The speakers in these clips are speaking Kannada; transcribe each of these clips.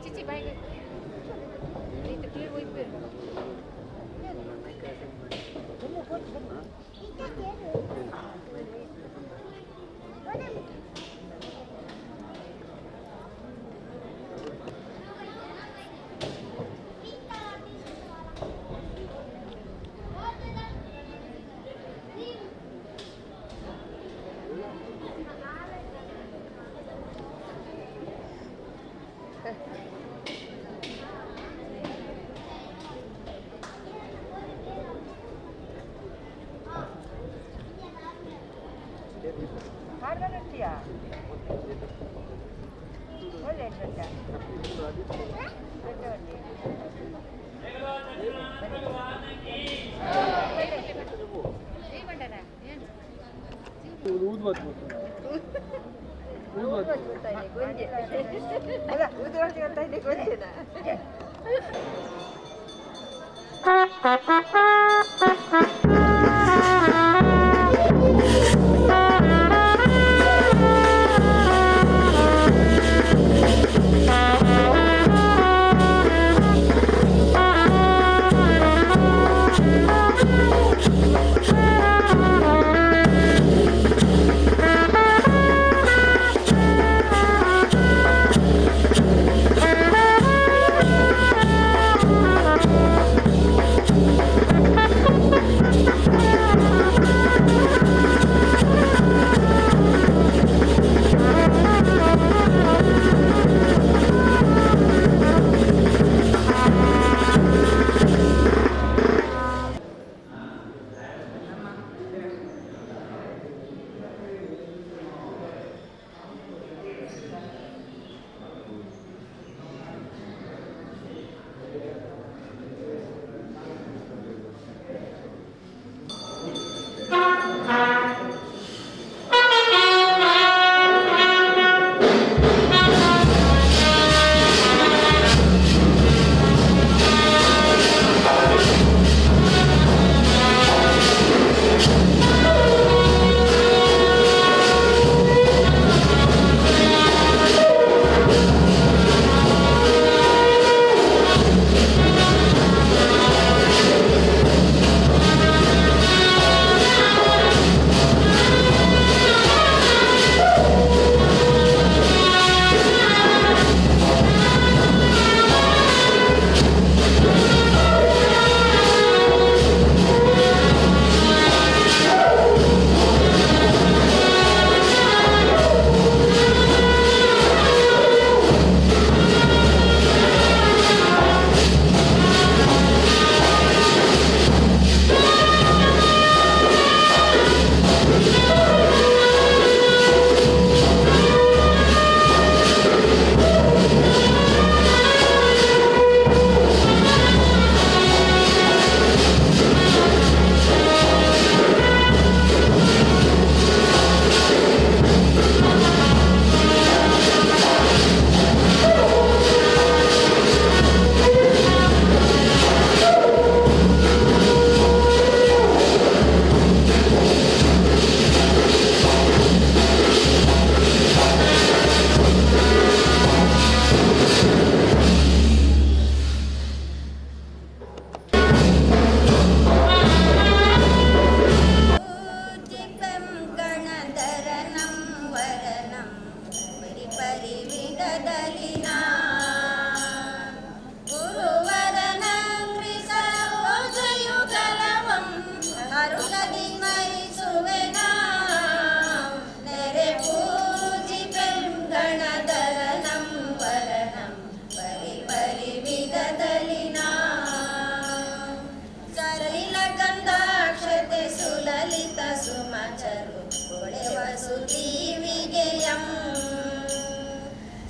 Cici baik. Itu clear wiper.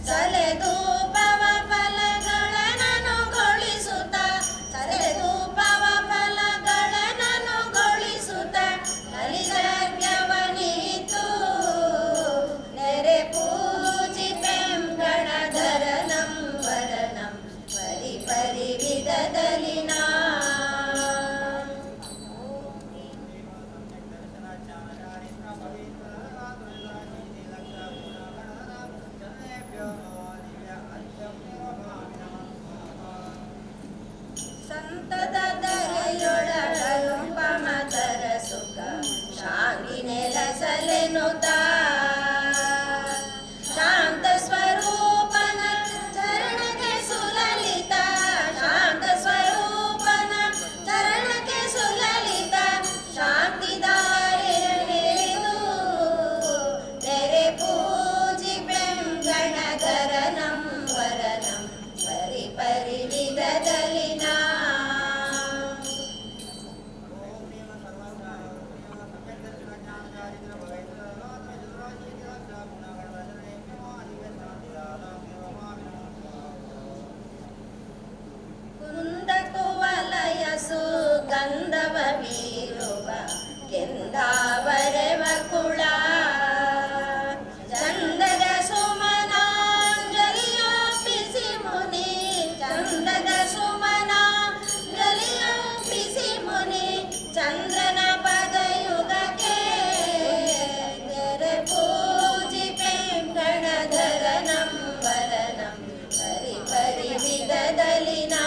ಸಲೆಧೂಪವ ಫಲಗಳನನುಗೊಳಿಸುತ್ತ ಸಲೆಧೂಪವ ಫಲಗಳನನುಗೊಳಿಸುತ್ತ ನಲಿದರ್ಘ್ಯವನಿತು ನೆರೆ ಪೂಜಿಪೆಂ ಗಣಧರನಂ ವರನಂ ಪರಿ ಪರಿ ವಿಧದಲ್ಲಿ ನಾ ಸಂತದ ಧರೆಯೊಳಗಲು ಪಮತರ ಸುಖ ಶಾಂತಿ ನೆಲಸಲೆನುತ ಶಾಂತ ಸ್ವರೂಪನ ಚರಣಕ್ಕೆ ಸುಲಲಿತ ಶಾಂತ ಸ್ವರೂಪನ ಚರಣಕ್ಕೆ ಸುಲಲಿತ ಶಾಂತಿ ದಾರಿಯನೆದು ನೆರೆ ಪೂಜಿಪೆಂ ಗಣಧರನಂ ವರನಂ ಪರಿ ಪರಿ ವಿಧದಲ್ಲಿ ನಾ ಕುಂದಕುವಲಯ ಸುಗಂಧವ ಬೀರುವ ಕೆಂದಾವರೆವ ಕುಳ ಚಂದದ ಸುಮನಾಂಜಲಿಯೊಪ್ಪಿಸಿ ಮುನಿ ಚಂದದ ಸುಮನಾಂಜಲಿಯೊಪ್ಪಿಸಿ ಮುನಿ ಚಂದ್ರನ ಪದಯುಗಕ್ಕೆ ನೆರೆ ಪೂಜಿಪೆಂ ಗಣಧರನಂ ವರನಂ ಪರಿ ಪರಿ ವಿಧದಲ್ಲಿ ನಾ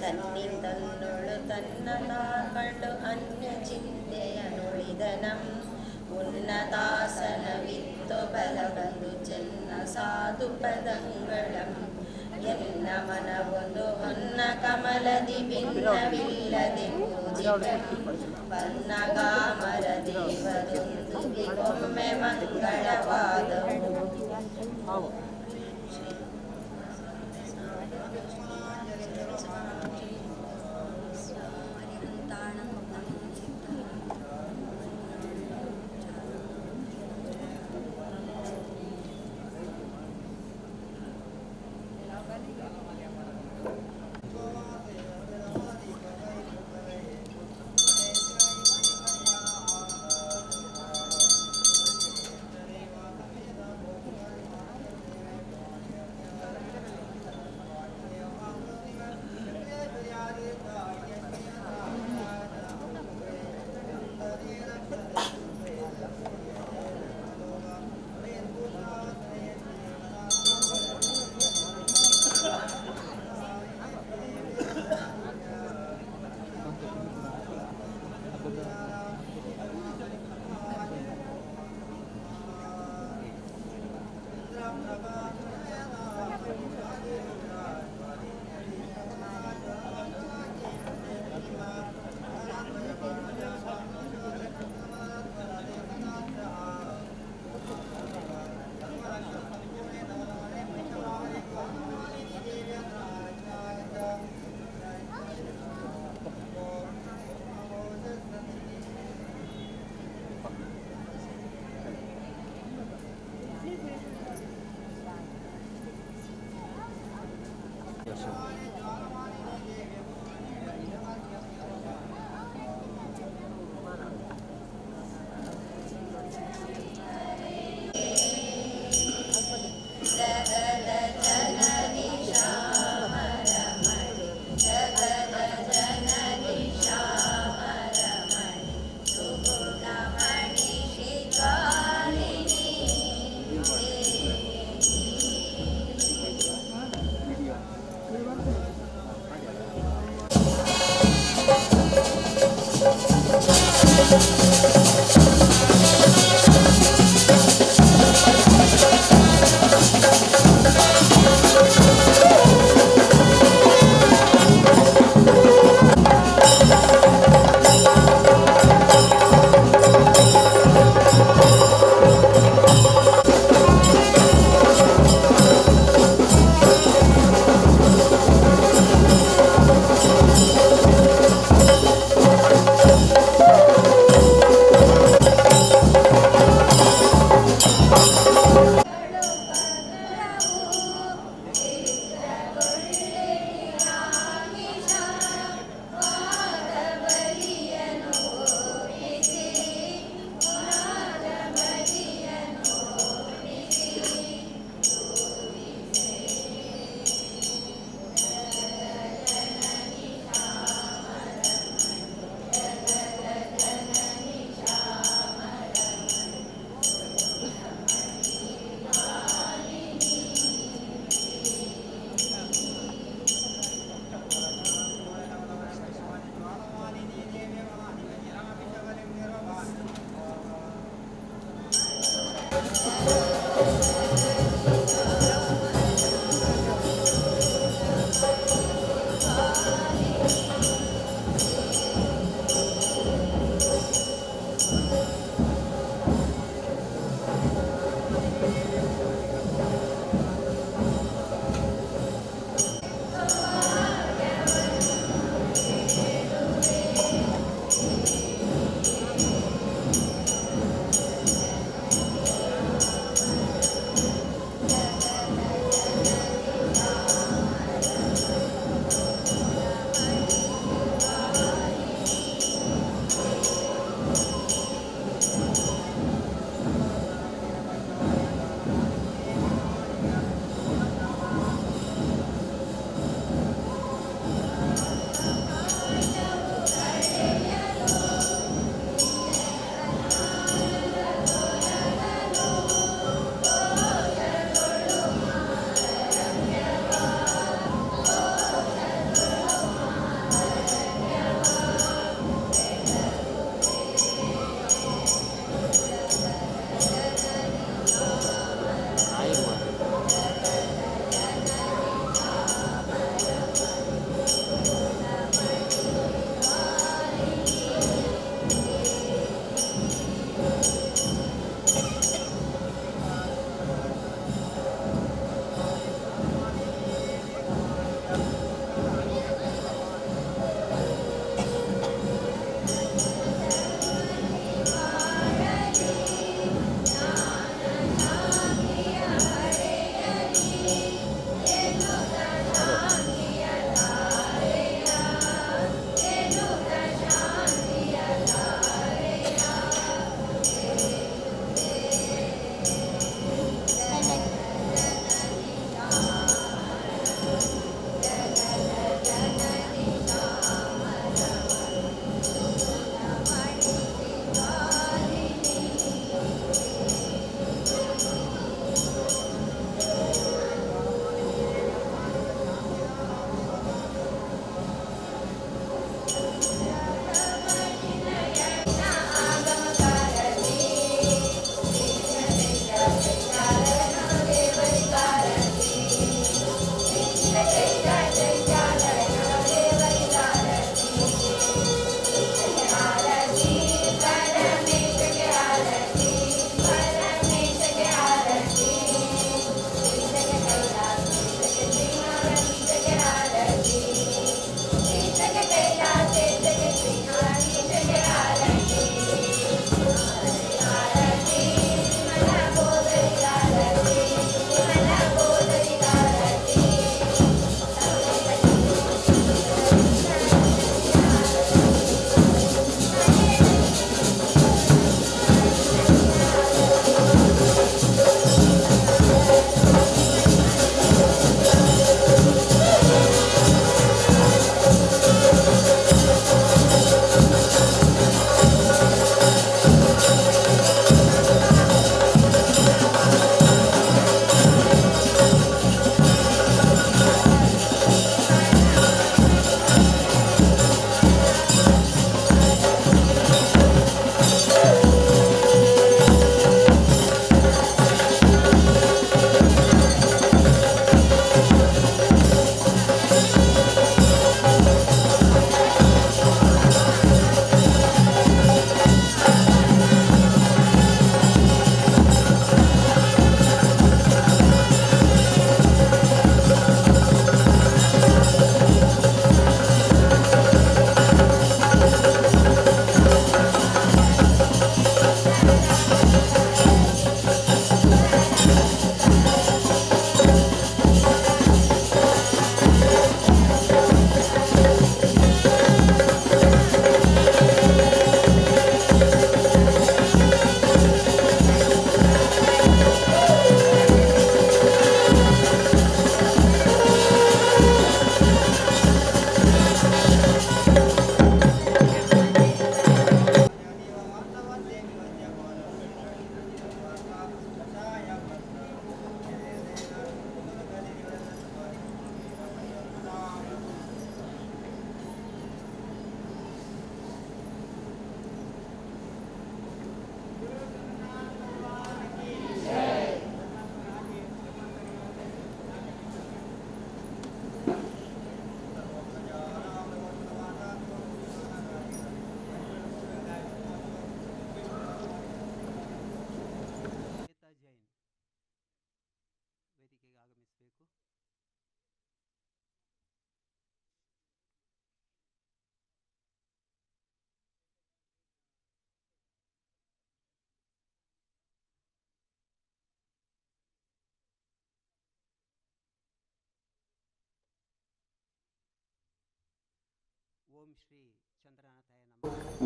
ತನ್ನಿಂದನ್ನೊಳು ತನ್ನ ಕಂಡು ಅನ್ಯ ಚಿಂತೆಯ ನುಳಿದನಂ ಉನ್ನತಾಸನವಿತ್ತು ಬಲಬಂದು ಚೆನ್ನ ಸಾಧು ಪದಂಗಳಂ ಎನ್ನ ಮನವೊಂದು ಹೊನ್ನ ಕಮಲದಿ ಭಿನ್ನವಿಲ್ಲದೆ ಪೂಜಿಪೆಂ ಪನ್ನಗಾಮರ ದೇವದೊಂದು ಒಮ್ಮೆ ಮಂಗಳವಾದವು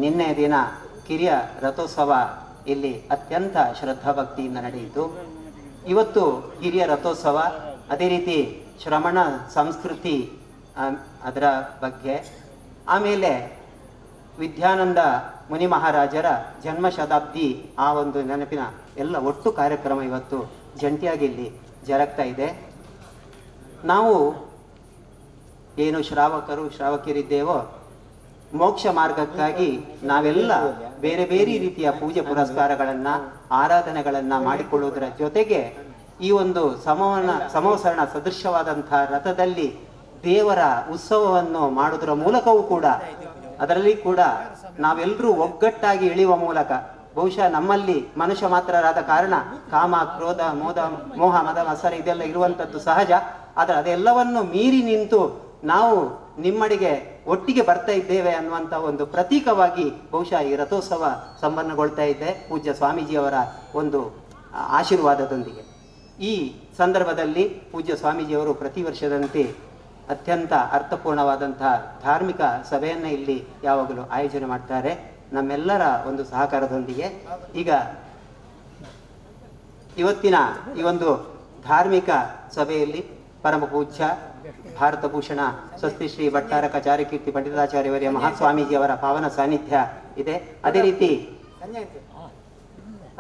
ನಿನ್ನೆ ದಿನ ಕಿರಿಯ ರಥೋತ್ಸವ ಇಲ್ಲಿ ಅತ್ಯಂತ ಶ್ರದ್ಧಾಭಕ್ತಿಯಿಂದ ನಡೆಯಿತು. ಇವತ್ತು ಹಿರಿಯ ರಥೋತ್ಸವ, ಅದೇ ರೀತಿ ಶ್ರಮಣ ಸಂಸ್ಕೃತಿ ಅದರ ಬಗ್ಗೆ, ಆಮೇಲೆ ವಿದ್ಯಾನಂದ ಮುನಿ ಮಹಾರಾಜರ ಜನ್ಮ ಶತಾಬ್ದಿ ಆ ಒಂದು ನೆನಪಿನ ಎಲ್ಲ ಒಟ್ಟು ಕಾರ್ಯಕ್ರಮ ಇವತ್ತು ಜಂಟಿಯಾಗಿ ಇಲ್ಲಿ ಜರುಗ್ತಾ ಇದೆ. ನಾವು ಏನು ಶ್ರಾವಕಿಯರಿದ್ದೇವೋ ಮೋಕ್ಷ ಮಾರ್ಗಕ್ಕಾಗಿ ನಾವೆಲ್ಲ ಬೇರೆ ಬೇರೆ ರೀತಿಯ ಪೂಜೆ ಪುರಸ್ಕಾರಗಳನ್ನ ಆರಾಧನೆಗಳನ್ನ ಮಾಡಿಕೊಳ್ಳುವುದರ ಜೊತೆಗೆ ಈ ಒಂದು ಸಮವಸರಣ ಸದೃಶವಾದಂತಹ ರಥದಲ್ಲಿ ದೇವರ ಉತ್ಸವವನ್ನು ಮಾಡುವುದರ ಮೂಲಕವೂ ಕೂಡ, ಅದರಲ್ಲಿ ಕೂಡ ನಾವೆಲ್ಲರೂ ಒಗ್ಗಟ್ಟಾಗಿ ಇಳಿಯುವ ಮೂಲಕ, ಬಹುಶಃ ನಮ್ಮಲ್ಲಿ ಮನುಷ್ಯ ಮಾತ್ರರಾದ ಕಾರಣ ಕಾಮ, ಕ್ರೋಧ, ಮೋಹ, ಮದ, ಮತ್ಸರ ಇದೆಲ್ಲ ಇರುವಂಥದ್ದು ಸಹಜ. ಆದರೆ ಅದೆಲ್ಲವನ್ನು ಮೀರಿ ನಿಂತು ನಾವು ನಿಮ್ಮಡಿಗೆ ಒಟ್ಟಿಗೆ ಬರ್ತಾ ಇದ್ದೇವೆ ಅನ್ನುವಂಥ ಒಂದು ಪ್ರತೀಕವಾಗಿ ಬಹುಶಃ ಈ ರಥೋತ್ಸವ ಸಂಪನ್ನಗೊಳ್ತಾ ಇದೆ ಪೂಜ್ಯ ಸ್ವಾಮೀಜಿಯವರ ಒಂದು ಆಶೀರ್ವಾದದೊಂದಿಗೆ. ಈ ಸಂದರ್ಭದಲ್ಲಿ ಪೂಜ್ಯ ಸ್ವಾಮೀಜಿಯವರು ಪ್ರತಿ ವರ್ಷದಂತೆ ಅತ್ಯಂತ ಅರ್ಥಪೂರ್ಣವಾದಂತಹ ಧಾರ್ಮಿಕ ಸಭೆಯನ್ನು ಇಲ್ಲಿ ಯಾವಾಗಲೂ ಆಯೋಜನೆ ಮಾಡ್ತಾರೆ ನಮ್ಮೆಲ್ಲರ ಒಂದು ಸಹಕಾರದೊಂದಿಗೆ. ಈಗ ಇವತ್ತಿನ ಈ ಒಂದು ಧಾರ್ಮಿಕ ಸಭೆಯಲ್ಲಿ ಪರಮ ಪೂಜ್ಯ ಭಾರತ ಭೂಷಣ ಸ್ವಸ್ತಿ ಶ್ರೀ ಭಟ್ಟಾರಕ ಚಾರುಕೀರ್ತಿ ಪಂಡಿತಾಚಾರ್ಯವರಿಯ ಮಹಾಸ್ವಾಮೀಜಿಯವರ ಪಾವನ ಸಾನ್ನಿಧ್ಯ ಇದೆ. ಅದೇ ರೀತಿ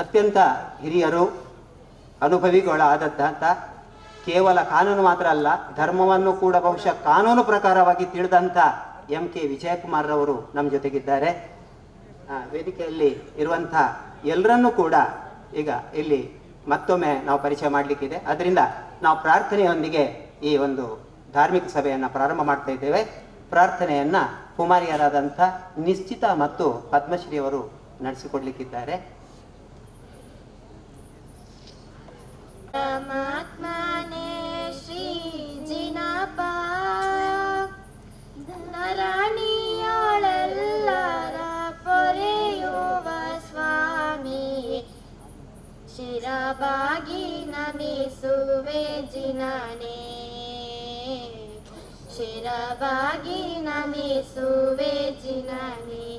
ಅತ್ಯಂತ ಹಿರಿಯರು, ಅನುಭವಿಗಳಾದಂಥ, ಕೇವಲ ಕಾನೂನು ಮಾತ್ರ ಅಲ್ಲ ಧರ್ಮವನ್ನು ಕೂಡ ಬಹುಶಃ ಕಾನೂನು ಪ್ರಕಾರವಾಗಿ ತಿಳಿದಂಥ MK ವಿಜಯಕುಮಾರ್ ರವರು ನಮ್ಮ ಜೊತೆಗಿದ್ದಾರೆ. ವೇದಿಕೆಯಲ್ಲಿ ಇರುವಂಥ ಎಲ್ಲರನ್ನೂ ಕೂಡ ಈಗ ಇಲ್ಲಿ ಮತ್ತೊಮ್ಮೆ ನಾವು ಪರಿಚಯ ಮಾಡಲಿಕ್ಕಿದೆ. ಅದರಿಂದ ನಾವು ಪ್ರಾರ್ಥನೆಯೊಂದಿಗೆ ಈ ಒಂದು ಧಾರ್ಮಿಕ ಸಭೆಯನ್ನು ಪ್ರಾರಂಭ ಮಾಡ್ತಾ ಇದ್ದೇವೆ. ಪ್ರಾರ್ಥನೆಯನ್ನ ಕುಮಾರಿಯರಾದಂಥ ನಿಶ್ಚಿತ ಮತ್ತು ಪದ್ಮಶ್ರೀ ಅವರು ನಡೆಸಿಕೊಡ್ಲಿಕ್ಕಿದ್ದಾರೆ. ಪರಮಾತ್ಮನೇ ಶ್ರೀ ಜಿನಪ ಧರಣಿಯೊಳೆಲ್ಲರ ಪೊರೆಯುವ ಸ್ವಾಮಿ, ಶಿರಬಾಗಿ ನಮಿಸುವೆ ಜಿನನೇ, ಶಿರಬಾಗಿ ನಮಿಸುವೆ ಜಿನನೇ.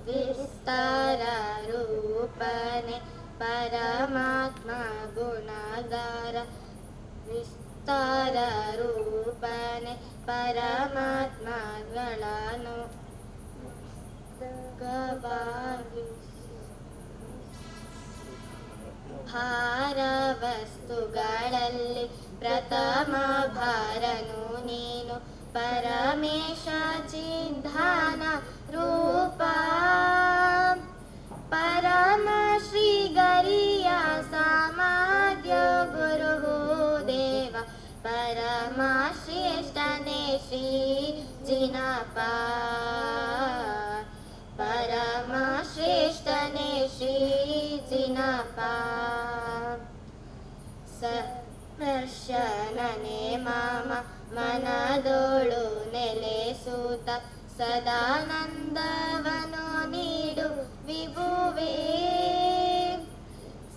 ವಿಸ್ತಾರ ರೂಪನೆ ಪರಮಾತ್ಮ ಗುಣಗಾರ, ವಿಸ್ತಾರ ರೂಪನೆ ಪರಮಾತ್ಮಗಳನ್ನು ಭಾರ ವಸ್ತುಗಳಲ್ಲಿ ಪ್ರಥಮ ಭಾರನು ನೀನು, ಪರಮೇಶ ಚಿದ್ಧಾನ ರೂಪ, ಪರಮ ಶ್ರೀ ಗರಿಯ ಸಮಾಧ್ಯ ಗುರು ದೇವ, ಪರಮ ಶ್ರೇಷ್ಠನೇ ಶ್ರೀ ಜಿನಪ, ಪರಮ ಶ್ರೇಷ್ಠನೇ ಶ್ರೀ ಜಿನಪ. ಸಮರ್ಶನನೆ ಮಾಮ ಮನದೋಳು ನೆಲೆಸೂತ, ಸದಾನಂದವನು ನೀಡು ವಿಭುವೇ,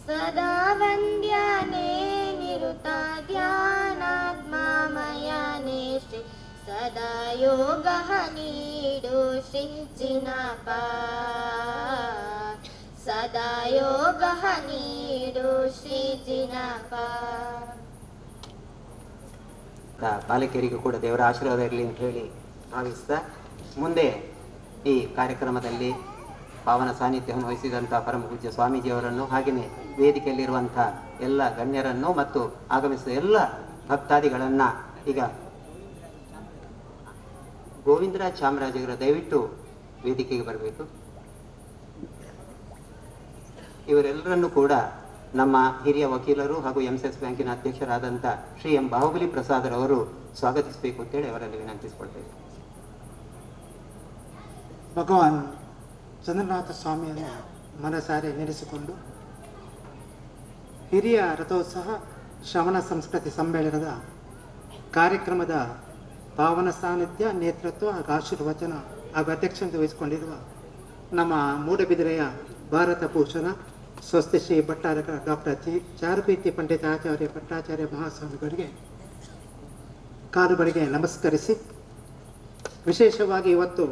ಸದಾ ವಂದ್ಯನೇ ನಿರುತ ಧ್ಯಾನಾತ್ಮಮಯನೇ ಶ್ರೀ, ಸದಾ ಯೋಗ ನೀಡು ಶ್ರೀ ಜಿನಪ, ಸದಾ ಯೋಗ ನೀಡು ಶ್ರೀ ಜಿನಪ. ಬಾಲಕಿಯರಿಗೂ ಕೂಡ ದೇವರ ಆಶೀರ್ವಾದ ಇರಲಿ ಅಂತ ಹೇಳಿ ಭಾವಿಸ್ತಾ, ಮುಂದೆ ಈ ಕಾರ್ಯಕ್ರಮದಲ್ಲಿ ಪಾವನ ಸಾನ್ನಿಧ್ಯವನ್ನು ವಹಿಸಿದಂಥ ಪರಮ ಪೂಜ್ಯ ಸ್ವಾಮೀಜಿಯವರನ್ನು, ಹಾಗೆಯೇ ವೇದಿಕೆಯಲ್ಲಿರುವಂಥ ಎಲ್ಲ ಗಣ್ಯರನ್ನು ಮತ್ತು ಆಗಮಿಸಿದ ಎಲ್ಲ ಭಕ್ತಾದಿಗಳನ್ನು ಈಗ ಗೋವಿಂದರಾಜ್ ಚಾಮರಾಜರು ದಯವಿಟ್ಟು ವೇದಿಕೆಗೆ ಬರಬೇಕು. ಇವರೆಲ್ಲರನ್ನೂ ಕೂಡ ನಮ್ಮ ಹಿರಿಯ ವಕೀಲರು ಹಾಗೂ MCS ಬ್ಯಾಂಕಿನ ಅಧ್ಯಕ್ಷರಾದಂಥ ಶ್ರೀ M ಬಾಹುಬಲಿ ಪ್ರಸಾದರವರು ಸ್ವಾಗತಿಸಬೇಕು ಅಂತೇಳಿ ಅವರಲ್ಲಿ ವಿನಂತಿಸಿಕೊಳ್ತೇವೆ. ಭಗವಾನ್ ಚಂದ್ರನಾಥ ಸ್ವಾಮಿಯನ್ನು ಮನಸಾರೆ ನೆನೆಸಿಕೊಂಡು ಹಿರಿಯ ರಥೋತ್ಸವ ಶ್ರವಣ ಸಂಸ್ಕೃತಿ ಸಮ್ಮೇಳನದ ಕಾರ್ಯಕ್ರಮದ ಪಾವನ ಸಾನ್ನಿಧ್ಯ, ನೇತೃತ್ವ ಹಾಗೂ ಆಶೀರ್ವಚನ ಹಾಗೂ ಅಧ್ಯಕ್ಷತೆ ವಹಿಸಿಕೊಂಡಿರುವ ನಮ್ಮ ಮೂಡಬಿದಿರೆಯ ಭಾರತ ಭೂಷಣ ಸ್ವಸ್ತಿ ಶ್ರೀ ಭಟ್ಟಾರಕ ಡಾಕ್ಟರ್ ಚಾರುಕೀರ್ತಿ ಪಂಡಿತಾಚಾರ್ಯ ಭಟ್ಟಾಚಾರ್ಯ ಮಹಾಸ್ವಾಮಿಗಳಿಗೆ ಕಾಲುಗಳಿಗೆ ನಮಸ್ಕರಿಸಿ ವಿಶೇಷವಾಗಿ ಇವತ್ತು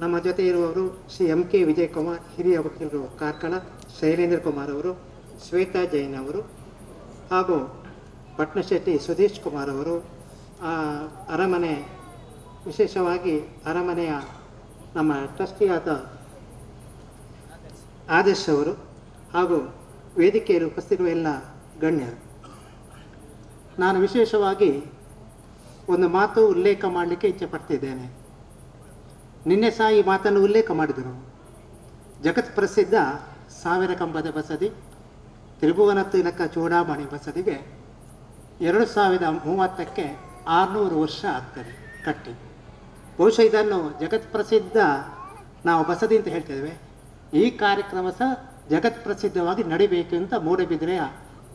ನಮ್ಮ ಜೊತೆ ಇರುವವರು ಶ್ರೀ MK ವಿಜಯಕುಮಾರ್, ಹಿರಿಯ ವಕೀಲರು ಕಾರ್ಕಳ, ಶೈಲೇಂದ್ರ ಕುಮಾರ್ ಅವರು, ಶ್ವೇತಾ ಜೈನ್ ಅವರು, ಹಾಗೂ ಪಟ್ನಶೆಟ್ಟಿ ಸುಧೀಶ್ ಕುಮಾರ್ ಅವರು, ಅರಮನೆ, ವಿಶೇಷವಾಗಿ ಅರಮನೆಯ ನಮ್ಮ ಟ್ರಸ್ಟಿಯಾದ ಆದರ್ಶ್ ಅವರು, ಹಾಗೂ ವೇದಿಕೆಯಲ್ಲಿ ಉಪಸ್ಥಿತಿರುವ ಎಲ್ಲ ಗಣ್ಯರು. ನಾನು ವಿಶೇಷವಾಗಿ ಒಂದು ಮಾತು ಉಲ್ಲೇಖ ಮಾಡಲಿಕ್ಕೆ ಇಚ್ಛೆ ಪಡ್ತಿದ್ದೇನೆ. ನಿನ್ನೆ ಸಹ ಈ ಮಾತನ್ನು ಉಲ್ಲೇಖ ಮಾಡಿದರು. ಜಗತ್ ಪ್ರಸಿದ್ಧ 1000 ಕಂಬದ ಬಸದಿ ತ್ರಿಭುವನ ತಿಲಕ ಚೂಡಾಮಣಿ ಬಸದಿಗೆ 2030ಕ್ಕೆ 600 ವರ್ಷ ಆಗ್ತದೆ ಕಟ್ಟಿ. ಬಹುಶಃ ಇದನ್ನು ಜಗತ್ ಪ್ರಸಿದ್ಧ ನಾವು ಬಸದಿ ಅಂತ ಹೇಳ್ತೇವೆ. ಈ ಕಾರ್ಯಕ್ರಮ ಸಹ ಜಗತ್ ಪ್ರಸಿದ್ಧವಾಗಿ ನಡಿಬೇಕು ಅಂತ ಮೂಡಬಿದಿರೆಯ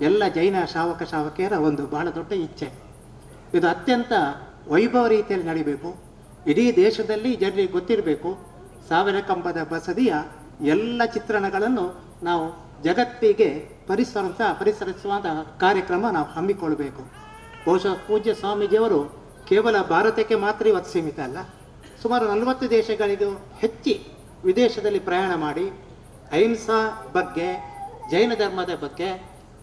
ಎಲ್ಲ ಜೈನ ಶಾವಕಿಯರ ಒಂದು ಬಹಳ ದೊಡ್ಡ ಇಚ್ಛೆ. ಇದು ಅತ್ಯಂತ ವೈಭವ ರೀತಿಯಲ್ಲಿ ನಡಿಬೇಕು. ಇಡೀ ದೇಶದಲ್ಲಿ ಜನರಿಗೆ ಗೊತ್ತಿರಬೇಕು. 1000 ಕಂಬದ ಬಸದಿಯ ಎಲ್ಲ ಚಿತ್ರಣಗಳನ್ನು ನಾವು ಜಗತ್ತಿಗೆ ಪರಿಸರಿಸುವಂಥ ಕಾರ್ಯಕ್ರಮ ನಾವು ಹಮ್ಮಿಕೊಳ್ಬೇಕು. ಬಹುಶಃ ಪೂಜ್ಯ ಸ್ವಾಮೀಜಿಯವರು ಕೇವಲ ಭಾರತಕ್ಕೆ ಮಾತ್ರ ಇವತ್ತು ಸೀಮಿತ ಅಲ್ಲ, ಸುಮಾರು 40 ದೇಶಗಳಿಗೂ ಹೆಚ್ಚು ವಿದೇಶದಲ್ಲಿ ಪ್ರಯಾಣ ಮಾಡಿ ಅಹಿಂಸಾ ಬಗ್ಗೆ, ಜೈನ ಧರ್ಮದ ಬಗ್ಗೆ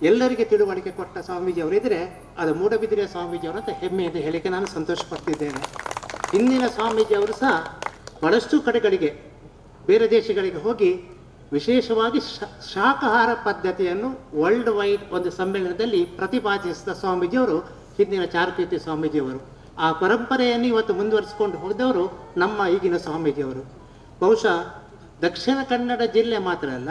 ಎಲ್ಲರಿಗೆ ತಿಳುವಳಿಕೆ ಕೊಟ್ಟ ಸ್ವಾಮೀಜಿಯವರು ಇದ್ದರೆ ಅದು ಮೂಡಬಿದಿರೆಯ ಸ್ವಾಮೀಜಿಯವರು ಅಂತ ಹೆಮ್ಮೆಯಿಂದ ಹೇಳಿಕೆ ನಾನು ಸಂತೋಷ ಪಡ್ತಿದ್ದೇನೆ. ಇಂದಿನ ಸ್ವಾಮೀಜಿಯವರು ಸಹ ಬಹಳಷ್ಟು ಕಡೆಗಳಿಗೆ, ಬೇರೆ ದೇಶಗಳಿಗೆ ಹೋಗಿ ವಿಶೇಷವಾಗಿ ಶಾಕಾಹಾರ ಪದ್ಧತಿಯನ್ನು ವರ್ಲ್ಡ್ ವೈಡ್ ಒಂದು ಸಮ್ಮೇಳನದಲ್ಲಿ ಪ್ರತಿಪಾದಿಸಿದ ಸ್ವಾಮೀಜಿಯವರು ಹಿಂದಿನ ಚಾರುಕೀರ್ತಿ ಸ್ವಾಮೀಜಿಯವರು. ಆ ಪರಂಪರೆಯನ್ನು ಇವತ್ತು ಮುಂದುವರಿಸಿಕೊಂಡು ಹೋದವರು ನಮ್ಮ ಈಗಿನ ಸ್ವಾಮೀಜಿಯವರು. ಬಹುಶಃ ದಕ್ಷಿಣ ಕನ್ನಡ ಜಿಲ್ಲೆ ಮಾತ್ರ ಅಲ್ಲ,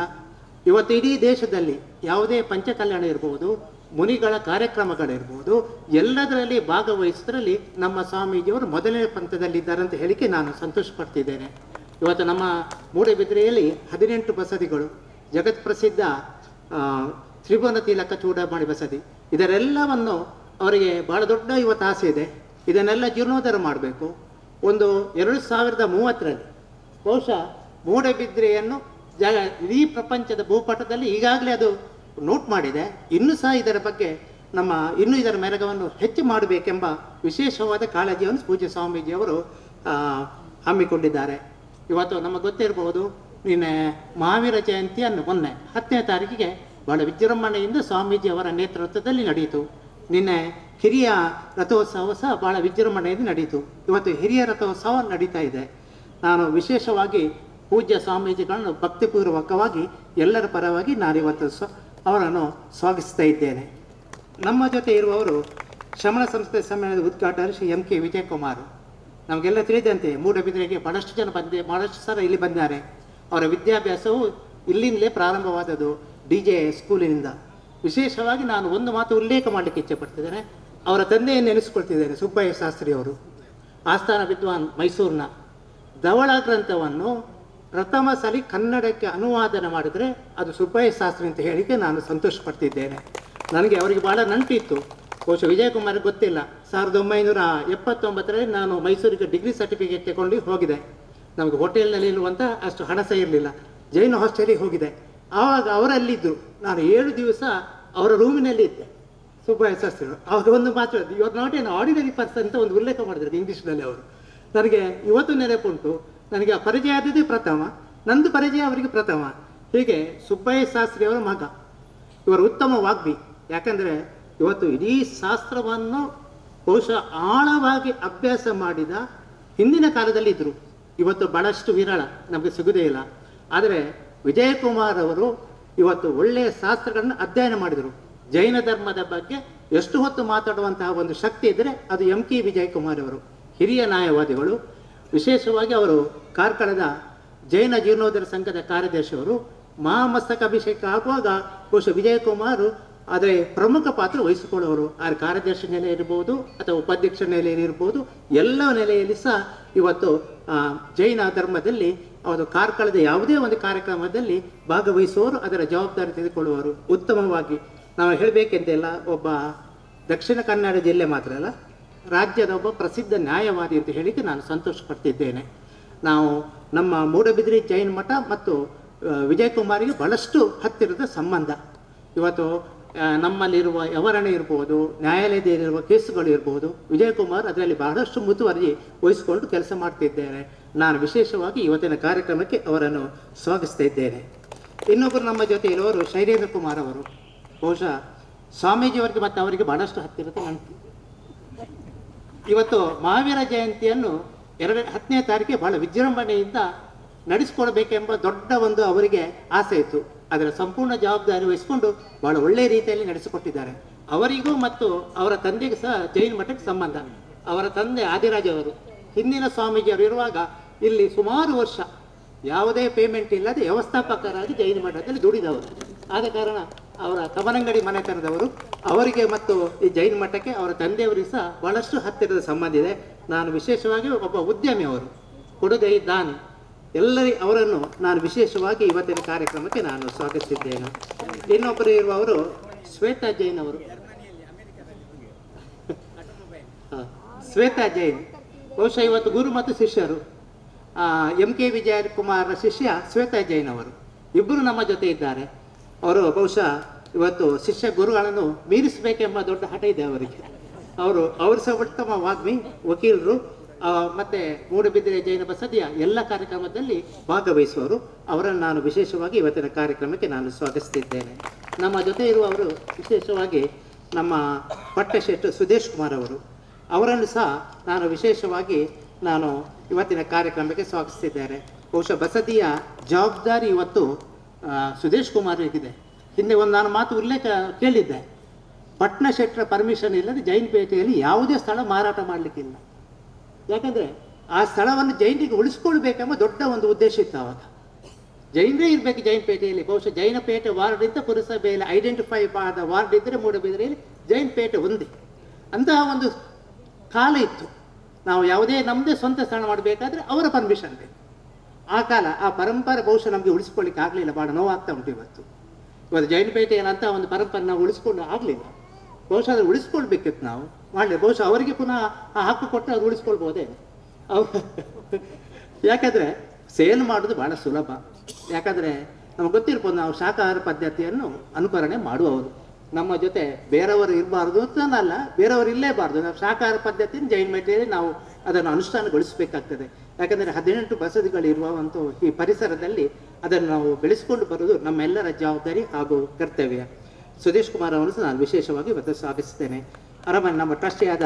ಇವತ್ತು ಇಡೀ ದೇಶದಲ್ಲಿ ಯಾವುದೇ ಪಂಚಕಲ್ಯಾಣ ಇರ್ಬೋದು, ಮುನಿಗಳ ಕಾರ್ಯಕ್ರಮಗಳಿರ್ಬೋದು, ಎಲ್ಲದರಲ್ಲಿ ಭಾಗವಹಿಸೋದ್ರಲ್ಲಿ ನಮ್ಮ ಸ್ವಾಮೀಜಿಯವರು ಮೊದಲನೇ ಪಂಥದಲ್ಲಿದ್ದಾರೆ ಅಂತ ಹೇಳಿಕೆ ನಾನು ಸಂತೋಷ ಪಡ್ತಿದ್ದೇನೆ. ಇವತ್ತು ನಮ್ಮ ಮೂಡಬಿದಿರೆಯಲ್ಲಿ 18 ಬಸದಿಗಳು, ಜಗತ್ ಪ್ರಸಿದ್ಧ ತ್ರಿಭುವನ ತಿಲಕ ಚೂಡಾಮಣಿ ಬಸದಿ, ಇದರೆಲ್ಲವನ್ನು ಅವರಿಗೆ ಬಹಳ ದೊಡ್ಡ ಇವತ್ತು ಆಸೆ ಇದೆ. ಇದನ್ನೆಲ್ಲ ಜೀರ್ಣೋದ್ಧಾರ ಮಾಡಬೇಕು. ಒಂದು 2030ರಲ್ಲಿ ಬಹುಶಃ ಮೂಡಬಿದಿರೆಯನ್ನು ಇಡೀ ಪ್ರಪಂಚದ ಭೂಪಟದಲ್ಲಿ ಈಗಾಗಲೇ ಅದು ನೋಟ್ ಮಾಡಿದೆ. ಇನ್ನೂ ಸಹ ಇದರ ಬಗ್ಗೆ ಇನ್ನೂ ಇದರ ಮೆರಗವನ್ನು ಹೆಚ್ಚು ಮಾಡಬೇಕೆಂಬ ವಿಶೇಷವಾದ ಕಾಳಜಿಯನ್ನು ಪೂಜ್ಯ ಸ್ವಾಮೀಜಿಯವರು ಹಮ್ಮಿಕೊಂಡಿದ್ದಾರೆ. ಇವತ್ತು ನಮಗೆ ಗೊತ್ತಿರಬಹುದು, ನಿನ್ನೆ ಮಹಾವೀರ ಜಯಂತಿಯನ್ನು ಮೊನ್ನೆ 10ನೇ ತಾರೀಕಿಗೆ ಬಹಳ ವಿಜೃಂಭಣೆಯಿಂದ ಸ್ವಾಮೀಜಿಯವರ ನೇತೃತ್ವದಲ್ಲಿ ನಡೆಯಿತು. ನಿನ್ನೆ ಹಿರಿಯ ರಥೋತ್ಸವ ಸಹ ಬಹಳ ವಿಜೃಂಭಣೆಯಿಂದ ನಡೆಯಿತು. ಇವತ್ತು ಹಿರಿಯ ರಥೋತ್ಸವ ನಡೀತಾ ಇದೆ. ನಾನು ವಿಶೇಷವಾಗಿ ಪೂಜ್ಯ ಸ್ವಾಮೀಜಿಗಳನ್ನು ಭಕ್ತಿಪೂರ್ವಕವಾಗಿ ಎಲ್ಲರ ಪರವಾಗಿ ನಾನಿವತ್ತು ಅವರನ್ನು ಸ್ವಾಗತಿಸ್ತಾ ಇದ್ದೇನೆ. ನಮ್ಮ ಜೊತೆ ಇರುವವರು ಶ್ರಮಣ ಸಂಸ್ಥೆ ಸಮ್ಮೇಳನದ ಉದ್ಘಾಟಕರು ಶ್ರೀ MK ವಿಜಯಕುಮಾರ್. ನಮಗೆಲ್ಲ ತಿಳಿದಂತೆ ಮೂಡಬಿದಿರೆಗೆ ಬಹಳಷ್ಟು ಜನ ಬಹಳಷ್ಟು ಸಲ ಇಲ್ಲಿ ಬಂದಿದ್ದಾರೆ. ಅವರ ವಿದ್ಯಾಭ್ಯಾಸವು ಇಲ್ಲಿಂದಲೇ ಪ್ರಾರಂಭವಾದದ್ದು, DJ ಸ್ಕೂಲಿನಿಂದ. ವಿಶೇಷವಾಗಿ ನಾನು ಒಂದು ಮಾತು ಉಲ್ಲೇಖ ಮಾಡಲಿಕ್ಕೆ ಇಚ್ಛೆ ಪಡ್ತಿದ್ದೇನೆ. ಅವರ ತಂದೆಯನ್ನು ನೆನೆಸ್ಕೊಳ್ತಿದ್ದೇನೆ, ಸುಬ್ಬಯ್ಯ ಶಾಸ್ತ್ರಿ ಅವರು, ಆಸ್ಥಾನ ವಿದ್ವಾನ್ ಮೈಸೂರಿನ. ಧವಳ ಗ್ರಂಥವನ್ನು ಪ್ರಥಮ ಸಲ ಕನ್ನಡಕ್ಕೆ ಅನುವಾದನ ಮಾಡಿದರೆ ಅದು ಸುಬ್ಬಯ್ಯ ಶಾಸ್ತ್ರಿ ಅಂತ ಹೇಳಿಕೆ ನಾನು ಸಂತೋಷ ಪಡ್ತಿದ್ದೇನೆ. ನನಗೆ ಅವರಿಗೆ ಭಾಳ ನಂಟಿತ್ತು. ಬಹುಶಃ ವಿಜಯಕುಮಾರ್ಗೆ ಗೊತ್ತಿಲ್ಲ, 1979ರಲ್ಲಿ ನಾನು ಮೈಸೂರಿಗೆ ಡಿಗ್ರಿ ಸರ್ಟಿಫಿಕೇಟ್ ತಗೊಂಡು ಹೋಗಿದೆ. ನಮಗೆ ಹೋಟೆಲ್ನಲ್ಲಿ ಇರುವಂಥ ಅಷ್ಟು ಹಣ ಸಹ ಇರಲಿಲ್ಲ. ಜೈನ ಹಾಸ್ಟೆಲಿಗೆ ಹೋಗಿದೆ. ಆವಾಗ ಅವರಲ್ಲಿದ್ದರು. ನಾನು 7 ದಿವಸ ಅವರ ರೂಮಿನಲ್ಲಿ ಇದ್ದೆ. ಸುಬ್ಬಯ್ಯ ಶಾಸ್ತ್ರಿಗಳು ಆವಾಗ ಒಂದು ಮಾತು, you are not an ordinary person ಅಂತ ಒಂದು ಉಲ್ಲೇಖ ಮಾಡಿದ್ರು ಇಂಗ್ಲೀಷ್ನಲ್ಲಿ ಅವರು. ನನಗೆ ಇವತ್ತು ನೆನಪುಂಟು. ನನಗೆ ಆ ಪರಿಚಯ ಆದದ್ದೇ ಪ್ರಥಮ, ನಂದು ಪರಿಚಯ ಅವರಿಗೆ ಪ್ರಥಮ. ಹೀಗೆ ಸುಬ್ಬಯ್ಯ ಶಾಸ್ತ್ರಿ ಅವರ ಮಗ, ಇವರು ಉತ್ತಮ ವಾಗ್ಮಿ. ಯಾಕಂದರೆ ಇವತ್ತು ಇಡೀ ಶಾಸ್ತ್ರವನ್ನು ಬಹುಶಃ ಆಳವಾಗಿ ಅಭ್ಯಾಸ ಮಾಡಿದ ಹಿಂದಿನ ಕಾಲದಲ್ಲಿ ಇದ್ದರು. ಇವತ್ತು ಬಹಳಷ್ಟು ವಿರಳ, ನಮಗೆ ಸಿಗುವುದೇ ಇಲ್ಲ. ಆದರೆ ವಿಜಯಕುಮಾರ್ ಅವರು ಇವತ್ತು ಒಳ್ಳೆಯ ಶಾಸ್ತ್ರಗಳನ್ನು ಅಧ್ಯಯನ ಮಾಡಿದರು. ಜೈನ ಧರ್ಮದ ಬಗ್ಗೆ ಎಷ್ಟು ಹೊತ್ತು ಮಾತಾಡುವಂತಹ ಒಂದು ಶಕ್ತಿ ಇದ್ದರೆ ಅದು MK ವಿಜಯಕುಮಾರ್ ಅವರು. ಹಿರಿಯ ನ್ಯಾಯವಾದಿಗಳು. ವಿಶೇಷವಾಗಿ ಅವರು ಕಾರ್ಕಳದ ಜೈನ ಜೀರ್ಣೋದ್ಧಾರ ಸಂಘದ ಕಾರ್ಯದರ್ಶಿಯವರು. ಮಹಾಮಸ್ತಕ ಅಭಿಷೇಕ ಆಗುವಾಗ ಬಹುಶಃ ವಿಜಯಕುಮಾರ್ ಆದರೆ ಪ್ರಮುಖ ಪಾತ್ರ ವಹಿಸಿಕೊಳ್ಳುವರು. ಆ ಕಾರ್ಯದರ್ಶಿ ನೆಲೆ ಇರ್ಬೋದು ಅಥವಾ ಉಪಾಧ್ಯಕ್ಷ ನೆಲೆಯಲ್ಲಿ ಇರ್ಬೋದು, ಎಲ್ಲ ನೆಲೆಯಲ್ಲಿ ಸಹ ಇವತ್ತು ಜೈನ ಧರ್ಮದಲ್ಲಿ ಅವರು ಕಾರ್ಕಳದ ಯಾವುದೇ ಒಂದು ಕಾರ್ಯಕ್ರಮದಲ್ಲಿ ಭಾಗವಹಿಸುವವರು, ಅದರ ಜವಾಬ್ದಾರಿ ತೆಗೆದುಕೊಳ್ಳುವವರು. ಉತ್ತಮವಾಗಿ ನಾವು ಹೇಳಬೇಕೆಂದಿಲ್ಲ, ಒಬ್ಬ ದಕ್ಷಿಣ ಕನ್ನಡ ಜಿಲ್ಲೆ ಮಾತ್ರ ಅಲ್ಲ, ರಾಜ್ಯದ ಒಬ್ಬ ಪ್ರಸಿದ್ಧ ನ್ಯಾಯವಾದಿ ಅಂತ ಹೇಳಿಕ್ಕೆ ನಾನು ಸಂತೋಷ ಪಡ್ತಿದ್ದೇನೆ. ನಾವು ನಮ್ಮ ಮೂಡಬಿದಿರೆ ಜೈನ ಮಠ ಮತ್ತು ವಿಜಯಕುಮಾರಿಗೆ ಬಹಳಷ್ಟು ಹತ್ತಿರದ ಸಂಬಂಧ. ಇವತ್ತು ನಮ್ಮಲ್ಲಿರುವ ಯವರಣೆ ಇರ್ಬೋದು, ನ್ಯಾಯಾಲಯದಲ್ಲಿರುವ ಕೇಸುಗಳು ಇರ್ಬೋದು, ವಿಜಯಕುಮಾರ್ ಅದರಲ್ಲಿ ಬಹಳಷ್ಟು ಮುತುವರ್ಜಿ ವಹಿಸಿಕೊಂಡು ಕೆಲಸ ಮಾಡ್ತಿದ್ದೇನೆ. ನಾನು ವಿಶೇಷವಾಗಿ ಇವತ್ತಿನ ಕಾರ್ಯಕ್ರಮಕ್ಕೆ ಅವರನ್ನು ಸ್ವಾಗತಿಸ್ತಾ ಇದ್ದೇನೆ. ಇನ್ನೊಬ್ಬರು ನಮ್ಮ ಜೊತೆ ಇರುವವರು ಶೈಲೇಂದ್ರ ಕುಮಾರ್ ಅವರು. ಬಹುಶಃ ಸ್ವಾಮೀಜಿಯವರಿಗೆ ಮತ್ತು ಅವರಿಗೆ ಬಹಳಷ್ಟು ಹತ್ತಿರದ ನಂಟು. ಇವತ್ತು ಮಹಾವೀರ ಜಯಂತಿಯನ್ನು 10ನೇ ತಾರೀಕಿಗೆ ಬಹಳ ವಿಜೃಂಭಣೆಯಿಂದ ನಡೆಸಿಕೊಡಬೇಕೆಂಬ ದೊಡ್ಡ ಒಂದು ಅವರಿಗೆ ಆಸೆ ಇತ್ತು. ಅದರ ಸಂಪೂರ್ಣ ಜವಾಬ್ದಾರಿ ವಹಿಸಿಕೊಂಡು ಬಹಳ ಒಳ್ಳೆಯ ರೀತಿಯಲ್ಲಿ ನಡೆಸಿಕೊಟ್ಟಿದ್ದಾರೆ. ಅವರಿಗೂ ಮತ್ತು ಅವರ ತಂದೆಗೂ ಸಹ ಜೈನ ಮಠಕ್ಕೆ ಸಂಬಂಧ. ಅವರ ತಂದೆ ಆದಿರಾಜ ಅವರು ಹಿಂದಿನ ಸ್ವಾಮೀಜಿಯವರು ಇರುವಾಗ ಇಲ್ಲಿ ಸುಮಾರು ವರ್ಷ ಯಾವುದೇ ಪೇಮೆಂಟ್ ಇಲ್ಲದೆ ವ್ಯವಸ್ಥಾಪಕರಾಗಿ ಜೈನ ಮಠದಲ್ಲಿ ದುಡಿದವರು. ಆದ ಕಾರಣ ಅವರ ಕಮರಂಗಡಿ ಮನೆತನದವರು. ಅವರಿಗೆ ಮತ್ತು ಈ ಜೈನ ಮಠಕ್ಕೆ ಅವರ ತಂದೆಯವರಿಗೆ ಸಹ ಬಹಳಷ್ಟು ಹತ್ತಿರದ ಸಂಬಂಧ ಇದೆ. ನಾನು ವಿಶೇಷವಾಗಿ ಒಬ್ಬ ಉದ್ಯಮಿ, ಅವರು ಕೊಡುಗೈ ದಾನಿ, ಅವರನ್ನು ನಾನು ವಿಶೇಷವಾಗಿ ಇವತ್ತಿನ ಕಾರ್ಯಕ್ರಮಕ್ಕೆ ನಾನು ಸ್ವಾಗತಿಸಿದ್ದೇನೆ. ಇನ್ನೊಬ್ಬರು ಇರುವವರು ಶ್ವೇತಾ ಜೈನ್ ಅವರು. ಶ್ವೇತಾ ಜೈನ್ ಬಹುಶಃ ಇವತ್ತು ಗುರು ಮತ್ತು ಶಿಷ್ಯರು. MK ವಿಜಯಕುಮಾರ್ ಶಿಷ್ಯ ಶ್ವೇತಾ ಜೈನ್ ಅವರು ಇಬ್ಬರು ನಮ್ಮ ಜೊತೆ ಇದ್ದಾರೆ. ಅವರು ಬಹುಶಃ ಇವತ್ತು ಶಿಷ್ಯ ಗುರುಗಳನ್ನು ಮೀರಿಸಬೇಕೆಂಬ ದೊಡ್ಡ ಹಠ ಇದೆ ಅವರಿಗೆ. ಅವರು ಸಹ ಉತ್ತಮ ವಾಗ್ಮಿ, ವಕೀಲರು, ಮತ್ತು ಮೂಡುಬಿದಿರೆ ಜೈನ ಬಸದಿಯ ಎಲ್ಲ ಕಾರ್ಯಕ್ರಮದಲ್ಲಿ ಭಾಗವಹಿಸುವರು. ಅವರನ್ನು ನಾನು ವಿಶೇಷವಾಗಿ ಇವತ್ತಿನ ಕಾರ್ಯಕ್ರಮಕ್ಕೆ ನಾನು ಸ್ವಾಗತಿಸ್ತಿದ್ದೇನೆ. ನಮ್ಮ ಜೊತೆ ಇರುವವರು ವಿಶೇಷವಾಗಿ ನಮ್ಮ ಪಟ್ಟಶೆಟ್ಟು ಸುದೇಶ್ ಕುಮಾರ್ ಅವರು. ಅವರನ್ನು ಸಹ ನಾನು ವಿಶೇಷವಾಗಿ ಇವತ್ತಿನ ಕಾರ್ಯಕ್ರಮಕ್ಕೆ ಸ್ವಾಗತಿಸಿದ್ದೇನೆ. ಬಹುಶಃ ಬಸದಿಯ ಜವಾಬ್ದಾರಿ ಇವತ್ತು ಸುದೇಶ್ ಕುಮಾರ್ಗಿದೆ. ಹಿಂದೆ ನಾನು ಮಾತು ಉಲ್ಲೇಖ ಕೇಳಿದ್ದೆ, ಪಟ್ನ ಶೆಟ್ಟರ ಪರ್ಮಿಷನ್ ಇಲ್ಲದೆ ಜೈನಪೇಟೆಯಲ್ಲಿ ಯಾವುದೇ ಸ್ಥಳ ಮಾರಾಟ ಮಾಡಲಿಕ್ಕಿಲ್ಲ. ಯಾಕಂದರೆ ಆ ಸ್ಥಳವನ್ನು ಜೈನರಿಗೆ ಉಳಿಸ್ಕೊಳ್ಬೇಕೆಂಬ ದೊಡ್ಡ ಒಂದು ಉದ್ದೇಶ ಇತ್ತು ಆವಾಗ. ಜೈನರೇ ಇರಬೇಕು ಜೈನಪೇಟೆಯಲ್ಲಿ. ಬಹುಶಃ ಜೈನಪೇಟೆ ವಾರ್ಡ್ ಇದ್ದ ಪುರಸಭೆಯಲ್ಲಿ ಐಡೆಂಟಿಫೈ ಆದ ವಾರ್ಡ್ ಇದ್ದರೆ ಮೂಡುಬಿದಿರೆಯಲ್ಲಿ ಜೈನಪೇಟೆ ಒಂದೇ. ಅಂತಹ ಒಂದು ಕಾಲ ಇತ್ತು. ನಾವು ಯಾವುದೇ ನಮ್ಮದೇ ಸ್ವಂತ ಸ್ಥಳ ಮಾಡಬೇಕಾದ್ರೆ ಅವರ ಪರ್ಮಿಷನ್ ಬೇಕು. ಆ ಕಾಲ, ಆ ಪರಂಪರೆ ಬಹುಶಃ ನಮಗೆ ಉಳಿಸ್ಕೊಳ್ಳಿಕ್ಕೆ ಆಗಲಿಲ್ಲ. ಭಾಳ ನೋವಾಗ್ತಾ ಉಂಟು ಇವತ್ತು ಜೈನಪೇಟೆಯಂಥ ಒಂದು ಪರಂಪರೆ ನಾವು ಉಳಿಸ್ಕೊಂಡು ಆಗಲಿಲ್ಲ. ಬಹುಶಃ ಅದು ಉಳಿಸ್ಕೊಳ್ಬೇಕಿತ್ತು, ನಾವು ಮಾಡಲಿ. ಬಹುಶಃ ಅವರಿಗೆ ಪುನಃ ಆ ಹಕ್ಕು ಕೊಟ್ಟರೆ ಅದು ಉಳಿಸ್ಕೊಳ್ಬೋದೇ ಯಾಕಂದರೆ ಸೇಲ್ ಮಾಡೋದು ಭಾಳ ಸುಲಭ. ಯಾಕಂದರೆ ನಮ್ಗೆ ಗೊತ್ತಿರ್ಬೋದು, ನಾವು ಶಾಕಾಹಾರ ಪದ್ಧತಿಯನ್ನು ಅನುಕರಣೆ ಮಾಡುವವರು. ನಮ್ಮ ಜೊತೆ ಬೇರೆಯವರು ಇರಬಾರ್ದು ಅಂತನಲ್ಲ, ಬೇರೆಯವರು ಇಲ್ಲೇಬಾರ್ದು. ನಾವು ಶಾಕಾಹಾರ ಪದ್ಧತಿಯನ್ನು ಜೈನಪೇಟೆಯಲ್ಲಿ ನಾವು ಅದನ್ನು ಅನುಷ್ಠಾನಗೊಳಿಸಬೇಕಾಗ್ತದೆ. ಯಾಕಂದರೆ 18 ಬಸದಿಗಳಿರುವಂಥ ಈ ಪರಿಸರದಲ್ಲಿ ಅದನ್ನು ನಾವು ಬೆಳೆಸಿಕೊಂಡು ಬರುವುದು ನಮ್ಮೆಲ್ಲರ ಜವಾಬ್ದಾರಿ ಹಾಗೂ ಕರ್ತವ್ಯ. ಸುದೇಶ್ ಕುಮಾರ್ ಅವರನ್ನು ನಾನು ವಿಶೇಷವಾಗಿ ಇವತ್ತು ಸ್ವಾಗತಿಸ್ತೇನೆ. ಅರಮನೆ, ನಮ್ಮ ಟ್ರಸ್ಟಿಯಾದ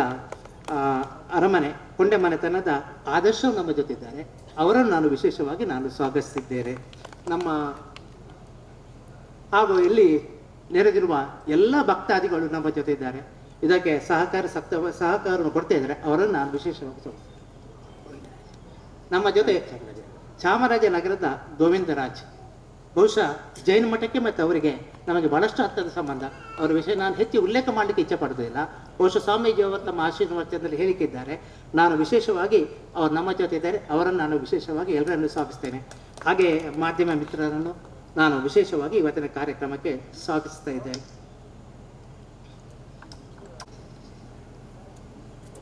ಅರಮನೆ ಕೊಂಡೆ ಮನೆತನದ ಆದರ್ಶ ನಮ್ಮ ಜೊತೆ ಇದ್ದಾರೆ. ಅವರನ್ನು ನಾನು ವಿಶೇಷವಾಗಿ ಸ್ವಾಗತಿಸಿದ್ದೇನೆ. ನಮ್ಮ ಹಾಗೂ ಇಲ್ಲಿ ನೆರೆದಿರುವ ಎಲ್ಲ ಭಕ್ತಾದಿಗಳು ನಮ್ಮ ಜೊತೆ ಇದ್ದಾರೆ. ಇದಕ್ಕೆ ಸಹಕಾರವನ್ನು ಕೊಡ್ತಾ ಇದ್ದಾರೆ. ಅವರನ್ನು ನಾನು ವಿಶೇಷವಾಗಿ ನಮ್ಮ ಜೊತೆ ಚಾಮರಾಜನಗರದ ಗೋವಿಂದರಾಜ್. ಬಹುಶಃ ಜೈನ ಮಠಕ್ಕೆ ಮತ್ತು ಅವರಿಗೆ ನಮಗೆ ಬಹಳಷ್ಟು ಹತ್ತದ ಸಂಬಂಧ. ಅವರ ವಿಷಯ ನಾನು ಹೆಚ್ಚು ಉಲ್ಲೇಖ ಮಾಡಲಿಕ್ಕೆ ಇಚ್ಛೆ ಪಡೋದಿಲ್ಲ. ಬಹುಶಃ ಸ್ವಾಮೀಜಿಯವರು ತಮ್ಮ ಆಶೀರ್ವಾದದಲ್ಲಿ ಹೇಳಿದ್ದಾರೆ. ನಾನು ವಿಶೇಷವಾಗಿ ಅವರು ನಮ್ಮ ಜೊತೆ ಇದ್ದಾರೆ. ಅವರನ್ನು ನಾನು ವಿಶೇಷವಾಗಿ ಎಲ್ಲರನ್ನು ಸ್ವಾಗತಿಸ್ತೇನೆ. ಹಾಗೆ ಮಾಧ್ಯಮ ಮಿತ್ರರನ್ನು ನಾನು ವಿಶೇಷವಾಗಿ ಇವತ್ತಿನ ಕಾರ್ಯಕ್ರಮಕ್ಕೆ ಸ್ವಾಗತಿಸ್ತಾ ಇದ್ದೇನೆ.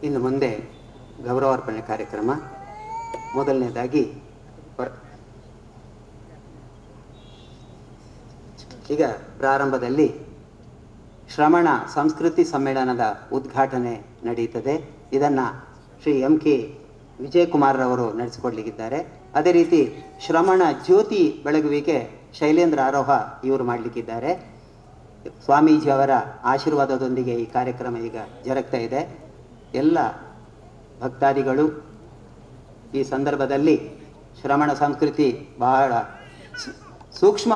ಇನ್ನು ಮುಂದೆ ಗೌರವಾರ್ಪಣೆ ಕಾರ್ಯಕ್ರಮ. ಮೊದಲನೇದಾಗಿ ಈಗ ಪ್ರಾರಂಭದಲ್ಲಿ ಶ್ರಮಣ ಸಂಸ್ಕೃತಿ ಸಮ್ಮೇಳನದ ಉದ್ಘಾಟನೆ ನಡೆಯುತ್ತದೆ. ಇದನ್ನು ಶ್ರೀ MK ವಿಜಯಕುಮಾರ್ ಅವರು ನಡೆಸಿಕೊಡ್ಲಿಕ್ಕಿದ್ದಾರೆ. ಅದೇ ರೀತಿ ಶ್ರಮಣ ಜ್ಯೋತಿ ಬೆಳಗುವಿಕೆ ಶೈಲೇಂದ್ರ ಆರೋಹ ಇವರು ಮಾಡಲಿಕ್ಕಿದ್ದಾರೆ. ಸ್ವಾಮೀಜಿಯವರ ಆಶೀರ್ವಾದದೊಂದಿಗೆ ಈ ಕಾರ್ಯಕ್ರಮ ಈಗ ಜರುಗ್ತಾ ಇದೆ. ಎಲ್ಲ ಭಕ್ತಾದಿಗಳು ಈ ಸಂದರ್ಭದಲ್ಲಿ ಶ್ರಮಣ ಸಂಸ್ಕೃತಿ ಬಹಳ ಸೂಕ್ಷ್ಮ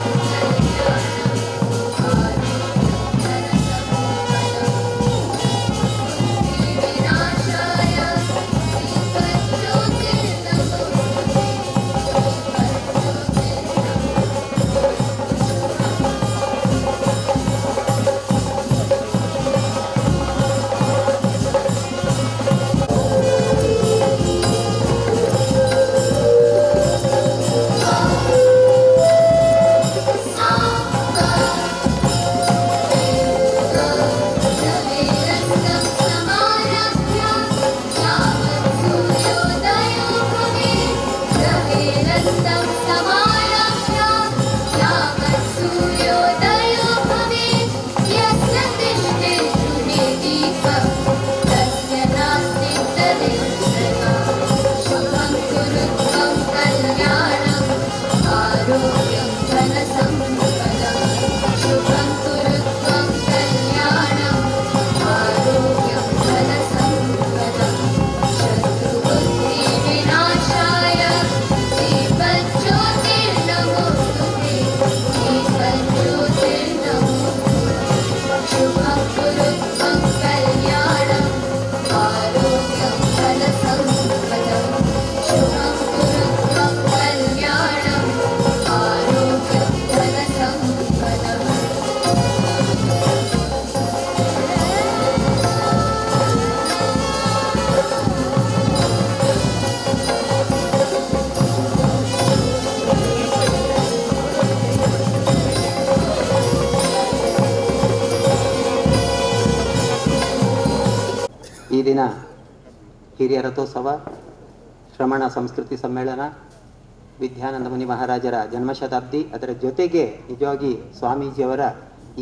ಹಿರಿಯ ರಥೋತ್ಸವ, ಶ್ರಮಣ ಸಂಸ್ಕೃತಿ ಸಮ್ಮೇಳನ, ವಿದ್ಯಾನಂದ ಮುನಿ ಮಹಾರಾಜರ ಜನ್ಮಶತಾಬ್ದಿ, ಅದರ ಜೊತೆಗೆ ನಿಜವಾಗಿ ಸ್ವಾಮೀಜಿಯವರ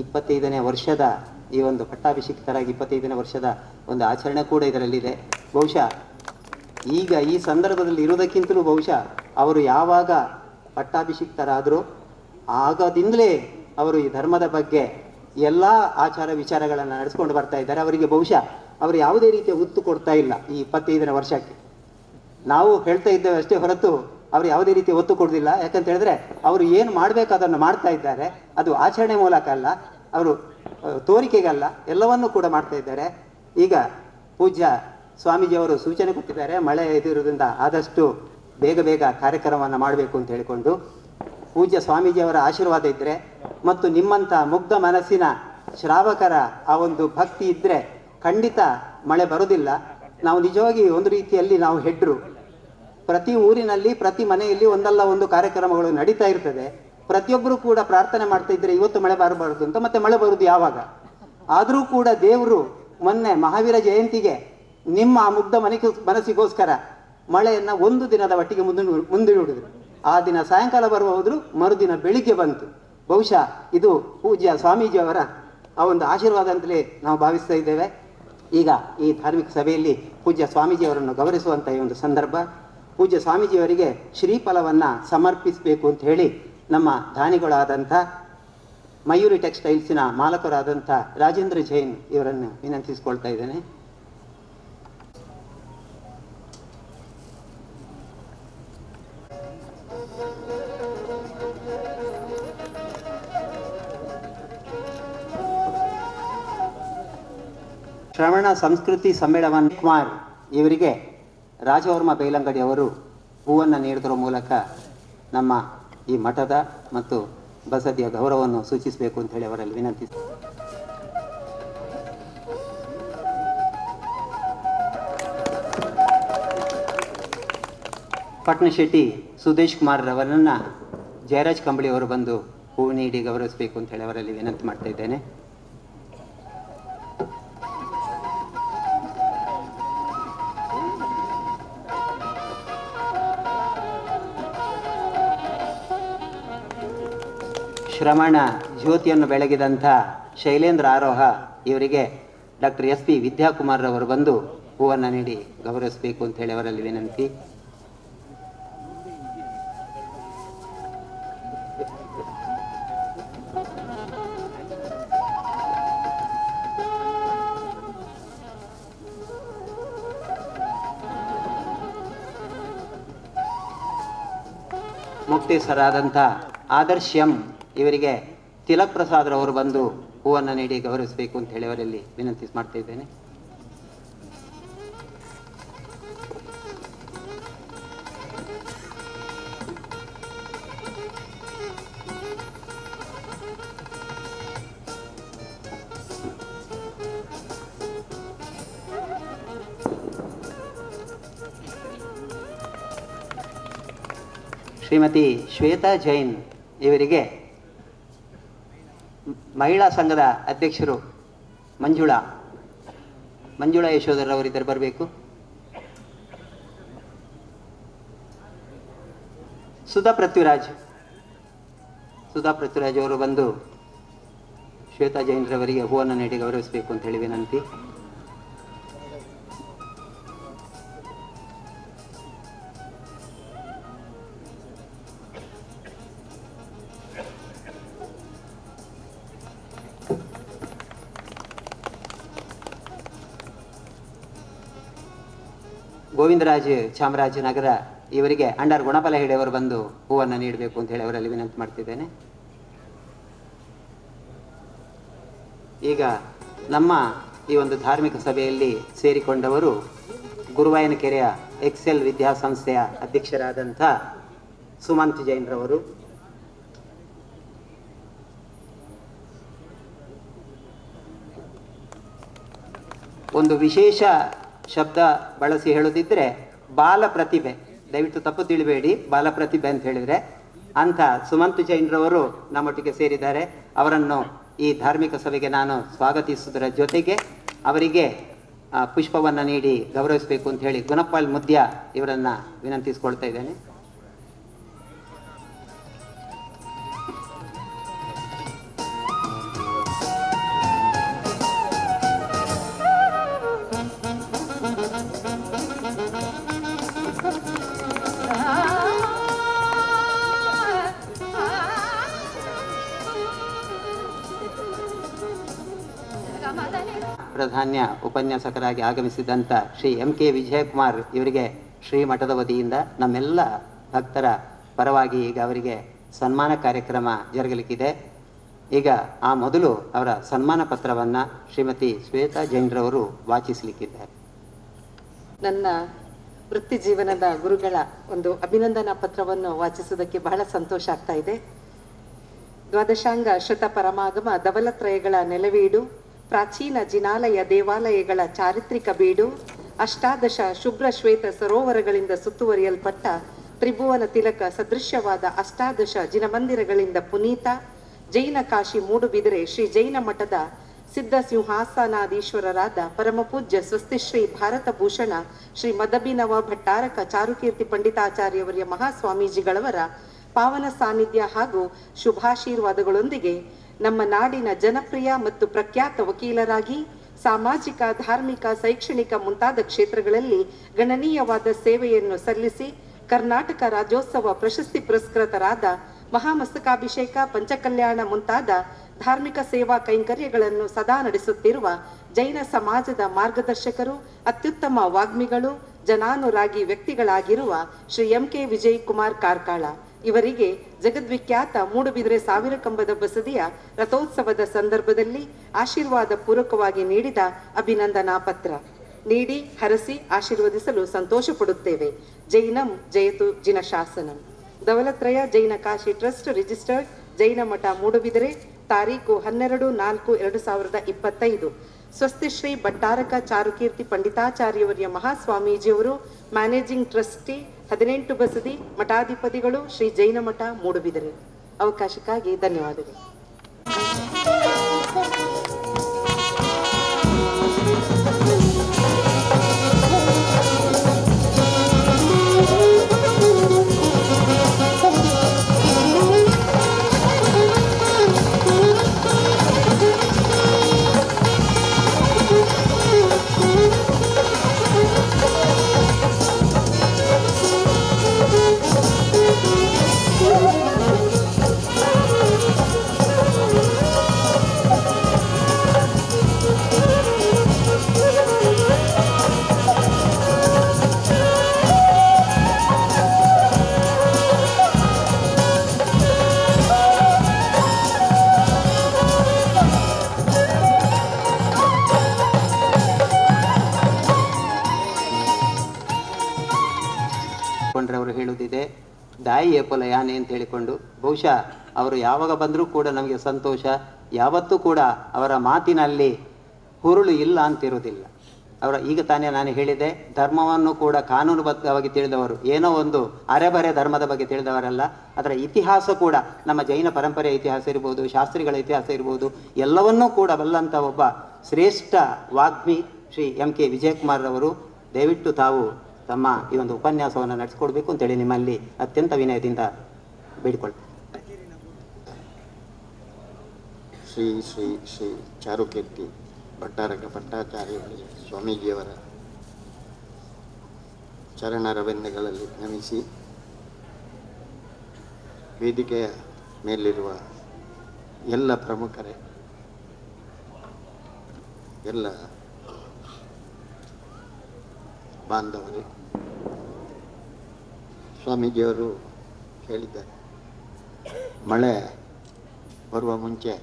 25ನೇ ವರ್ಷದ ಈ ಒಂದು ಪಟ್ಟಾಭಿಷಿಕ್ತರಾಗಿ 25ನೇ ವರ್ಷದ ಒಂದು ಆಚರಣೆ ಕೂಡ ಇದರಲ್ಲಿದೆ. ಬಹುಶಃ ಈಗ ಈ ಸಂದರ್ಭದಲ್ಲಿ ಇರುವುದಕ್ಕಿಂತಲೂ ಬಹುಶಃ ಅವರು ಯಾವಾಗ ಪಟ್ಟಾಭಿಷಿಕ್ತರಾದರೂ ಆಗದಿಂದಲೇ ಅವರು ಈ ಧರ್ಮದ ಬಗ್ಗೆ ಎಲ್ಲ ಆಚಾರ ವಿಚಾರಗಳನ್ನು ನಡೆಸ್ಕೊಂಡು ಬರ್ತಾ ಇದ್ದಾರೆ. ಅವರಿಗೆ ಬಹುಶಃ ಅವರು ಯಾವುದೇ ರೀತಿಯ ಒತ್ತು ಕೊಡ್ತಾ ಇಲ್ಲ ಈ 25ನೇ ವರ್ಷಕ್ಕೆ. ನಾವು ಹೇಳ್ತಾ ಇದ್ದೇವೆ ಅಷ್ಟೇ ಹೊರತು ಅವರು ಯಾವುದೇ ರೀತಿಯ ಒತ್ತು ಕೊಡೋದಿಲ್ಲ. ಯಾಕಂತ ಹೇಳಿದ್ರೆ ಅವರು ಏನು ಮಾಡಬೇಕು ಅದನ್ನು ಮಾಡ್ತಾ ಇದ್ದಾರೆ. ಅದು ಆಚರಣೆ ಮೂಲಕ ಅಲ್ಲ, ಅವರು ತೋರಿಕೆಗಲ್ಲ, ಎಲ್ಲವನ್ನೂ ಕೂಡ ಮಾಡ್ತಾ ಇದ್ದಾರೆ. ಈಗ ಪೂಜ್ಯ ಸ್ವಾಮೀಜಿಯವರು ಸೂಚನೆ ಕೊಟ್ಟಿದ್ದಾರೆ, ಮಳೆ ಇದಿರೋದ್ರಿಂದ ಆದಷ್ಟು ಬೇಗ ಬೇಗ ಕಾರ್ಯಕ್ರಮವನ್ನು ಮಾಡಬೇಕು ಅಂತ ಹೇಳಿಕೊಂಡು. ಪೂಜ್ಯ ಸ್ವಾಮೀಜಿಯವರ ಆಶೀರ್ವಾದ ಇದ್ದರೆ ಮತ್ತು ನಿಮ್ಮಂಥ ಮುಗ್ಧ ಮನಸ್ಸಿನ ಶ್ರಾವಕರ ಆ ಒಂದು ಭಕ್ತಿ ಇದ್ದರೆ ಖಂಡಿತ ಮಳೆ ಬರೋದಿಲ್ಲ. ನಾವು ನಿಜವಾಗಿ ಒಂದು ರೀತಿಯಲ್ಲಿ ನಾವು ಹೆಡ್ರು. ಪ್ರತಿ ಊರಿನಲ್ಲಿ ಪ್ರತಿ ಮನೆಯಲ್ಲಿ ಒಂದಲ್ಲ ಒಂದು ಕಾರ್ಯಕ್ರಮಗಳು ನಡೀತಾ ಇರ್ತದೆ. ಪ್ರತಿಯೊಬ್ಬರು ಕೂಡ ಪ್ರಾರ್ಥನೆ ಮಾಡ್ತಾ ಇದ್ರೆ ಇವತ್ತು ಮಳೆ ಬರಬಾರ್ದು ಅಂತ, ಮತ್ತೆ ಮಳೆ ಬರುವುದು ಯಾವಾಗ? ಆದರೂ ಕೂಡ ದೇವರು ಮೊನ್ನೆ ಮಹಾವೀರ ಜಯಂತಿಗೆ ನಿಮ್ಮ ಮುಗ್ಧ ಮನಸ್ಸಿಗೋಸ್ಕರ ಮಳೆಯನ್ನು ಒಂದು ದಿನದ ಒಟ್ಟಿಗೆ ಮುಂದೂಡಿದ್ರು. ಆ ದಿನ ಸಾಯಂಕಾಲ ಬರುವ ಹೋದ್ರು, ಮರುದಿನ ಬೆಳಿಗ್ಗೆ ಬಂತು. ಬಹುಶಃ ಇದು ಪೂಜ್ಯ ಸ್ವಾಮೀಜಿಯವರ ಆ ಒಂದು ಆಶೀರ್ವಾದ ಅಂತಲೇ ನಾವು ಭಾವಿಸ್ತಾ ಇದ್ದೇವೆ. ಈಗ ಈ ಧಾರ್ಮಿಕ ಸಭೆಯಲ್ಲಿ ಪೂಜ್ಯ ಸ್ವಾಮೀಜಿಯವರನ್ನು ಗೌರವಿಸುವಂಥ ಈ ಒಂದು ಸಂದರ್ಭ, ಪೂಜ್ಯ ಸ್ವಾಮೀಜಿಯವರಿಗೆ ಶ್ರೀಫಲವನ್ನು ಸಮರ್ಪಿಸಬೇಕು ಅಂತ ಹೇಳಿ ನಮ್ಮ ದಾನಿಗಳಾದಂಥ ಮಯೂರಿ ಟೆಕ್ಸ್ಟೈಲ್ಸಿನ ಮಾಲಕರಾದಂಥ ರಾಜೇಂದ್ರ ಜೈನ್ ಇವರನ್ನು ವಿನಂತಿಸಿಕೊಳ್ತಾ ಇದ್ದೇನೆ. ಶ್ರವಣ ಸಂಸ್ಕೃತಿ ಸಮ್ಮೇಳನ ಕುಮಾರ್ ಇವರಿಗೆ ರಾಜವರ್ಮ ಬೈಲಂಗಡಿ ಅವರು ಹೂವನ್ನು ನೀಡುವುದರ ಮೂಲಕ ನಮ್ಮ ಈ ಮಠದ ಮತ್ತು ಬಸದಿಯ ಗೌರವವನ್ನು ಸೂಚಿಸಬೇಕು ಅಂತ ಹೇಳಿ ಅವರಲ್ಲಿ ವಿನಂತಿ. ಪಟ್ನಶೆಟ್ಟಿ ಸುದೇಶ್ ಕುಮಾರ್ ರವರನ್ನು ಜಯರಾಜ್ ಕಂಬಳಿ ಅವರು ಬಂದು ಹೂವು ನೀಡಿ ಗೌರವಿಸಬೇಕು ಅಂತ ಹೇಳಿ ಅವರಲ್ಲಿ ವಿನಂತಿ ಮಾಡ್ತಾ ಇದ್ದೇನೆ. ಶ್ರಮಣ ಜ್ಯೋತಿಯನ್ನು ಬೆಳಗಿದಂಥ ಶೈಲೇಂದ್ರ ಆರೋಹ ಇವರಿಗೆ ಡಾಕ್ಟರ್ SP ವಿದ್ಯಾಕುಮಾರ್ ಅವರು ಬಂದು ಹೂವನ್ನು ನೀಡಿ ಗೌರವಿಸಬೇಕು ಅಂತ ಹೇಳಿ ಅವರಲ್ಲಿ ವಿನಂತಿ. ಮುಕ್ತೇಶ್ವರಾದಂಥ ಆದರ್ಶ್ ಎಂ ಇವರಿಗೆ ತಿಲಕ್ ಪ್ರಸಾದ್ ರವರು ಬಂದು ಹೂವನ್ನು ನೀಡಿ ಗೌರವಿಸಬೇಕು ಅಂತ ಹೇಳಿ ಅವರಲ್ಲಿ ವಿನಂತಿ ಮಾಡ್ತಾ ಇದ್ದೇನೆ. ಶ್ರೀಮತಿ ಶ್ವೇತಾ ಜೈನ್ ಇವರಿಗೆ ಮಹಿಳಾ ಸಂಘದ ಅಧ್ಯಕ್ಷರು ಮಂಜುಳಾ ಯಶೋಧರವರಿದ್ದರು ಬರಬೇಕು. ಸುಧಾ ಪೃಥ್ವಿರಾಜ್ ಅವರು ಬಂದು ಶ್ವೇತಾ ಜೈನ್ ರವರಿಗೆ ಹೂವನ್ನು ನೀಡಿ ಗೌರವಿಸಬೇಕು ಅಂತ ಹೇಳಿ ವಿನಂತಿ. ಗೋವಿಂದರಾಜ್ ಚಾಮರಾಜನಗರ ಇವರಿಗೆ ಅಂಡರ್ ಗುಣಬಲ ಹೇಳಿಯವರು ಬಂದು ಹೂವನ್ನು ನೀಡಬೇಕು ಅಂತ ಹೇಳಿ ಅವರಲ್ಲಿ ವಿನಂತಿ ಮಾಡ್ತಿದ್ದೇನೆ. ಈಗ ನಮ್ಮ ಈ ಒಂದು ಧಾರ್ಮಿಕ ಸಭೆಯಲ್ಲಿ ಸೇರಿಕೊಂಡವರು ಗುರುವಾಯನಕೆರೆಯ ಎಕ್ಸೆಲ್ ವಿದ್ಯಾಸಂಸ್ಥೆಯ ಅಧ್ಯಕ್ಷರಾದಂಥ ಸುಮಂತ್ ಜೈನ್ ರವರು, ಒಂದು ವಿಶೇಷ ಶಬ್ದ ಬಳಸಿ ಹೇಳೋದಿದ್ರೆ ಬಾಲ ಪ್ರತಿಭೆ, ದಯವಿಟ್ಟು ತಪ್ಪು ತಿಳಿಬೇಡಿ, ಬಾಲ ಪ್ರತಿಭೆ ಅಂತ ಹೇಳಿದರೆ ಅಂಥ ಸುಮಂತ್ ಜೈನ್ ರವರು ನಮ್ಮೊಟ್ಟಿಗೆ ಸೇರಿದ್ದಾರೆ. ಅವರನ್ನು ಈ ಧಾರ್ಮಿಕ ಸಭೆಗೆ ನಾನು ಸ್ವಾಗತಿಸುವುದರ ಜೊತೆಗೆ ಅವರಿಗೆ ಪುಷ್ಪವನ್ನು ನೀಡಿ ಗೌರವಿಸಬೇಕು ಅಂತ ಹೇಳಿ ಗುಣಪಾಲ್ ಮುದ್ಯ ಇವರನ್ನು ವಿನಂತಿಸಿಕೊಳ್ತಾ ಇದ್ದೇನೆ. ಪ್ರಾಧಾನ್ಯ ಉಪನ್ಯಾಸಕರಾಗಿ ಆಗಮಿಸಿದಂಥ ಶ್ರೀ MK ವಿಜಯಕುಮಾರ್ ಇವರಿಗೆ ಶ್ರೀಮಠದ ವತಿಯಿಂದ ನಮ್ಮೆಲ್ಲ ಭಕ್ತರ ಪರವಾಗಿ ಈಗ ಅವರಿಗೆ ಸನ್ಮಾನ ಕಾರ್ಯಕ್ರಮ ಜರುಗಲಿಕ್ಕಿದೆ. ಈಗ ಆ ಮೊದಲು ಅವರ ಸನ್ಮಾನ ಪತ್ರವನ್ನು ಶ್ರೀಮತಿ ಶ್ವೇತಾ ಜೈನ್ರವರು ವಾಚಿಸಲಿಕ್ಕಿದ್ದಾರೆ. ನನ್ನ ವೃತ್ತಿ ಜೀವನದ ಗುರುಗಳ ಒಂದು ಅಭಿನಂದನಾ ಪತ್ರವನ್ನು ವಾಚಿಸುವುದಕ್ಕೆ ಬಹಳ ಸಂತೋಷ ಆಗ್ತಾ ಇದೆ. ದ್ವಾದಶಾಂಗ ಶ್ರುತ ಪರಮಾಗಮ ಧವಲತ್ರಯಗಳ ನೆಲವೀಡು, ಪ್ರಾಚೀನ ಜಿನಾಲಯ ದೇವಾಲಯಗಳ ಚಾರಿತ್ರಿಕ ಬೀಡು, ಅಷ್ಟಾದಶ ಶುಭ್ರ ಶ್ವೇತ ಸರೋವರಗಳಿಂದ ಸುತ್ತುವರಿಯಲ್ಪಟ್ಟ ತ್ರಿಭುವನ ತಿಲಕ ಸದೃಶ್ಯವಾದ ಅಷ್ಟಾದಶ ಜಿನಮಂದಿರಗಳಿಂದ ಪುನೀತ ಜೈನ ಕಾಶಿ ಮೂಡುಬಿದಿರೆ ಶ್ರೀ ಜೈನ ಮಠದ ಸಿದ್ಧ ಸಿಂಹಾಸನಾಧೀಶ್ವರರಾದ ಪರಮಪೂಜ್ಯ ಸ್ವಸ್ತಿಶ್ರೀ ಭಾರತ ಭೂಷಣ ಶ್ರೀ ಮದಭಿನವ ಭಟ್ಟಾರಕ ಚಾರುಕೀರ್ತಿ ಪಂಡಿತಾಚಾರ್ಯವರ್ಯ ಮಹಾಸ್ವಾಮೀಜಿಗಳವರ ಪಾವನ ಸಾನ್ನಿಧ್ಯ ಹಾಗೂ ಶುಭಾಶೀರ್ವಾದಗಳೊಂದಿಗೆ ನಮ್ಮ ನಾಡಿನ ಜನಪ್ರಿಯ ಮತ್ತು ಪ್ರಖ್ಯಾತ ವಕೀಲರಾಗಿ ಸಾಮಾಜಿಕ, ಧಾರ್ಮಿಕ, ಶೈಕ್ಷಣಿಕ ಮುಂತಾದ ಕ್ಷೇತ್ರಗಳಲ್ಲಿ ಗಣನೀಯವಾದ ಸೇವೆಯನ್ನು ಸಲ್ಲಿಸಿ ಕರ್ನಾಟಕ ರಾಜ್ಯೋತ್ಸವ ಪ್ರಶಸ್ತಿ ಪುರಸ್ಕೃತರಾದ ಮಹಾಮಸ್ತಕಾಭಿಷೇಕ, ಪಂಚಕಲ್ಯಾಣ ಮುಂತಾದ ಧಾರ್ಮಿಕ ಸೇವಾ ಕೈಂಕರ್ಯಗಳನ್ನು ಸದಾ ನಡೆಸುತ್ತಿರುವ ಜೈನ ಸಮಾಜದ ಮಾರ್ಗದರ್ಶಕರು, ಅತ್ಯುತ್ತಮ ವಾಗ್ಮಿಗಳು, ಜನಾನುರಾಗಿ ವ್ಯಕ್ತಿಗಳಾಗಿರುವ ಶ್ರೀ MK ವಿಜಯಕುಮಾರ್ ಕಾರ್ಕಾಳ ಇವರಿಗೆ ಜಗದ್ವಿಖ್ಯಾತ ಮೂಡುಬಿದಿರೆ ಸಾವಿರ ಕಂಬದ ಬಸದಿಯ ರಥೋತ್ಸವದ ಸಂದರ್ಭದಲ್ಲಿ ಆಶೀರ್ವಾದ ಪೂರ್ವಕವಾಗಿ ನೀಡಿದ ಅಭಿನಂದನಾ ಪತ್ರ ನೀಡಿ ಹರಸಿ ಆಶೀರ್ವದಿಸಲು ಸಂತೋಷ ಪಡುತ್ತೇವೆ. ಜೈನಂ ಜಯತು ಜಿನ ಶಾಸನಂ. ಧವಲತ್ರಯ ಜೈನ ಕಾಶಿ ಟ್ರಸ್ಟ್ ರಿಜಿಸ್ಟರ್ಡ್ ಜೈನ ಮಠ ಮೂಡುಬಿದಿರೆ ತಾರೀಕು 12/4/2025. ಸ್ವಸ್ತಿಶ್ರೀ ಭಟ್ಟಾರಕ ಚಾರುಕೀರ್ತಿ ಪಂಡಿತಾಚಾರ್ಯವರ್ಯ ಮಹಾಸ್ವಾಮೀಜಿಯವರು ಮ್ಯಾನೇಜಿಂಗ್ ಟ್ರಸ್ಟಿ 18 ಬಸದಿ ಮಠಾಧಿಪತಿಗಳು ಶ್ರೀ ಜೈನ ಮಠ ಮೂಡುಬಿದಿರೆ. ಅವಕಾಶಕ್ಕಾಗಿ ಧನ್ಯವಾದಗಳು. ಅವರು ಹೇಳುವುದಿದೆ, ದಾಯಿ ಏಪಲ ಯಾನೆ ಅಂತ ಹೇಳಿಕೊಂಡು, ಬಹುಶಃ ಅವರು ಯಾವಾಗ ಬಂದರೂ ಕೂಡ ನಮಗೆ ಸಂತೋಷ. ಯಾವತ್ತೂ ಕೂಡ ಅವರ ಮಾತಿನಲ್ಲಿ ಹುರುಳು ಇಲ್ಲ ಅಂತಿರುವುದಿಲ್ಲ. ಅವರ ಈಗ ತಾನೇ ನಾನು ಹೇಳಿದೆ, ಧರ್ಮವನ್ನು ಕೂಡ ಕಾನೂನುಬದ್ಧವಾಗಿ ತಿಳಿದವರು, ಏನೋ ಒಂದು ಅರೆಬರೆ ಧರ್ಮದ ಬಗ್ಗೆ ತಿಳಿದವರಲ್ಲ. ಅದರ ಇತಿಹಾಸ ಕೂಡ ನಮ್ಮ ಜೈನ ಪರಂಪರೆಯ ಇತಿಹಾಸ ಇರ್ಬೋದು, ಶಾಸ್ತ್ರಿಗಳ ಇತಿಹಾಸ ಇರ್ಬೋದು, ಎಲ್ಲವನ್ನೂ ಕೂಡ ಬಲ್ಲಂಥ ಒಬ್ಬ ಶ್ರೇಷ್ಠ ವಾಗ್ಮಿ ಶ್ರೀ MK ವಿಜಯಕುಮಾರ್ ಅವರು. ದಯವಿಟ್ಟು ತಾವು ತಮ್ಮ ಈ ಒಂದು ಉಪನ್ಯಾಸವನ್ನು ನಡೆಸಿಕೊಡ್ಬೇಕು ಅಂತೇಳಿ ನಿಮ್ಮಲ್ಲಿ ಅತ್ಯಂತ ವಿನಯದಿಂದ ಬೇಡಿಕೊಳ್ತೇನೆ. ಶ್ರೀ ಶ್ರೀ ಶ್ರೀ ಚಾರುಕೀರ್ತಿ ಭಟ್ಟಾರಕ ಭಟ್ಟಾಚಾರ್ಯ ಸ್ವಾಮೀಜಿಯವರ ಚರಣರವೆಂದಗಳಲ್ಲಿ ನಮಿಸಿ, ವೇದಿಕೆಯ ಮೇಲಿರುವ ಎಲ್ಲ ಪ್ರಮುಖರೇ, ಎಲ್ಲ ಬಾಂಧವರೇ, ಸ್ವಾಮೀಜಿಯವರು ಹೇಳಿದ್ದಾರೆ, ಮಳೆ ಬರುವ ಮುಂಚೆ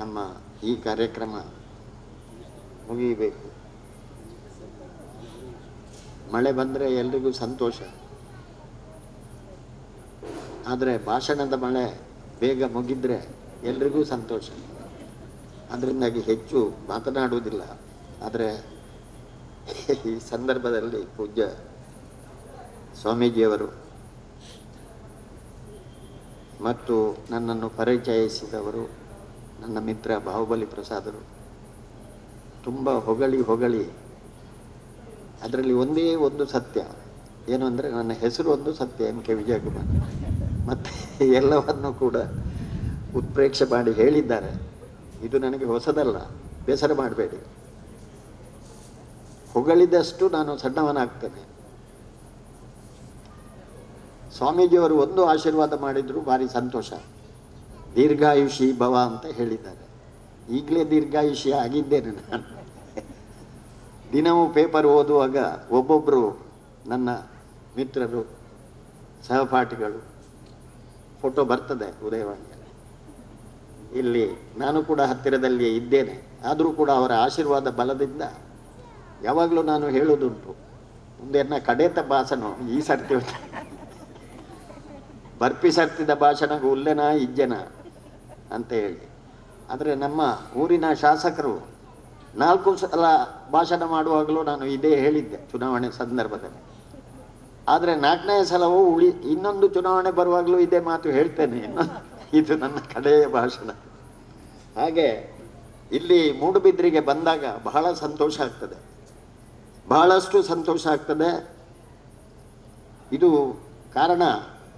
ನಮ್ಮ ಈ ಕಾರ್ಯಕ್ರಮ ಮುಗಿಯಬೇಕು. ಮಳೆ ಬಂದರೆ ಎಲ್ರಿಗೂ ಸಂತೋಷ, ಆದರೆ ಭಾಷಣದ ಮಳೆ ಬೇಗ ಮುಗಿದ್ರೆ ಎಲ್ರಿಗೂ ಸಂತೋಷ. ಅದರಿಂದಾಗಿ ಹೆಚ್ಚು ಮಾತನಾಡುವುದಿಲ್ಲ. ಆದರೆ ಈ ಸಂದರ್ಭದಲ್ಲಿ ಪೂಜ್ಯ ಸ್ವಾಮೀಜಿಯವರು ಮತ್ತು ನನ್ನನ್ನು ಪರಿಚಯಿಸಿದವರು ನನ್ನ ಮಿತ್ರ ಬಾಹುಬಲಿ ಪ್ರಸಾದರು, ತುಂಬ ಹೊಗಳಿ ಹೊಗಳಿ ಅದರಲ್ಲಿ ಒಂದೇ ಒಂದು ಸತ್ಯ ಏನು ಅಂದರೆ ನನ್ನ ಹೆಸರು ಒಂದು ಸತ್ಯ ಎಂ ಕೆ ವಿಜಯಕುಮಾರ್, ಮತ್ತು ಎಲ್ಲವನ್ನು ಕೂಡ ಉತ್ಪ್ರೇಕ್ಷೆ ಮಾಡಿ ಹೇಳಿದ್ದಾರೆ. ಇದು ನನಗೆ ಹೊಸದಲ್ಲ, ಬೇಸರ ಮಾಡಬೇಡಿ. ಹೊಗಳಿದಷ್ಟು ನಾನು ಸಣ್ಣವನಾಗ್ತೇನೆ. ಸ್ವಾಮೀಜಿಯವರು ಒಂದು ಆಶೀರ್ವಾದ ಮಾಡಿದ್ರು, ಭಾರಿ ಸಂತೋಷ. ದೀರ್ಘಾಯುಷಿ ಭವ ಅಂತ ಹೇಳಿದ್ದಾರೆ. ಈಗಲೇ ದೀರ್ಘಾಯುಷಿ ಆಗಿದ್ದೇನೆ ನಾನು. ದಿನವೂ ಪೇಪರ್ ಓದುವಾಗ ಒಬ್ಬೊಬ್ಬರು ನನ್ನ ಮಿತ್ರರು, ಸಹಪಾಠಿಗಳು ಫೋಟೋ ಬರ್ತದೆ ಉದಯವಾಣಿಯಲ್ಲಿ. ಇಲ್ಲಿ ನಾನು ಕೂಡ ಹತ್ತಿರದಲ್ಲಿ ಇದ್ದೇನೆ. ಆದರೂ ಕೂಡ ಅವರ ಆಶೀರ್ವಾದ ಬಲದಿಂದ ಯಾವಾಗಲೂ ನಾನು ಹೇಳೋದುಂಟು, ಮುಂದೆನ್ನ ಕಡೆತ ಭಾಷಣ ಈ ಸರ್ತಿ ಬರ್ಪಿ ಸರ್ತಿದ ಭಾಷಣಗೂ ಉಲ್ಲೆನ ಇಜ್ಜೆನ ಅಂತ ಹೇಳಿ. ಆದರೆ ನಮ್ಮ ಊರಿನ ಶಾಸಕರು 4 ಸಲ ಭಾಷಣ ಮಾಡುವಾಗಲೂ ನಾನು ಇದೇ ಹೇಳಿದ್ದೆ ಚುನಾವಣೆ ಸಂದರ್ಭದಲ್ಲಿ. ಆದರೆ 4ನೇ ಸಲವೂ ಇನ್ನೊಂದು ಚುನಾವಣೆ ಬರುವಾಗಲೂ ಇದೇ ಮಾತು ಹೇಳ್ತೇನೆ, ಇದು ನನ್ನ ಕಡೆಯ ಭಾಷಣ. ಹಾಗೆ ಇಲ್ಲಿ ಮೂಡುಬಿದ್ರಿಗೆ ಬಂದಾಗ ಬಹಳ ಸಂತೋಷ ಆಗ್ತದೆ, ಬಹಳಷ್ಟು ಸಂತೋಷ ಆಗ್ತದೆ. ಇದು ಕಾರಣ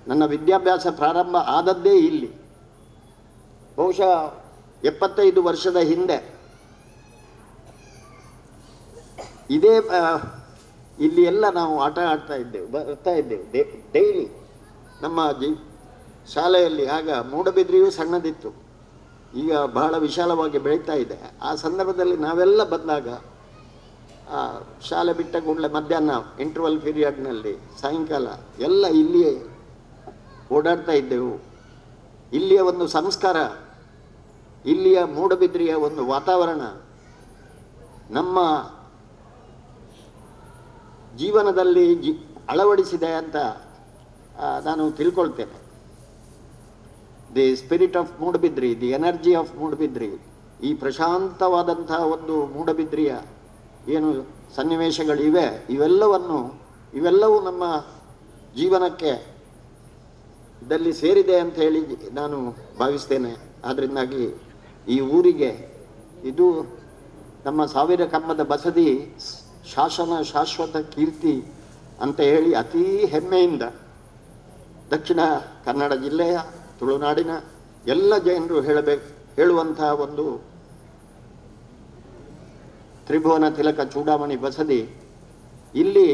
ನನ್ನ ವಿದ್ಯಾಭ್ಯಾಸ ಪ್ರಾರಂಭ ಆದದ್ದೇ ಇಲ್ಲಿ. ಬಹುಶಃ 75 ವರ್ಷದ ಹಿಂದೆ ಇದೇ ಇಲ್ಲಿ ಎಲ್ಲ ನಾವು ಆಟ ಆಡ್ತಾ ಇದ್ದೆವು, ಬರ್ತಾ ಇದ್ದೆವು ಡೈಲಿ ನಮ್ಮ ಶಾಲೆಯಲ್ಲಿ. ಆಗ ಮೂಡಬಿದ್ರಿಯೂ ಸಣ್ಣದಿತ್ತು, ಈಗ ಬಹಳ ವಿಶಾಲವಾಗಿ ಬೆಳೀತಾ ಇದೆ. ಆ ಸಂದರ್ಭದಲ್ಲಿ ನಾವೆಲ್ಲ ಬಂದಾಗ ಶಾಲೆ ಬಿಟ್ಟ ಕೂಡಲೇ ಮಧ್ಯಾಹ್ನ ಇಂಟರ್ವಲ್ ಪೀರಿಯಡ್ನಲ್ಲಿ ಸಾಯಂಕಾಲ ಎಲ್ಲ ಇಲ್ಲಿಯೇ ಓಡಾಡ್ತಾ ಇದ್ದೆವು. ಇಲ್ಲಿಯ ಒಂದು ಸಂಸ್ಕಾರ, ಇಲ್ಲಿಯ ಮೂಡಬಿದ್ರಿಯ ಒಂದು ವಾತಾವರಣ ನಮ್ಮ ಜೀವನದಲ್ಲಿ ಅಳವಡಿಸಿದೆ ಅಂತ ನಾನು ತಿಳ್ಕೊಳ್ತೇನೆ. The spirit of Moodbidri, the energy of Moodbidri, ಈ ಪ್ರಶಾಂತವಾದಂತಹ ಒಂದು ಮೂಡಬಿದ್ರಿಯ ಏನು ಸನ್ನಿವೇಶಗಳಿವೆ, ಇವೆಲ್ಲವೂ ನಮ್ಮ ಜೀವನಕ್ಕೆ ದಲ್ಲಿ ಸೇರಿದೆ ಅಂತ ಹೇಳಿ ನಾನು ಭಾವಿಸ್ತೇನೆ. ಆದ್ದರಿಂದಾಗಿ ಈ ಊರಿಗೆ ಇದು ನಮ್ಮ 1000 ಕಂಬದ ಬಸದಿ ಶಾಶ್ವತ ಕೀರ್ತಿ ಅಂತ ಹೇಳಿ ಅತೀ ಹೆಮ್ಮೆಯಿಂದ ದಕ್ಷಿಣ ಕನ್ನಡ ಜಿಲ್ಲೆಯ ತುಳುನಾಡಿನ ಎಲ್ಲ ಜೈನರು ಹೇಳುವಂತಹ ಒಂದು ತ್ರಿಭುವನ ತಿಲಕ ಚೂಡಾಮಣಿ ಬಸದಿ. ಇಲ್ಲಿ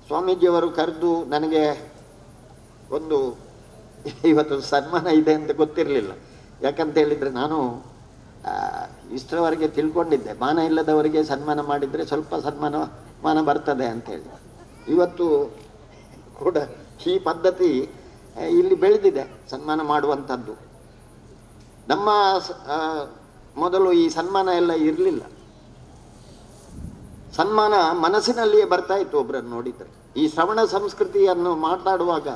ಸ್ವಾಮೀಜಿಯವರು ಕರೆದು ನನಗೆ ಒಂದು ಇವತ್ತು ಸನ್ಮಾನ ಇದೆ ಅಂತ ಗೊತ್ತಿರಲಿಲ್ಲ. ಯಾಕಂತ ಹೇಳಿದರೆ ನಾನು ಇಷ್ಟರವರೆಗೆ ತಿಳ್ಕೊಂಡಿದ್ದೆ, ಮಾನ ಇಲ್ಲದವರಿಗೆ ಸನ್ಮಾನ ಮಾಡಿದರೆ ಸ್ವಲ್ಪ ಮಾನ ಬರ್ತದೆ ಅಂತೇಳಿ. ಇವತ್ತು ಕೂಡ ಈ ಪದ್ಧತಿ ಇಲ್ಲಿ ಬೆಳೆದಿದೆ, ಸನ್ಮಾನ ಮಾಡುವಂಥದ್ದು. ನಮ್ಮ ಮೊದಲು ಈ ಸನ್ಮಾನ ಎಲ್ಲ ಇರಲಿಲ್ಲ. ಸನ್ಮಾನ ಮನಸ್ಸಿನಲ್ಲಿಯೇ ಬರ್ತಾ ಇತ್ತು ಒಬ್ಬರನ್ನು ನೋಡಿದರೆ. ಈ ಶ್ರವಣ ಸಂಸ್ಕೃತಿಯನ್ನು ಮಾತಾಡುವಾಗ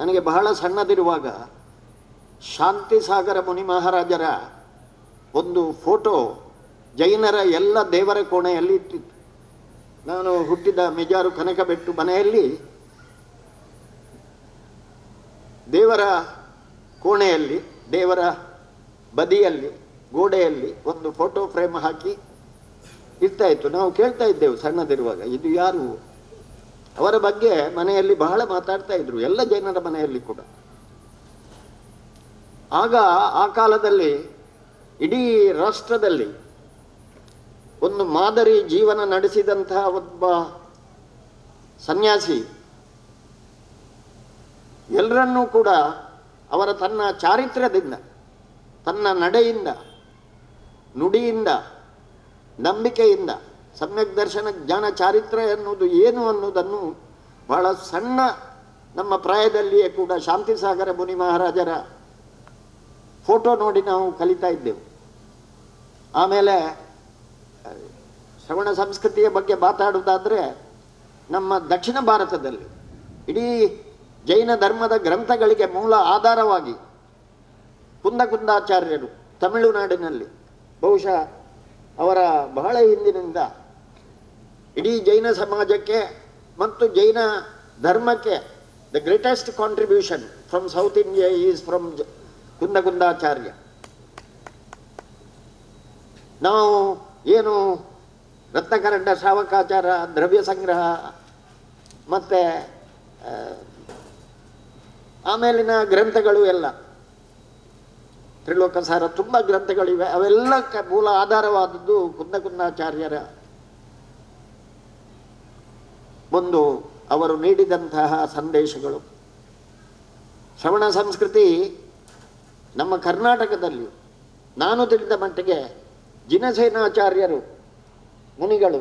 ನನಗೆ ಬಹಳ ಸಣ್ಣದಿರುವಾಗ ಶಾಂತಿಸಾಗರ ಮುನಿ ಮಹಾರಾಜರ ಒಂದು ಫೋಟೋ ಜೈನರ ಎಲ್ಲ ದೇವರ ಕೋಣೆಯಲ್ಲಿ ಇಟ್ಟಿತ್ತು. ನಾನು ಹುಟ್ಟಿದ ಮಿಜಾರು ಕನಕಬೆಟ್ಟು ಮನೆಯಲ್ಲಿ ದೇವರ ಕೋಣೆಯಲ್ಲಿ, ದೇವರ ಬದಿಯಲ್ಲಿ, ಗೋಡೆಯಲ್ಲಿ ಒಂದು ಫೋಟೋ ಫ್ರೇಮ್ ಹಾಕಿ ಇರ್ತಾ ಇತ್ತು. ನಾವು ಕೇಳ್ತಾ ಇದ್ದೆವು ಸಣ್ಣದಿರುವಾಗ, ಇದು ಯಾರು? ಅವರ ಬಗ್ಗೆ ಮನೆಯಲ್ಲಿ ಬಹಳ ಮಾತಾಡ್ತಾ ಇದ್ರು, ಎಲ್ಲ ಜೈನರ ಮನೆಯಲ್ಲಿ ಕೂಡ. ಆಗ ಆ ಕಾಲದಲ್ಲಿ ಇಡೀ ರಾಷ್ಟ್ರದಲ್ಲಿ ಒಂದು ಮಾದರಿ ಜೀವನ ನಡೆಸಿದಂತಹ ಒಬ್ಬ ಸನ್ಯಾಸಿ ಎಲ್ಲರನ್ನೂ ಕೂಡ ತನ್ನ ಚಾರಿತ್ರ್ಯದಿಂದ, ತನ್ನ ನಡೆಯಿಂದ, ನುಡಿಯಿಂದ, ನಂಬಿಕೆಯಿಂದ, ಸಮ್ಯಕ್ ದರ್ಶನ ಜ್ಞಾನ ಚಾರಿತ್ರ್ಯ ಎನ್ನುವುದು ಏನು ಅನ್ನೋದನ್ನು ಬಹಳ ಸಣ್ಣ ನಮ್ಮ ಪ್ರಾಯದಲ್ಲಿಯೇ ಕೂಡ ಶಾಂತಿಸಾಗರ ಮುನಿ ಮಹಾರಾಜರ ಫೋಟೋ ನೋಡಿ ನಾವು ಕಲಿತಾ ಇದ್ದೆವು. ಆಮೇಲೆ ಶ್ರವಣ ಸಂಸ್ಕೃತಿಯ ಬಗ್ಗೆ ಮಾತಾಡುವುದಾದರೆ ನಮ್ಮ ದಕ್ಷಿಣ ಭಾರತದಲ್ಲಿ ಇಡೀ ಜೈನ ಧರ್ಮದ ಗ್ರಂಥಗಳಿಗೆ ಮೂಲ ಆಧಾರವಾಗಿ ಕುಂದಾಚಾರ್ಯರು ತಮಿಳುನಾಡಿನಲ್ಲಿ ಬಹುಶಃ ಅವರ ಬಹಳ ಹಿಂದಿನಿಂದ ಇಡೀ ಜೈನ ಸಮಾಜಕ್ಕೆ ಮತ್ತು ಜೈನ ಧರ್ಮಕ್ಕೆ the greatest contribution from South India is from Kundacharya. ನಾವು ಏನು ರತ್ನಕರಂಡ, ಶ್ರಾವಕಾಚಾರ, ದ್ರವ್ಯ ಸಂಗ್ರಹ, ಮತ್ತು ಆಮೇಲಿನ ಗ್ರಂಥಗಳು ಎಲ್ಲ ತ್ರಿಲೋಕಸಾರ, ತುಂಬ ಗ್ರಂಥಗಳಿವೆ. ಅವೆಲ್ಲ ಮೂಲ ಆಧಾರವಾದದ್ದು ಕುಂದಕುಂದಾಚಾರ್ಯರ ಒಂದು ಅವರು ನೀಡಿದಂತಹ ಸಂದೇಶಗಳು. ಶ್ರವಣ ಸಂಸ್ಕೃತಿ ನಮ್ಮ ಕರ್ನಾಟಕದಲ್ಲಿ ನಾನು ತಿಳಿದ ಮಟ್ಟಿಗೆ ಜಿನಸೇನಾಚಾರ್ಯರು ಮುನಿಗಳು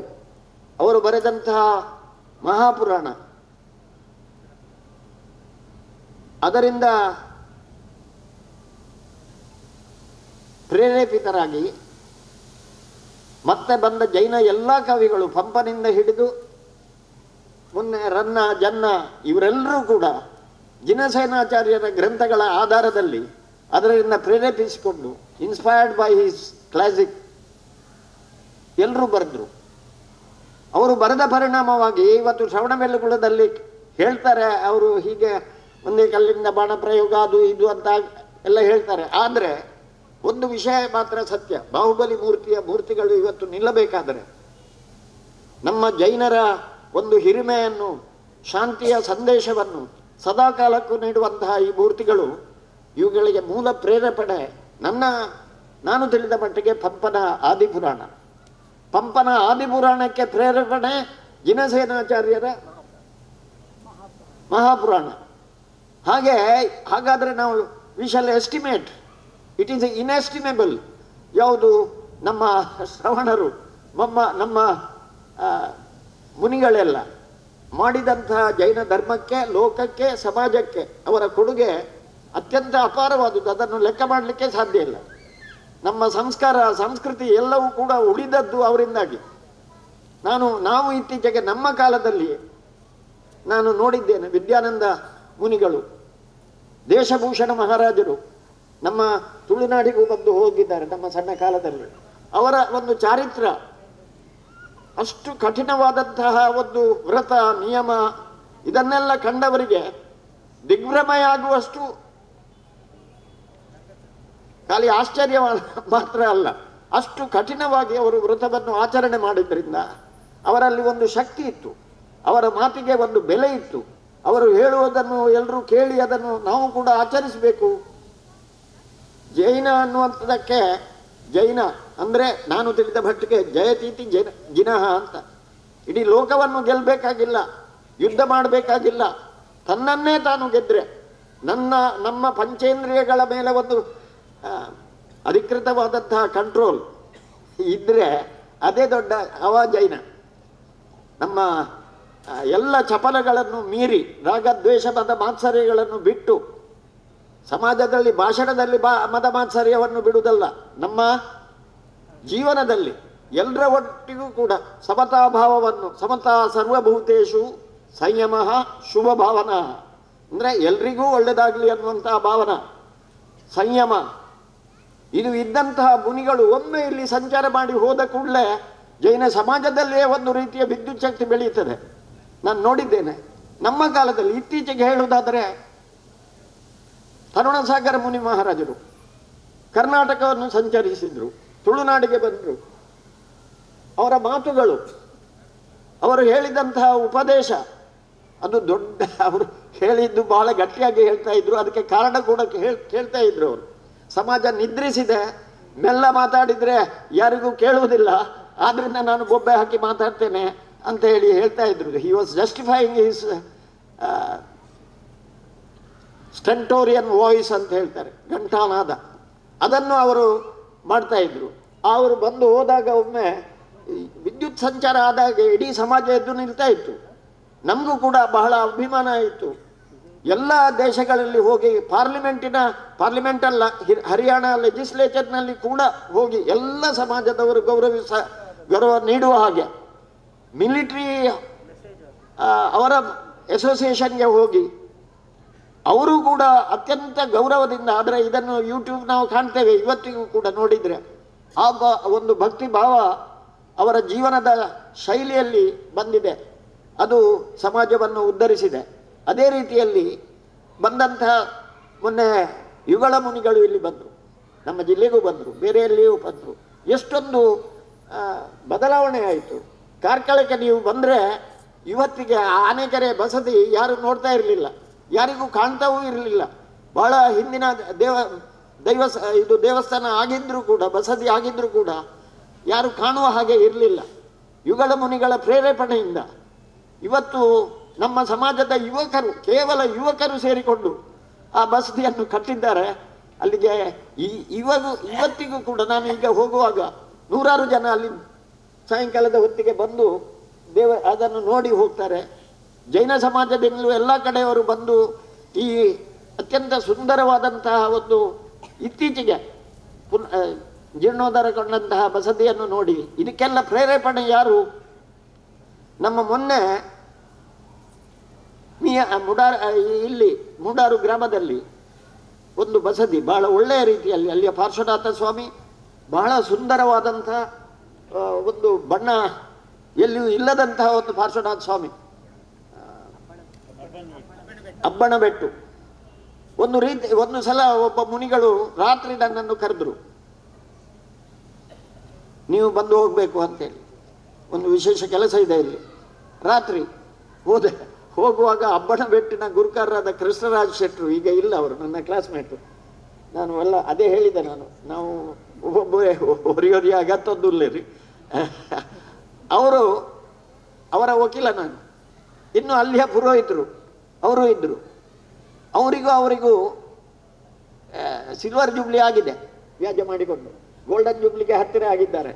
ಅವರು ಬರೆದಂತಹ ಮಹಾಪುರಾಣ, ಅದರಿಂದ ಪ್ರೇರೇಪಿತರಾಗಿ ಮತ್ತೆ ಬಂದ ಜೈನ ಎಲ್ಲ ಕವಿಗಳು, ಪಂಪನಿಂದ ಹಿಡಿದು ಮೊನ್ನೆ ರನ್ನ, ಜನ್ನ, ಇವರೆಲ್ಲರೂ ಕೂಡ ಜಿನಸೇನಾಚಾರ್ಯರ ಗ್ರಂಥಗಳ ಆಧಾರದಲ್ಲಿ ಅದರಿಂದ ಪ್ರೇರೇಪಿಸಿಕೊಂಡು, ಇನ್ಸ್ಪೈರ್ಡ್ ಬೈ ಹಿಸ್ ಕ್ಲಾಸಿಕ್, ಎಲ್ಲರೂ ಬರೆದ್ರು. ಅವರು ಬರೆದ ಪರಿಣಾಮವಾಗಿ ಇವತ್ತು ಶ್ರವಣಬೆಳಗೊಳದಲ್ಲಿ ಹೇಳ್ತಾರೆ, ಅವರು ಹೀಗೆ ಒಂದೇ ಕಲ್ಲಿಂದ ಬಾಣ ಪ್ರಯೋಗ ಅದು ಇದು ಅಂತ ಎಲ್ಲ ಹೇಳ್ತಾರೆ. ಆದರೆ ಒಂದು ವಿಷಯ ಮಾತ್ರ ಸತ್ಯ, ಬಾಹುಬಲಿ ಮೂರ್ತಿಗಳು ಇವತ್ತು ನಿಲ್ಲಬೇಕಾದರೆ ನಮ್ಮ ಜೈನರ ಒಂದು ಹಿರಿಮೆಯನ್ನು, ಶಾಂತಿಯ ಸಂದೇಶವನ್ನು ಸದಾಕಾಲಕ್ಕೂ ನೀಡುವಂತಹ ಈ ಮೂರ್ತಿಗಳು, ಇವುಗಳಿಗೆ ಮೂಲ ಪ್ರೇರೇಪಣೆ ನಾನು ತಿಳಿದ ಮಟ್ಟಿಗೆ ಪಂಪನ ಆದಿಪುರಾಣ. ಪಂಪನ ಆದಿಪುರಾಣಕ್ಕೆ ಪ್ರೇರೇಪಣೆ ಜಿನಸೇನಾಚಾರ್ಯರ ಮಹಾಪುರಾಣ. ಹಾಗಾದರೆ ನಾವು we shall estimate, it is inestimable. ಯಾವುದು ನಮ್ಮ ಶ್ರವಣರು, ನಮ್ಮ ಮುನಿಗಳೆಲ್ಲ ಮಾಡಿದಂತಹ ಜೈನ ಧರ್ಮಕ್ಕೆ, ಲೋಕಕ್ಕೆ, ಸಮಾಜಕ್ಕೆ ಅವರ ಕೊಡುಗೆ ಅತ್ಯಂತ ಅಪಾರವಾದುದು. ಅದನ್ನು ಲೆಕ್ಕ ಮಾಡಲಿಕ್ಕೆ ಸಾಧ್ಯ ಇಲ್ಲ. ನಮ್ಮ ಸಂಸ್ಕಾರ, ಸಂಸ್ಕೃತಿ ಎಲ್ಲವೂ ಕೂಡ ಉಳಿದದ್ದು ಅವರಿಂದಾಗಿ. ನಾವು ಇತ್ತೀಚೆಗೆ ನಮ್ಮ ಕಾಲದಲ್ಲಿ ನಾನು ನೋಡಿದ್ದೇನೆ, ವಿದ್ಯಾನಂದ ಮುನಿಗಳು, ದೇಶಭೂಷಣ ಮಹಾರಾಜರು ನಮ್ಮ ತುಳುನಾಡಿಗೂ ಬಂದು ಹೋಗಿದ್ದಾರೆ ನಮ್ಮ ಸಣ್ಣ ಕಾಲದಲ್ಲಿ. ಅವರ ಒಂದು ಚಾರಿತ್ರ್ಯ ಅಷ್ಟು ಕಠಿಣವಾದಂತಹ ಒಂದು ವ್ರತ, ನಿಯಮ, ಇದನ್ನೆಲ್ಲ ಕಂಡವರಿಗೆ ದಿಗ್ಭ್ರಮೆ ಆಗುವಷ್ಟು, ಖಾಲಿ ಆಶ್ಚರ್ಯ ಮಾತ್ರ ಅಲ್ಲ, ಅಷ್ಟು ಕಠಿಣವಾಗಿ ಅವರು ವ್ರತವನ್ನು ಆಚರಣೆ ಮಾಡಿದ್ರಿಂದ ಅವರಲ್ಲಿ ಒಂದು ಶಕ್ತಿ ಇತ್ತು, ಅವರ ಮಾತಿಗೆ ಒಂದು ಬೆಲೆ ಇತ್ತು. ಅವರು ಹೇಳುವುದನ್ನು ಎಲ್ಲರೂ ಕೇಳಿ ಅದನ್ನು ನಾವು ಕೂಡ ಆಚರಿಸಬೇಕು. ಜೈನ ಅನ್ನುವಂಥದ್ದಕ್ಕೆ, ಜೈನ ಅಂದರೆ ನಾನು ತಿಳಿದ ಮಟ್ಟಿಗೆ ಜಯತೀತಿ ಜಿನಃ ಅಂತ. ಇಡೀ ಲೋಕವನ್ನು ಗೆಲ್ಲಬೇಕಾಗಿಲ್ಲ, ಯುದ್ಧ ಮಾಡಬೇಕಾಗಿಲ್ಲ, ತನ್ನನ್ನೇ ತಾನು ಗೆದ್ದರೆ, ನಮ್ಮ ಪಂಚೇಂದ್ರಿಯಗಳ ಮೇಲೆ ಒಂದು ಅಧಿಕೃತವಾದಂತಹ ಕಂಟ್ರೋಲ್ ಇದ್ದರೆ ಅದೇ ದೊಡ್ಡ ಜೈನ. ನಮ್ಮ ಎಲ್ಲ ಚಪಲಗಳನ್ನು ಮೀರಿ, ರಾಗದ್ವೇಷ ಮದ ಮಾತ್ಸರ್ಯಗಳನ್ನು ಬಿಟ್ಟು, ಸಮಾಜದಲ್ಲಿ ಭಾಷಣದಲ್ಲಿ ಮದ ಮಾತ್ಸರ್ಯವನ್ನು ಬಿಡುವುದಲ್ಲ, ನಮ್ಮ ಜೀವನದಲ್ಲಿ ಎಲ್ಲರ ಒಟ್ಟಿಗೂ ಕೂಡ ಸಮತಾಭಾವವನ್ನು, ಸಮತಾ ಸರ್ವಭೂತೇಶು ಸಂಯಮ ಶುಭ ಭಾವನಾ, ಅಂದರೆ ಎಲ್ರಿಗೂ ಒಳ್ಳೆಯದಾಗಲಿ ಅನ್ನುವಂತಹ ಭಾವನಾ, ಸಂಯಮ, ಇದು ಇದ್ದಂತಹ ಮುನಿಗಳು ಒಮ್ಮೆ ಇಲ್ಲಿ ಸಂಚಾರ ಮಾಡಿ ಹೋದ ಕೂಡಲೇ ಜೈನ ಸಮಾಜದಲ್ಲೇ ಒಂದು ರೀತಿಯ ವಿದ್ಯುತ್ ಶಕ್ತಿ ಬೆಳೆಯುತ್ತದೆ. ನಾನು ನೋಡಿದ್ದೇನೆ ನಮ್ಮ ಕಾಲದಲ್ಲಿ. ಇತ್ತೀಚೆಗೆ ಹೇಳುವುದಾದರೆ, ತರುಣಸಾಗರ ಮುನಿ ಮಹಾರಾಜರು ಕರ್ನಾಟಕವನ್ನು ಸಂಚರಿಸಿದ್ರು, ತುಳುನಾಡಿಗೆ ಬಂದರು. ಅವರ ಮಾತುಗಳು, ಅವರು ಹೇಳಿದಂತಹ ಉಪದೇಶ, ಅದು ದೊಡ್ಡ, ಅವರು ಹೇಳಿದ್ದು ಬಹಳ ಗಟ್ಟಿಯಾಗಿ ಹೇಳ್ತಾ ಇದ್ರು. ಅದಕ್ಕೆ ಕಾರಣ ಕೂಡ ಕೇಳ್ತಾ ಇದ್ರು ಅವರು. ಸಮಾಜ ನಿದ್ರಿಸಿದೆ, ಮೆಲ್ಲ ಮಾತಾಡಿದರೆ ಯಾರಿಗೂ ಕೇಳುವುದಿಲ್ಲ, ಆದ್ರಿಂದ ನಾನು ಬೊಬ್ಬೆ ಹಾಕಿ ಮಾತಾಡ್ತೇನೆ ಅಂತ ಹೇಳ್ತಾ ಇದ್ರು. He was justifying his stentorian voice ಅಂತ ಹೇಳ್ತಾರೆ, ಘಂಟಾನಾದ, ಅದನ್ನು ಅವರು ಮಾಡ್ತಾ ಇದ್ರು. ಅವರು ಬಂದು ಹೋದಾಗ ಒಮ್ಮೆ ವಿದ್ಯುತ್ ಸಂಚಾರ ಆದಾಗ ಇಡೀ ಸಮಾಜ ಎದ್ದು ನಿಲ್ತಾ ಇತ್ತು. ನಮಗೂ ಕೂಡ ಬಹಳ ಅಭಿಮಾನ ಆಯಿತು. ಎಲ್ಲ ದೇಶಗಳಲ್ಲಿ ಹೋಗಿ ಪಾರ್ಲಿಮೆಂಟ್ ಅಲ್ಲ, ಹರಿಯಾಣ ಲೆಜಿಸ್ಲೇಚರ್ನಲ್ಲಿ ಕೂಡ ಹೋಗಿ ಎಲ್ಲ ಸಮಾಜದವರು ಗೌರವ ನೀಡುವ ಹಾಗೆ, ಮಿಲಿಟರಿ ಅವರ ಅಸೋಸಿಯೇಷನ್ಗೆ ಹೋಗಿ ಅವರು ಕೂಡ ಅತ್ಯಂತ ಗೌರವದಿಂದ, ಆದರೆ ಇದನ್ನು ಯೂಟ್ಯೂಬ್ ನಾವು ಕಾಣ್ತೇವೆ ಇವತ್ತಿಗೂ ಕೂಡ ನೋಡಿದರೆ, ಆ ಒಂದು ಭಕ್ತಿ ಭಾವ ಅವರ ಜೀವನದ ಶೈಲಿಯಲ್ಲಿ ಬಂದಿದೆ. ಅದು ಸಮಾಜವನ್ನು ಉದ್ಧರಿಸಿದೆ. ಅದೇ ರೀತಿಯಲ್ಲಿ ಬಂದಂತಹ ಮೊನ್ನೆ ಯುಗಳ ಮುನಿಗಳು ಇಲ್ಲಿ ಬಂದರು, ನಮ್ಮ ಜಿಲ್ಲೆಗೂ ಬಂದರು, ಬೇರೆ ಎಲ್ಲಿಯೂ ಬಂದರು. ಎಷ್ಟೊಂದು ಬದಲಾವಣೆ ಆಯಿತು. ಕಾರ್ಕಳಕ್ಕೆ ನೀವು ಬಂದರೆ ಇವತ್ತಿಗೆ ಆನೆಕೆರೆ ಬಸದಿ ಯಾರು ನೋಡ್ತಾ ಇರಲಿಲ್ಲ, ಯಾರಿಗೂ ಕಾಣ್ತಾವೂ ಇರಲಿಲ್ಲ. ಬಹಳ ಹಿಂದಿನ ಇದು ದೇವಸ್ಥಾನ ಆಗಿದ್ದರೂ ಕೂಡ, ಬಸದಿ ಆಗಿದ್ದರೂ ಕೂಡ ಯಾರು ಕಾಣುವ ಹಾಗೆ ಇರಲಿಲ್ಲ. ಯುಗಳ ಮುನಿಗಳ ಪ್ರೇರೇಪಣೆಯಿಂದ ಇವತ್ತು ನಮ್ಮ ಸಮಾಜದ ಯುವಕರು, ಕೇವಲ ಯುವಕರು ಸೇರಿಕೊಂಡು ಆ ಬಸದಿಯನ್ನು ಕಟ್ಟಿದ್ದಾರೆ. ಅಲ್ಲಿಗೆ ಇವತ್ತಿಗೂ ಕೂಡ ನಾನು ಈಗ ಹೋಗುವಾಗ ನೂರಾರು ಜನ ಅಲ್ಲಿ ಸಾಯಂಕಾಲದ ಹೊತ್ತಿಗೆ ಬಂದು ಅದನ್ನು ನೋಡಿ ಹೋಗ್ತಾರೆ. ಜೈನ ಸಮಾಜದಿಂದಲೂ ಎಲ್ಲ ಕಡೆಯವರು ಬಂದು ಈ ಅತ್ಯಂತ ಸುಂದರವಾದಂತಹ ಒಂದು ಇತ್ತೀಚೆಗೆ ಜೀರ್ಣೋದ್ಧಾರಗೊಂಡಂತಹ ಬಸದಿಯನ್ನು ನೋಡಿ ಇದಕ್ಕೆಲ್ಲ ಪ್ರೇರೇಪಣೆ ಯಾರು? ನಮ್ಮ ಮೊನ್ನೆ ಇಲ್ಲಿ ಮೂಡಾರು ಗ್ರಾಮದಲ್ಲಿ ಒಂದು ಬಸದಿ ಬಹಳ ಒಳ್ಳೆಯ ರೀತಿಯಲ್ಲಿ, ಅಲ್ಲಿಯ ಪಾರ್ಶ್ವನಾಥ ಸ್ವಾಮಿ ಬಹಳ ಸುಂದರವಾದಂಥ ಒಂದು ಬಣ್ಣ ಎಲ್ಲಿಯೂ ಇಲ್ಲದಂತಹ ಒಂದು ಪಾರ್ಶ್ವನಾಥ ಸ್ವಾಮಿ, ಅಬ್ಬಣಬೆಟ್ಟು. ಒಂದು ಸಲ ಒಬ್ಬ ಮುನಿಗಳು ರಾತ್ರಿ ನನ್ನನ್ನು ಕರೆದ್ರು, ನೀವು ಬಂದು ಹೋಗಬೇಕು ಅಂತೇಳಿ, ಒಂದು ವಿಶೇಷ ಕೆಲಸ ಇದೆ ಇಲ್ಲಿ. ರಾತ್ರಿ ಹೋಗುವಾಗ ಅಬ್ಬಣಬೆಟ್ಟಿನ ಗುರುಕಾರರಾದ ಕೃಷ್ಣರಾಜ್ ಶೆಟ್ಟರು, ಈಗ ಇಲ್ಲ ಅವರು, ನನ್ನ ಕ್ಲಾಸ್ಮೇಟು. ನಾನು ಅದೇ ಹೇಳಿದೆ, ನಾವು ಒಬ್ಬೊಬ್ಬರೇ ಹೊರಿಯೊರಿ ಅಗತ್ತೊಂದಿಲ್ಲ ರೀ. ಅವರ ವಕೀಲ ನಾನು. ಇನ್ನು ಅಲ್ಲಿಯ ಪುರೋಹಿತರು ಅವರು ಇದ್ದರು. ಅವರಿಗೂ ಸಿಲ್ವರ್ ಜೂಬ್ಲಿ ಆಗಿದೆ, ವ್ಯಾಜ್ಯ ಮಾಡಿಕೊಂಡು ಗೋಲ್ಡನ್ ಜೂಬ್ಲಿಗೆ ಹತ್ತಿರ ಆಗಿದ್ದಾರೆ.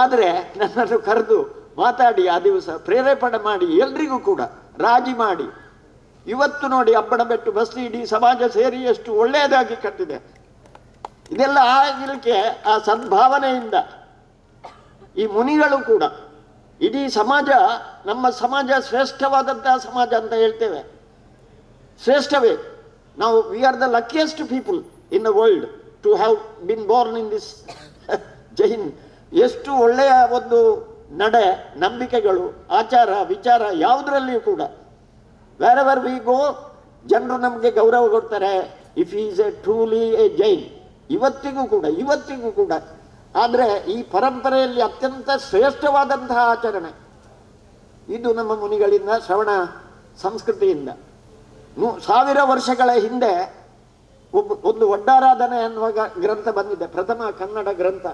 ಆದರೆ ನನ್ನನ್ನು ಕರೆದು ಮಾತಾಡಿ ಆ ದಿವಸ ಪ್ರೇರೇಪಣೆ ಮಾಡಿ ಎಲ್ರಿಗೂ ಕೂಡ ರಾಜಿ ಮಾಡಿ ಇವತ್ತು ನೋಡಿ ಅಬ್ಬಣಬೆಟ್ಟು ಬಸ್ತಿ ಇಡೀ ಸಮಾಜ ಸೇರಿ ಎಷ್ಟು ಒಳ್ಳೆಯದಾಗಿ ಕಟ್ಟಿದೆ. ಇದೆಲ್ಲ ಆಗಲಿಕ್ಕೆ ಆ ಸದ್ಭಾವನೆಯಿಂದ ಈ ಮುನಿಗಳು ಕೂಡ, ಇಡೀ ಸಮಾಜ, ನಮ್ಮ ಸಮಾಜ ಶ್ರೇಷ್ಠವಾದಂತಹ ಸಮಾಜ ಅಂತ ಹೇಳ್ತೇವೆ, ಶ್ರೇಷ್ಠವೇ. ನಾವು we are the luckiest people in the world to have been born in this Jain. ಎಷ್ಟು ಒಳ್ಳೆಯ ಒಂದು ನಡೆ, ನಂಬಿಕೆಗಳು, ಆಚಾರ ವಿಚಾರ ಯಾವುದರಲ್ಲಿಯೂ ಕೂಡ ವೇರ್ ಎವರ್ ವಿ ಗೋ ಜನರು ನಮಗೆ ಗೌರವ ಕೊಡ್ತಾರೆ. If is A truly A Jain. ಇವತ್ತಿಗೂ ಕೂಡ ಆದರೆ ಈ ಪರಂಪರೆಯಲ್ಲಿ ಅತ್ಯಂತ ಶ್ರೇಷ್ಠವಾದಂತಹ ಆಚರಣೆ ಇದು ನಮ್ಮ ಮುನಿಗಳಿಂದ, ಶ್ರವಣ ಸಂಸ್ಕೃತಿಯಿಂದ. 1000 ವರ್ಷಗಳ ಹಿಂದೆ ಒಂದು ಒಡ್ಡಾರಾಧನೆ ಅನ್ನುವ ಗ್ರಂಥ ಬಂದಿದೆ, ಪ್ರಥಮ ಕನ್ನಡ ಗ್ರಂಥ,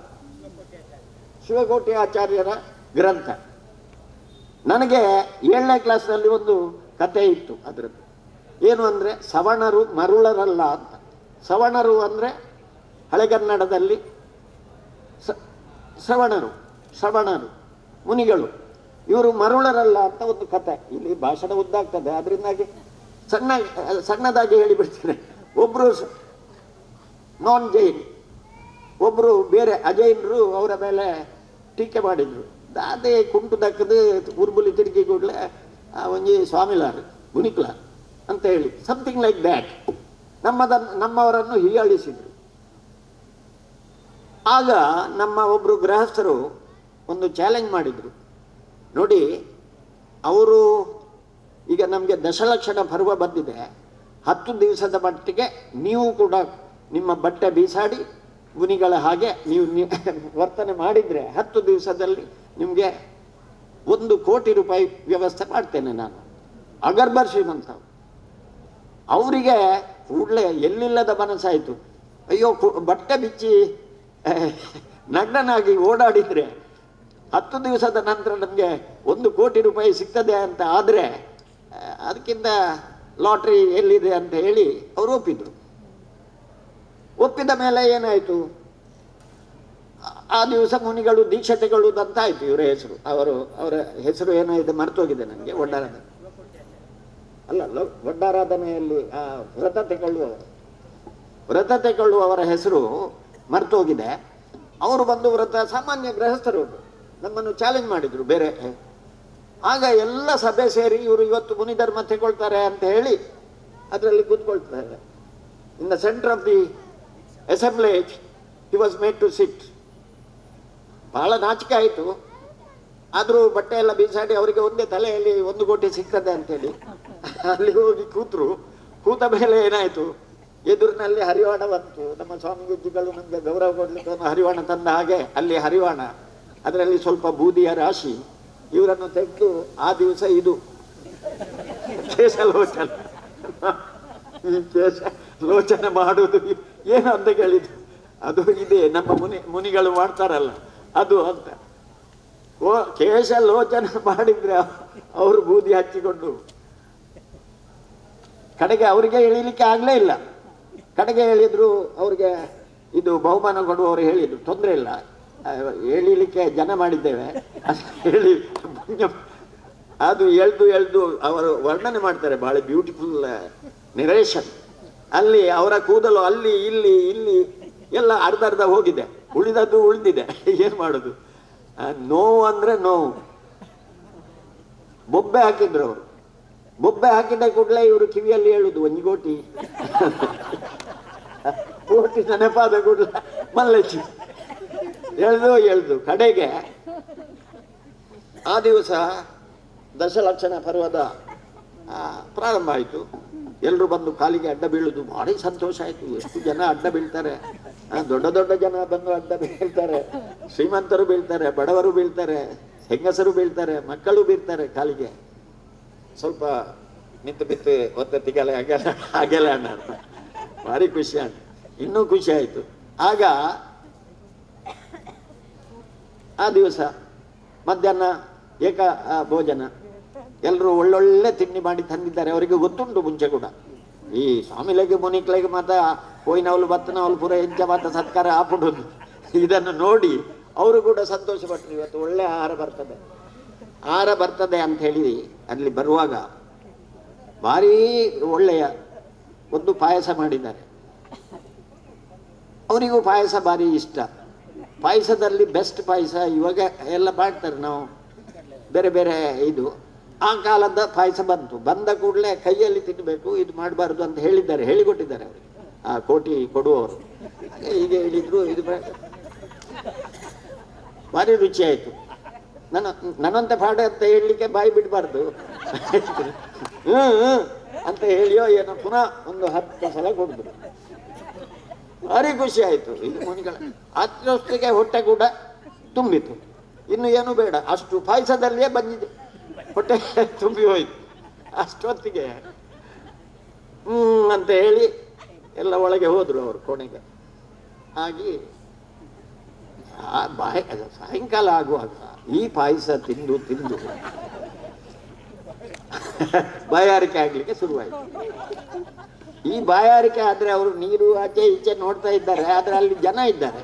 ಶಿವಕೋಟಿ ಆಚಾರ್ಯರ ಗ್ರಂಥ. ನನಗೆ 7ನೇ ಕ್ಲಾಸ್ನಲ್ಲಿ ಒಂದು ಕತೆ ಇತ್ತು ಅದರದ್ದು. ಏನು ಅಂದರೆ, ಸವಣರು ಮರುಳರಲ್ಲ ಅಂತ. ಸವಣರು ಅಂದರೆ ಹಳೆಗನ್ನಡದಲ್ಲಿ ಶ್ರವಣರು ಮುನಿಗಳು, ಇವರು ಮರುಳರಲ್ಲ ಅಂತ ಒಂದು ಕತೆ. ಇಲ್ಲಿ ಭಾಷಣ ಉದ್ದಾಗ್ತದೆ, ಅದರಿಂದಾಗಿ ಸಣ್ಣದಾಗಿ ಹೇಳಿಬಿಡ್ತಾರೆ. ಒಬ್ಬರು ನಾನ್ ಜೈನ್, ಒಬ್ಬರು ಬೇರೆ ಅಜೈನರು ಅವರ ಮೇಲೆ ಟೀಕೆ ಮಾಡಿದರು. ದಾದೆ ಕುಂಟು ದಕ್ಕದು ಉರ್ಬುಲಿ ತಿರುಗಿ ಕೂಡಲೇ ಒಂಜಿ ಸ್ವಾಮಿಲಾರ್ ಗುಣಿಕ್ಲಾರ್ ಅಂತ ಹೇಳಿ ಸಮಥಿಂಗ್ ಲೈಕ್ ದ್ಯಾಟ್ ನಮ್ಮವರನ್ನು ಹೀಯಾಳಿಸಿದರು. ಆಗ ನಮ್ಮ ಒಬ್ಬರು ಗೃಹಸ್ಥರು ಒಂದು ಚಾಲೆಂಜ್ ಮಾಡಿದರು. ನೋಡಿ, ಅವರು ಈಗ ನಮಗೆ ದಶಲಕ್ಷಣ ಪರ್ವ ಬಂದಿದೆ, 10 ದಿವಸದ ಮಟ್ಟಿಗೆ ನೀವು ಕೂಡ ನಿಮ್ಮ ಬಟ್ಟೆ ಬೀಸಾಡಿ ಮುನಿಗಳ ಹಾಗೆ ನೀವು ವರ್ತನೆ ಮಾಡಿದರೆ 10 ದಿವಸದಲ್ಲಿ ನಿಮಗೆ 1 ಕೋಟಿ ರೂಪಾಯಿ ವ್ಯವಸ್ಥೆ ಮಾಡ್ತೇನೆ ನಾನು. ಅಗರ್ಬರ್ ಶ್ರೀಮಂತ ಅವರಿಗೆ ಕೂಡಲೇ ಎಲ್ಲಿಲ್ಲದ ಮನಸ್ಸಾಯಿತು. ಅಯ್ಯೋ, ಬಟ್ಟೆ ಬಿಚ್ಚಿ ನಗ್ನನಾಗಿ ಓಡಾಡಿದರೆ 10 ದಿವಸದ ನಂತರ ನಮಗೆ 1 ಕೋಟಿ ರೂಪಾಯಿ ಸಿಗ್ತದೆ ಅಂತ ಆದರೆ ಅದಕ್ಕಿಂತ ಲಾಟ್ರಿ ಎಲ್ಲಿದೆ ಅಂತ ಹೇಳಿ ಅವರು ಒಪ್ಪಿದ್ರು. ಒಪ್ಪಿದ ಮೇಲೆ ಏನಾಯಿತು, ಆ ದಿವಸ ಮುನಿಗಳು ದೀಕ್ಷೆ ತಗೊಳ್ಳುವುದಂತಾಯಿತು. ಇವರ ಹೆಸರು, ಅವರ ಹೆಸರು ಏನಾಯಿತು ಮರ್ತೋಗಿದೆ ನನಗೆ. ಒಡ್ಡಾರಾಧನೆಯಲ್ಲಿ ವ್ರತ ತಗೊಳ್ಳುವವರ ಹೆಸರು ಮರ್ತೋಗಿದೆ. ಅವರು ಬಂದು ಸಾಮಾನ್ಯ ಗೃಹಸ್ಥರು ನಮ್ಮನ್ನು ಚಾಲೆಂಜ್ ಮಾಡಿದರು ಬೇರೆ. ಆಗ ಎಲ್ಲ ಸಭೆ ಸೇರಿ ಇವರು ಇವತ್ತು ಮುನಿಧರ್ಮ ತಗೊಳ್ತಾರೆ ಅಂತ ಹೇಳಿ ಅದರಲ್ಲಿ ಕೂತ್ಕೊಳ್ತಾರೆ. In the centre of the assemblage he was made to sit. ಬಹಳ ನಾಚಿಕೆ ಆಯಿತು. ಆದರೂ ಬಟ್ಟೆ ಎಲ್ಲ ಬೀಸಾಡಿ ಅವರಿಗೆ ಒಂದೇ ತಲೆಯಲ್ಲಿ 1 ಕೋಟಿ ಸಿಗ್ತದೆ ಅಂತೇಳಿ ಅಲ್ಲಿ ಹೋಗಿ ಕೂತರು. ಕೂತ ಮೇಲೆ ಏನಾಯಿತು, ಎದುರಿನಲ್ಲಿ ಹರಿವಾಣ ಬಂತು. ನಮ್ಮ ಸ್ವಾಮಿ ಗುಜ್ಜಿಗಳು ನಮಗೆ ಗೌರವ ಕೊಡಲಿಕ್ಕೆ ಒಂದು ಹರಿವಾಣ ತಂದ ಹಾಗೆ ಅಲ್ಲಿ ಹರಿವಾಣ ಅದರಲ್ಲಿ ಸ್ವಲ್ಪ ಬೂದಿಯ ರಾಶಿ. ಇವರನ್ನು ತೆಗೆದು ಆ ದಿವಸ ಇದು ಕೇಶಲೋಚನ, ಈ ಕೇಶಲೋಚನ ಮಾಡುವುದು ಏನು ಅಂತ ಕೇಳಿದ್ದು, ಅದು ಇದೆ ನಮ್ಮ ಮುನಿಗಳು ಮಾಡ್ತಾರಲ್ಲ ಅದು ಅಂತ. ಕೇಶಲೋಚನ ಮಾಡಿದ್ರೆ ಅವರು ಬೂದಿ ಹಚ್ಚಿಕೊಂಡು ಕಡೆಗೆ ಅವರಿಗೆ ಎಳಿಲಿಕ್ಕೆ ಆಗಲೇ ಇಲ್ಲ. ಕಡೆಗೆ ಹೇಳಿದ್ರು ಅವ್ರಿಗೆ ಇದು ಬಹುಮಾನ ಕೊಡುವವರು ಹೇಳಿದ್ರು ತೊಂದರೆ ಇಲ್ಲ, ಎಳಿಲಿಕ್ಕೆ ಜನ ಮಾಡಿದ್ದೇವೆ ಅಂತ ಹೇಳಿ ಅದು ಎಳ್ದು ಅವರು ವರ್ಣನೆ ಮಾಡ್ತಾರೆ, ಬಹಳ ಬ್ಯೂಟಿಫುಲ್ ನೆರೇಷನ್. ಅಲ್ಲಿ ಅವರ ಕೂದಲು ಅಲ್ಲಿ ಇಲ್ಲಿ ಎಲ್ಲ ಅರ್ಧ ಹೋಗಿದೆ, ಉಳಿದದ್ದು ಉಳಿದಿದೆ. ಏನು ಮಾಡೋದು, ನೋವು ಅಂದ್ರೆ ನೋವು. ಬೊಬ್ಬೆ ಹಾಕಿದ್ರು ಅವರು, ಬೊಬ್ಬೆ ಹಾಕಿದ ಕೂಡಲೇ ಇವರು ಕಿವಿಯಲ್ಲಿ ಹೇಳುದು ಒಂಜಿಗೋಟಿ ಗೋಟಿ ನೆನಪಾದ ಕೂಡಲೇ ಮಲ್ಲಚ್ಚಿ ಎಳ್ದು ಕಡೆಗೆ ಆ ದಿವಸ ದಶಲಕ್ಷಣ ಪರ್ವದ ಪ್ರಾರಂಭ ಆಯಿತು. ಎಲ್ಲರೂ ಬಂದು ಕಾಲಿಗೆ ಅಡ್ಡ ಬೀಳುದು, ಭಾರಿ ಸಂತೋಷ ಆಯಿತು. ಎಷ್ಟು ಜನ ಅಡ್ಡ ಬೀಳ್ತಾರೆ, ದೊಡ್ಡ ಜನ ಬಂದು ಅಡ್ಡ ಬೀಳ್ತಾರೆ, ಶ್ರೀಮಂತರು ಬೀಳ್ತಾರೆ, ಬಡವರು ಬೀಳ್ತಾರೆ, ಹೆಂಗಸರು ಬೀಳ್ತಾರೆ, ಮಕ್ಕಳು ಬೀಳ್ತಾರೆ ಕಾಲಿಗೆ. ಸ್ವಲ್ಪ ಬಿತ್ತು ಒತ್ತತ್ತಿಗೆಲ್ಲ ಹಾಗೆಲ್ಲ ಅಣ್ಣ ಭಾರಿ ಖುಷಿ ಅಣ್ಣ, ಇನ್ನೂ ಖುಷಿ ಆಯಿತು. ಆಗ ಆ ದಿವಸ ಮಧ್ಯಾಹ್ನ ಏಕ ಭೋಜನ, ಎಲ್ಲರೂ ಒಳ್ಳೊಳ್ಳೆ ತಿಂಡಿ ಮಾಡಿ ತಂದಿದ್ದಾರೆ. ಅವರಿಗೆ ಗೊತ್ತುಂಟು ಮುಂಚೆ ಕೂಡ, ಈ ಸ್ವಾಮಿಲೆಗೆ ಮುನಿಕ್ಲೆಗೆ ಮಾತ್ರ ಹೋಯ್ನವಲು ಬತ್ತನವಲು ಪುರ ಹೆಜ್ಜೆ ಮಾತ್ರ ಸತ್ಕಾರ ಹಾಪುಡುದು. ಇದನ್ನು ನೋಡಿ ಅವರು ಕೂಡ ಸಂತೋಷ ಪಟ್ಟರು, ಇವತ್ತು ಒಳ್ಳೆ ಆಹಾರ ಬರ್ತದೆ ಅಂತ ಹೇಳಿ. ಅಲ್ಲಿ ಬರುವಾಗ ಭಾರೀ ಒಳ್ಳೆಯ ಒಂದು ಪಾಯಸ ಮಾಡಿದ್ದಾರೆ. ಅವರಿಗೂ ಪಾಯಸ ಭಾರಿ ಇಷ್ಟ. ಪಾಯಸದಲ್ಲಿ ಬೆಸ್ಟ್ ಪಾಯಸ ಇವಾಗ ಎಲ್ಲ ಮಾಡ್ತಾರೆ, ನಾವು ಬೇರೆ ಬೇರೆ ಇದು. ಆ ಕಾಲದ ಪಾಯಸ ಬಂದ ಕೂಡಲೇ ಕೈಯಲ್ಲಿ ತಿನ್ನಬೇಕು, ಇದು ಮಾಡಬಾರ್ದು ಅಂತ ಹೇಳಿಕೊಟ್ಟಿದ್ದಾರೆ ಅವರಿಗೆ, ಆ ಕೋಟಿ ಕೊಡುವವರು. ಹೀಗೆ ಹೇಳಿದ್ರು, ಇದು ಭಾರಿ ರುಚಿ ಆಯಿತು. ನನ್ನಂತೆ ಪಾಡ ಅಂತ ಹೇಳಲಿಕ್ಕೆ ಬಾಯಿ ಬಿಡಬಾರ್ದು ಅಂತ ಹೇಳಿಯೋ ಏನೋ ಪುನಃ ಒಂದು 10 ಸಲ ಕೊಡಿದ್ರು. ಭಾರಿ ಖುಷಿ ಆಯಿತು. ಇದು ಮುನಿಗಳ ಅಷ್ಟೊತ್ತಿಗೆ ಹೊಟ್ಟೆ ಕೂಡ ತುಂಬಿತು, ಇನ್ನು ಏನು ಬೇಡ, ಅಷ್ಟು ಪಾಯಸದಲ್ಲಿಯೇ ಬಂದಿದೆ, ಹೊಟ್ಟೆ ತುಂಬಿ ಹೋಯ್ತು. ಅಷ್ಟೊತ್ತಿಗೆ ಅಂತ ಹೇಳಿ ಎಲ್ಲ ಒಳಗೆ ಹೋದ್ರು ಅವರು ಕೋಣೆಗೆ. ಹಾಗೆ ಸಾಯಂಕಾಲ ಆಗುವಾಗ ಈ ಪಾಯಸ ತಿಂದು ಬಾಯಾರಿಕೆ ಆಗ್ಲಿಕ್ಕೆ ಶುರುವಾಯಿತು. ಈ ಬಾಯಾರಿಕೆ ಆದ್ರೆ ಅವರು ನೀರು ಆಚೆ ಈಚೆ ನೋಡ್ತಾ ಇದ್ದಾರೆ, ಆದ್ರೆ ಅಲ್ಲಿ ಜನ ಇದ್ದಾರೆ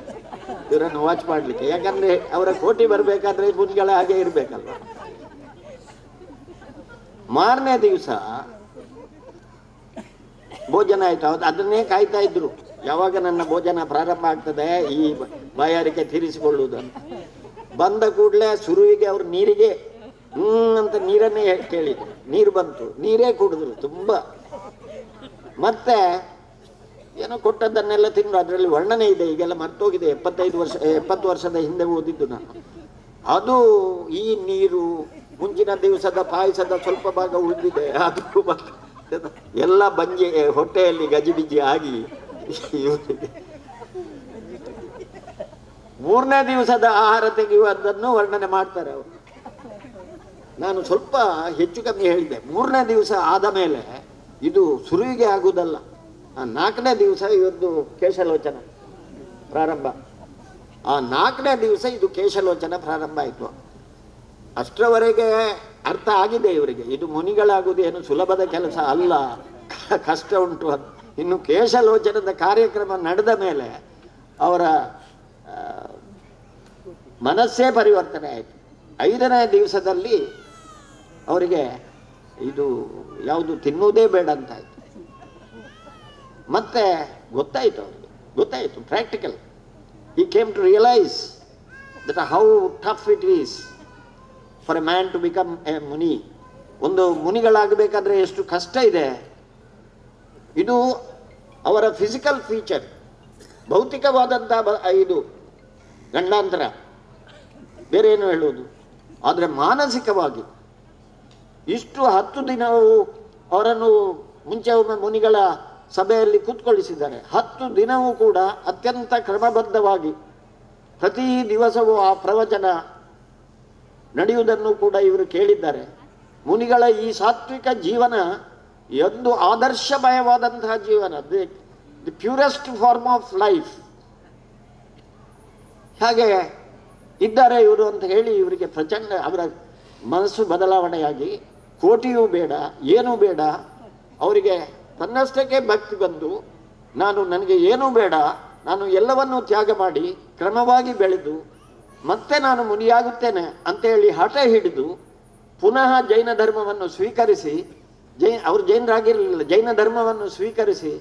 ಇವರನ್ನು ವಾಚ್ ಮಾಡ್ಲಿಕ್ಕೆ. ಯಾಕಂದ್ರೆ ಅವರ ಕೋಟಿ ಬರ್ಬೇಕಾದ್ರೆ ಮುನಿಗಳ ಹಾಗೆ ಇರ್ಬೇಕಲ್ವ. ಮಾರನೇ ದಿವಸ ಭೋಜನ ಆಯ್ತು. ಅದನ್ನೇ ಕಾಯ್ತಾ ಇದ್ರು, ಯಾವಾಗ ನನ್ನ ಭೋಜನ ಪ್ರಾರಂಭ ಆಗ್ತದೆ ಈ ಬಾಯಾರಿಕೆ ತೀರಿಸಿಕೊಳ್ಳುವುದು ಅಂತ. ಬಂದ ಕೂಡಲೇ ಶುರುವಿಗೆ ಅವರು ನೀರಿಗೆ ಅಂತ ನೀರನ್ನೇ ಕೇಳಿದ್ರು. ನೀರು ಬಂತು, ನೀರೇ ಕುಡಿದ್ರು ತುಂಬ. ಮತ್ತೆ ಏನೋ ಕೊಟ್ಟದ್ದನ್ನೆಲ್ಲ ತಿಂದು, ಅದರಲ್ಲಿ ವರ್ಣನೆ ಇದೆ, ಈಗೆಲ್ಲ ಮರ್ತೋಗಿದೆ. 70 ವರ್ಷದ ಹಿಂದೆ ಓದಿದ್ದು ನಾನು. ಅದು ಈ ನೀರು ಮುಂಚಿನ ದಿವಸದ ಪಾಯಸದ ಸ್ವಲ್ಪ ಭಾಗ ಉಳಿದಿದೆ, ಅದು ಎಲ್ಲ ಬಂಜಿ ಹೊಟ್ಟೆಯಲ್ಲಿ ಗಜಿಬಿಜಿ ಆಗಿ ಮೂರನೇ ದಿವಸದ ಆಹಾರ ತೆಗೆಯುವುದನ್ನು ವರ್ಣನೆ ಮಾಡ್ತಾರೆ ಅವರು. ನಾನು ಸ್ವಲ್ಪ ಹೆಚ್ಚು ಕಮ್ಮಿ ಹೇಳಿದೆ. ಮೂರನೇ ದಿವಸ ಆದ ಮೇಲೆ ಇದು ಶುರುವಿಗೆ ಆಗುವುದಲ್ಲ, 4ನೇ ದಿವಸ ಇವತ್ತು ಕೇಶಲೋಚನ ಪ್ರಾರಂಭ. ಆ 4ನೇ ದಿವಸ ಇದು ಕೇಶಲೋಚನ ಪ್ರಾರಂಭ ಆಯಿತು. ಅಷ್ಟರವರೆಗೆ ಅರ್ಥ ಆಗಿದೆ ಇವರಿಗೆ, ಇದು ಮುನಿಗಳಾಗುವುದು ಏನು ಸುಲಭದ ಕೆಲಸ ಅಲ್ಲ, ಕಷ್ಟ ಉಂಟು ಅಂತ. ಇನ್ನು ಕೇಶಲೋಚನದ ಕಾರ್ಯಕ್ರಮ ನಡೆದ ಮೇಲೆ ಅವರ ಮನಸ್ಸೇ ಪರಿವರ್ತನೆ ಆಯಿತು. 5ನೇ ದಿವಸದಲ್ಲಿ ಅವರಿಗೆ ಇದು ಯಾವುದು ತಿನ್ನುವುದೇ ಬೇಡ ಅಂತಾಯಿತು. ಮತ್ತೆ ಗೊತ್ತಾಯಿತು practical. He came to realize that how tough it is for a man to become a muni. ಒಂದು ಮುನಿಗಳಾಗಬೇಕಾದ್ರೆ ಎಷ್ಟು ಕಷ್ಟ ಇದೆ. ಇದು ಅವರ ಫಿಸಿಕಲ್ ಫೀಚರ್, ಭೌತಿಕವಾದಂಥ ಇದು ಗಂಡಾಂತರ, ಬೇರೆ ಏನು ಹೇಳುವುದು. ಆದರೆ ಮಾನಸಿಕವಾಗಿ ಇಷ್ಟು 10 ದಿನವೂ ಅವರನ್ನು ಮುಂಚೆ ಒಮ್ಮೆ ಮುನಿಗಳ ಸಭೆಯಲ್ಲಿ ಕೂತ್ಕೊಳ್ಳಿಸಿದ್ದಾರೆ. 10 ದಿನವೂ ಕೂಡ ಅತ್ಯಂತ ಕ್ರಮಬದ್ಧವಾಗಿ ಪ್ರತಿ ದಿವಸವೂ ಆ ಪ್ರವಚನ ನಡೆಯುವುದನ್ನು ಕೂಡ ಇವರು ಕೇಳಿದ್ದಾರೆ. ಮುನಿಗಳ ಈ ಸಾತ್ವಿಕ ಜೀವನ ಒಂದು ಆದರ್ಶಮಯವಾದಂತಹ ಜೀವನ, the purest form of life. ಹಾಗೆ ಇದ್ದಾರೆ ಇವರು ಅಂತ ಹೇಳಿ ಇವರಿಗೆ ಪ್ರಚಂಡ ಅವರ ಮನಸ್ಸು ಬದಲಾವಣೆಯಾಗಿ ಕೋಟಿಯೂ ಬೇಡ ಏನೂ ಬೇಡ, ಅವರಿಗೆ ತನ್ನಷ್ಟಕ್ಕೆ ಭಕ್ತಿ ಬಂದು ನನಗೆ ಏನೂ ಬೇಡ, ನಾನು ಎಲ್ಲವನ್ನೂ ತ್ಯಾಗ ಮಾಡಿ ಕ್ರಮವಾಗಿ ಬೆಳೆದು ಮತ್ತೆ ನಾನು ಮುನಿಯಾಗುತ್ತೇನೆ ಅಂತೇಳಿ ಹಠ ಹಿಡಿದು ಪುನಃ ಜೈನ ಧರ್ಮವನ್ನು ಸ್ವೀಕರಿಸಿ, ಅವರು ಜೈನರಾಗಿರಲಿಲ್ಲ, ಜೈನ ಧರ್ಮವನ್ನು ಸ್ವೀಕರಿಸಿ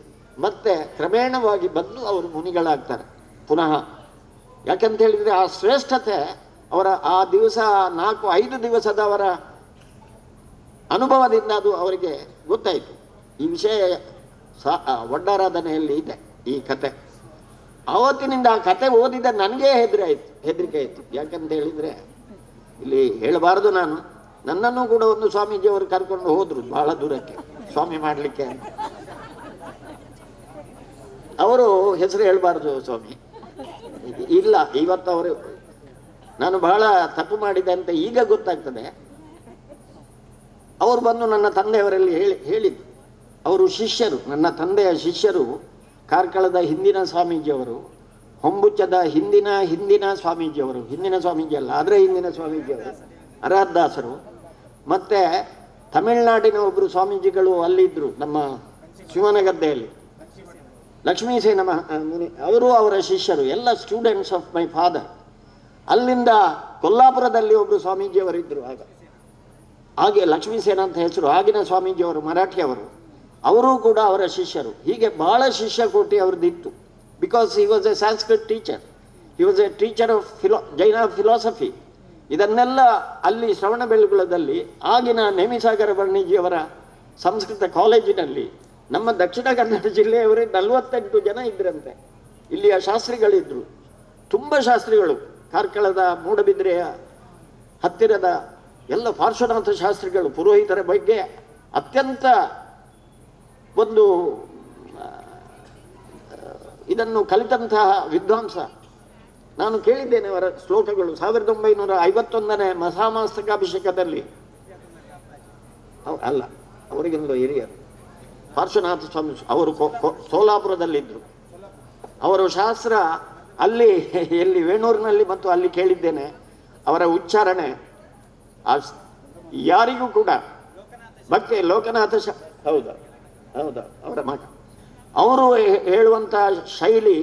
ಮತ್ತೆ ಕ್ರಮೇಣವಾಗಿ ಬಂದು ಅವರು ಮುನಿಗಳಾಗ್ತಾರೆ ಪುನಃ. ಯಾಕಂತ ಹೇಳಿದರೆ ಆ ಶ್ರೇಷ್ಠತೆ ಅವರ ಆ ದಿವಸ 4-5 ದಿವಸದ ಅವರ ಅನುಭವದಿಂದ ಅದು ಅವರಿಗೆ ಗೊತ್ತಾಯಿತು. ಈ ವಿಷಯ ಒಡ್ಡಾರಾಧನೆಯಲ್ಲಿ ಇದೆ ಈ ಕತೆ. ಆವತ್ತಿನಿಂದ ಆ ಕತೆ ಓದಿದ ನನಗೇ ಹೆದರಿಕೆ ಆಯಿತು. ಯಾಕಂತ ಹೇಳಿದರೆ ಇಲ್ಲಿ ಹೇಳಬಾರದು, ನನ್ನನ್ನು ಕೂಡ ಒಂದು ಸ್ವಾಮೀಜಿಯವರು ಕರ್ಕೊಂಡು ಹೋದರು ಬಹಳ ದೂರಕ್ಕೆ ಸ್ವಾಮಿ ಮಾಡಲಿಕ್ಕೆ. ಅವರು ಹೆಸರು ಹೇಳಬಾರ್ದು ಸ್ವಾಮಿ, ಇಲ್ಲ ಇವತ್ತು ಅವರು ನಾನು ಬಹಳ ತಪ್ಪು ಮಾಡಿದೆ ಅಂತ ಈಗ ಗೊತ್ತಾಗ್ತದೆ. ಅವರು ಬಂದು ನನ್ನ ತಂದೆಯವರಲ್ಲಿ ಹೇಳಿದ್ದು, ಅವರು ಶಿಷ್ಯರು, ನನ್ನ ತಂದೆಯ ಶಿಷ್ಯರು, ಕಾರ್ಕಳದ ಹಿಂದಿನ ಸ್ವಾಮೀಜಿಯವರು, ಹೊಂಬುಚ್ಚದ ಹಿಂದಿನ ಸ್ವಾಮೀಜಿಯವರು, ಹಿಂದಿನ ಸ್ವಾಮೀಜಿ ಅಲ್ಲ ಆದರೆ ಹಿಂದಿನ ಸ್ವಾಮೀಜಿಯವರು ಅರಾಧಾಸರು, ಮತ್ತು ತಮಿಳುನಾಡಿನ ಒಬ್ಬರು ಸ್ವಾಮೀಜಿಗಳು ಅಲ್ಲಿದ್ದರು ನಮ್ಮ ಶಿವನಗದ್ದೆಯಲ್ಲಿ, ಲಕ್ಷ್ಮೀಸೇನ ಮುನಿ, ಅವರು ಅವರ ಶಿಷ್ಯರು, ಎಲ್ಲ ಸ್ಟೂಡೆಂಟ್ಸ್ ಆಫ್ ಮೈ ಫಾದರ್. ಅಲ್ಲಿಂದ ಕೊಲ್ಲಾಪುರದಲ್ಲಿ ಒಬ್ಬರು ಸ್ವಾಮೀಜಿಯವರಿದ್ದರು ಹಾಗೆ ಲಕ್ಷ್ಮೀಸೇನ ಅಂತ ಹೆಸರು, ಆಗಿನ ಸ್ವಾಮೀಜಿಯವರು ಮರಾಠಿಯವರು, ಅವರೂ ಕೂಡ ಅವರ ಶಿಷ್ಯರು. ಹೀಗೆ ಬಹಳ ಶಿಷ್ಯಕೋಟಿ ಅವ್ರದ್ದಿತ್ತು. Because he was a Sanskrit teacher, he was a teacher of Jain philosophy. ಇದನ್ನೆಲ್ಲ ಅಲ್ಲಿ ಶ್ರವಣಬೆಳಗೊಳದಲ್ಲಿ ಆಗಿನ ನೇಮಿಸಾಗರ ವರ್ಣಿಜಿಯವರ ಸಂಸ್ಕೃತ ಕಾಲೇಜಿನಲ್ಲಿ ನಮ್ಮ ದಕ್ಷಿಣ ಕನ್ನಡ ಜಿಲ್ಲೆಯವರೇ 48 ಜನ ಇದ್ರಂತೆ. ಇಲ್ಲಿಯ ಶಾಸ್ತ್ರಿಗಳಿದ್ರು, ತುಂಬ ಶಾಸ್ತ್ರಿಗಳು, ಕಾರ್ಕಳದ ಮೂಡಬಿದ್ರೆಯ ಹತ್ತಿರದ ಎಲ್ಲ ಪಾರ್ಶ್ವನಾಥ ಶಾಸ್ತ್ರಿಗಳು, ಪುರೋಹಿತರ ಬಗ್ಗೆ ಅತ್ಯಂತ ಒಂದು ಇದನ್ನು ಕಲಿತಂತಹ ವಿದ್ವಾಂಸ. ನಾನು ಕೇಳಿದ್ದೇನೆ ಅವರ ಶ್ಲೋಕಗಳು 1951ನೇ ಮಸಾಮಾಸ್ತಕಾಭಿಷೇಕದಲ್ಲಿ. ಅಲ್ಲ, ಅವರಿಗಿಂತ ಹಿರಿಯರು ಪಾರ್ಶ್ವನಾಥ ಸ್ವಾಮಿ, ಅವರು ಸೋಲಾಪುರದಲ್ಲಿದ್ದರು. ಅವರು ಶಾಸ್ತ್ರ ಅಲ್ಲಿ ಎಲ್ಲಿ ವೇಣೂರಿನಲ್ಲಿ ಮತ್ತು ಅಲ್ಲಿ ಕೇಳಿದ್ದೇನೆ. ಅವರ ಉಚ್ಚಾರಣೆ ಯಾರಿಗೂ ಕೂಡ ಭಕ್ತಿ ಲೋಕನಾಥ ಹೌದಾ ಅವರ ಮಗ, ಅವರು ಹೇಳುವಂಥ ಶೈಲಿ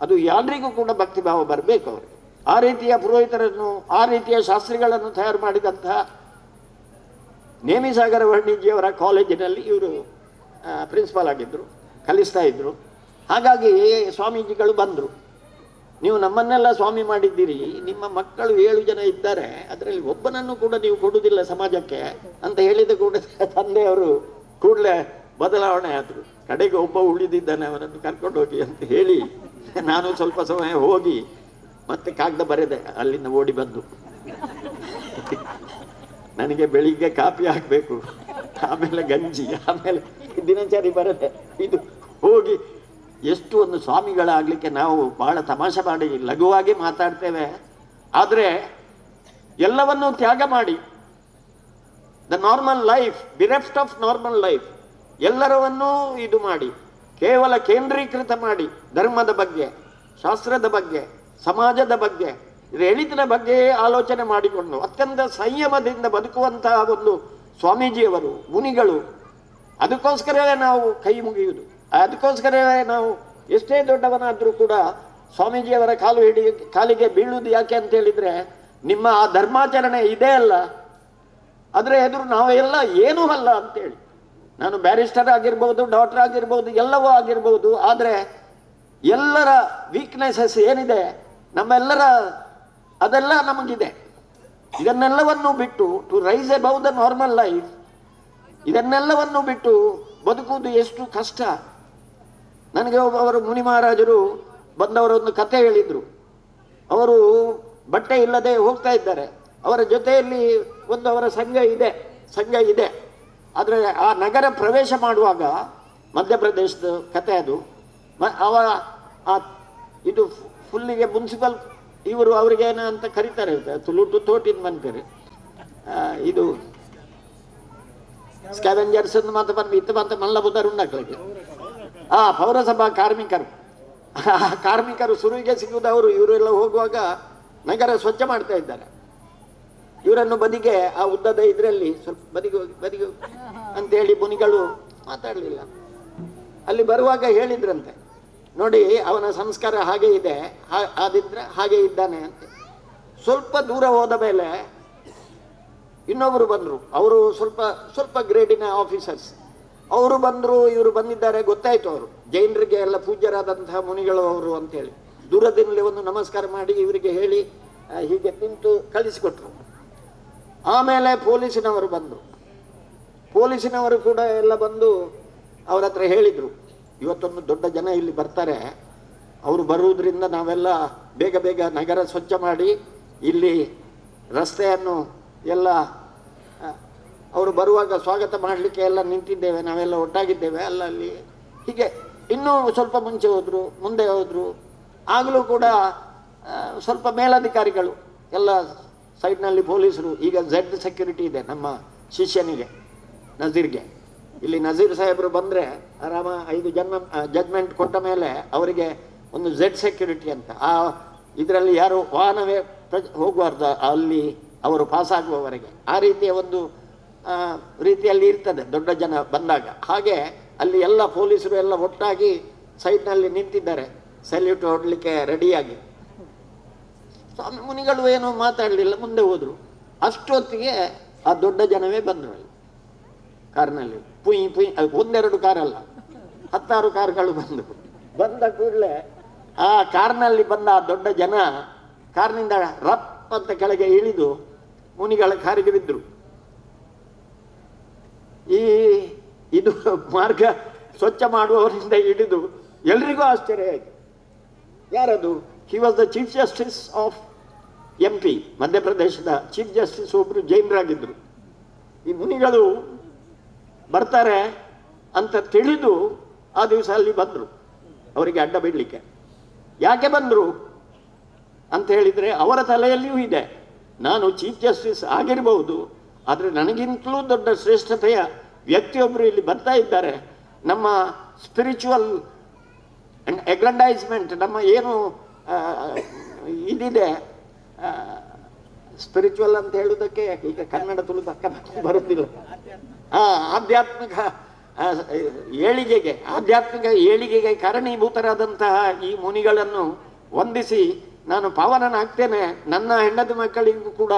ಅದು ಯಾರಿಗೂ ಕೂಡ ಭಕ್ತಿ ಭಾವ ಬರಬೇಕು ಅವರು. ಆ ರೀತಿಯ ಪುರೋಹಿತರನ್ನು, ಆ ರೀತಿಯ ಶಾಸ್ತ್ರಿಗಳನ್ನು ತಯಾರು ಮಾಡಿದಂತಹ ನೇಮಿಸಾಗರ ವರ್ಣಿಜಿಯವರ ಕಾಲೇಜಿನಲ್ಲಿ ಇವರು ಪ್ರಿನ್ಸಿಪಾಲ್ ಆಗಿದ್ದರು, ಕಲಿಸ್ತಾ ಇದ್ದರು. ಹಾಗಾಗಿ ಸ್ವಾಮೀಜಿಗಳು ಬಂದರು, ನೀವು ನಮ್ಮನ್ನೆಲ್ಲ ಸ್ವಾಮಿ ಮಾಡಿದ್ದೀರಿ, ನಿಮ್ಮ ಮಕ್ಕಳು 7 ಜನ ಇದ್ದಾರೆ, ಅದರಲ್ಲಿ ಒಬ್ಬನನ್ನು ಕೂಡ ನೀವು ಕೊಡುವುದಿಲ್ಲ ಸಮಾಜಕ್ಕೆ ಅಂತ ಹೇಳಿದ ಕೂಡ ತಂದೆಯವರು ಕೂಡಲೇ ಬದಲಾವಣೆ ಆದರು. ಕಡೆಗೆ ಒಬ್ಬ ಉಳಿದಿದ್ದಾನೆ, ಅವನನ್ನು ಕರ್ಕೊಂಡು ಹೋಗಿ ಅಂತ ಹೇಳಿ ನಾನು ಸ್ವಲ್ಪ ಸಮಯ ಹೋಗಿ ಮತ್ತೆ ಕಾಗದ ಬರೆದೆ. ಅಲ್ಲಿಂದ ಓಡಿ ಬಂದು ನನಗೆ ಬೆಳಿಗ್ಗೆ ಕಾಫಿ ಹಾಕಬೇಕು, ಆಮೇಲೆ ಗಂಜಿ, ಆಮೇಲೆ ದಿನಚರಿ ಬರುತ್ತೆ. ಇದು ಹೋಗಿ ಎಷ್ಟು ಒಂದು ಸ್ವಾಮಿಗಳಾಗಲಿಕ್ಕೆ ನಾವು ಬಹಳ ತಮಾಷೆ ಮಾಡಿ ಲಘುವಾಗಿ ಮಾತಾಡ್ತೇವೆ, ಆದರೆ ಎಲ್ಲವನ್ನೂ ತ್ಯಾಗ ಮಾಡಿ the normal life, bereft of normal life, ಎಲ್ಲರವನ್ನೂ ಇದು ಮಾಡಿ ಕೇವಲ ಕೇಂದ್ರೀಕೃತ ಮಾಡಿ ಧರ್ಮದ ಬಗ್ಗೆ, ಶಾಸ್ತ್ರದ ಬಗ್ಗೆ, ಸಮಾಜದ ಬಗ್ಗೆ, ಎಳಿತಿನ ಬಗ್ಗೆ ಆಲೋಚನೆ ಮಾಡಿಕೊಂಡು ಅತ್ಯಂತ ಸಂಯಮದಿಂದ ಬದುಕುವಂತಹ ಒಂದು ಸ್ವಾಮೀಜಿಯವರು, ಮುನಿಗಳು. ಅದಕ್ಕೋಸ್ಕರವೇ ನಾವು ಕೈ ಮುಗಿಯುವುದು, ಅದಕ್ಕೋಸ್ಕರವೇ ನಾವು ಎಷ್ಟೇ ದೊಡ್ಡವನಾದರೂ ಕೂಡ ಸ್ವಾಮೀಜಿಯವರ ಕಾಲಿಗೆ ಬೀಳುವುದು. ಯಾಕೆ ಅಂತ ಹೇಳಿದರೆ ನಿಮ್ಮ ಆ ಧರ್ಮಾಚರಣೆ ಇದೇ ಅಲ್ಲ, ಅದರ ಎದುರು ನಾವೆಲ್ಲ ಏನೂ ಅಲ್ಲ ಅಂತೇಳಿ. ನಾನು ಬ್ಯಾರಿಸ್ಟರ್ ಆಗಿರ್ಬೋದು, ಡಾಕ್ಟರ್ ಆಗಿರ್ಬೋದು, ಎಲ್ಲವೂ ಆಗಿರ್ಬೋದು, ಆದರೆ ಎಲ್ಲರ ವೀಕ್ನೆಸಸ್ ಏನಿದೆ ನಮ್ಮೆಲ್ಲರ ಅದೆಲ್ಲ ನಮಗಿದೆ. ಇದನ್ನೆಲ್ಲವನ್ನು ಬಿಟ್ಟು to rise above the normal life, ಇದನ್ನೆಲ್ಲವನ್ನು ಬಿಟ್ಟು ಬದುಕುವುದು ಎಷ್ಟು ಕಷ್ಟ. ನನಗೆ ಒಬ್ಬವರು ಮುನಿ ಮಹಾರಾಜರು ಬಂದವರೊಂದು ಕತೆ ಹೇಳಿದರು. ಅವರು ಬಟ್ಟೆ ಇಲ್ಲದೆ ಹೋಗ್ತಾ ಇದ್ದಾರೆ, ಅವರ ಜೊತೆಯಲ್ಲಿ ಒಂದು ಅವರ ಸಂಘ ಇದೆ. ಆದರೆ ಆ ನಗರ ಪ್ರವೇಶ ಮಾಡುವಾಗ, ಮಧ್ಯಪ್ರದೇಶದ ಕತೆ ಅದು, ಇದು ಫುಲ್ಲಿಗೆ ಮುನ್ಸಿಪಲ್ ಇವರು ಅವ್ರಿಗೇನ ಅಂತ ಕರೀತಾರೆ, ತುಳುಟು ತೋಟಿನ ಮನ್ಕರಿ, ಇದು ಸ್ಕ್ಯಾವೆಂಜರ್ಸ್ ಮಾತು ಬಂದು ಇತ್ತು ಮತ್ತೆ ಮಲ್ಲ ಬುದ್ಧರು ಉಂಡಾಕ್ಲಿಕ್ಕೆ ಪೌರಸಭಾ ಕಾರ್ಮಿಕರು ಸುರುವಿಗೆ ಸಿಗುವುದವರು ಇವರೆಲ್ಲ ಹೋಗುವಾಗ ನಗರ ಸ್ವಚ್ಛ ಮಾಡ್ತಾ ಇದ್ದಾರೆ. ಇವರನ್ನು ಬದಿಗೆ ಆ ಉದ್ದದ ಇದರಲ್ಲಿ ಸ್ವಲ್ಪ ಬದಿಗೆ ಹೋಗಿ ಅಂತೇಳಿ ಮುನಿಗಳು ಮಾತಾಡಲಿಲ್ಲ. ಅಲ್ಲಿ ಬರುವಾಗ ಹೇಳಿದ್ರಂತೆ, ನೋಡಿ ಅವನ ಸಂಸ್ಕಾರ ಹಾಗೆ ಇದೆ, ಆದಿದ್ರೆ ಹಾಗೆ ಇದ್ದಾನೆ ಅಂತ. ಸ್ವಲ್ಪ ದೂರ ಹೋದ ಮೇಲೆ ಇನ್ನೊಬ್ಬರು ಬಂದರು, ಅವರು ಸ್ವಲ್ಪ ಗ್ರೇಡಿನ ಆಫೀಸರ್ಸ್. ಅವರು ಬಂದರು, ಇವರು ಬಂದಿದ್ದಾರೆ ಗೊತ್ತಾಯ್ತು. ಅವರು ಜೈನರಿಗೆ ಎಲ್ಲ ಪೂಜ್ಯರಾದಂತಹ ಮುನಿಗಳು ಅವರು ಅಂತೇಳಿ ದೂರದಿಂದಲೇ ಒಂದು ನಮಸ್ಕಾರ ಮಾಡಿ ಇವರಿಗೆ ಹೇಳಿ ಹೀಗೆ ನಿಂತು ಕಳಿಸಿಕೊಟ್ರು. ಆಮೇಲೆ ಪೊಲೀಸಿನವರು ಬಂದರು. ಪೊಲೀಸಿನವರು ಕೂಡ ಎಲ್ಲ ಬಂದು ಅವ್ರ ಹತ್ರ ಹೇಳಿದರು, ಇವತ್ತೊಂದು ದೊಡ್ಡ ಜನ ಇಲ್ಲಿ ಬರ್ತಾರೆ, ಅವರು ಬರುವುದರಿಂದ ನಾವೆಲ್ಲ ಬೇಗ ಬೇಗ ನಗರ ಸ್ವಚ್ಛ ಮಾಡಿ ಇಲ್ಲಿ ರಸ್ತೆಯನ್ನು ಎಲ್ಲ ಅವರು ಬರುವಾಗ ಸ್ವಾಗತ ಮಾಡಲಿಕ್ಕೆ ಎಲ್ಲ ನಿಂತಿದ್ದೇವೆ, ನಾವೆಲ್ಲ ಒಟ್ಟಾಗಿದ್ದೇವೆ ಅಲ್ಲಿ ಹೀಗೆ. ಇನ್ನೂ ಸ್ವಲ್ಪ ಮುಂದೆ ಹೋದರು. ಆಗಲೂ ಕೂಡ ಸ್ವಲ್ಪ ಮೇಲಧಿಕಾರಿಗಳು ಎಲ್ಲ ಸೈಡ್ನಲ್ಲಿ ಪೊಲೀಸರು. ಈಗ ಝೆಡ್ ಸೆಕ್ಯೂರಿಟಿ ಇದೆ ನಮ್ಮ ಶಿಷ್ಯನಿಗೆ ನಜೀರ್ಗೆ. ಇಲ್ಲಿ ನಜೀರ್ ಸಾಹೇಬರು ಬಂದರೆ ಆರಾಮ 5 ಜಡ್ಮೆಂಟ್ ಕೊಟ್ಟ ಮೇಲೆ ಅವರಿಗೆ ಒಂದು ಝೆಡ್ ಸೆಕ್ಯೂರಿಟಿ ಅಂತ, ಆ ಇದರಲ್ಲಿ ಯಾರು ವಾಹನವೇ ಹೋಗಬಾರ್ದು ಅಲ್ಲಿ ಅವರು ಪಾಸಾಗುವವರೆಗೆ. ಆ ರೀತಿಯ ಒಂದು ರೀತಿಯಲ್ಲಿ ಇರ್ತದೆ ದೊಡ್ಡ ಜನ ಬಂದಾಗ. ಹಾಗೆ ಅಲ್ಲಿ ಎಲ್ಲ ಪೊಲೀಸರು ಎಲ್ಲ ಒಟ್ಟಾಗಿ ಸೈಡ್ನಲ್ಲಿ ನಿಂತಿದ್ದಾರೆ ಸಲ್ಯೂಟ್ ಹೊಡಲಿಕ್ಕೆ ರೆಡಿಯಾಗಿ. ಸ್ವಾಮಿ ಮುನಿಗಳು ಏನು ಮಾತಾಡಲಿಲ್ಲ, ಮುಂದೆ ಹೋದರು. ಅಷ್ಟೊತ್ತಿಗೆ ಆ ದೊಡ್ಡ ಜನವೇ ಬಂದರು ಅಲ್ಲಿ ಕಾರ್ನಲ್ಲಿ. ಪುಯ್ 1-2 ಕಾರಲ್ಲ, 10 ಕಾರುಗಳು ಬಂದ ಕೂಡಲೇ ಆ ಕಾರ್ನಲ್ಲಿ ಬಂದ ಆ ದೊಡ್ಡ ಜನ ಕಾರ್ನಿಂದ ರಪ್ ಅಂತ ಕೆಳಗೆ ಇಳಿದು ಮುನಿಗಳ ಕಾರಿಗೆ ಬಿದ್ದರು. ಇದು ಮಾರ್ಗ ಸ್ವಚ್ಛ ಮಾಡುವವರಿಂದ ಹಿಡಿದು ಎಲ್ರಿಗೂ ಆಶ್ಚರ್ಯ ಆಯಿತು. ಯಾರದು? He was the chief justice of MP, ಮಧ್ಯಪ್ರದೇಶದ ಚೀಫ್ ಜಸ್ಟಿಸ್ ಒಬ್ಬರು ಜೈನರಾಗಿದ್ದರು. ಈ ಮುನಿಗಳು ಬರ್ತಾರೆ ಅಂತ ತಿಳಿದು ಆ ದಿವಸ ಅಲ್ಲಿ ಬಂದರು ಅವರಿಗೆ ಅಡ್ಡ ಬಿಡಲಿಕ್ಕೆ. ಯಾಕೆ ಬಂದರು ಅಂತ ಹೇಳಿದರೆ ಅವರ ತಲೆಯಲ್ಲಿಯೂ ಇದೆ, ನಾನು ಚೀಫ್ ಜಸ್ಟಿಸ್ ಆಗಿರಬಹುದು, ಆದರೆ ನನಗಿಂತಲೂ ದೊಡ್ಡ ಶ್ರೇಷ್ಠತೆಯ ವ್ಯಕ್ತಿಯೊಬ್ಬರು ಇಲ್ಲಿ ಬರ್ತಾ ಇದ್ದಾರೆ. ನಮ್ಮ ಸ್ಪಿರಿಚುವಲ್ ಅಗ್ರಂಡೈಸ್ಮೆಂಟ್, ನಮ್ಮ ಏನು ಇದಿದೆ, ಸ್ಪಿರಿಚುವಲ್ ಅಂತ ಹೇಳುವುದಕ್ಕೆ ಈಗ ಕನ್ನಡ ತುಳಿದು ಬರುತ್ತಿಲ್ಲ, ಆಧ್ಯಾತ್ಮಿಕ ಏಳಿಗೆಗೆ ಕಾರಣೀಭೂತರಾದಂತಹ ಈ ಮುನಿಗಳನ್ನು ವಂದಿಸಿ ನಾನು ಪಾವನನಾಗ್ತೇನೆ, ನನ್ನ ಹೆಂಡತಿ ಮಕ್ಕಳಿಗೂ ಕೂಡ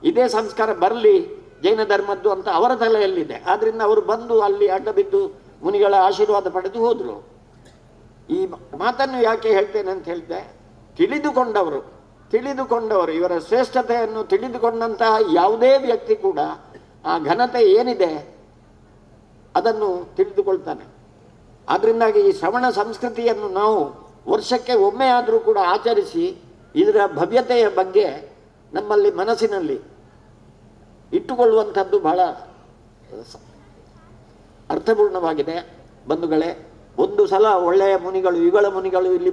ಇದೇ ಸಂಸ್ಕಾರ ಬರಲಿ ಜೈನ ಧರ್ಮದ್ದು ಅಂತ ಅವರ ತಲೆಯಲ್ಲಿದೆ. ಆದ್ರಿಂದ ಅವರು ಬಂದು ಅಲ್ಲಿ ಅಡ್ಡ ಬಿದ್ದು ಮುನಿಗಳ ಆಶೀರ್ವಾದ ಪಡೆದು ಹೋದರು. ಈ ಮಾತನ್ನು ಯಾಕೆ ಹೇಳ್ತೇನೆ ಅಂತ ಹೇಳಿದೆ, ತಿಳಿದುಕೊಂಡವರು ಇವರ ಶ್ರೇಷ್ಠತೆಯನ್ನು ತಿಳಿದುಕೊಂಡಂತಹ ಯಾವುದೇ ವ್ಯಕ್ತಿ ಕೂಡ ಆ ಘನತೆ ಏನಿದೆ ಅದನ್ನು ತಿಳಿದುಕೊಳ್ತಾನೆ. ಆದ್ದರಿಂದಾಗಿ ಈ ಶ್ರವಣ ಸಂಸ್ಕೃತಿಯನ್ನು ನಾವು ವರ್ಷಕ್ಕೆ ಒಮ್ಮೆ ಆದರೂ ಕೂಡ ಆಚರಿಸಿ ಇದರ ಭವ್ಯತೆಯ ಬಗ್ಗೆ ನಮ್ಮಲ್ಲಿ ಮನಸ್ಸಿನಲ್ಲಿ ಇಟ್ಟುಕೊಳ್ಳುವಂಥದ್ದು ಬಹಳ ಅರ್ಥಪೂರ್ಣವಾಗಿದೆ. ಬಂಧುಗಳೇ, ಒಂದು ಸಲ ಒಳ್ಳೆಯ ಮುನಿಗಳು, ಯುಗಳ ಮುನಿಗಳು ಇಲ್ಲಿ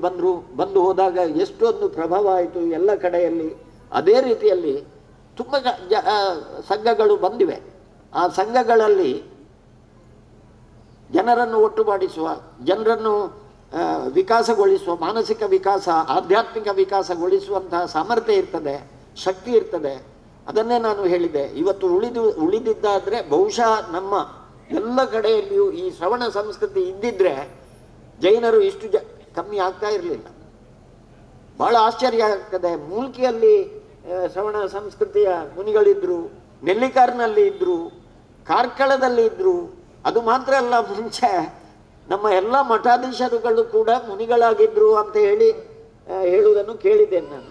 ಬಂದು ಹೋದಾಗ ಎಷ್ಟೊಂದು ಪ್ರಭಾವ ಆಯಿತು ಎಲ್ಲ ಕಡೆಯಲ್ಲಿ. ಅದೇ ರೀತಿಯಲ್ಲಿ ತುಂಬ ಸಂಘಗಳು ಬಂದಿವೆ. ಆ ಸಂಘಗಳಲ್ಲಿ ಜನರನ್ನು ಒಟ್ಟುಗೂಡಿಸುವ, ಜನರನ್ನು ವಿಕಾಸಗೊಳಿಸುವ, ಮಾನಸಿಕ ವಿಕಾಸ, ಆಧ್ಯಾತ್ಮಿಕ ವಿಕಾಸಗೊಳಿಸುವಂತಹ ಸಾಮರ್ಥ್ಯ ಇರ್ತದೆ, ಶಕ್ತಿ ಇರ್ತದೆ. ಅದನ್ನೇ ನಾನು ಹೇಳಿದೆ. ಇವತ್ತು ಉಳಿದಿದ್ದಾದರೆ ಬಹುಶಃ ನಮ್ಮ ಎಲ್ಲ ಕಡೆಯಲ್ಲಿಯೂ ಈ ಶ್ರವಣ ಸಂಸ್ಕೃತಿ ಇದ್ದಿದ್ರೆ ಜೈನರು ಇಷ್ಟು ಕಮ್ಮಿ ಆಗ್ತಾ ಇರಲಿಲ್ಲ. ಬಹಳ ಆಶ್ಚರ್ಯ ಆಗ್ತದೆ. ಮೂಲ್ಕಿಯಲ್ಲಿ ಶ್ರವಣ ಸಂಸ್ಕೃತಿಯ ಮುನಿಗಳಿದ್ರು, ನೆಲ್ಲಿಕಾರ್ನಲ್ಲಿ ಇದ್ರು, ಕಾರ್ಕಳದಲ್ಲಿ ಇದ್ರು. ಅದು ಮಾತ್ರ ಅಲ್ಲ, ಮುಂಚೆ ನಮ್ಮ ಎಲ್ಲ ಮಠಾಧೀಶರುಗಳು ಕೂಡ ಮುನಿಗಳಾಗಿದ್ರು ಅಂತ ಹೇಳುವುದನ್ನು ಕೇಳಿದ್ದೇನೆ ನಾನು.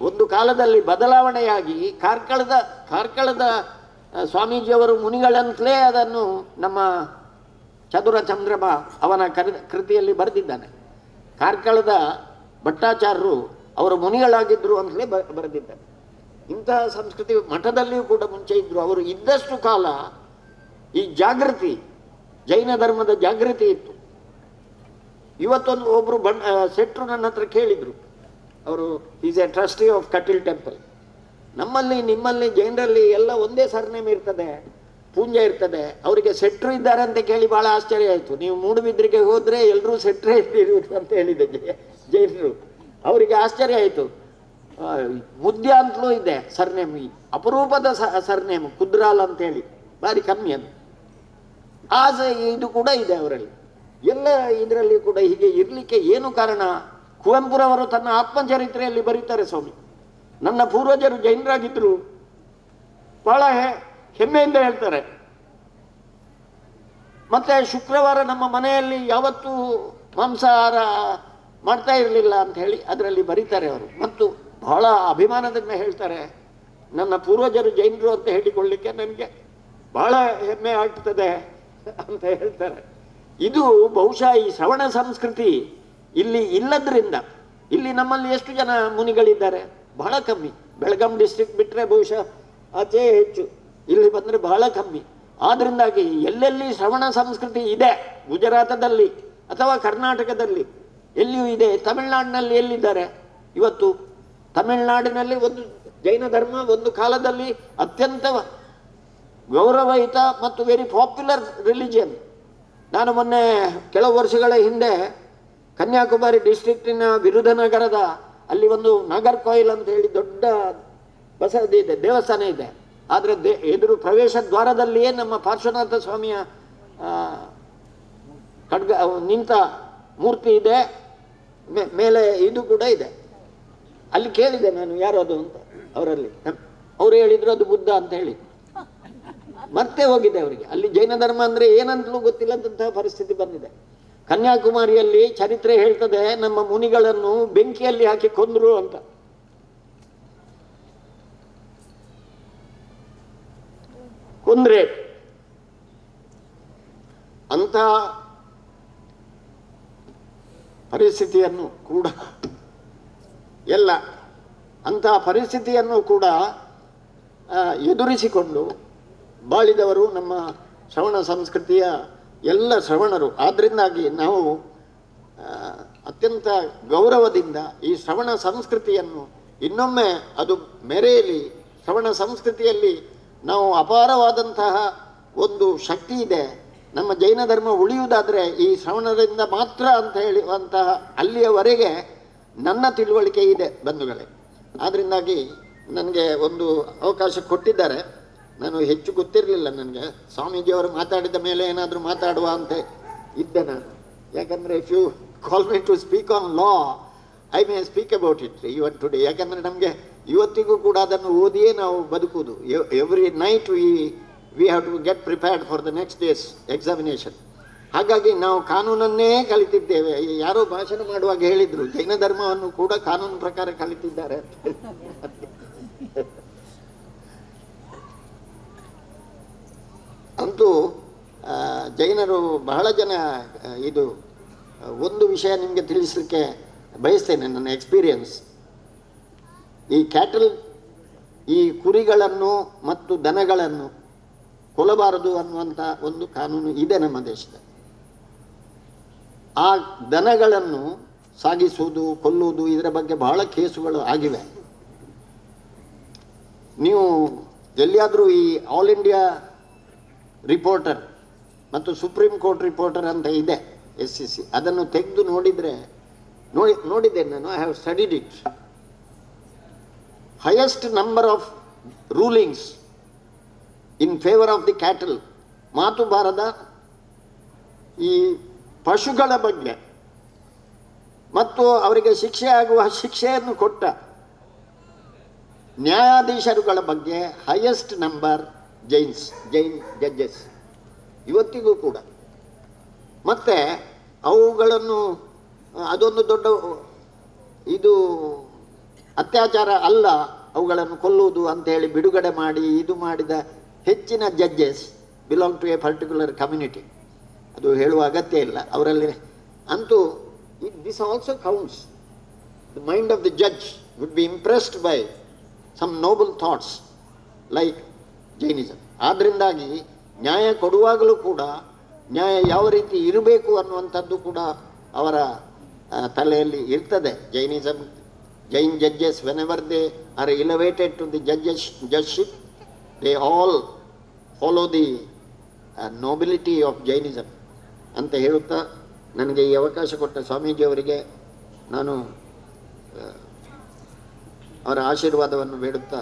ಒಂದು ಕಾಲದಲ್ಲಿ ಬದಲಾವಣೆಯಾಗಿ ಕಾರ್ಕಳದ ಸ್ವಾಮೀಜಿಯವರು ಮುನಿಗಳಂತಲೇ ಅದನ್ನು ನಮ್ಮ ಚದುರ ಚಂದ್ರಮ ಅವನ ಕೃತಿಯಲ್ಲಿ ಬರೆದಿದ್ದಾನೆ. ಕಾರ್ಕಳದ ಭಟ್ಟಾಚಾರ್ಯರು ಅವರು ಮುನಿಗಳಾಗಿದ್ದರು ಅಂತಲೇ ಬರೆದಿದ್ದಾರೆ. ಇಂತಹ ಸಂಸ್ಕೃತಿ ಮಠದಲ್ಲಿಯೂ ಕೂಡ ಮುಂಚೆ ಇದ್ದರು. ಅವರು ಇದ್ದಷ್ಟು ಕಾಲ ಈ ಜಾಗೃತಿ, ಜೈನ ಧರ್ಮದ ಜಾಗೃತಿ ಇತ್ತು. ಒಬ್ಬರು ಶೆಟ್ರು ನನ್ನ ಹತ್ರ ಕೇಳಿದರು. ಅವರು is A trustee of Kateel temple. ನಮ್ಮಲ್ಲಿ ನಿಮ್ಮಲ್ಲಿ ಜೈನರಲ್ಲಿ ಎಲ್ಲ ಒಂದೇ ಸರ್ನೇಮ್ ಇರ್ತದೆ, ಪೂಂಜ ಇರ್ತದೆ. ಅವರಿಗೆ ಸೆಟ್ರು ಇದ್ದಾರೆ ಅಂತ ಕೇಳಿ ಬಹಳ ಆಶ್ಚರ್ಯ ಆಯಿತು. ನೀವು ಮೂಡುಬಿದ್ರಿಗೆ ಹೋದರೆ ಎಲ್ಲರೂ ಸೆಟ್ರೇ ಇರುವುದು ಅಂತ ಹೇಳಿದೆ ಜೈನರು. ಅವರಿಗೆ ಆಶ್ಚರ್ಯ ಆಯಿತು. ಮುದ್ಯ ಅಂತಲೂ ಇದೆ ಸರ್ನೇಮ್, ಅಪರೂಪದ ಸರ್ನೇಮ್ ಕುದ್ರಾಲ್ ಅಂತ ಹೇಳಿ, ಭಾರಿ ಕಮ್ಮಿ ಅದು. ಇದು ಕೂಡ ಇದೆ ಅವರಲ್ಲಿ. ಎಲ್ಲ ಇದರಲ್ಲಿ ಕೂಡ ಹೀಗೆ ಇರಲಿಕ್ಕೆ ಏನು ಕಾರಣ? ಕುವೆಂಪುರವರು ತನ್ನ ಆತ್ಮಚರಿತ್ರೆಯಲ್ಲಿ ಬರೀತಾರೆ, ಸ್ವಾಮಿ ನನ್ನ ಪೂರ್ವಜರು ಜೈನರಾಗಿದ್ದರು, ಬಹಳ ಹೆಮ್ಮೆಯಿಂದ ಹೇಳ್ತಾರೆ. ಮತ್ತೆ ಶುಕ್ರವಾರ ನಮ್ಮ ಮನೆಯಲ್ಲಿ ಯಾವತ್ತೂ ಮಾಂಸಾಹಾರ ಮಾಡ್ತಾ ಇರಲಿಲ್ಲ ಅಂತ ಹೇಳಿ ಅದರಲ್ಲಿ ಬರೀತಾರೆ ಅವರು. ಮತ್ತು ಬಹಳ ಅಭಿಮಾನದಿಂದ ಹೇಳ್ತಾರೆ, ನನ್ನ ಪೂರ್ವಜರು ಜೈನರು ಅಂತ ಹೇಳಿಕೊಳ್ಳಿಕ್ಕೆ ನನಗೆ ಬಹಳ ಹೆಮ್ಮೆ ಆಗ್ತದೆ ಅಂತ ಹೇಳ್ತಾರೆ. ಇದು ಬಹುಶಃ ಈ ಶ್ರವಣ ಸಂಸ್ಕೃತಿ ಇಲ್ಲಿ ಇಲ್ಲದ್ರಿಂದ, ಇಲ್ಲಿ ನಮ್ಮಲ್ಲಿ ಎಷ್ಟು ಜನ ಮುನಿಗಳಿದ್ದಾರೆ? ಬಹಳ ಕಮ್ಮಿ. ಬೆಳಗಾಂ ಡಿಸ್ಟ್ರಿಕ್ಟ್ ಬಿಟ್ಟರೆ ಬಹುಶಃ ಆಚೆ ಹೆಚ್ಚು, ಇಲ್ಲಿ ಬಂದರೆ ಬಹಳ ಕಮ್ಮಿ. ಆದ್ರಿಂದಾಗಿ ಎಲ್ಲೆಲ್ಲಿ ಶ್ರವಣ ಸಂಸ್ಕೃತಿ ಇದೆ, ಗುಜರಾತದಲ್ಲಿ ಅಥವಾ ಕರ್ನಾಟಕದಲ್ಲಿ ಎಲ್ಲಿಯೂ ಇದೆ. ತಮಿಳುನಾಡಿನಲ್ಲಿ ಎಲ್ಲಿದ್ದಾರೆ ಇವತ್ತು? ತಮಿಳುನಾಡಿನಲ್ಲಿ ಒಂದು ಜೈನ ಧರ್ಮ ಒಂದು ಕಾಲದಲ್ಲಿ ಅತ್ಯಂತ ಗೌರವಯುತ ಮತ್ತು ವೆರಿ ಪಾಪ್ಯುಲರ್ ರಿಲಿಜಿಯನ್. ನಾನು ಮೊನ್ನೆ ಕೆಲವು ವರ್ಷಗಳ ಹಿಂದೆ ಕನ್ಯಾಕುಮಾರಿ ಡಿಸ್ಟ್ರಿಕ್ಟಿನ ವಿರುಧನಗರದ ಅಲ್ಲಿ ಒಂದು ನಾಗರ್ಕೋಯಿಲ್ ಅಂತ ಹೇಳಿ ದೊಡ್ಡ ಬಸದಿ ಇದೆ, ದೇವಸ್ಥಾನ ಇದೆ. ಆದರೆ ಎದುರು ಪ್ರವೇಶ ದ್ವಾರದಲ್ಲಿಯೇ ನಮ್ಮ ಪಾರ್ಶ್ವನಾಥ ಸ್ವಾಮಿಯ ಖಡ್ಗ ನಿಂತ ಮೂರ್ತಿ ಇದೆ, ಮೇಲೆ ಇದು ಕೂಡ ಇದೆ. ಅಲ್ಲಿ ಕೇಳಿದೆ ನಾನು ಯಾರು ಅದು ಅಂತ ಅವರಲ್ಲಿ, ಅವರು ಹೇಳಿದ್ರು ಅದು ಬುದ್ಧ ಅಂತ ಹೇಳಿ. ಮತ್ತೆ ಹೋಗಿದೆ ಅವರಿಗೆ. ಅಲ್ಲಿ ಜೈನ ಧರ್ಮ ಅಂದರೆ ಏನಂತಲೂ ಗೊತ್ತಿಲ್ಲದಂತಹ ಪರಿಸ್ಥಿತಿ ಬಂದಿದೆ. ಕನ್ಯಾಕುಮಾರಿಯಲ್ಲಿ ಚರಿತ್ರೆ ಹೇಳ್ತದೆ, ನಮ್ಮ ಮುನಿಗಳನ್ನು ಬೆಂಕಿಯಲ್ಲಿ ಹಾಕಿ ಕೊಂದ್ರು ಅಂತ. ಕೊಂದ್ರೆ ಅಂತ ಪರಿಸ್ಥಿತಿಯನ್ನು ಕೂಡ ಎಲ್ಲ ಅಂತಹ ಪರಿಸ್ಥಿತಿಯನ್ನು ಕೂಡ ಎದುರಿಸಿಕೊಂಡು ಬಾಳಿದವರು ನಮ್ಮ ಶ್ರವಣ ಸಂಸ್ಕೃತಿಯ ಎಲ್ಲ ಶ್ರವಣರು. ಆದ್ದರಿಂದಾಗಿ ನಾವು ಅತ್ಯಂತ ಗೌರವದಿಂದ ಈ ಶ್ರವಣ ಸಂಸ್ಕೃತಿಯನ್ನು ಇನ್ನೊಮ್ಮೆ ಅದು ಮೆರೆಯಲಿ. ಶ್ರವಣ ಸಂಸ್ಕೃತಿಯಲ್ಲಿ ನಾವು ಅಪಾರವಾದಂತಹ ಒಂದು ಶಕ್ತಿ ಇದೆ. ನಮ್ಮ ಜೈನ ಧರ್ಮ ಉಳಿಯುವುದಾದರೆ ಈ ಶ್ರವಣದಿಂದ ಮಾತ್ರ ಅಂತ ಹೇಳುವಂತಹ ಅಲ್ಲಿಯವರೆಗೆ ನನ್ನ ತಿಳುವಳಿಕೆ ಇದೆ ಬಂಧುಗಳೇ. ಆದ್ದರಿಂದಾಗಿ ನನಗೆ ಒಂದು ಅವಕಾಶ ಕೊಟ್ಟಿದ್ದಾರೆ. ನಾನು ಹೆಚ್ಚು ಗೊತ್ತಿರಲಿಲ್ಲ ನನಗೆ. ಸ್ವಾಮೀಜಿಯವರು ಮಾತಾಡಿದ ಮೇಲೆ ಏನಾದರೂ ಮಾತಾಡುವ ಅಂತ ಇದ್ದೆ ನಾನು. ಯಾಕಂದರೆ if you call me to speak on law I may speak about it even today. ಯಾಕಂದರೆ ನಮಗೆ ಇವತ್ತಿಗೂ ಕೂಡ ಅದನ್ನು ಓದಿಯೇ ನಾವು ಬದುಕುವುದು. Every night we have to get prepared for the next day's examination. ಹಾಗಾಗಿ ನಾವು ಕಾನೂನನ್ನೇ ಕಲಿತಿದ್ದೇವೆ. ಯಾರೋ ಭಾಷಣ ಮಾಡುವಾಗ ಹೇಳಿದರು, ಜೈನ ಧರ್ಮವನ್ನು ಕೂಡ ಕಾನೂನು ಪ್ರಕಾರ ಕಲಿತಿದ್ದಾರೆ ಅಂತ. ಅಂತೂ ಜೈನರು ಬಹಳ ಜನ ಇದು ಒಂದು ವಿಷಯ ನಿಮಗೆ ತಿಳಿಸಲಿಕ್ಕೆ ಬಯಸ್ತೇನೆ, ನನ್ನ ಎಕ್ಸ್ಪೀರಿಯನ್ಸ್. ಈ ಕ್ಯಾಟಲ್, ಈ ಕುರಿಗಳನ್ನು ಮತ್ತು ದನಗಳನ್ನು ಕೊಲ್ಲಬಾರದು ಅನ್ನುವಂಥ ಒಂದು ಕಾನೂನು ಇದೆ ನಮ್ಮ ದೇಶದಲ್ಲಿ. ಆ ದನಗಳನ್ನು ಸಾಗಿಸುವುದು, ಕೊಲ್ಲುವುದು, ಇದರ ಬಗ್ಗೆ ಬಹಳ ಕೇಸುಗಳು ಆಗಿವೆ. ನೀವು ಎಲ್ಲಿಯಾದರೂ ಈ ಆಲ್ ಇಂಡಿಯಾ ರಿಪೋರ್ಟರ್ ಮತ್ತು ಸುಪ್ರೀಂ ಕೋರ್ಟ್ ರಿಪೋರ್ಟರ್ ಅಂತ ಇದೆ SCC, ಅದನ್ನು ತೆಗೆದು ನೋಡಿದ್ದೇನೆ ನಾನು. I have studied it. Highest number of rulings in favour of the cattle, ಮಾತು ಬಾರದ ಈ ಪಶುಗಳ ಬಗ್ಗೆ ಮತ್ತು ಅವರಿಗೆ ಶಿಕ್ಷೆ ಆಗುವ ಶಿಕ್ಷೆಯನ್ನು ಕೊಟ್ಟ ನ್ಯಾಯಾಧೀಶರುಗಳ ಬಗ್ಗೆ ಹೈಯೆಸ್ಟ್ ನಂಬರ್ ಜೈನ್ ಜಡ್ಜಸ್ ಇವತ್ತಿಗೂ ಕೂಡ. ಮತ್ತು ಅವುಗಳನ್ನು ಅದೊಂದು ದೊಡ್ಡ ಇದು ಅತ್ಯಾಚಾರ ಅಲ್ಲ ಅವುಗಳನ್ನು ಕೊಲ್ಲುವುದು ಅಂತ ಹೇಳಿ ಬಿಡುಗಡೆ ಮಾಡಿ ಇದು ಮಾಡಿದ ಹೆಚ್ಚಿನ judges belong to a particular community. ಅದು ಹೇಳುವ ಅಗತ್ಯ ಇಲ್ಲ ಅವರಲ್ಲಿ. ಅಂತೂ this also counts. The mind of the judge would be impressed by some noble thoughts like Jainism. ಆದ್ದರಿಂದಾಗಿ ನ್ಯಾಯ ಕೊಡುವಾಗಲೂ ಕೂಡ ನ್ಯಾಯ ಯಾವ ರೀತಿ ಇರಬೇಕು ಅನ್ನುವಂಥದ್ದು ಕೂಡ ಅವರ ತಲೆಯಲ್ಲಿ ಇರ್ತದೆ. Jainism Jain judges, whenever they are elevated to the judgeship, they all follow the nobility of Jainism ಅಂತ ಹೇಳುತ್ತಾ ನನಗೆ ಈ ಅವಕಾಶ ಕೊಟ್ಟ ಸ್ವಾಮೀಜಿಯವರಿಗೆ ನಾನು ಅವರ ಆಶೀರ್ವಾದವನ್ನು ಬೇಡುತ್ತಾ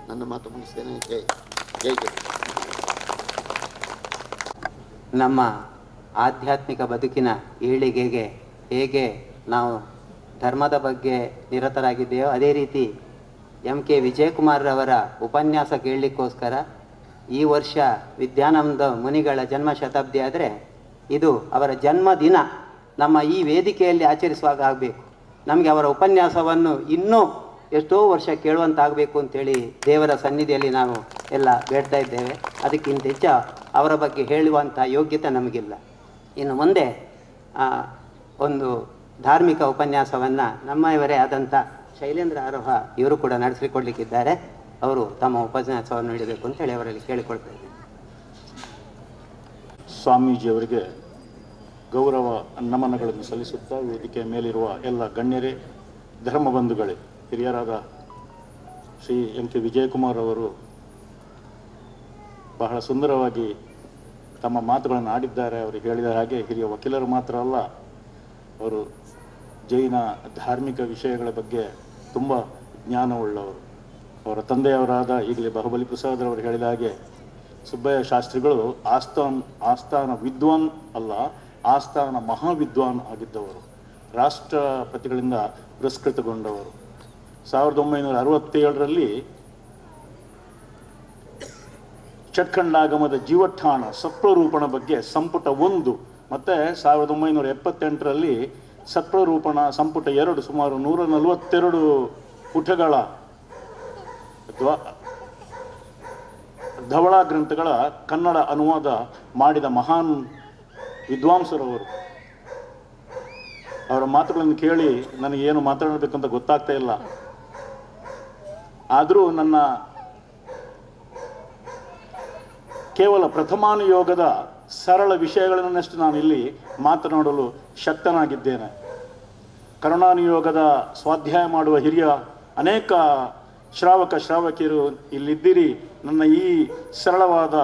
ನನ್ನ ಮಾತು ಮುಗಿಸ್ತೇನೆ. ಜೈ ಜೈ ಜೈ. ನಮ್ಮ ಆಧ್ಯಾತ್ಮಿಕ ಬದುಕಿನ ಏಳಿಗೆಗೆ ಹೇಗೆ ನಾವು ಧರ್ಮದ ಬಗ್ಗೆ ನಿರತರಾಗಿದ್ದೇವೋ ಅದೇ ರೀತಿ MK ವಿಜಯಕುಮಾರ್ರವರ ಉಪನ್ಯಾಸ ಕೇಳಲಿಕ್ಕೋಸ್ಕರ ಈ ವರ್ಷ ವಿದ್ಯಾನಂದ ಮುನಿಗಳ ಜನ್ಮ ಶತಾಬ್ದಿ ಆದರೆ ಇದು ಅವರ ಜನ್ಮದಿನ ನಮ್ಮ ಈ ವೇದಿಕೆಯಲ್ಲಿ ಆಚರಿಸುವಾಗ ಆಗಬೇಕು. ನಮಗೆ ಅವರ ಉಪನ್ಯಾಸವನ್ನು ಇನ್ನೂ ಎಷ್ಟೋ ವರ್ಷ ಕೇಳುವಂತಾಗಬೇಕು ಅಂತೇಳಿ ದೇವರ ಸನ್ನಿಧಿಯಲ್ಲಿ ನಾವು ಎಲ್ಲ ಬೇಡ್ತಾ ಇದ್ದೇವೆ. ಅದಕ್ಕಿಂತ ಹೆಚ್ಚು ಅವರ ಬಗ್ಗೆ ಹೇಳುವಂಥ ಯೋಗ್ಯತೆ ನಮಗಿಲ್ಲ. ಇನ್ನು ಮುಂದೆ ಒಂದು ಧಾರ್ಮಿಕ ಉಪನ್ಯಾಸವನ್ನು ನಮ್ಮವರೇ ಆದಂಥ ಶೈಲೇಂದ್ರ ಆರೋಹ ಇವರು ಕೂಡ ನಡೆಸಿಕೊಡ್ಲಿಕ್ಕಿದ್ದಾರೆ. ಅವರು ತಮ್ಮ ಉಪನ್ಯಾಸವನ್ನು ನೀಡಬೇಕು ಅಂತೇಳಿ ಅವರಲ್ಲಿ ಕೇಳಿಕೊಳ್ತಾ ಇದ್ದಾರೆ. ಸ್ವಾಮೀಜಿಯವರಿಗೆ ಗೌರವ ನಮನಗಳನ್ನು ಸಲ್ಲಿಸುತ್ತಾ ವೇದಿಕೆಯ ಮೇಲಿರುವ ಎಲ್ಲ ಗಣ್ಯರೇ, ಧರ್ಮ ಬಂಧುಗಳೇ, ಹಿರಿಯರಾದ ಶ್ರೀ MK ವಿಜಯಕುಮಾರ್ ಅವರು ಬಹಳ ಸುಂದರವಾಗಿ ತಮ್ಮ ಮಾತುಗಳನ್ನು ಆಡಿದ್ದಾರೆ. ಅವರು ಹೇಳಿದ ಹಾಗೆ ಹಿರಿಯ ವಕೀಲರು ಮಾತ್ರ ಅಲ್ಲ, ಅವರು ಜೈನ ಧಾರ್ಮಿಕ ವಿಷಯಗಳ ಬಗ್ಗೆ ತುಂಬ ಜ್ಞಾನವುಳ್ಳವರು. ಅವರ ತಂದೆಯವರಾದ ಈಗಲೇ ಬಾಹುಬಲಿ ಪ್ರಸಾದರವರು ಹೇಳಿದ ಹಾಗೆ ಸುಬ್ಬಯ್ಯ ಶಾಸ್ತ್ರಿಗಳು ಆಸ್ಥಾನ ವಿದ್ವಾನ್ ಅಲ್ಲ, ಆಸ್ಥಾನ ಮಹಾವಿದ್ವಾನ್ ಆಗಿದ್ದವರು. ರಾಷ್ಟ್ರಪತಿಗಳಿಂದ ಪುರಸ್ಕೃತಗೊಂಡವರು. 1967ರಲ್ಲಿ ಷಟ್ಖಂಡಾಗಮದ ಜೀವಠಾಣ ಸತ್ವರೂಪಣ ಬಗ್ಗೆ ಸಂಪುಟ 1 ಮತ್ತು 1978ರಲ್ಲಿ ಸತ್ವರೂಪಣ ಸಂಪುಟ 2 ಸುಮಾರು 142 ಪುಟಗಳ ಧವಳ ಗ್ರಂಥಗಳ ಕನ್ನಡ ಅನುವಾದ ಮಾಡಿದ ಮಹಾನ್ ವಿದ್ವಾಂಸರವರು. ಅವರ ಮಾತುಗಳನ್ನು ಕೇಳಿ ನನಗೇನು ಮಾತಾಡಬೇಕಂತ ಗೊತ್ತಾಗ್ತಾ ಇಲ್ಲ. ಆದರೂ ನನ್ನ ಕೇವಲ ಪ್ರಥಮಾನುಯೋಗದ ಸರಳ ವಿಷಯಗಳನ್ನಷ್ಟು ನಾನು ಇಲ್ಲಿ ಮಾತನಾಡಲು ಶಕ್ತನಾಗಿದ್ದೇನೆ. ಕರುಣಾನುಯೋಗದ ಸ್ವಾಧ್ಯಾಯ ಮಾಡುವ ಹಿರಿಯ ಅನೇಕ ಶ್ರಾವಕಿಯರು ಇಲ್ಲಿದ್ದೀರಿ. ನನ್ನ ಈ ಸರಳವಾದ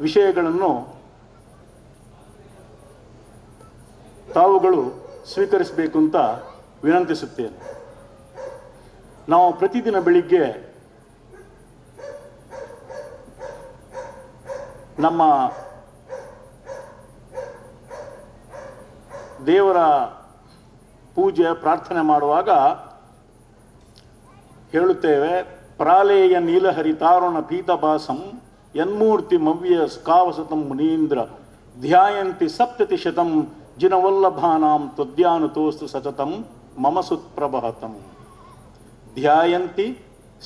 ವಿಷಯಗಳನ್ನು ತಾವುಗಳು ಸ್ವೀಕರಿಸಬೇಕು ಅಂತ ವಿನಂತಿಸುತ್ತೇನೆ. ನಾವು ಪ್ರತಿದಿನ ಬೆಳಿಗ್ಗೆ ನಮ್ಮ ದೇವರ ಪೂಜೆ ಪ್ರಾರ್ಥನೆ ಮಾಡುವಾಗ ಹೇಳುತ್ತೇವೆ, ಪ್ರಾಲೇಯ ನೀಲಹರಿತಾರುಣ ಪೀತಭಾಸಂ ಯನ್ಮೂರ್ತಿ ಮವ್ಯ ಸ್ಕಾವಸತಂ ಮುನೀಂದ್ರ ಧ್ಯಾಯಂತಿ ಸಪ್ತತಿ ಶತಂ ಜಿನವಲ್ಲಭಾನಾಂ ತ್ವದ್ಯಾನುತೋಸ್ತು ಸತತಂ ಮಮ ಸುತ್ಪ್ರಭಾತಂ. ಧ್ಯಾಯಂತಿ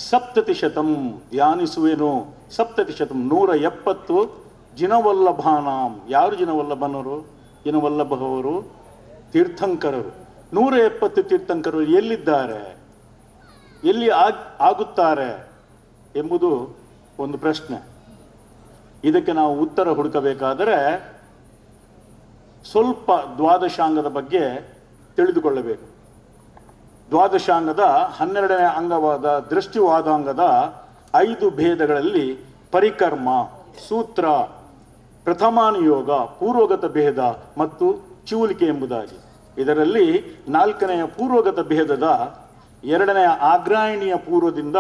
ಸಪ್ತತಿ ಶತಂ, ಧ್ಯಾನಿಸುವೆನು, ಸಪ್ತತಿ ಶತಂ 170 ಜಿನವಲ್ಲಭಾನಾಂ. ಯಾರು ಜಿನವಲ್ಲಭನವರು? ಜಿನವಲ್ಲಭವರು ತೀರ್ಥಂಕರರು. 170 ತೀರ್ಥಂಕರರು ಎಲ್ಲಿದ್ದಾರೆ, ಎಲ್ಲಿ ಆಗುತ್ತಾರೆ ಎಂಬುದು ಒಂದು ಪ್ರಶ್ನೆ. ಇದಕ್ಕೆ ನಾವು ಉತ್ತರ ಹುಡುಕಬೇಕಾದರೆ ಸ್ವಲ್ಪ ದ್ವಾದಶಾಂಗದ ಬಗ್ಗೆ ತಿಳಿದುಕೊಳ್ಳಬೇಕು. ದ್ವಾದಶಾಂಗದ 12ನೇ ಅಂಗವಾದ ದೃಷ್ಟಿವಾದಾಂಗದ 5 ಭೇದಗಳಲ್ಲಿ ಪರಿಕರ್ಮ, ಸೂತ್ರ, ಪ್ರಥಮಾನುಯೋಗ, ಪೂರ್ವಗತ ಭೇದ ಮತ್ತು ಚೂಲಿಕೆ ಎಂಬುದಾಗಿ. ಇದರಲ್ಲಿ 4ನೆಯ ಪೂರ್ವಗತ ಭೇದದ 2ನೆಯ ಆಗ್ರಾಯಣಿಯ ಪೂರ್ವದಿಂದ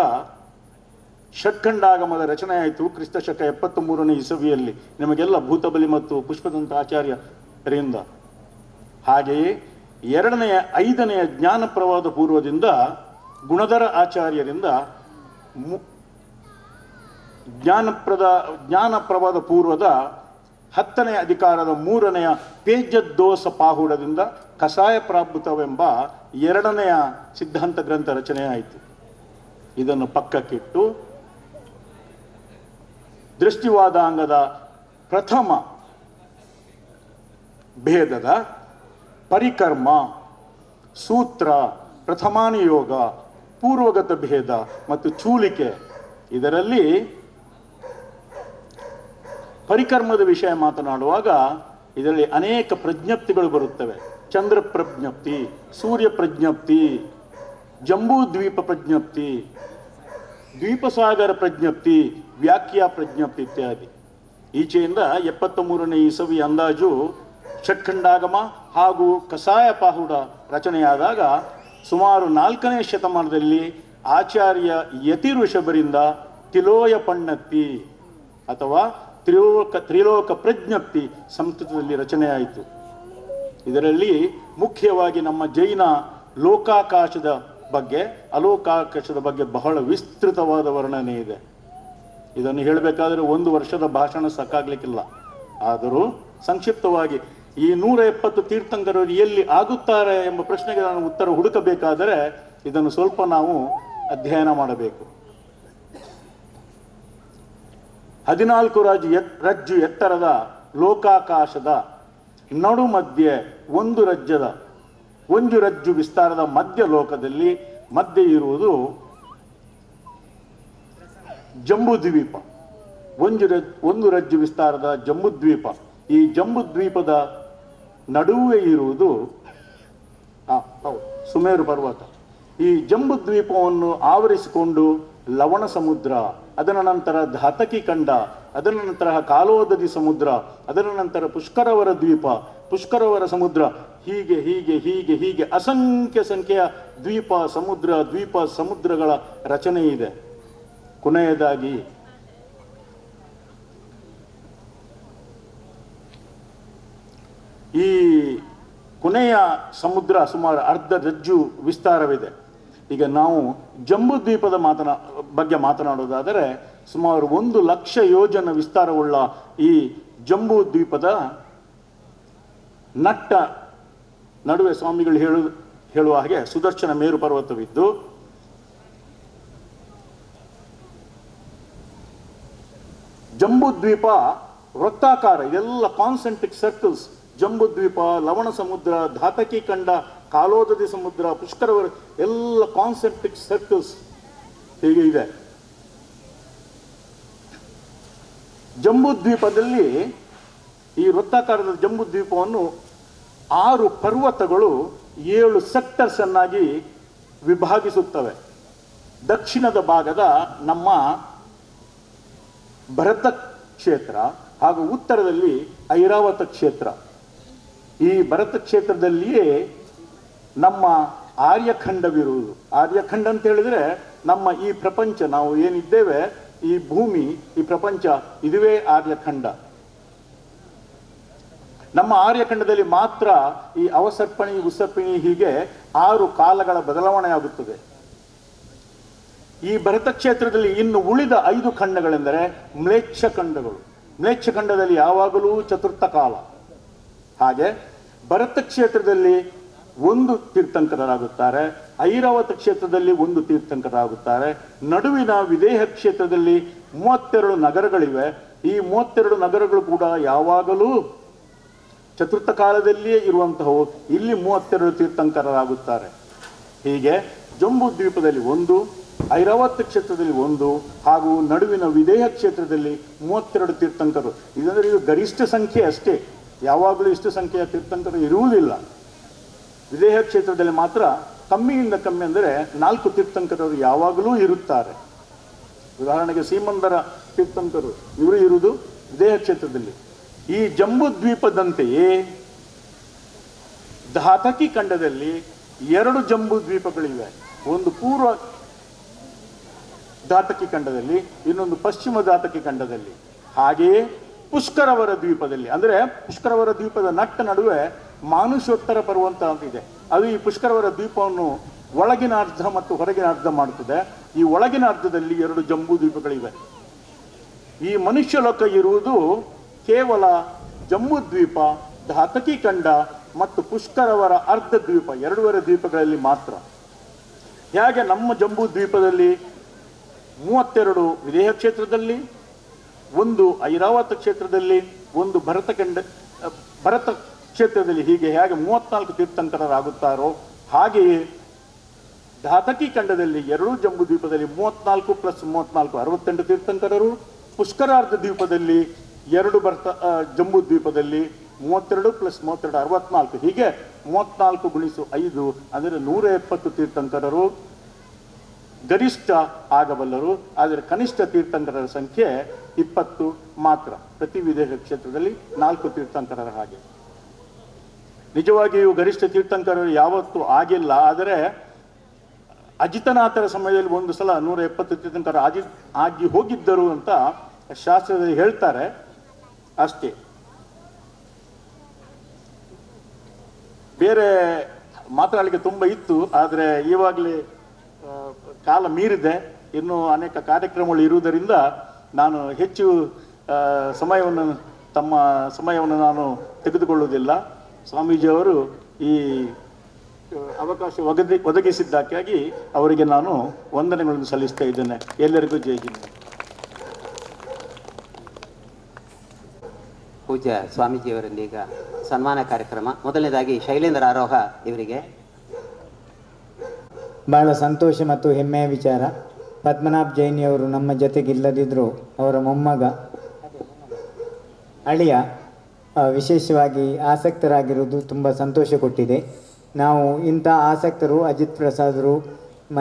ಷಟ್ಖಂಡಾಗಮದ ರಚನೆ ಆಯಿತು ಕ್ರಿಸ್ತಶಕ 73ನೇ ಇಸವಿಯಲ್ಲಿ, ನಿಮಗೆಲ್ಲ ಭೂತಬಲಿ ಮತ್ತು ಪುಷ್ಪದಂತ ಆಚಾರ್ಯರಿಂದ. ಹಾಗೆಯೇ 2ನೆಯ 5ನೆಯ ಜ್ಞಾನಪ್ರವಾದ ಪೂರ್ವದಿಂದ ಗುಣಧರ ಆಚಾರ್ಯರಿಂದ ಜ್ಞಾನಪ್ರವಾದ ಪೂರ್ವದ 10ನೇ ಅಧಿಕಾರದ 3ನೆಯ ಪೇಜದ್ದೋಸ ಪಾಹುಡದಿಂದ ಕಷಾಯ ಪ್ರಾಭುತವೆಂಬ 2ನೆಯ ಸಿದ್ಧಾಂತ ಗ್ರಂಥ ರಚನೆ ಆಯಿತು. ಇದನ್ನು ಪಕ್ಕಕ್ಕಿಟ್ಟು ದೃಷ್ಟಿವಾದಾಂಗದ ಪ್ರಥಮ ಭೇದದ ಪರಿಕರ್ಮ, ಸೂತ್ರ, ಪ್ರಥಮಾನುಯೋಗ, ಪೂರ್ವಗತ ಭೇದ ಮತ್ತು ಚೂಲಿಕೆ, ಇದರಲ್ಲಿ ಪರಿಕರ್ಮದ ವಿಷಯ ಮಾತನಾಡುವಾಗ ಇದರಲ್ಲಿ ಅನೇಕ ಪ್ರಜ್ಞಪ್ತಿಗಳು ಬರುತ್ತವೆ. ಚಂದ್ರ ಪ್ರಜ್ಞಪ್ತಿ, ಸೂರ್ಯ ಪ್ರಜ್ಞಪ್ತಿ, ಜಂಬೂ ದ್ವೀಪ ಪ್ರಜ್ಞಪ್ತಿ, ದ್ವೀಪಸಾಗರ ಪ್ರಜ್ಞಪ್ತಿ, ವ್ಯಾಖ್ಯಾ ಪ್ರಜ್ಞಪ್ತಿ ಇತ್ಯಾದಿ. ಈಚೆಯಿಂದ 73ನೇ ಇಸವಿ ಅಂದಾಜು ಷಟ್ಖಂಡಾಗಮ ಹಾಗೂ ಕಸಾಯ ಪಾಹುಡ ರಚನೆಯಾದಾಗ ಸುಮಾರು 4ನೇ ಶತಮಾನದಲ್ಲಿ ಆಚಾರ್ಯ ಯತಿ ಋಷಭರಿಂದ ತಿಲೋಯ ಪಣ್ಣತ್ತಿ ಅಥವಾ ತ್ರಿಲೋಕ ಪ್ರಜ್ಞಪ್ತಿ ಸಂಸ್ಕೃತದಲ್ಲಿ ರಚನೆಯಾಯಿತು. ಇದರಲ್ಲಿ ಮುಖ್ಯವಾಗಿ ನಮ್ಮ ಜೈನ ಲೋಕಾಕಾಶದ ಬಗ್ಗೆ, ಅಲೋಕಾಕಾಶದ ಬಗ್ಗೆ ಬಹಳ ವಿಸ್ತೃತವಾದ ವರ್ಣನೆ ಇದೆ. ಇದನ್ನು ಹೇಳಬೇಕಾದ್ರೆ 1 ವರ್ಷದ ಭಾಷಣ ಸಾಕಾಗ್ಲಿಕ್ಕಿಲ್ಲ. ಆದರೂ ಸಂಕ್ಷಿಪ್ತವಾಗಿ ಈ 170 ತೀರ್ಥಂಕರರು ಎಲ್ಲಿ ಆಗುತ್ತಾರೆ ಎಂಬ ಪ್ರಶ್ನೆಗೆ ನಾನು ಉತ್ತರ ಹುಡುಕಬೇಕಾದರೆ ಇದನ್ನು ಸ್ವಲ್ಪ ನಾವು ಅಧ್ಯಯನ ಮಾಡಬೇಕು. 14 ರಜ್ಜು ಎತ್ತರದ ಲೋಕಾಕಾಶದ ನಡು ಮಧ್ಯೆ ಒಂದು ರಜ್ಜು ವಿಸ್ತಾರದ ಮಧ್ಯ ಲೋಕದಲ್ಲಿ ಮಧ್ಯೆ ಇರುವುದು ಜಂಬೂದ್ವೀಪ. ಒಂದು ರಜ್ಜು ವಿಸ್ತಾರದ ಜಂಬೂದ್ವೀಪ. ಈ ಜಂಬೂದ್ವೀಪದ ನಡುವೆ ಇರುವುದು ಸುಮೇರು ಪರ್ವತ. ಈ ಜಂಬೂದ್ವೀಪವನ್ನು ಆವರಿಸಿಕೊಂಡು ಲವಣ ಸಮುದ್ರ, ಅದರ ನಂತರ ಧಾತಕಿ ಖಂಡ, ಅದರ ನಂತರ ಕಾಲೋದರಿ ಸಮುದ್ರ, ಅದರ ನಂತರ ಪುಷ್ಕರವರ ದ್ವೀಪ, ಪುಷ್ಕರವರ ಸಮುದ್ರ, ಹೀಗೆ ಹೀಗೆ ಹೀಗೆ ಹೀಗೆ ಅಸಂಖ್ಯ ಸಂಖ್ಯೆಯ ದ್ವೀಪ ಸಮುದ್ರಗಳ ರಚನೆ ಇದೆ. ಕೊನೆಯದಾಗಿ ಈ ಕೊನೆಯ ಸಮುದ್ರ ಸುಮಾರು ಅರ್ಧ ರಜ್ಜು ವಿಸ್ತಾರವಿದೆ. ಈಗ ನಾವು ಜಂಬೂದ್ವೀಪದ ಬಗ್ಗೆ ಮಾತನಾಡೋದಾದರೆ ಸುಮಾರು 1,00,000 ಯೋಜನ ವಿಸ್ತಾರವುಳ್ಳ ಈ ಜಂಬೂದ್ವೀಪದ ನಡುವೆ ಸ್ವಾಮಿಗಳು ಹೇಳುವ ಹಾಗೆ ಸುದರ್ಶನ ಮೇರು ಪರ್ವತವಿದ್ದು ಜಂಬೂದ್ವೀಪ ವೃತ್ತಾಕಾರ, ಇದೆಲ್ಲ ಕಾನ್ಸೆಂಟ್ರಿಕ್ ಸರ್ಕಲ್ಸ್. ಜಂಬೂದ್ವೀಪ, ಲವಣ ಸಮುದ್ರ, ಧಾತಕಿ ಖಂಡ, ಕಾಲೋದರಿ ಸಮುದ್ರ, ಪುಷ್ಕರವರ ಎಲ್ಲ ಕಾನ್ಸೆಂಟ್ರಿಕ್ ಸರ್ಕಲ್ಸ್ ಹೀಗೆ ಇದೆ. ಜಂಬೂದ್ವೀಪದಲ್ಲಿ ಈ ವೃತ್ತಾಕಾರದ ಜಂಬೂದ್ವೀಪವನ್ನು 6 ಪರ್ವತಗಳು 7 ಸೆಕ್ಟರ್ಸ್ ಅನ್ನಾಗಿ ವಿಭಾಗಿಸುತ್ತವೆ. ದಕ್ಷಿಣದ ಭಾಗದ ನಮ್ಮ ಭರತ ಕ್ಷೇತ್ರ ಹಾಗೂ ಉತ್ತರದಲ್ಲಿ ಐರಾವತ ಕ್ಷೇತ್ರ. ಈ ಭರತ ಕ್ಷೇತ್ರದಲ್ಲಿಯೇ ನಮ್ಮ ಆರ್ಯಖಂಡವಿರುವುದು. ಆರ್ಯಖಂಡ ಅಂತ ಹೇಳಿದ್ರೆ ನಮ್ಮ ಈ ಪ್ರಪಂಚ, ನಾವು ಏನಿದ್ದೇವೆ, ಈ ಭೂಮಿ, ಈ ಪ್ರಪಂಚ, ಇದುವೇ ಆರ್ಯಖಂಡ. ನಮ್ಮ ಆರ್ಯಖಂಡದಲ್ಲಿ ಮಾತ್ರ ಈ ಅವಸರ್ಪಣಿ, ಉಸರ್ಪಿಣಿ ಹೀಗೆ 6 ಕಾಲಗಳ ಬದಲಾವಣೆ ಆಗುತ್ತದೆ. ಈ ಭರತ ಕ್ಷೇತ್ರದಲ್ಲಿ ಇನ್ನು ಉಳಿದ 5 ಖಂಡಗಳೆಂದರೆ ಮ್ಲೇಚ್ಛ ಖಂಡಗಳು. ಮ್ಲೇಚ್ಛ ಖಂಡದಲ್ಲಿ ಯಾವಾಗಲೂ ಚತುರ್ಥ ಕಾಲ. ಹಾಗೆ ಭರತ ಕ್ಷೇತ್ರದಲ್ಲಿ 1 ತೀರ್ಥಂಕರರಾಗುತ್ತಾರೆ, ಐರಾವತ ಕ್ಷೇತ್ರದಲ್ಲಿ 1 ತೀರ್ಥಂಕರರಾಗುತ್ತಾರೆ. ನಡುವಿನ ವಿದೇಹ ಕ್ಷೇತ್ರದಲ್ಲಿ 32 ನಗರಗಳಿವೆ. ಈ 32 ನಗರಗಳು ಕೂಡ ಯಾವಾಗಲೂ ಚತುರ್ಥ ಕಾಲದಲ್ಲಿಯೇ ಇರುವಂತಹವು. ಇಲ್ಲಿ 32 ತೀರ್ಥಂಕರರಾಗುತ್ತಾರೆ. ಹೀಗೆ ಜಂಬೂದ್ವೀಪದಲ್ಲಿ 1, ಐರಾವತ ಕ್ಷೇತ್ರದಲ್ಲಿ 1 ಹಾಗೂ ನಡುವಿನ ವಿದೇಹ ಕ್ಷೇತ್ರದಲ್ಲಿ 32 ತೀರ್ಥಂಕರು. ಇದಂದರೆ ಇದು ಗರಿಷ್ಠ ಸಂಖ್ಯೆ ಅಷ್ಟೇ, ಯಾವಾಗಲೂ ಇಷ್ಟು ಸಂಖ್ಯೆಯ ತೀರ್ಥಂಕರು ಇರುವುದಿಲ್ಲ. ವಿದೇಹ ಕ್ಷೇತ್ರದಲ್ಲಿ ಮಾತ್ರ ಕಮ್ಮಿಯಿಂದ ಕಮ್ಮಿ ಅಂದರೆ 4 ತೀರ್ಥಂಕರರು ಯಾವಾಗಲೂ ಇರುತ್ತಾರೆ. ಉದಾಹರಣೆಗೆ ಸೀಮಂದರ ತೀರ್ಥಂಕರು ಇವರು ಇರುವುದು ವಿದೇಹ ಕ್ಷೇತ್ರದಲ್ಲಿ. ಈ ಜಂಬೂದ್ವೀಪದಂತೆಯೇ ಧಾತಕಿ ಖಂಡದಲ್ಲಿ 2 ಜಂಬೂದ್ವೀಪಗಳಿವೆ. ಒಂದು ಪೂರ್ವ ಧಾತಕಿ ಖಂಡದಲ್ಲಿ, ಇನ್ನೊಂದು ಪಶ್ಚಿಮ ಧಾತಕಿ ಖಂಡದಲ್ಲಿ. ಹಾಗೆಯೇ ಪುಷ್ಕರವರ ದ್ವೀಪದಲ್ಲಿ, ಅಂದರೆ ಪುಷ್ಕರವರ ದ್ವೀಪದ ನಡುವೆ ಮಾನುಷೋತ್ತರ ಪರ್ವತ ಅಂತ ಇದೆ. ಅದು ಈ ಪುಷ್ಕರವರ ದ್ವೀಪವನ್ನು ಒಳಗಿನ ಅರ್ಧ ಮತ್ತು ಹೊರಗಿನ ಅರ್ಧ ಮಾಡುತ್ತದೆ. ಈ ಒಳಗಿನ ಅರ್ಧದಲ್ಲಿ 2 ಜಂಬೂ ದ್ವೀಪಗಳಿವೆ. ಈ ಮನುಷ್ಯ ಲೋಕ ಇರುವುದು ಕೇವಲ ಜಂಬೂದ್ವೀಪ, ಧಾತಕಿ ಖಂಡ ಮತ್ತು ಪುಷ್ಕರವರ ಅರ್ಧ ದ್ವೀಪ, 2.5 ದ್ವೀಪಗಳಲ್ಲಿ ಮಾತ್ರ. ಹೇಗೆ ನಮ್ಮ ಜಂಬೂ ದ್ವೀಪದಲ್ಲಿ 32 ವಿದೇಹ ಕ್ಷೇತ್ರದಲ್ಲಿ, 1 ಐರಾವತ ಕ್ಷೇತ್ರದಲ್ಲಿ, 1 ಭರತ ಕ್ಷೇತ್ರದಲ್ಲಿ, ಹೀಗೆ ಹೇಗೆ 34 ತೀರ್ಥಂಕರರಾಗುತ್ತಾರೋ ಹಾಗೆಯೇ ಧಾತಕಿ ಖಂಡದಲ್ಲಿ 2 ಜಂಬೂ ದ್ವೀಪದಲ್ಲಿ 34 + 34 68 ತೀರ್ಥಂಕರರು, ಪುಷ್ಕರಾರ್ಧ ದ್ವೀಪದಲ್ಲಿ 2 ಜಂಬೂ ದ್ವೀಪದಲ್ಲಿ 32 + 32 64, ಹೀಗೆ 34 × 5 ಅಂದರೆ 170 ತೀರ್ಥಂಕರರು. ಗರಿಷ್ಠ ಆಗಬಲ್ಲರು. ಆದರೆ ಕನಿಷ್ಠ ತೀರ್ಥಂಕರರ ಸಂಖ್ಯೆ 20 ಮಾತ್ರ. ಪ್ರತಿ ವಿದೇಶ ಕ್ಷೇತ್ರದಲ್ಲಿ 4 ತೀರ್ಥಂಕರರ ಹಾಗೆ. ನಿಜವಾಗಿಯೂ ಗರಿಷ್ಠ ತೀರ್ಥಂಕರರು ಯಾವತ್ತೂ ಆಗಿಲ್ಲ. ಆದರೆ ಅಜಿತನಾಥರ ಸಮಯದಲ್ಲಿ ಒಂದು ಸಲ 170 ತೀರ್ಥಂಕರ ಆಗಿ ಹೋಗಿದ್ದರು ಅಂತ ಶಾಸ್ತ್ರದಲ್ಲಿ ಹೇಳ್ತಾರೆ ಅಷ್ಟೇ. ಬೇರೆ ಮಾತನಾಡಲಿಕ್ಕೆ ತುಂಬ ಇತ್ತು, ಆದರೆ ಈವಾಗಲೇ ಕಾಲ ಮೀರಿದೆ. ಇನ್ನೂ ಅನೇಕ ಕಾರ್ಯಕ್ರಮಗಳು ಇರುವುದರಿಂದ ನಾನು ಹೆಚ್ಚು ತಮ್ಮ ಸಮಯವನ್ನು ನಾನು ತೆಗೆದುಕೊಳ್ಳುವುದಿಲ್ಲ. ಸ್ವಾಮೀಜಿಯವರು ಈ ಅವಕಾಶ ಒದಗಿಸಿದ್ದಕ್ಕಾಗಿ ಅವರಿಗೆ ನಾನು ವಂದನೆಗಳನ್ನು ಸಲ್ಲಿಸ್ತಾ ಇದ್ದೇನೆ. ಎಲ್ಲರಿಗೂ ಜೈ ಹಿಂದ್. ಪೂಜ್ಯ ಸ್ವಾಮೀಜಿಯವರಲ್ಲೀಗ ಸನ್ಮಾನ ಕಾರ್ಯಕ್ರಮ. ಮೊದಲನೇದಾಗಿ ಶೈಲೇಂದ್ರ ಆರೋಹ ಇವರಿಗೆ. ಬಹಳ ಸಂತೋಷ ಮತ್ತು ಹೆಮ್ಮೆಯ ವಿಚಾರ. ಪದ್ಮನಾಭ್ ಜೈನಿಯವರು ನಮ್ಮ ಜೊತೆಗಿಲ್ಲದಿದ್ದರೂ ಅವರ ಮೊಮ್ಮಗ ಅಳಿಯ ವಿಶೇಷವಾಗಿ ಆಸಕ್ತರಾಗಿರುವುದು ತುಂಬ ಸಂತೋಷ ಕೊಟ್ಟಿದೆ. ನಾವು ಇಂಥ ಆಸಕ್ತರು ಅಜಿತ್ ಪ್ರಸಾದರು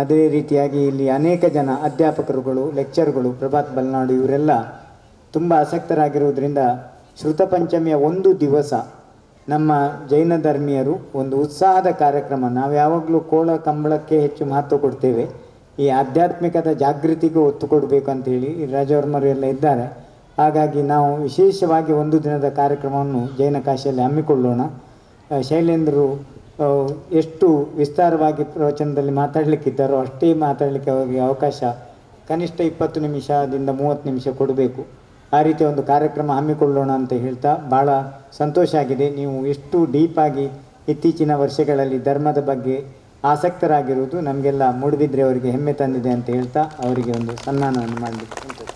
ಅದೇ ರೀತಿಯಾಗಿ ಇಲ್ಲಿ ಅನೇಕ ಜನ ಅಧ್ಯಾಪಕರುಗಳು, ಲೆಕ್ಚರ್ಗಳು, ಪ್ರಭಾತ್ ಬಲ್ನಾಡು ಇವರೆಲ್ಲ ತುಂಬ ಆಸಕ್ತರಾಗಿರುವುದರಿಂದ ಶ್ರುತ ಪಂಚಮಿಯ ಒಂದು ದಿವಸ ನಮ್ಮ ಜೈನ ಧರ್ಮೀಯರು ಒಂದು ಉತ್ಸಾಹದ ಕಾರ್ಯಕ್ರಮ. ನಾವು ಯಾವಾಗಲೂ ಕೋಳ ಕಂಬಳಕ್ಕೆ ಹೆಚ್ಚು ಮಹತ್ವ ಕೊಡ್ತೇವೆ. ಈ ಆಧ್ಯಾತ್ಮಿಕದ ಜಾಗೃತಿಗೂ ಒತ್ತು ಕೊಡಬೇಕು ಅಂತೇಳಿ ರಾಜವರ್ಮರು ಎಲ್ಲ ಇದ್ದಾರೆ. ಹಾಗಾಗಿ ನಾವು ವಿಶೇಷವಾಗಿ ಒಂದು ದಿನದ ಕಾರ್ಯಕ್ರಮವನ್ನು ಜೈನ ಕಾಶಿಯಲ್ಲಿ ಹಮ್ಮಿಕೊಳ್ಳೋಣ. ಶೈಲೇಂದ್ರರು ಎಷ್ಟು ವಿಸ್ತಾರವಾಗಿ ಪ್ರವಚನದಲ್ಲಿ ಮಾತಾಡಲಿಕ್ಕಿದ್ದಾರೋ ಅಷ್ಟೇ ಮಾತಾಡಲಿಕ್ಕೆ ಅವರಿಗೆ ಅವಕಾಶ ಕನಿಷ್ಠ 20 ನಿಮಿಷದಿಂದ 30 ನಿಮಿಷ ಕೊಡಬೇಕು. ಆ ರೀತಿಯ ಒಂದು ಕಾರ್ಯಕ್ರಮ ಹಮ್ಮಿಕೊಳ್ಳೋಣ ಅಂತ ಹೇಳ್ತಾ ಭಾಳ ಸಂತೋಷ ಆಗಿದೆ. ನೀವು ಎಷ್ಟು ಡೀಪಾಗಿ ಇತ್ತೀಚಿನ ವರ್ಷಗಳಲ್ಲಿ ಧರ್ಮದ ಬಗ್ಗೆ ಆಸಕ್ತರಾಗಿರುವುದು ನಮಗೆಲ್ಲ ಮೂಡುಬಿದ್ರೆ ಅವರಿಗೆ ಹೆಮ್ಮೆ ತಂದಿದೆ ಅಂತ ಹೇಳ್ತಾ ಅವರಿಗೆ ಒಂದು ಸನ್ಮಾನವನ್ನು ಮಾಡಲಿಕ್ಕೆ ಸಂತೋಷ.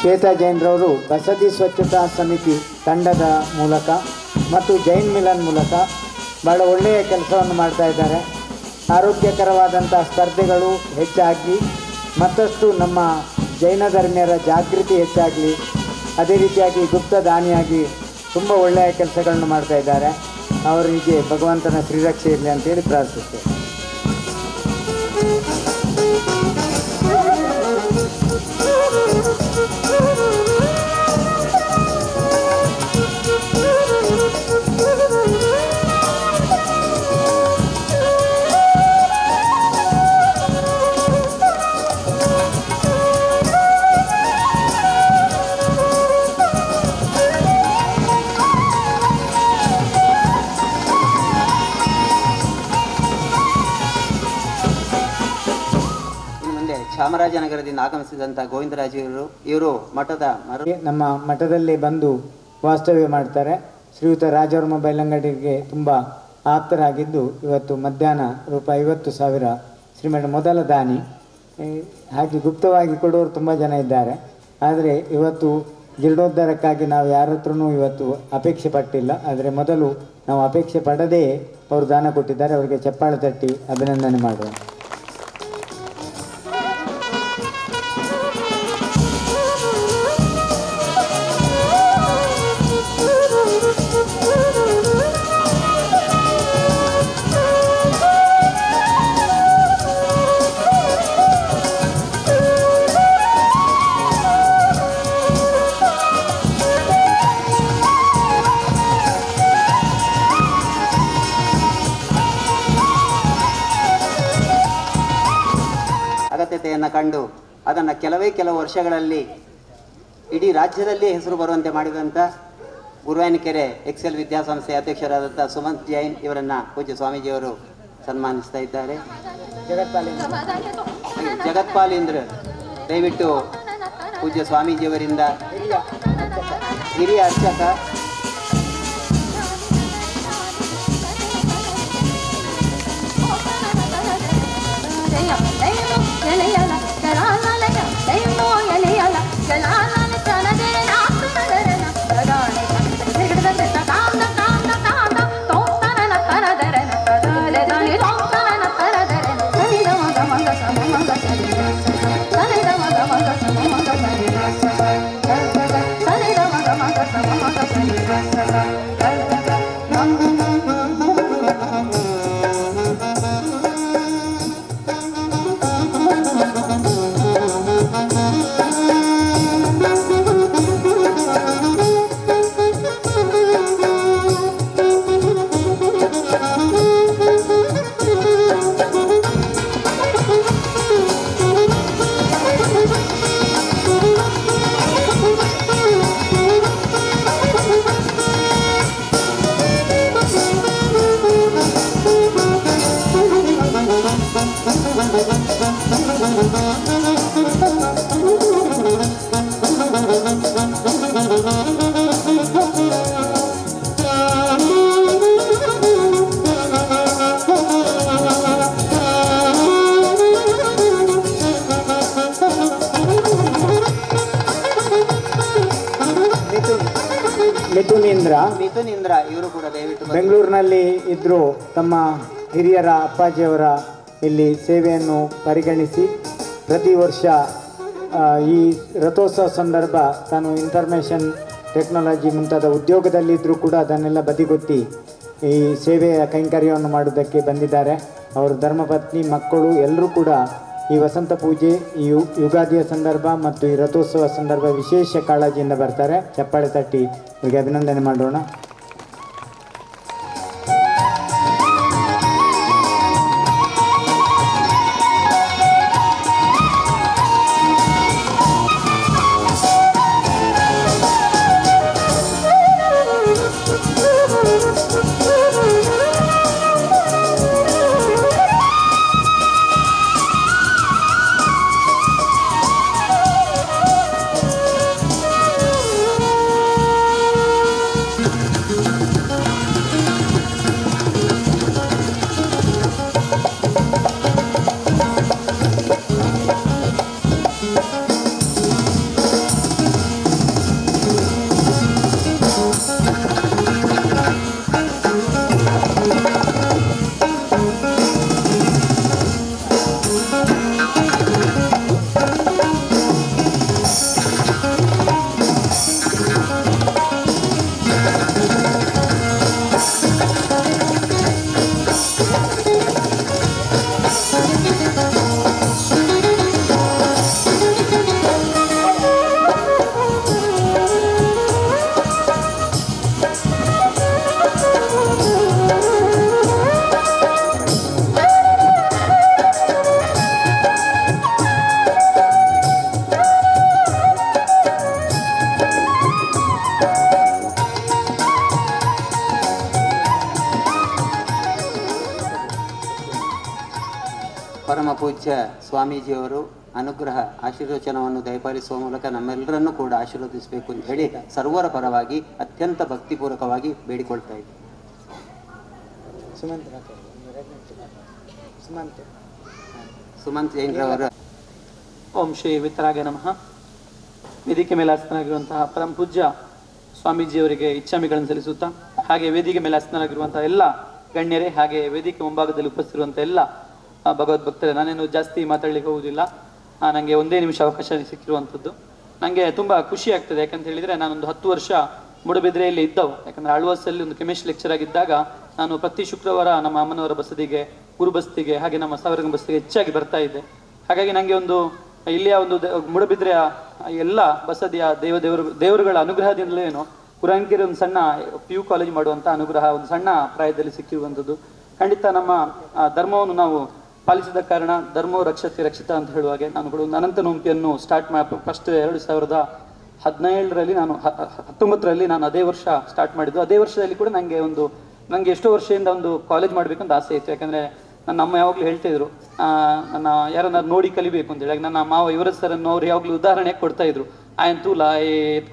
ಶ್ವೇತಾ ಜೈನ್ರವರು ಬಸದಿ ಸ್ವಚ್ಛತಾ ಸಮಿತಿ ತಂಡದ ಮೂಲಕ ಮತ್ತು ಜೈನ್ ಮಿಲನ್ ಮೂಲಕ ಭಾಳ ಒಳ್ಳೆಯ ಕೆಲಸವನ್ನು ಮಾಡ್ತಾ ಇದ್ದಾರೆ. ಆರೋಗ್ಯಕರವಾದಂಥ ಸ್ಪರ್ಧೆಗಳು ಹೆಚ್ಚಾಗಿ ಮತ್ತಷ್ಟು ನಮ್ಮ ಜೈನ ಧರ್ಮೀಯರ ಜಾಗೃತಿ ಹೆಚ್ಚಾಗಲಿ, ಅದೇ ರೀತಿಯಾಗಿ ಗುಪ್ತ ದಾನಿಯಾಗಿ ತುಂಬ ಒಳ್ಳೆಯ ಕೆಲಸಗಳನ್ನು ಮಾಡ್ತಾ ಇದ್ದಾರೆ. ಅವರಿಗೆ ಭಗವಂತನ ಶ್ರೀರಕ್ಷೆ ಇರಲಿ ಅಂತೇಳಿ ಪ್ರಾರ್ಥಿಸ್ತೇವೆ. ಚಾಮರಾಜನಗರದಿಂದ ಆಗಮಿಸಿದಂಥ ಗೋವಿಂದರಾಜರು ಇವರು ಮಠದ ನಮ್ಮ ಮಠದಲ್ಲಿ ಬಂದು ವಾಸ್ತವ್ಯ ಮಾಡ್ತಾರೆ. ಶ್ರೀಯುತ ರಾಜವರ್ಮ ಬೈಲಂಗಡಿಗೆ ತುಂಬ ಆಪ್ತರಾಗಿದ್ದು ಇವತ್ತು ಮಧ್ಯಾಹ್ನ ₹50,000 ಶ್ರೀಮಠ ಮೊದಲ ದಾನಿ. ಹಾಗೆ ಗುಪ್ತವಾಗಿ ಕೊಡೋರು ತುಂಬ ಜನ ಇದ್ದಾರೆ. ಆದರೆ ಇವತ್ತು ಜೀರ್ಣೋದ್ಧಾರಕ್ಕಾಗಿ ನಾವು ಯಾರ ಹತ್ರನೂ ಇವತ್ತು ಅಪೇಕ್ಷೆ ಪಟ್ಟಿಲ್ಲ. ಆದರೆ ಮೊದಲು ನಾವು ಅಪೇಕ್ಷೆ ಪಡದೇ ಅವರು ದಾನ ಕೊಟ್ಟಿದ್ದಾರೆ. ಅವರಿಗೆ ಚಪ್ಪಾಳೆ ತಟ್ಟಿ ಅಭಿನಂದನೆ ಮಾಡುವ. ಅಗತ್ಯತೆಯನ್ನು ಕಂಡು ಅದನ್ನು ಕೆಲವು ವರ್ಷಗಳಲ್ಲಿ ಇಡೀ ರಾಜ್ಯದಲ್ಲಿ ಹೆಸರು ಬರುವಂತೆ ಮಾಡಿದಂಥ ಗುರುವಾಯನಕೆರೆ ಎಕ್ಸೆಲ್ ವಿದ್ಯಾಸಂಸ್ಥೆ ಅಧ್ಯಕ್ಷರಾದಂಥ ಸುಮಂತ್ ಜೈನ್ ಇವರನ್ನು ಪೂಜ್ಯ ಸ್ವಾಮೀಜಿಯವರು ಸನ್ಮಾನಿಸ್ತಾ ಇದ್ದಾರೆ. ಜಗತ್ಪಾಲೇಂದ್ರ ದಯವಿಟ್ಟು ಪೂಜ್ಯ ಸ್ವಾಮೀಜಿಯವರಿಂದ ಹಿರಿಯ ಅರ್ಚಕ ಜಯ ಮಿಥುನ್ ಇಂದ್ರ ಇವರು ಕೂಡ ದಯವಿಟ್ಟು ಬೆಂಗಳೂರಿನಲ್ಲಿ ಇದ್ದರು. ತಮ್ಮ ಹಿರಿಯರ ಅಪ್ಪಾಜಿಯವರ ಇಲ್ಲಿ ಸೇವೆಯನ್ನು ಪರಿಗಣಿಸಿ ಪ್ರತಿ ವರ್ಷ ಈ ರಥೋತ್ಸವ ಸಂದರ್ಭ ತಾನು ಇನ್ಫಾರ್ಮೇಷನ್ ಟೆಕ್ನಾಲಜಿ ಮುಂತಾದ ಉದ್ಯೋಗದಲ್ಲಿದ್ದರೂ ಕೂಡ ಅದನ್ನೆಲ್ಲ ಬದಿಗೊತ್ತಿ ಈ ಸೇವೆಯ ಕೈಂಕರ್ಯವನ್ನು ಮಾಡುವುದಕ್ಕೆ ಬಂದಿದ್ದಾರೆ. ಅವರ ಧರ್ಮಪತ್ನಿ, ಮಕ್ಕಳು ಎಲ್ಲರೂ ಕೂಡ ಈ ವಸಂತ ಪೂಜೆ, ಈ ಯುಗಾದಿಯ ಸಂದರ್ಭ ಮತ್ತು ಈ ರಥೋತ್ಸವ ಸಂದರ್ಭ ವಿಶೇಷ ಕಾಳಜಿಯಿಂದ ಬರ್ತಾರೆ. ಚಪ್ಪಾಳೆ ತಟ್ಟಿ ಇವರಿಗೆ ಅಭಿನಂದನೆ ಮಾಡೋಣ. ಪರಮ ಪೂಜ್ಯ ಸ್ವಾಮೀಜಿಯವರು ಅನುಗ್ರಹ ಆಶೀರ್ವಚನವನ್ನು ದಯಪಾಲಿಸುವ ಮೂಲಕ ನಮ್ಮೆಲ್ಲರನ್ನೂ ಕೂಡ ಆಶೀರ್ವದಿಸಬೇಕು ಅಂತ ಹೇಳಿ ಸರ್ವರ ಪರವಾಗಿ ಅತ್ಯಂತ ಭಕ್ತಿಪೂರ್ವಕವಾಗಿ ಬೇಡಿಕೊಳ್ತಾ ಇದ್ದೀನಿ. ಸುಮಂತ್ ಜೈನ್ರವರ. ಓಂ ಶ್ರೀ ವಿತರಾಗ ನಮಃ. ವೇದಿಕೆ ಮೇಲೆ ಆಸನಾಗಿರುವಂತಹ ಪರಮ ಪೂಜ್ಯ ಸ್ವಾಮೀಜಿಯವರಿಗೆ ಇಚ್ಛಾಮಿಗಳನ್ನು ಸಲ್ಲಿಸುತ್ತಾ, ಹಾಗೆ ವೇದಿಕೆ ಮೇಲೆ ಆಸನಾಗಿರುವಂತಹ ಎಲ್ಲ ಗಣ್ಯರೇ, ಹಾಗೆ ವೇದಿಕೆ ಮುಂಭಾಗದಲ್ಲಿ ಉಪಸ್ಥಿತಿರುವಂತಹ ಎಲ್ಲ ಭಗವದ್ ಭಕ್ತರೇ, ನಾನೇನು ಜಾಸ್ತಿ ಮಾತಾಡಲಿಕ್ಕೆ ಹೋಗುವುದಿಲ್ಲ. ನನಗೆ ಒಂದೇ ನಿಮಿಷ ಅವಕಾಶ ಸಿಕ್ಕಿರುವಂಥದ್ದು. ನನಗೆ ತುಂಬ ಖುಷಿ ಆಗ್ತದೆ. ಯಾಕಂತ ಹೇಳಿದರೆ ನಾನೊಂದು 10 ವರ್ಷ ಮೂಡಬಿದ್ರೆಯಲ್ಲಿ ಇದ್ದವು. ಯಾಕಂದರೆ ಆಳ್ವಾಸಲ್ಲಿ ಒಂದು ಕೆಮಿಸ್ಟ್ರಿ ಲೆಕ್ಚರ್ ಆಗಿದ್ದಾಗ ನಾನು ಪ್ರತಿ ಶುಕ್ರವಾರ ನಮ್ಮ ಅಮ್ಮನವರ ಬಸದಿಗೆ, ಗುರು ಬಸ್ತಿಗೆ, ಹಾಗೆ ನಮ್ಮ ಸಾವಿರ ಬಸ್ತಿಗೆ ಹೆಚ್ಚಾಗಿ ಬರ್ತಾ ಇದ್ದೆ. ಹಾಗಾಗಿ ನನಗೆ ಒಂದು ಇಲ್ಲಿಯ ಒಂದು ಮೂಡಬಿದ್ರೆಯ ಎಲ್ಲ ಬಸದಿಯ ದೇವರುಗಳ ಅನುಗ್ರಹದಿಂದಲೇನೋ ಕುರಂಕೆರೆ ಒಂದು ಸಣ್ಣ PU ಕಾಲೇಜ್ ಮಾಡುವಂಥ ಅನುಗ್ರಹ ಒಂದು ಸಣ್ಣ ಪ್ರಾಯದಲ್ಲಿ ಸಿಕ್ಕಿರುವಂಥದ್ದು. ಖಂಡಿತ ನಮ್ಮ ಧರ್ಮವನ್ನು ನಾವು ಪಾಲಿಸಿದ ಕಾರಣ ಧರ್ಮವು ರಕ್ಷತೆ ರಕ್ಷಿತ ಅಂತ ಹೇಳುವಾಗೆ ನಾನು ಕೂಡ ಒಂದು ಅನಂತ ನೋಂಪಿಯನ್ನು ಸ್ಟಾರ್ಟ್ ಫಸ್ಟ್ 2017ರಲ್ಲಿ ನಾನು 19ರಲ್ಲಿ ನಾನು ಅದೇ ವರ್ಷ ಸ್ಟಾರ್ಟ್ ಮಾಡಿದ್ದು. ಅದೇ ವರ್ಷದಲ್ಲಿ ಕೂಡ ನನಗೆ ಎಷ್ಟೋ ವರ್ಷದಿಂದ ಒಂದು ಕಾಲೇಜ್ ಮಾಡಬೇಕಂತ ಆಸೆ ಇತ್ತು. ಯಾಕಂದರೆ ನನ್ನ ಅಮ್ಮ ಯಾವಾಗಲೂ ಹೇಳ್ತಾಯಿದ್ರು, ನನ್ನ ಯಾರನ್ನ ನೋಡಿ ಕಲಿಬೇಕು ಅಂತೇಳಿ. ನನ್ನ ಮಾವ ಯುವರಾಜ್ ಸರನ್ನು ಅವ್ರು ಯಾವಾಗಲೂ ಉದಾಹರಣೆ ಕೊಡ್ತಾಯಿದ್ರು. ಆಯಂತೂಲ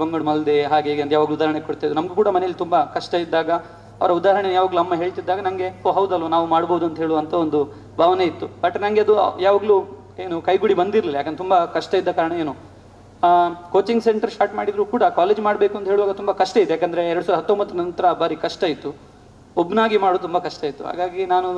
ಬಂಗಡ್ ಮಲ್ದೆ ಹಾಗೆ ಅಂತ ಯಾವಾಗಲೂ ಉದಾಹರಣೆ ಕೊಡ್ತಾಯಿದ್ರು. ನಮಗೂ ಕೂಡ ಮನೇಲಿ ತುಂಬ ಕಷ್ಟ ಇದ್ದಾಗ ಅವರ ಉದಾಹರಣೆ ಯಾವಾಗಲೂ ಅಮ್ಮ ಹೇಳ್ತಿದ್ದಾಗ ನನಗೆ ಹೌದಲ್ವ ನಾವು ಮಾಡ್ಬೋದು ಅಂತ ಹೇಳುವಂಥ ಒಂದು ಭಾವನೆ ಇತ್ತು. ಬಟ್ ನನಗೆ ಅದು ಯಾವಾಗಲೂ ಏನು ಕೈಗೂಡಿ ಬಂದಿರಲಿಲ್ಲ. ಯಾಕಂದ್ರೆ ತುಂಬ ಕಷ್ಟ ಇದ್ದ ಕಾರಣ ಏನು ಕೋಚಿಂಗ್ ಸೆಂಟರ್ ಸ್ಟಾರ್ಟ್ ಮಾಡಿದ್ರು ಕೂಡ ಕಾಲೇಜ್ ಮಾಡಬೇಕು ಅಂತ ಹೇಳುವಾಗ ತುಂಬ ಕಷ್ಟ ಇತ್ತು. ಯಾಕಂದರೆ 2019 ನಂತರ ಭಾರಿ ಕಷ್ಟ ಇತ್ತು. ಒಬ್ಬನಾಗಿ ಮಾಡೋದು ತುಂಬ ಕಷ್ಟ ಇತ್ತು. ಹಾಗಾಗಿ ನಾನು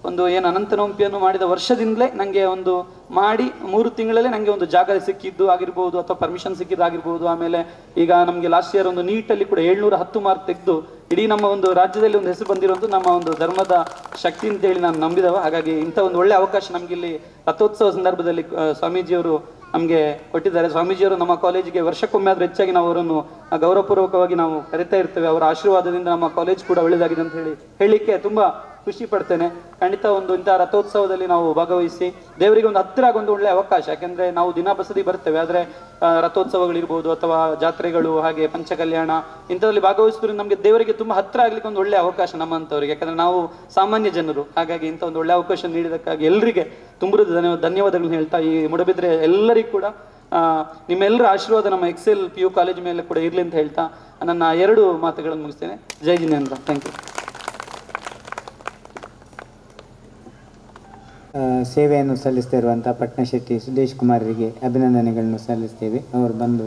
ಒಂದು ಏನು ಅನಂತ ನೋಂಪಿಯನ್ನು ಮಾಡಿದ ವರ್ಷದಿಂದಲೇ ನನಗೆ ಒಂದು ಮಾಡಿ 3 ತಿಂಗಳಲ್ಲೇ ನನಗೆ ಒಂದು ಜಾಗ ಸಿಕ್ಕಿದ್ದು ಆಗಿರ್ಬೋದು, ಅಥವಾ ಪರ್ಮಿಷನ್ ಸಿಕ್ಕಿದ್ದು ಆಗಿರ್ಬೋದು. ಆಮೇಲೆ ಈಗ ನಮಗೆ ಲಾಸ್ಟ್ ಇಯರ್ ಒಂದು ನೀಟಲ್ಲಿ ಕೂಡ 710 ಮಾರ್ಕ್ ತೆಗೆದು ಇಡೀ ನಮ್ಮ ಒಂದು ರಾಜ್ಯದಲ್ಲಿ ಒಂದು ಹೆಸರು ಬಂದಿರುವಂಥ ನಮ್ಮ ಒಂದು ಧರ್ಮದ ಶಕ್ತಿ ಅಂತೇಳಿ ನಾನು ನಂಬಿದವ. ಹಾಗಾಗಿ ಇಂಥ ಒಂದು ಒಳ್ಳೆ ಅವಕಾಶ ನಮಗೆ ಇಲ್ಲಿ ರಥೋತ್ಸವ ಸಂದರ್ಭದಲ್ಲಿ ಸ್ವಾಮೀಜಿಯವರು ನಮಗೆ ಕೊಟ್ಟಿದ್ದಾರೆ. ಸ್ವಾಮೀಜಿಯವರು ನಮ್ಮ ಕಾಲೇಜಿಗೆ ವರ್ಷಕ್ಕೊಮ್ಮೆ ಆದರೂ ಹೆಚ್ಚಾಗಿ ನಾವು ಅವರನ್ನು ಗೌರವಪೂರ್ವಕವಾಗಿ ನಾವು ಕರಿತಾ ಇರ್ತೇವೆ. ಅವರ ಆಶೀರ್ವಾದದಿಂದ ನಮ್ಮ ಕಾಲೇಜ್ ಕೂಡ ಒಳ್ಳೆಯದಾಗಿದೆ ಅಂತ ಹೇಳಲಿಕ್ಕೆ ತುಂಬ ಖುಷಿ ಪಡ್ತೇನೆ. ಖಂಡಿತ ಒಂದು ಇಂಥ ರಥೋತ್ಸವದಲ್ಲಿ ನಾವು ಭಾಗವಹಿಸಿ ದೇವರಿಗೆ ಒಂದು ಹತ್ತಿರ ಆಗೊಂದು ಒಳ್ಳೆ ಅವಕಾಶ. ಯಾಕೆಂದರೆ ನಾವು ದಿನ ಬಸದಿ ಬರ್ತೇವೆ, ಆದರೆ ರಥೋತ್ಸವಗಳಿರ್ಬೋದು ಅಥವಾ ಜಾತ್ರೆಗಳು ಹಾಗೆ ಪಂಚಕಲ್ಯಾಣ ಇಂಥದ್ರಲ್ಲಿ ಭಾಗವಹಿಸಿದ್ರೆ ನಮಗೆ ದೇವರಿಗೆ ತುಂಬ ಹತ್ತಿರ ಆಗ್ಲಿಕ್ಕೆ ಒಂದು ಒಳ್ಳೆ ಅವಕಾಶ ನಮ್ಮಂಥವ್ರಿಗೆ. ಯಾಕಂದರೆ ನಾವು ಸಾಮಾನ್ಯ ಜನರು. ಹಾಗಾಗಿ ಇಂಥ ಒಂದು ಒಳ್ಳೆ ಅವಕಾಶ ನೀಡಿದ್ದಕ್ಕಾಗಿ ಎಲ್ಲರಿಗೆ ತುಂಬ ಧನ್ಯವಾದಗಳನ್ನು ಹೇಳ್ತಾ, ಈ ಮೂಡಬಿದ್ರೆ ಎಲ್ಲರಿಗೂ ಕೂಡ ನಿಮ್ಮೆಲ್ಲರ ಆಶೀರ್ವಾದ ನಮ್ಮ ಎಕ್ಸೆಲ್ PU ಕಾಲೇಜ್ ಮೇಲೆ ಕೂಡ ಇರಲಿ ಅಂತ ಹೇಳ್ತಾ ನನ್ನ 2 ಮಾತುಗಳನ್ನು ಮುಗಿಸ್ತೇನೆ. ಜೈ ಜಿನೇಂದ್ರ. ಥ್ಯಾಂಕ್ ಯು. ಸೇವೆಯನ್ನು ಸಲ್ಲಿಸ್ತಾ ಇರುವಂಥ ಪಟ್ನಶೆಟ್ಟಿ ಸುದೇಶ್ ಕುಮಾರರಿಗೆ ಅಭಿನಂದನೆಗಳನ್ನು ಸಲ್ಲಿಸ್ತೇವೆ. ಅವರು ಬಂದು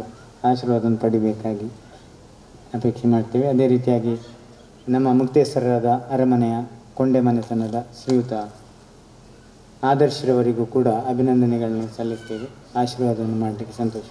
ಆಶೀರ್ವಾದವನ್ನು ಪಡಿಬೇಕಾಗಿ ಅಪೇಕ್ಷೆ ಮಾಡ್ತೇವೆ. ಅದೇ ರೀತಿಯಾಗಿ ನಮ್ಮ ಮುಕ್ತೇಶ್ವರದ ಅರಮನೆಯ ಕೊಂಡೆ ಮನೆತನದ ಶ್ರೀಯುತ ಆದರ್ಶರವರಿಗೂ ಕೂಡ ಅಭಿನಂದನೆಗಳನ್ನು ಸಲ್ಲಿಸ್ತೇವೆ. ಆಶೀರ್ವಾದವನ್ನು ಮಾಡಲಿಕ್ಕೆ ಸಂತೋಷ.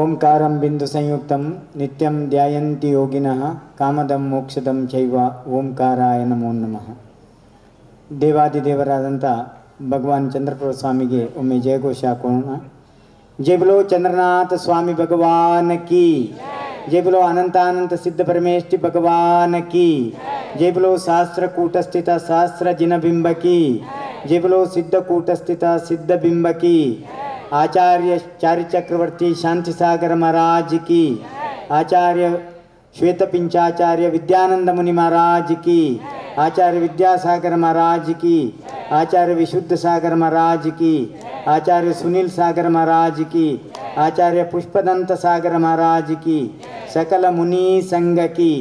ಓಂಕಾರಂ ಬಿಂದು ಸಂಯುಕ್ತಂ ನಿತ್ಯಂ ಧ್ಯಾಯಂತಿ ಯೋಗಿನಃ ಕಾಮದಂ ಮೋಕ್ಷದಂ ಚೈವ ಓಂಕಾರಾಯ ನಮೋ ನಮಃ. ದೇವಾದಿದೇವರಾದಂಥ ಭಗವಾನ್ ಚಂದ್ರಪ್ರಭು ಸ್ವಾಮಿಗೆ ಒಮ್ಮೆ ಜಯಘೋಷ ಹಾಕೋಣ. ಜೈ ಬಲೋ ಚಂದ್ರನಾಥ ಸ್ವಾಮಿ ಭಗವಾನ್ ಕಿ ಜೈ, ಬಲೋ ಅನಂತಾನಂತ ಸಿದ್ಧ ಪರಮೇಷ್ಠಿ ಭಗವಾನ್ ಕಿ ಜೈ, ಬಲೋ ಸಹಸ್ರ ಕೂಟಸ್ಥಿತ ಸಹಸ್ರ ಜಿನಬಿಂಬ ಕಿ ಜೈ, ಬಲೋ ಸಿದ್ಧ ಕೂಟಸ್ಥಿತ ಸಿದ್ಧ ಬಿಂಬ ಕಿ. आचार्य चार्य चक्रवर्ती शांति सागर महाराज की, आचार्य श्वेत पिंचाचार्य विद्यानंद मुनि महाराज की, आचार्य विद्यासागर महाराज की, आचार्य विशुद्ध सागर महाराज की, आचार्य सुनील सागर महाराज की, आचार्य पुष्पदंत सागर महाराज की, सकल मुनि संघ की,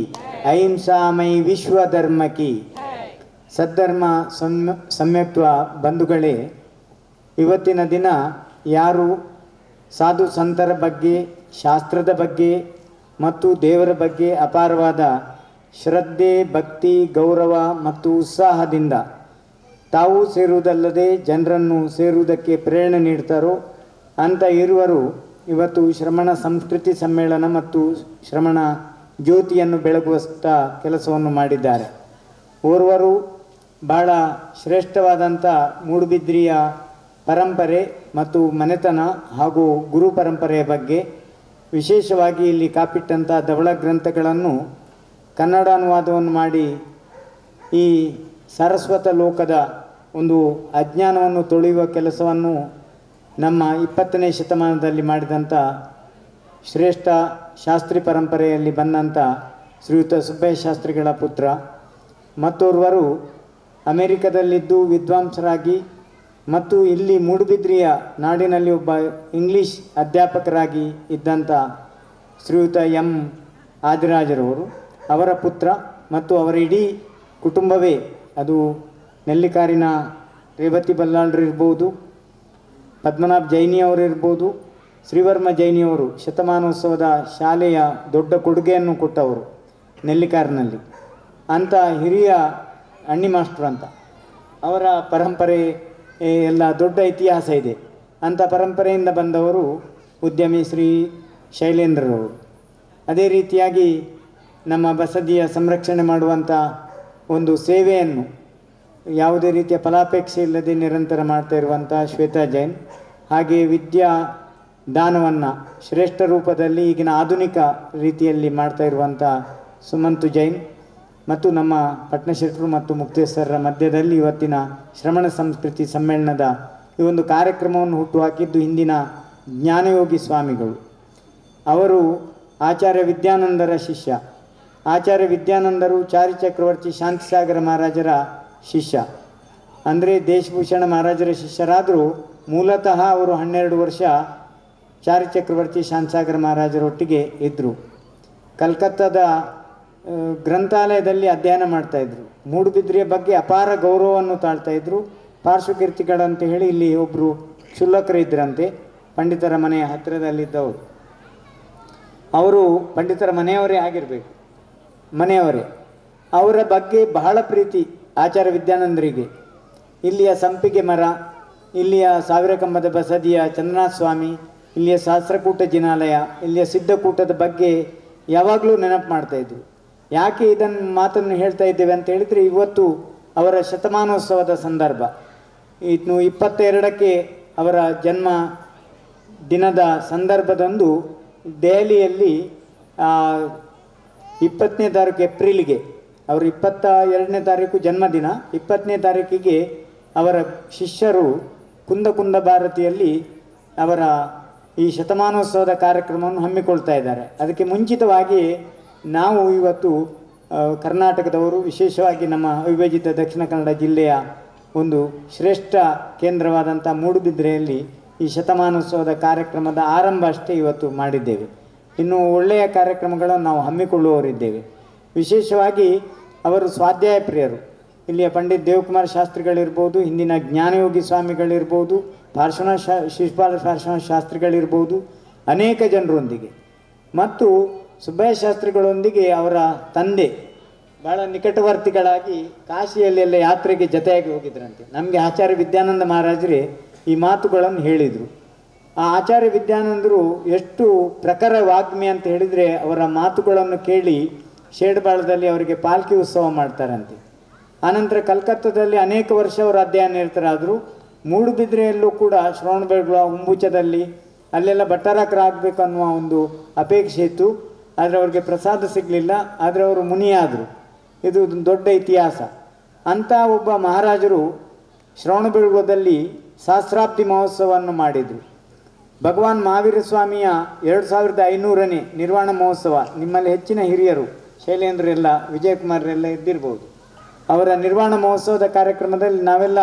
अहिंसामय विश्व धर्म की. सद्धर्म सम्यक्त्व ಬಂಧುಗಳೇ, ಇವತ್ತಿನ ದಿನ ಯಾರು ಸಾಧು ಸಂತರ ಬಗ್ಗೆ, ಶಾಸ್ತ್ರದ ಬಗ್ಗೆ ಮತ್ತು ದೇವರ ಬಗ್ಗೆ ಅಪಾರವಾದ ಶ್ರದ್ಧೆ, ಭಕ್ತಿ, ಗೌರವ ಮತ್ತು ಉತ್ಸಾಹದಿಂದ ತಾವು ಸೇರುವುದಲ್ಲದೆ ಜನರನ್ನು ಸೇರುವುದಕ್ಕೆ ಪ್ರೇರಣೆ ನೀಡ್ತಾರೋ ಅಂಥ ಇರುವರು ಇವತ್ತು ಶ್ರಮಣ ಸಂಸ್ಕೃತಿ ಸಮ್ಮೇಳನ ಮತ್ತು ಶ್ರಮಣ ಜ್ಯೋತಿಯನ್ನು ಬೆಳಗುವಷ್ಟ ಕೆಲಸವನ್ನು ಮಾಡಿದ್ದಾರೆ. ಓರ್ವರು ಬಹಳ ಶ್ರೇಷ್ಠವಾದಂಥ ಮೂಡುಬಿದ್ರಿಯ ಪರಂಪರೆ ಮತ್ತು ಮನೆತನ ಹಾಗೂ ಗುರು ಪರಂಪರೆಯ ಬಗ್ಗೆ ವಿಶೇಷವಾಗಿ ಇಲ್ಲಿ ಕಾಪಿಟ್ಟಂಥ ಧವಳ ಗ್ರಂಥಗಳನ್ನು ಕನ್ನಡ ಅನುವಾದವನ್ನು ಮಾಡಿ ಈ ಸಾರಸ್ವತ ಲೋಕದ ಒಂದು ಅಜ್ಞಾನವನ್ನು ತೊಳೆಯುವ ಕೆಲಸವನ್ನು ನಮ್ಮ 20ನೇ ಶತಮಾನದಲ್ಲಿ ಮಾಡಿದಂಥ ಶ್ರೇಷ್ಠ ಶಾಸ್ತ್ರಿ ಪರಂಪರೆಯಲ್ಲಿ ಬಂದಂಥ ಶ್ರೀಯುತ ಸುಬ್ಬಯ್ಯ ಶಾಸ್ತ್ರಿಗಳ ಪುತ್ರ. ಮತ್ತೋರ್ವರು ಅಮೆರಿಕದಲ್ಲಿದ್ದು ವಿದ್ವಾಂಸರಾಗಿ ಮತ್ತು ಇಲ್ಲಿ ಮೂಡುಬಿದ್ರಿಯ ನಾಡಿನಲ್ಲಿ ಒಬ್ಬ ಇಂಗ್ಲೀಷ್ ಅಧ್ಯಾಪಕರಾಗಿ ಇದ್ದಂಥ ಶ್ರೀಯುತ ಎಂ ಆದಿರಾಜರವರು, ಅವರ ಪುತ್ರ ಮತ್ತು ಅವರ ಇಡೀ ಕುಟುಂಬವೇ, ಅದು ನೆಲ್ಲಿಕಾರಿನ ರೇವತಿ ಬಲ್ಲಾಳ್ರು ಇರ್ಬೋದು, ಪದ್ಮನಾಭ್ ಜೈನಿಯವರು ಇರ್ಬೋದು, ಶ್ರೀವರ್ಮ ಜೈನಿಯವರು ಶತಮಾನೋತ್ಸವದ ಶಾಲೆಯ ದೊಡ್ಡ ಕೊಡುಗೆಯನ್ನು ಕೊಟ್ಟವರು ನೆಲ್ಲಿಕಾರಿನಲ್ಲಿ. ಅಂಥ ಹಿರಿಯ ಅಣ್ಣಿ ಮಾಸ್ಟ್ರು ಅಂತ ಅವರ ಪರಂಪರೆ ಎಲ್ಲ ದೊಡ್ಡ ಇತಿಹಾಸ ಇದೆ. ಅಂಥ ಪರಂಪರೆಯಿಂದ ಬಂದವರು ಉದ್ಯಮಿ ಶ್ರೀ ಶೈಲೇಂದ್ರರವರು. ಅದೇ ರೀತಿಯಾಗಿ ನಮ್ಮ ಬಸದಿಯ ಸಂರಕ್ಷಣೆ ಮಾಡುವಂಥ ಒಂದು ಸೇವೆಯನ್ನು ಯಾವುದೇ ರೀತಿಯ ಫಲಾಪೇಕ್ಷೆ ಇಲ್ಲದೆ ನಿರಂತರ ಮಾಡ್ತಾ ಇರುವಂಥ ಶ್ವೇತಾ ಜೈನ್, ಹಾಗೆ ವಿದ್ಯಾ ದಾನವನ್ನು ಶ್ರೇಷ್ಠ ರೂಪದಲ್ಲಿ ಈಗಿನ ಆಧುನಿಕ ರೀತಿಯಲ್ಲಿ ಮಾಡ್ತಾ ಇರುವಂಥ ಸುಮಂತು ಜೈನ್ ಮತ್ತು ನಮ್ಮ ಪಟ್ನಶೆಟ್ಟರು ಮತ್ತು ಮುಕ್ತೇಶ್ವರರ ಮಧ್ಯದಲ್ಲಿ ಇವತ್ತಿನ ಶ್ರಮಣ ಸಂಸ್ಕೃತಿ ಸಮ್ಮೇಳನದ ಈ ಒಂದು ಕಾರ್ಯಕ್ರಮವನ್ನು ಹುಟ್ಟುಹಾಕಿದ್ದು ಹಿಂದಿನ ಜ್ಞಾನಯೋಗಿ ಸ್ವಾಮಿಗಳು. ಅವರು ಆಚಾರ್ಯ ವಿದ್ಯಾನಂದರ ಶಿಷ್ಯ. ಆಚಾರ್ಯ ವಿದ್ಯಾನಂದರು ಚಾರಿ ಚಕ್ರವರ್ತಿ ಶಾಂತಿಸಾಗರ ಮಹಾರಾಜರ ಶಿಷ್ಯ, ಅಂದರೆ ದೇಶಭೂಷಣ ಮಹಾರಾಜರ ಶಿಷ್ಯರಾದರೂ ಮೂಲತಃ ಅವರು 12 ವರ್ಷ ಚಾರಿ ಚಕ್ರವರ್ತಿ ಶಾಂತಿಸಾಗರ ಮಹಾರಾಜರೊಟ್ಟಿಗೆ ಇದ್ದರು. ಕಲ್ಕತ್ತಾದ ಗ್ರಂಥಾಲಯದಲ್ಲಿ ಅಧ್ಯಯನ ಮಾಡ್ತಾಯಿದ್ರು. ಮೂಡುಬಿದ್ರೆಯ ಬಗ್ಗೆ ಅಪಾರ ಗೌರವವನ್ನು ತಾಳ್ತಾಯಿದ್ರು. ಪಾರ್ಶ್ವಕೀರ್ತಿಗಳಂತ ಹೇಳಿ ಇಲ್ಲಿ ಒಬ್ಬರು ಕ್ಷುಲ್ಲಕರು ಇದ್ದರಂತೆ, ಪಂಡಿತರ ಮನೆಯ ಹತ್ತಿರದಲ್ಲಿದ್ದವರು. ಅವರು ಪಂಡಿತರ ಮನೆಯವರೇ ಆಗಿರಬೇಕು, ಮನೆಯವರೇ. ಅವರ ಬಗ್ಗೆ ಬಹಳ ಪ್ರೀತಿ ಆಚಾರ್ಯ ವಿದ್ಯಾನಂದರಿಗೆ. ಇಲ್ಲಿಯ ಸಂಪಿಗೆ ಮರ, ಇಲ್ಲಿಯ ಸಾವಿರ ಕಂಬದ ಬಸದಿಯ ಚಂದ್ರನಾಥ ಸ್ವಾಮಿ, ಇಲ್ಲಿಯ ಸಹಸ್ರಕೂಟ ಜಿನಾಲಯ, ಇಲ್ಲಿಯ ಸಿದ್ಧಕೂಟದ ಬಗ್ಗೆ ಯಾವಾಗಲೂ ನೆನಪು ಮಾಡ್ತಾಯಿದ್ರು. ಯಾಕೆ ಇದನ್ನು ಮಾತನ್ನು ಹೇಳ್ತಾ ಇದ್ದೇವೆ ಅಂತ ಹೇಳಿದರೆ, ಇವತ್ತು ಅವರ ಶತಮಾನೋತ್ಸವದ ಸಂದರ್ಭ. ಇನ್ನು 22ಕ್ಕೆ ಅವರ ಜನ್ಮ ದಿನದ ಸಂದರ್ಭದಂದು ದೆಹಲಿಯಲ್ಲಿ 20ನೇ ತಾರೀಕು ಏಪ್ರಿಲ್ಗೆ, ಅವರು 22ನೇ ತಾರೀಕು ಜನ್ಮದಿನ, 20ನೇ ತಾರೀಕಿಗೆ ಅವರ ಶಿಷ್ಯರು ಕುಂದ ಭಾರತಿಯಲ್ಲಿ ಅವರ ಈ ಶತಮಾನೋತ್ಸವದ ಕಾರ್ಯಕ್ರಮವನ್ನು ಹಮ್ಮಿಕೊಳ್ತಾ ಇದ್ದಾರೆ. ಅದಕ್ಕೆ ಮುಂಚಿತವಾಗಿ ನಾವು ಇವತ್ತು ಕರ್ನಾಟಕದವರು, ವಿಶೇಷವಾಗಿ ನಮ್ಮ ಅವಿಭಜಿತ ದಕ್ಷಿಣ ಕನ್ನಡ ಜಿಲ್ಲೆಯ ಒಂದು ಶ್ರೇಷ್ಠ ಕೇಂದ್ರವಾದಂಥ ಮೂಡುಬಿದ್ರೆಯಲ್ಲಿ ಈ ಶತಮಾನೋತ್ಸವದ ಕಾರ್ಯಕ್ರಮದ ಆರಂಭ ಅಷ್ಟೇ ಇವತ್ತು ಮಾಡಿದ್ದೇವೆ. ಇನ್ನು ಒಳ್ಳೆಯ ಕಾರ್ಯಕ್ರಮಗಳನ್ನು ನಾವು ಹಮ್ಮಿಕೊಳ್ಳುವವರಿದ್ದೇವೆ. ವಿಶೇಷವಾಗಿ ಅವರು ಸ್ವಾಧ್ಯಾಯ ಪ್ರಿಯರು. ಇಲ್ಲಿಯ ಪಂಡಿತ್ ದೇವಕುಮಾರ ಶಾಸ್ತ್ರಿಗಳಿರ್ಬೋದು, ಹಿಂದಿನ ಜ್ಞಾನಯೋಗಿ ಸ್ವಾಮಿಗಳಿರ್ಬೋದು, ಶಿಶುಪಾಲ ಪಾರ್ಶ್ವನಾಥ ಶಾಸ್ತ್ರಿಗಳಿರ್ಬೋದು, ಅನೇಕ ಜನರೊಂದಿಗೆ ಮತ್ತು ಸುಬ್ಬಯ್ಯ ಶಾಸ್ತ್ರಿಗಳೊಂದಿಗೆ ಅವರ ತಂದೆ ಭಾಳ ನಿಕಟವರ್ತಿಗಳಾಗಿ ಕಾಶಿಯಲ್ಲೆಲ್ಲ ಯಾತ್ರೆಗೆ ಜೊತೆಯಾಗಿ ಹೋಗಿದ್ರಂತೆ. ನಮಗೆ ಆಚಾರ್ಯ ವಿದ್ಯಾನಂದ ಮಹಾರಾಜರೇ ಈ ಮಾತುಗಳನ್ನು ಹೇಳಿದರು. ಆ ಆಚಾರ್ಯ ವಿದ್ಯಾನಂದರು ಎಷ್ಟು ಪ್ರಖರ ವಾಗ್ಮಿ ಅಂತ ಹೇಳಿದರೆ, ಅವರ ಮಾತುಗಳನ್ನು ಕೇಳಿ ಶೇಡ್ಬಾಳದಲ್ಲಿ ಅವರಿಗೆ ಪಾಲ್ಕಿ ಉತ್ಸವ ಮಾಡ್ತಾರಂತೆ. ಆನಂತರ ಕಲ್ಕತ್ತಾದಲ್ಲಿ ಅನೇಕ ವರ್ಷ ಅವರು ಅಧ್ಯಯನ ನಿರತರಾದರು. ಮೂಡುಬಿದ್ರೆಯಲ್ಲೂ ಕೂಡ ಶ್ರವಣಬೆಳಗೊಳ, ಹುಂಬುಚದಲ್ಲಿ ಅಲ್ಲೆಲ್ಲ ಭಟ್ಟಾರಕರಾಗಬೇಕು ಅನ್ನುವ ಒಂದು ಅಪೇಕ್ಷೆ ಇತ್ತು. ಆದರೆ ಅವರಿಗೆ ಪ್ರಸಾದ ಸಿಗಲಿಲ್ಲ. ಆದರೆ ಅವರು ಮುನಿಯಾದರು. ಇದು ದೊಡ್ಡ ಇತಿಹಾಸ. ಅಂಥ ಒಬ್ಬ ಮಹಾರಾಜರು ಶ್ರವಣಬೆಳಗೊಳದಲ್ಲಿ ಸಹಸ್ರಾಬ್ದಿ ಮಹೋತ್ಸವವನ್ನು ಮಾಡಿದರು. ಭಗವಾನ್ ಮಹಾವೀರ ಸ್ವಾಮಿಯ 2500ನೇ ನಿರ್ವಾಣ ಮಹೋತ್ಸವ, ನಿಮ್ಮಲ್ಲಿ ಹೆಚ್ಚಿನ ಹಿರಿಯರು ಶೈಲೇಂದ್ರೆಲ್ಲ, ವಿಜಯಕುಮಾರರೆಲ್ಲ ಇದ್ದಿರ್ಬೋದು. ಅವರ ನಿರ್ವಾಣ ಮಹೋತ್ಸವದ ಕಾರ್ಯಕ್ರಮದಲ್ಲಿ ನಾವೆಲ್ಲ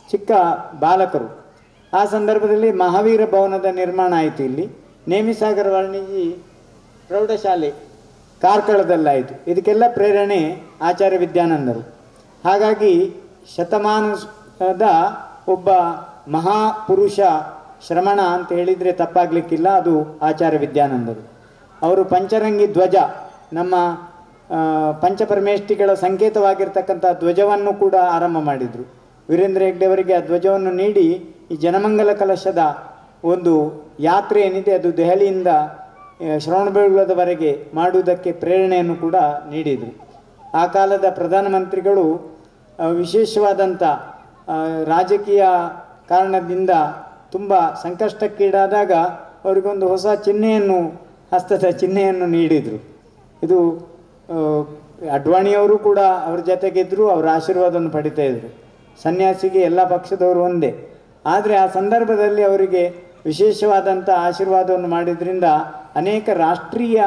ಚಿಕ್ಕ ಬಾಲಕರು. ಆ ಸಂದರ್ಭದಲ್ಲಿ ಮಹಾವೀರ ಭವನದ ನಿರ್ಮಾಣ ಆಯಿತು. ಇಲ್ಲಿ ನೇಮಿಸಾಗರ ವಾಲ್ಮೀಕಿ ಪ್ರೌಢಶಾಲೆ ಕಾರ್ಕಳದಲ್ಲಾಯಿತು. ಇದಕ್ಕೆಲ್ಲ ಪ್ರೇರಣೆ ಆಚಾರ್ಯ ವಿದ್ಯಾನಂದರು. ಹಾಗಾಗಿ ಶತಮಾನದ ಒಬ್ಬ ಮಹಾಪುರುಷ ಶ್ರಮಣ ಅಂತ ಹೇಳಿದರೆ ತಪ್ಪಾಗಲಿಕ್ಕಿಲ್ಲ, ಅದು ಆಚಾರ್ಯ ವಿದ್ಯಾನಂದರು. ಅವರು ಪಂಚರಂಗಿ ಧ್ವಜ, ನಮ್ಮ ಪಂಚಪರಮೇಷ್ಠಿಗಳ ಸಂಕೇತವಾಗಿರ್ತಕ್ಕಂಥ ಧ್ವಜವನ್ನು ಕೂಡ ಆರಂಭ ಮಾಡಿದರು. ವೀರೇಂದ್ರ ಹೆಗ್ಡೆ ಅವರಿಗೆ ಆ ಧ್ವಜವನ್ನು ನೀಡಿ ಈ ಜನಮಂಗಲ ಕಲಶದ ಒಂದು ಯಾತ್ರೆ ಏನಿದೆ ಅದು ದೆಹಲಿಯಿಂದ ಶ್ರವಣಬೆಳಗೊಳದವರೆಗೆ ಮಾಡುವುದಕ್ಕೆ ಪ್ರೇರಣೆಯನ್ನು ಕೂಡ ನೀಡಿದರು. ಆ ಕಾಲದ ಪ್ರಧಾನಮಂತ್ರಿಗಳು ವಿಶೇಷವಾದಂಥ ರಾಜಕೀಯ ಕಾರಣದಿಂದ ತುಂಬ ಸಂಕಷ್ಟಕ್ಕೀಡಾದಾಗ ಅವರಿಗೊಂದು ಹೊಸ ಚಿಹ್ನೆಯನ್ನು, ಹಸ್ತದ ಚಿಹ್ನೆಯನ್ನು ನೀಡಿದರು. ಇದು ಅಡ್ವಾಣಿಯವರು ಕೂಡ ಅವ್ರ ಜೊತೆಗಿದ್ದರು, ಅವರ ಆಶೀರ್ವಾದವನ್ನು ಪಡಿತಾ ಇದ್ದರು. ಸನ್ಯಾಸಿಗೆ ಎಲ್ಲ ಪಕ್ಷದವರು ಒಂದೇ. ಆದರೆ ಆ ಸಂದರ್ಭದಲ್ಲಿ ಅವರಿಗೆ ವಿಶೇಷವಾದಂಥ ಆಶೀರ್ವಾದವನ್ನು ಮಾಡಿದ್ರಿಂದ ಅನೇಕ ರಾಷ್ಟ್ರೀಯ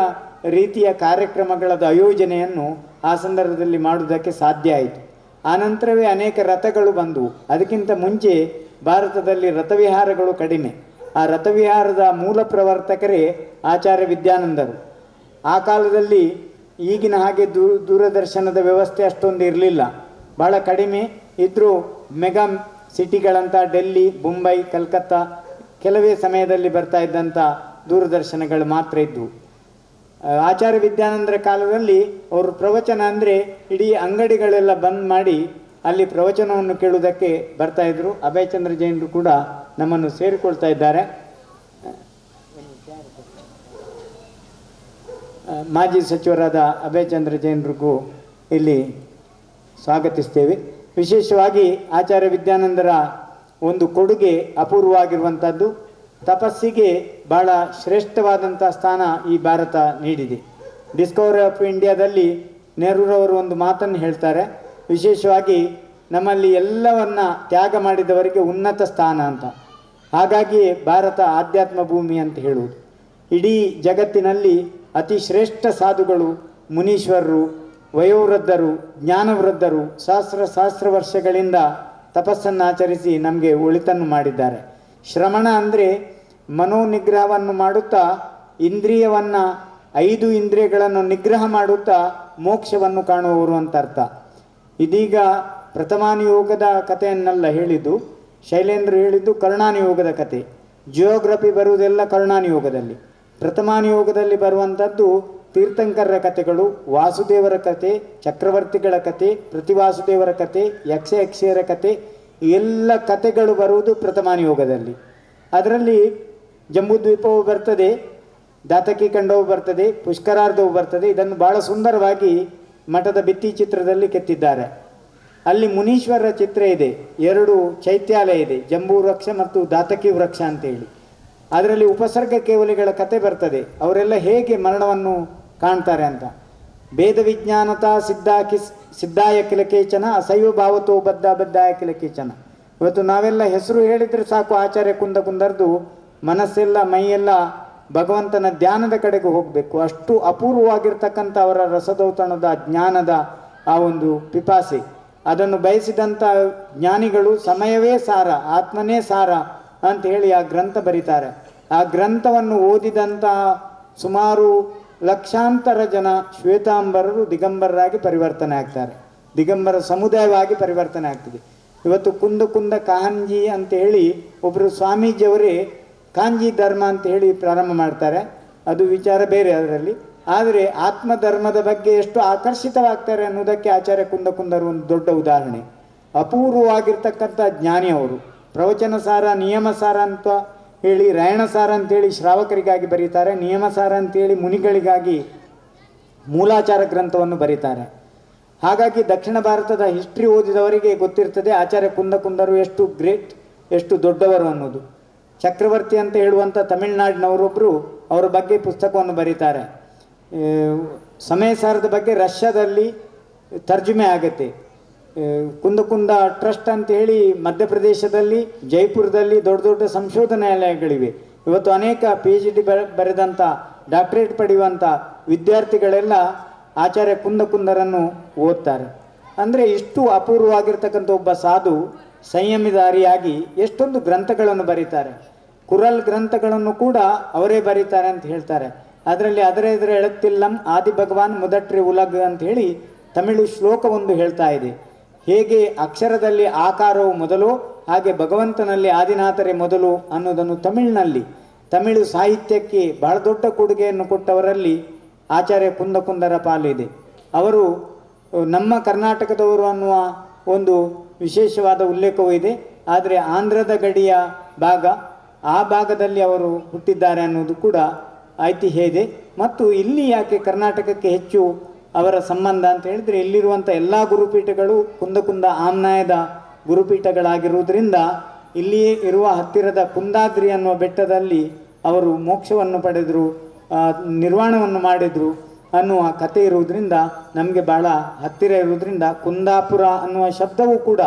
ರೀತಿಯ ಕಾರ್ಯಕ್ರಮಗಳ ಆಯೋಜನೆಯನ್ನು ಆ ಸಂದರ್ಭದಲ್ಲಿ ಮಾಡುವುದಕ್ಕೆ ಸಾಧ್ಯ ಆಯಿತು. ಆನಂತರವೇ ಅನೇಕ ರಥಗಳು ಬಂದವು. ಅದಕ್ಕಿಂತ ಮುಂಚೆ ಭಾರತದಲ್ಲಿ ರಥವಿಹಾರಗಳು ಕಡಿಮೆ. ಆ ರಥವಿಹಾರದ ಮೂಲ ಪ್ರವರ್ತಕರೇ ಆಚಾರ್ಯ ವಿದ್ಯಾನಂದರು. ಆ ಕಾಲದಲ್ಲಿ ಈಗಿನ ಹಾಗೆ ದೂರದರ್ಶನದ ವ್ಯವಸ್ಥೆ ಅಷ್ಟೊಂದು ಇರಲಿಲ್ಲ, ಭಾಳ ಕಡಿಮೆ ಇದ್ದರೂ. ಮೆಗಾ ಸಿಟಿಗಳಂಥ ಡೆಲ್ಲಿ, ಮುಂಬೈ, ಕಲ್ಕತ್ತಾ ಕೆಲವೇ ಸಮಯದಲ್ಲಿ ಬರ್ತಾ ಇದ್ದಂಥ ದೂರದರ್ಶನಗಳು ಮಾತ್ರ ಇದ್ದವು. ಆಚಾರ್ಯ ವಿದ್ಯಾನಂದರ ಕಾಲದಲ್ಲಿ ಅವರು ಪ್ರವಚನ ಅಂದರೆ ಇಡೀ ಅಂಗಡಿಗಳೆಲ್ಲ ಬಂದ್ ಮಾಡಿ ಅಲ್ಲಿ ಪ್ರವಚನವನ್ನು ಕೇಳುವುದಕ್ಕೆ ಬರ್ತಾ ಇದ್ರು. ಅಭಯಚಂದ್ರ ಜೈನರು ಕೂಡ ನಮ್ಮನ್ನು ಸೇರಿಕೊಳ್ತಾ ಇದ್ದಾರೆ. ಮಾಜಿ ಸಚಿವರಾದ ಅಭಯಚಂದ್ರ ಜೈನರಿಗೂ ಇಲ್ಲಿ ಸ್ವಾಗತಿಸ್ತೇವೆ. ವಿಶೇಷವಾಗಿ ಆಚಾರ್ಯ ವಿದ್ಯಾನಂದರ ಒಂದು ಕೊಡುಗೆ ಅಪೂರ್ವವಾಗಿರುವಂಥದ್ದು. ತಪಸ್ಸಿಗೆ ಬಹಳ ಶ್ರೇಷ್ಠವಾದಂಥ ಸ್ಥಾನ ಈ ಭಾರತ ನೀಡಿದೆ. ಡಿಸ್ಕವರಿ ಆಫ್ ಇಂಡಿಯಾದಲ್ಲಿ ನೆಹರೂರವರು ಒಂದು ಮಾತನ್ನು ಹೇಳ್ತಾರೆ, ವಿಶೇಷವಾಗಿ ನಮ್ಮಲ್ಲಿ ಎಲ್ಲವನ್ನ ತ್ಯಾಗ ಮಾಡಿದವರಿಗೆ ಉನ್ನತ ಸ್ಥಾನ ಅಂತ. ಹಾಗಾಗಿ ಭಾರತ ಆಧ್ಯಾತ್ಮ ಭೂಮಿ ಅಂತ ಹೇಳುವುದು. ಇಡೀ ಜಗತ್ತಿನಲ್ಲಿ ಅತಿ ಶ್ರೇಷ್ಠ ಸಾಧುಗಳು, ಮುನೀಶ್ವರರು, ವಯೋವೃದ್ಧರು, ಜ್ಞಾನವೃದ್ಧರು ಸಹಸ್ರ ವರ್ಷಗಳಿಂದ ತಪಸ್ಸನ್ನು ಆಚರಿಸಿ ನಮಗೆ ಒಳಿತನ್ನು ಮಾಡಿದ್ದಾರೆ. ಶ್ರಮಣ ಅಂದರೆ ಮನೋನಿಗ್ರಹವನ್ನು ಮಾಡುತ್ತಾ ಇಂದ್ರಿಯವನ್ನು 5 ಇಂದ್ರಿಯಗಳನ್ನು ನಿಗ್ರಹ ಮಾಡುತ್ತಾ ಮೋಕ್ಷವನ್ನು ಕಾಣುವವರು ಅಂತ ಅರ್ಥ. ಇದೀಗ ಪ್ರಥಮಾನುಯೋಗದ ಕಥೆಯನ್ನೆಲ್ಲ ಹೇಳಿದ್ದು, ಶೈಲೇಂದ್ರ ಹೇಳಿದ್ದು ಕರ್ಣಾನುಯೋಗದ ಕತೆ. ಜಿಯೋಗ್ರಫಿ ಬರುವುದೆಲ್ಲ ಕರ್ಣಾನುಯೋಗದಲ್ಲಿ. ಪ್ರಥಮಾನುಯೋಗದಲ್ಲಿ ಬರುವಂಥದ್ದು ತೀರ್ಥಂಕರರ ಕಥೆಗಳು, ವಾಸುದೇವರ ಕತೆ, ಚಕ್ರವರ್ತಿಗಳ ಕತೆ, ಪ್ರತಿವಾಸುದೇವರ ಕತೆ, ಯಕ್ಷಯಕ್ಷಿಯರ ಕತೆ, ಎಲ್ಲ ಕಥೆಗಳು ಬರುವುದು ಪ್ರಥಮಾನುಯೋಗದಲ್ಲಿ. ಅದರಲ್ಲಿ ಜಂಬೂದ್ವೀಪವು ಬರ್ತದೆ, ದಾತಕಿ ಖಂಡವು ಬರ್ತದೆ, ಪುಷ್ಕರಾರ್ಧವು ಬರ್ತದೆ. ಇದನ್ನು ಬಹಳ ಸುಂದರವಾಗಿ ಮಠದ ಭಿತ್ತಿ ಚಿತ್ರದಲ್ಲಿ ಕೆತ್ತಿದ್ದಾರೆ. ಅಲ್ಲಿ ಮುನೀಶ್ವರರ ಚಿತ್ರ ಇದೆ, 2 ಚೈತ್ಯಾಲಯ ಇದೆ, ಜಂಬೂ ವೃಕ್ಷ ಮತ್ತು ದಾತಕಿ ವೃಕ್ಷ ಅಂತೇಳಿ. ಅದರಲ್ಲಿ ಉಪಸರ್ಗ ಕೇವಲಿಗಳ ಕತೆ ಬರ್ತದೆ, ಅವರೆಲ್ಲ ಹೇಗೆ ಮರಣವನ್ನು ಕಾಣ್ತಾರೆ ಅಂತ. ಭೇದ ವಿಜ್ಞಾನತಾ ಸಿದ್ಧಾಯ ಕಿಲಕೇಚನ ಅಸೈವ ಭಾವತೋ ಬದ್ಧಾಯ ಕಿಲಕೇಚನ. ಇವತ್ತು ನಾವೆಲ್ಲ ಹೆಸರು ಹೇಳಿದರೆ ಸಾಕು, ಆಚಾರ್ಯ ಕುಂದರ್ದು ಮನಸ್ಸೆಲ್ಲ ಮೈಯೆಲ್ಲ ಭಗವಂತನ ಧ್ಯಾನದ ಕಡೆಗೆ ಹೋಗಬೇಕು. ಅಷ್ಟು ಅಪೂರ್ವವಾಗಿರ್ತಕ್ಕಂಥ ಅವರ ರಸದೌತಣದ ಜ್ಞಾನದ ಆ ಒಂದು ಪಿಪಾಸೆ, ಅದನ್ನು ಬಯಸಿದಂಥ ಜ್ಞಾನಿಗಳು ಸಮಯವೇ ಸಾರ, ಆತ್ಮನೇ ಸಾರ ಅಂತ ಹೇಳಿ ಆ ಗ್ರಂಥ ಬರೀತಾರೆ. ಆ ಗ್ರಂಥವನ್ನು ಓದಿದಂಥ ಸುಮಾರು ಲಕ್ಷಾಂತರ ಜನ ಶ್ವೇತಾಂಬರರು ದಿಗಂಬರರಾಗಿ ಪರಿವರ್ತನೆ ಆಗ್ತಾರೆ, ದಿಗಂಬರ ಸಮುದಾಯವಾಗಿ ಪರಿವರ್ತನೆ ಆಗ್ತದೆ. ಇವತ್ತು ಕುಂದ ಕಾಂಜಿ ಅಂತ ಹೇಳಿ ಒಬ್ಬರು ಸ್ವಾಮೀಜಿಯವರೇ ಕಾಂಜಿ ಧರ್ಮ ಅಂತ ಹೇಳಿ ಪ್ರಾರಂಭ ಮಾಡ್ತಾರೆ, ಅದು ವಿಚಾರ ಬೇರೆ ಅದರಲ್ಲಿ. ಆದರೆ ಆತ್ಮಧರ್ಮದ ಬಗ್ಗೆ ಎಷ್ಟು ಆಕರ್ಷಿತವಾಗ್ತಾರೆ ಅನ್ನೋದಕ್ಕೆ ಆಚಾರ್ಯ ಕುಂದರು ಒಂದು ದೊಡ್ಡ ಉದಾಹರಣೆ. ಅಪೂರ್ವವಾಗಿರ್ತಕ್ಕಂಥ ಜ್ಞಾನಿ ಅವರು. ಪ್ರವಚನ ಸಾರ, ನಿಯಮ ಸಾರ ಅಂತ ಹೇಳಿ, ರಾಯಣ ಸಾರ ಅಂತೇಳಿ ಶ್ರಾವಕರಿಗಾಗಿ ಬರೀತಾರೆ, ನಿಯಮ ಸಾರ ಅಂತೇಳಿ ಮುನಿಗಳಿಗಾಗಿ ಮೂಲಾಚಾರ ಗ್ರಂಥವನ್ನು ಬರೀತಾರೆ. ಹಾಗಾಗಿ ದಕ್ಷಿಣ ಭಾರತದ ಹಿಸ್ಟ್ರಿ ಓದಿದವರಿಗೆ ಗೊತ್ತಿರ್ತದೆ ಆಚಾರ್ಯ ಕುಂದರು ಎಷ್ಟು ಗ್ರೇಟ್, ಎಷ್ಟು ದೊಡ್ಡವರು ಅನ್ನೋದು. ಚಕ್ರವರ್ತಿ ಅಂತ ಹೇಳುವಂಥ ತಮಿಳುನಾಡಿನವರೊಬ್ಬರು ಅವರ ಬಗ್ಗೆ ಪುಸ್ತಕವನ್ನು ಬರೀತಾರೆ. ಸಮಯ ಸಾರದ ಬಗ್ಗೆ ರಷ್ಯಾದಲ್ಲಿ ತರ್ಜುಮೆ ಆಗುತ್ತೆ. ಕುಂದ ಟ್ರಸ್ಟ್ ಅಂತ ಹೇಳಿ ಮಧ್ಯಪ್ರದೇಶದಲ್ಲಿ, ಜೈಪುರದಲ್ಲಿ ದೊಡ್ಡ ದೊಡ್ಡ ಸಂಶೋಧನಾಲಯಗಳಿವೆ. ಇವತ್ತು ಅನೇಕ PhD ಬರೆದಂಥ, ಡಾಕ್ಟರೇಟ್ ಪಡೆಯುವಂಥ ವಿದ್ಯಾರ್ಥಿಗಳೆಲ್ಲ ಆಚಾರ್ಯ ಕುಂದರನ್ನು ಓದ್ತಾರೆ. ಅಂದರೆ ಇಷ್ಟು ಅಪೂರ್ವವಾಗಿರ್ತಕ್ಕಂಥ ಒಬ್ಬ ಸಾಧು ಸಂಯಮಿದಾರಿಯಾಗಿ ಎಷ್ಟೊಂದು ಗ್ರಂಥಗಳನ್ನು ಬರೀತಾರೆ. ಕುರಲ್ ಗ್ರಂಥಗಳನ್ನು ಕೂಡ ಅವರೇ ಬರೀತಾರೆ ಅಂತ ಹೇಳ್ತಾರೆ. ಅದರಲ್ಲಿ ಅದರ ಎಳತ್ತಿಲ್ಲಂ ಆದಿ ಭಗವಾನ್ ಮುದಟ್ರಿ ಉಲಗ್ ಅಂತ ಹೇಳಿ ತಮಿಳು ಶ್ಲೋಕವೊಂದು ಹೇಳ್ತಾ ಇದೆ. ಹೇಗೆ ಅಕ್ಷರದಲ್ಲಿ ಆಕಾರವು ಮೊದಲು, ಹಾಗೆ ಭಗವಂತನಲ್ಲಿ ಆದಿನಾಥರೇ ಮೊದಲು ಅನ್ನೋದನ್ನು ತಮಿಳು ಸಾಹಿತ್ಯಕ್ಕೆ ಬಹಳ ದೊಡ್ಡ ಕೊಡುಗೆಯನ್ನು ಕೊಟ್ಟವರಲ್ಲಿ ಆಚಾರ್ಯ ಕುಂದರ ಪಾಲು ಇದೆ. ಅವರು ನಮ್ಮ ಕರ್ನಾಟಕದವರು ಅನ್ನುವ ಒಂದು ವಿಶೇಷವಾದ ಉಲ್ಲೇಖವೂ ಇದೆ. ಆದರೆ ಆಂಧ್ರದ ಗಡಿಯ ಭಾಗ, ಆ ಭಾಗದಲ್ಲಿ ಅವರು ಹುಟ್ಟಿದ್ದಾರೆ ಅನ್ನೋದು ಕೂಡ ಐತಿಹ್ಯ ಇದೆ. ಮತ್ತು ಇಲ್ಲಿ ಯಾಕೆ ಕರ್ನಾಟಕಕ್ಕೆ ಹೆಚ್ಚು ಅವರ ಸಂಬಂಧ ಅಂತ ಹೇಳಿದರೆ, ಇಲ್ಲಿರುವಂಥ ಎಲ್ಲ ಗುರುಪೀಠಗಳು ಕುಂದ ಆಮ್ನಾಯದ ಗುರುಪೀಠಗಳಾಗಿರುವುದರಿಂದ ಇಲ್ಲಿಯೇ ಇರುವ ಹತ್ತಿರದ ಕುಂದಾದ್ರಿ ಅನ್ನುವ ಬೆಟ್ಟದಲ್ಲಿ ಅವರು ಮೋಕ್ಷವನ್ನು ಪಡೆದರು, ನಿರ್ವಾಣವನ್ನು ಮಾಡಿದರು ಅನ್ನುವ ಕಥೆ ಇರುವುದರಿಂದ ನಮಗೆ ಬಹಳ ಹತ್ತಿರ ಇರುವುದರಿಂದ ಕುಂದಾಪುರ ಅನ್ನುವ ಶಬ್ದವೂ ಕೂಡ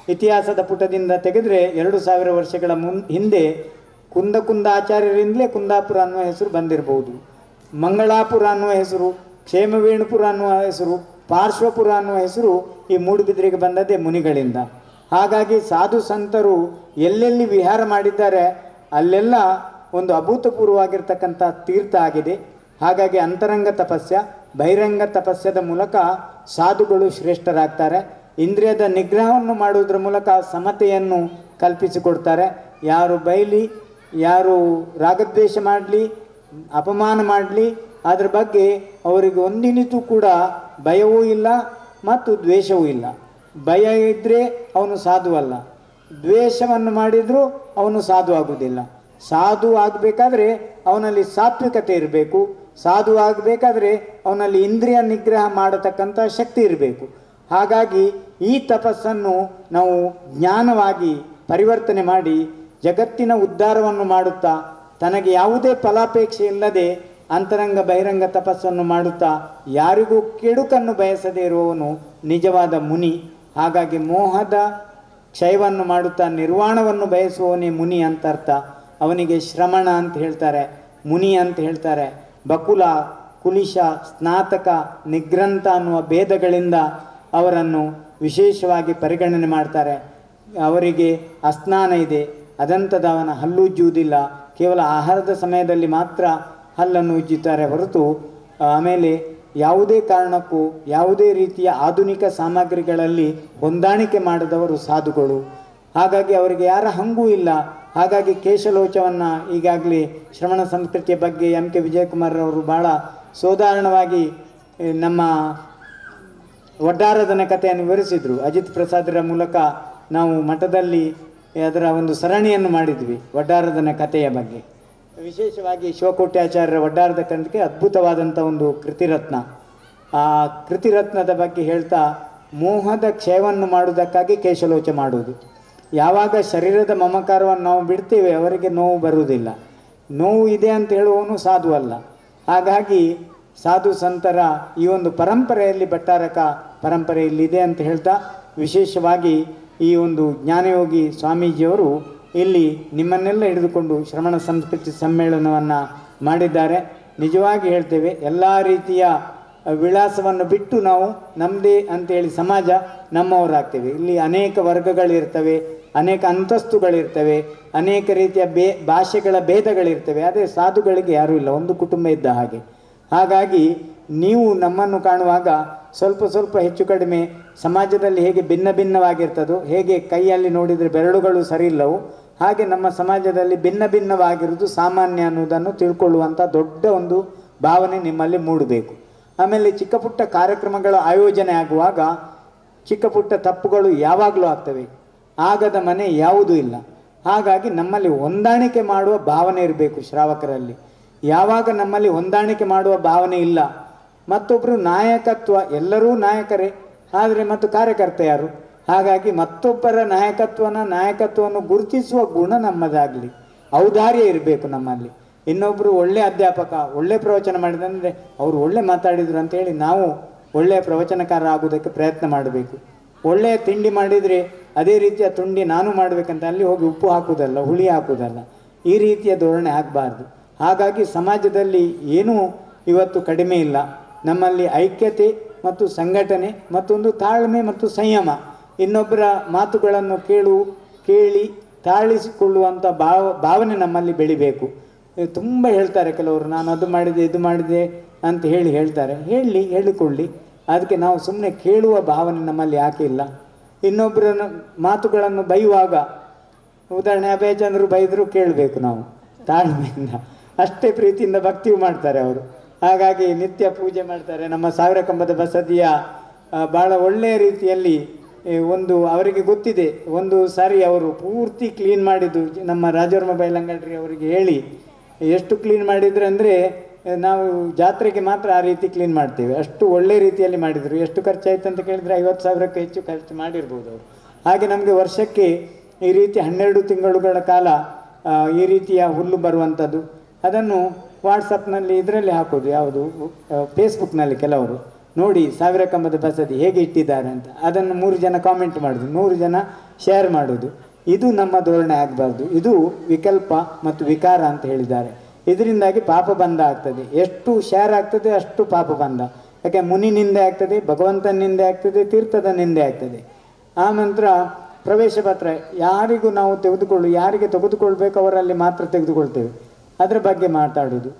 ಇತಿಹಾಸದ ಪುಟದಿಂದ ತೆಗೆದರೆ 2000 ವರ್ಷಗಳ ಹಿಂದೆ ಕುಂದಾಚಾರ್ಯರಿಂದಲೇ ಕುಂದಾಪುರ ಅನ್ನುವ ಹೆಸರು ಬಂದಿರಬಹುದು. ಮಂಗಳಾಪುರ ಅನ್ನುವ ಹೆಸರು, ಕ್ಷೇಮವೇಣುಪುರ ಅನ್ನುವ ಹೆಸರು, ಪಾರ್ಶ್ವಪುರ ಅನ್ನುವ ಹೆಸರು ಈ ಮೂಡುಬಿದಿರೆಗೆ ಬಂದದ್ದೇ ಮುನಿಗಳಿಂದ. ಹಾಗಾಗಿ ಸಾಧು ಸಂತರು ಎಲ್ಲೆಲ್ಲಿ ವಿಹಾರ ಮಾಡಿದ್ದಾರೆ ಅಲ್ಲೆಲ್ಲ ಒಂದು ಅಭೂತಪೂರ್ವವಾಗಿರ್ತಕ್ಕಂಥ ತೀರ್ಥ ಆಗಿದೆ. ಹಾಗಾಗಿ ಅಂತರಂಗ ತಪಸ್ಯ, ಬಹಿರಂಗ ತಪಸ್ಯದ ಮೂಲಕ ಸಾಧುಗಳು ಶ್ರೇಷ್ಠರಾಗ್ತಾರೆ. ಇಂದ್ರಿಯದ ನಿಗ್ರಹವನ್ನು ಮಾಡುವುದರ ಮೂಲಕ ಸಮತೆಯನ್ನು ಕಲ್ಪಿಸಿಕೊಡ್ತಾರೆ. ಯಾರು ಬೈಲಿ, ಯಾರು ರಾಗದ್ವೇಷ ಮಾಡಲಿ, ಅಪಮಾನ ಮಾಡಲಿ, ಅದರ ಬಗ್ಗೆ ಅವರಿಗೆ ಒಂದಿನಿತೂ ಕೂಡ ಭಯವೂ ಇಲ್ಲ ಮತ್ತು ದ್ವೇಷವೂ ಇಲ್ಲ. ಭಯ ಇದ್ದರೆ ಅವನು ಸಾಧು ಅಲ್ಲ, ದ್ವೇಷವನ್ನು ಮಾಡಿದರೂ ಅವನು ಸಾಧು ಆಗುವುದಿಲ್ಲ. ಸಾಧು ಆಗಬೇಕಾದ್ರೆ ಅವನಲ್ಲಿ ಸಾತ್ವಿಕತೆ ಇರಬೇಕು, ಸಾಧು ಆಗಬೇಕಾದ್ರೆ ಅವನಲ್ಲಿ ಇಂದ್ರಿಯ ನಿಗ್ರಹ ಮಾಡತಕ್ಕಂಥ ಶಕ್ತಿ ಇರಬೇಕು. ಹಾಗಾಗಿ ಈ ತಪಸ್ಸನ್ನು ನಾವು ಜ್ಞಾನವಾಗಿ ಪರಿವರ್ತನೆ ಮಾಡಿ ಜಗತ್ತಿನ ಉದ್ಧಾರವನ್ನು ಮಾಡುತ್ತಾ ತನಗೆ ಯಾವುದೇ ಫಲಾಪೇಕ್ಷೆ ಇಲ್ಲದೆ ಅಂತರಂಗ ಬಹಿರಂಗ ತಪಸ್ಸನ್ನು ಮಾಡುತ್ತಾ ಯಾರಿಗೂ ಕೆಡುಕನ್ನು ಬಯಸದೇ ಇರುವವನು ನಿಜವಾದ ಮುನಿ. ಹಾಗಾಗಿ ಮೋಹದ ಕ್ಷಯವನ್ನು ಮಾಡುತ್ತಾ ನಿರ್ವಾಣವನ್ನು ಬಯಸುವವನೇ ಮುನಿ ಅಂತ ಅರ್ಥ. ಅವನಿಗೆ ಶ್ರಮಣ ಅಂತ ಹೇಳ್ತಾರೆ, ಮುನಿ ಅಂತ ಹೇಳ್ತಾರೆ. ಬಕುಲ, ಕುಲಿಶ, ಸ್ನಾತಕ, ನಿಗ್ರಂಥ ಅನ್ನುವ ಭೇದಗಳಿಂದ ಅವರನ್ನು ವಿಶೇಷವಾಗಿ ಪರಿಗಣನೆ ಮಾಡ್ತಾರೆ. ಅವರಿಗೆ ಅಸ್ನಾನ ಇದೆ, ಅದಂತದ ಅವನ ಹಲ್ಲುಜ್ಜುವುದಿಲ್ಲ, ಕೇವಲ ಆಹಾರದ ಸಮಯದಲ್ಲಿ ಮಾತ್ರ ಹಲ್ಲನ್ನು ಉಜ್ಜುತ್ತಾರೆ ಹೊರತು ಆಮೇಲೆ ಯಾವುದೇ ಕಾರಣಕ್ಕೂ ಯಾವುದೇ ರೀತಿಯ ಆಧುನಿಕ ಸಾಮಗ್ರಿಗಳಲ್ಲಿ ಹೊಂದಾಣಿಕೆ ಮಾಡದವರು ಸಾಧುಗಳು. ಹಾಗಾಗಿ ಅವರಿಗೆ ಯಾರ ಹಂಗೂ ಇಲ್ಲ. ಹಾಗಾಗಿ ಕೇಶಲೋಚವನ್ನು ಈಗಾಗಲೇ ಶ್ರವಣ ಸಂಸ್ಕೃತಿಯ ಬಗ್ಗೆ ಎಂ.ಕೆ. ವಿಜಯಕುಮಾರ್ ಅವರು ಭಾಳ ಸೋದಾಹರಣವಾಗಿ ನಮ್ಮ ಒಡ್ಡಾರದನ ಕಥೆಯನ್ನು ವಿವರಿಸಿದರು. ಅಜಿತ್ ಪ್ರಸಾದರ ಮೂಲಕ ನಾವು ಮಠದಲ್ಲಿ ಅದರ ಒಂದು ಸರಣಿಯನ್ನು ಮಾಡಿದ್ವಿ ಒಡ್ಡಾರದನ ಕಥೆಯ ಬಗ್ಗೆ. ವಿಶೇಷವಾಗಿ ಶಿವಕೋಟ್ಯಾಚಾರ್ಯರ ಒಡ್ಡಾರದ ಕಂದಕ್ಕೆ ಅದ್ಭುತವಾದಂಥ ಒಂದು ಕೃತಿರತ್ನ. ಆ ಕೃತಿರತ್ನದ ಬಗ್ಗೆ ಹೇಳ್ತಾ ಮೋಹದ ಕ್ಷಯವನ್ನು ಮಾಡುವುದಕ್ಕಾಗಿ ಕೇಶಲೋಚ ಮಾಡುವುದು. ಯಾವಾಗ ಶರೀರದ ಮಮಕಾರವನ್ನು ನಾವು ಬಿಡ್ತೇವೆ ಅವರಿಗೆ ನೋವು ಬರುವುದಿಲ್ಲ. ನೋವು ಇದೆ ಅಂತ ಹೇಳುವವನು ಸಾಧು ಅಲ್ಲ. ಹಾಗಾಗಿ ಸಾಧು ಸಂತರ ಈ ಒಂದು ಪರಂಪರೆಯಲ್ಲಿ ಭಟ್ಟಾರಕ ಪರಂಪರೆಯಲ್ಲಿದೆ ಅಂತ ಹೇಳ್ತಾ ವಿಶೇಷವಾಗಿ ಈ ಒಂದು ಜ್ಞಾನಯೋಗಿ ಸ್ವಾಮೀಜಿಯವರು ಇಲ್ಲಿ ನಿಮ್ಮನ್ನೆಲ್ಲ ಹಿಡಿದುಕೊಂಡು ಶ್ರವಣ ಸಂಸ್ಕೃತಿ ಸಮ್ಮೇಳನವನ್ನು ಮಾಡಿದ್ದಾರೆ. ನಿಜವಾಗಿ ಹೇಳ್ತೇವೆ, ಎಲ್ಲ ರೀತಿಯ ವಿಳಾಸವನ್ನು ಬಿಟ್ಟು ನಾವು ನಮ್ಮದೇ ಅಂತೇಳಿ ಸಮಾಜ ನಮ್ಮವರಾಗ್ತೇವೆ. ಇಲ್ಲಿ ಅನೇಕ ವರ್ಗಗಳಿರ್ತವೆ, ಅನೇಕ ಅಂತಸ್ತುಗಳಿರ್ತವೆ, ಅನೇಕ ರೀತಿಯ ಭಾಷೆಗಳ ಭೇದಗಳಿರ್ತವೆ. ಆದರೆ ಸಾಧುಗಳಿಗೆ ಯಾರೂ ಇಲ್ಲ, ಒಂದು ಕುಟುಂಬ ಇದ್ದ ಹಾಗೆ. ಹಾಗಾಗಿ ನೀವು ನಮ್ಮನ್ನು ಕಾಣುವಾಗ ಸ್ವಲ್ಪ ಸ್ವಲ್ಪ ಹೆಚ್ಚು ಕಡಿಮೆ ಸಮಾಜದಲ್ಲಿ ಹೇಗೆ ಭಿನ್ನ ಭಿನ್ನವಾಗಿರ್ತದೋ, ಹೇಗೆ ಕೈಯಲ್ಲಿ ನೋಡಿದರೆ ಬೆರಳುಗಳು ಸರಿ ಇಲ್ಲವೋ, ಹಾಗೆ ನಮ್ಮ ಸಮಾಜದಲ್ಲಿ ಭಿನ್ನ ಭಿನ್ನವಾಗಿರುವುದು ಸಾಮಾನ್ಯ ಅನ್ನೋದನ್ನು ತಿಳ್ಕೊಳ್ಳುವಂಥ ದೊಡ್ಡ ಒಂದು ಭಾವನೆ ನಿಮ್ಮಲ್ಲಿ ಮೂಡಬೇಕು. ಆಮೇಲೆ ಚಿಕ್ಕ ಪುಟ್ಟ ಕಾರ್ಯಕ್ರಮಗಳ ಆಯೋಜನೆ ಆಗುವಾಗ ಚಿಕ್ಕ ಪುಟ್ಟ ತಪ್ಪುಗಳು ಯಾವಾಗಲೂ ಆಗ್ತವೆ, ಆಗದ ಮನೆ ಯಾವುದೂ ಇಲ್ಲ. ಹಾಗಾಗಿ ನಮ್ಮಲ್ಲಿ ಹೊಂದಾಣಿಕೆ ಮಾಡುವ ಭಾವನೆ ಇರಬೇಕು ಶ್ರಾವಕರಲ್ಲಿ. ಯಾವಾಗ ನಮ್ಮಲ್ಲಿ ಹೊಂದಾಣಿಕೆ ಮಾಡುವ ಭಾವನೆ ಇಲ್ಲ, ಮತ್ತೊಬ್ಬರು ನಾಯಕತ್ವ, ಎಲ್ಲರೂ ನಾಯಕರೇ, ಆದರೆ ಮತ್ತು ಕಾರ್ಯಕರ್ತ ಯಾರು? ಹಾಗಾಗಿ ಮತ್ತೊಬ್ಬರ ನಾಯಕತ್ವವನ್ನು ಗುರುತಿಸುವ ಗುಣ ನಮ್ಮದಾಗಲಿ, ಔದಾರ್ಯ ಇರಬೇಕು ನಮ್ಮಲ್ಲಿ. ಇನ್ನೊಬ್ಬರು ಒಳ್ಳೆಯ ಅಧ್ಯಾಪಕ ಒಳ್ಳೆ ಪ್ರವಚನ ಮಾಡಿದಂದರೆ ಅವರು ಒಳ್ಳೆ ಮಾತಾಡಿದರು ಅಂತೇಳಿ ನಾವು ಒಳ್ಳೆಯ ಪ್ರವಚನಕಾರ ಆಗೋದಕ್ಕೆ ಪ್ರಯತ್ನ ಮಾಡಬೇಕು. ಒಳ್ಳೆಯ ತಿಂಡಿ ಮಾಡಿದರೆ ಅದೇ ರೀತಿಯ ತಿಂಡಿ ನಾನು ಮಾಡಬೇಕಂತ ಅಲ್ಲಿ ಹೋಗಿ ಉಪ್ಪು ಹಾಕುವುದಲ್ಲ, ಹುಳಿ ಹಾಕುವುದಲ್ಲ, ಈ ರೀತಿಯ ಧೋರಣೆ ಆಗಬಾರ್ದು. ಹಾಗಾಗಿ ಸಮಾಜದಲ್ಲಿ ಏನೂ ಇವತ್ತು ಕಡಿಮೆ ಇಲ್ಲ. ನಮ್ಮಲ್ಲಿ ಐಕ್ಯತೆ ಮತ್ತು ಸಂಘಟನೆ, ಮತ್ತೊಂದು ತಾಳ್ಮೆ ಮತ್ತು ಸಂಯಮ, ಇನ್ನೊಬ್ಬರ ಮಾತುಗಳನ್ನು ಕೇಳಿ ತಾಳಿಸಿಕೊಳ್ಳುವಂಥ ಭಾವನೆ ನಮ್ಮಲ್ಲಿ ಬೆಳಿಬೇಕು. ತುಂಬ ಹೇಳ್ತಾರೆ ಕೆಲವರು, ನಾನು ಅದು ಮಾಡಿದೆ ಇದು ಮಾಡಿದೆ ಅಂತ ಹೇಳ್ತಾರೆ. ಹೇಳಿಕೊಳ್ಳಿ, ಅದಕ್ಕೆ ನಾವು ಸುಮ್ಮನೆ ಕೇಳುವ ಭಾವನೆ ನಮ್ಮಲ್ಲಿ ಯಾಕೆ ಇಲ್ಲ? ಇನ್ನೊಬ್ಬರ ಮಾತುಗಳನ್ನು ಬೈಯುವಾಗ, ಉದಾಹರಣೆ ಅಭಯಚಂದ್ರು ಬೈದರೂ ಕೇಳಬೇಕು ನಾವು ತಾಳ್ಮೆಯಿಂದ, ಅಷ್ಟೇ ಪ್ರೀತಿಯಿಂದ ಭಕ್ತಿಯೂ ಮಾಡ್ತಾರೆ ಅವರು. ಹಾಗಾಗಿ ನಿತ್ಯ ಪೂಜೆ ಮಾಡ್ತಾರೆ. ನಮ್ಮ ಸಾವಿರ ಕಂಬದ ಬಸದಿಯ ಭಾಳ ಒಳ್ಳೆಯ ರೀತಿಯಲ್ಲಿ ಒಂದು ಅವರಿಗೆ ಗೊತ್ತಿದೆ. ಒಂದು ಸಾರಿ ಅವರು ಪೂರ್ತಿ ಕ್ಲೀನ್ ಮಾಡಿದ್ದು ನಮ್ಮ ರಾಜವರ್ಮ ಬೈಲಂಗಡ್ರಿ ಅವರಿಗೆ ಹೇಳಿ, ಎಷ್ಟು ಕ್ಲೀನ್ ಮಾಡಿದ್ರು ಅಂದರೆ ನಾವು ಜಾತ್ರೆಗೆ ಮಾತ್ರ ಆ ರೀತಿ ಕ್ಲೀನ್ ಮಾಡ್ತೇವೆ, ಅಷ್ಟು ಒಳ್ಳೆ ರೀತಿಯಲ್ಲಿ ಮಾಡಿದರು. ಎಷ್ಟು ಖರ್ಚಾಯಿತು ಅಂತ ಕೇಳಿದರೆ 50,000ಕ್ಕೆ ಹೆಚ್ಚು ಖರ್ಚು ಮಾಡಿರ್ಬೋದು ಅವರು. ಹಾಗೆ ನಮಗೆ ವರ್ಷಕ್ಕೆ ಈ ರೀತಿ 12 ತಿಂಗಳುಗಳ ಕಾಲ ಈ ರೀತಿಯ ಹುಲ್ಲು ಬರುವಂಥದ್ದು, ಅದನ್ನು ವಾಟ್ಸಪ್ನಲ್ಲಿ ಇದರಲ್ಲಿ ಹಾಕೋದು, ಯಾವುದು ಫೇಸ್ಬುಕ್ನಲ್ಲಿ ಕೆಲವರು ನೋಡಿ ಸಾವಿರ ಕಂಬದ ಬಸದಿ ಹೇಗೆ ಇಟ್ಟಿದ್ದಾರೆ ಅಂತ, ಅದನ್ನು 3 ಜನ ಕಾಮೆಂಟ್ ಮಾಡೋದು, 100 ಜನ ಶೇರ್ ಮಾಡೋದು. ಇದು ನಮ್ಮ ಧೋರಣೆ ಆಗಬಾರ್ದು. ಇದು ವಿಕಲ್ಪ ಮತ್ತು ವಿಕಾರ ಅಂತ ಹೇಳಿದ್ದಾರೆ. ಇದರಿಂದಾಗಿ ಪಾಪ ಬಂಧ ಆಗ್ತದೆ. ಎಷ್ಟು ಶೇರ್ ಆಗ್ತದೆ ಅಷ್ಟು ಪಾಪ ಬಂಧ. ಯಾಕೆ ಮುನಿ ನಿಂದೆ ಆಗ್ತದೆ, ಭಗವಂತನ ನಿಂದೆ ಆಗ್ತದೆ, ತೀರ್ಥದ ನಿಂದೆ ಆಗ್ತದೆ. ಆ ನಂತರ ಪ್ರವೇಶ ಪತ್ರ ಯಾರಿಗೂ ನಾವು ಯಾರಿಗೆ ತೆಗೆದುಕೊಳ್ಬೇಕು ಅವರಲ್ಲಿ ಮಾತ್ರ ತೆಗೆದುಕೊಳ್ತೇವೆ, ಅದರ ಬಗ್ಗೆ ಮಾತಾಡೋದು.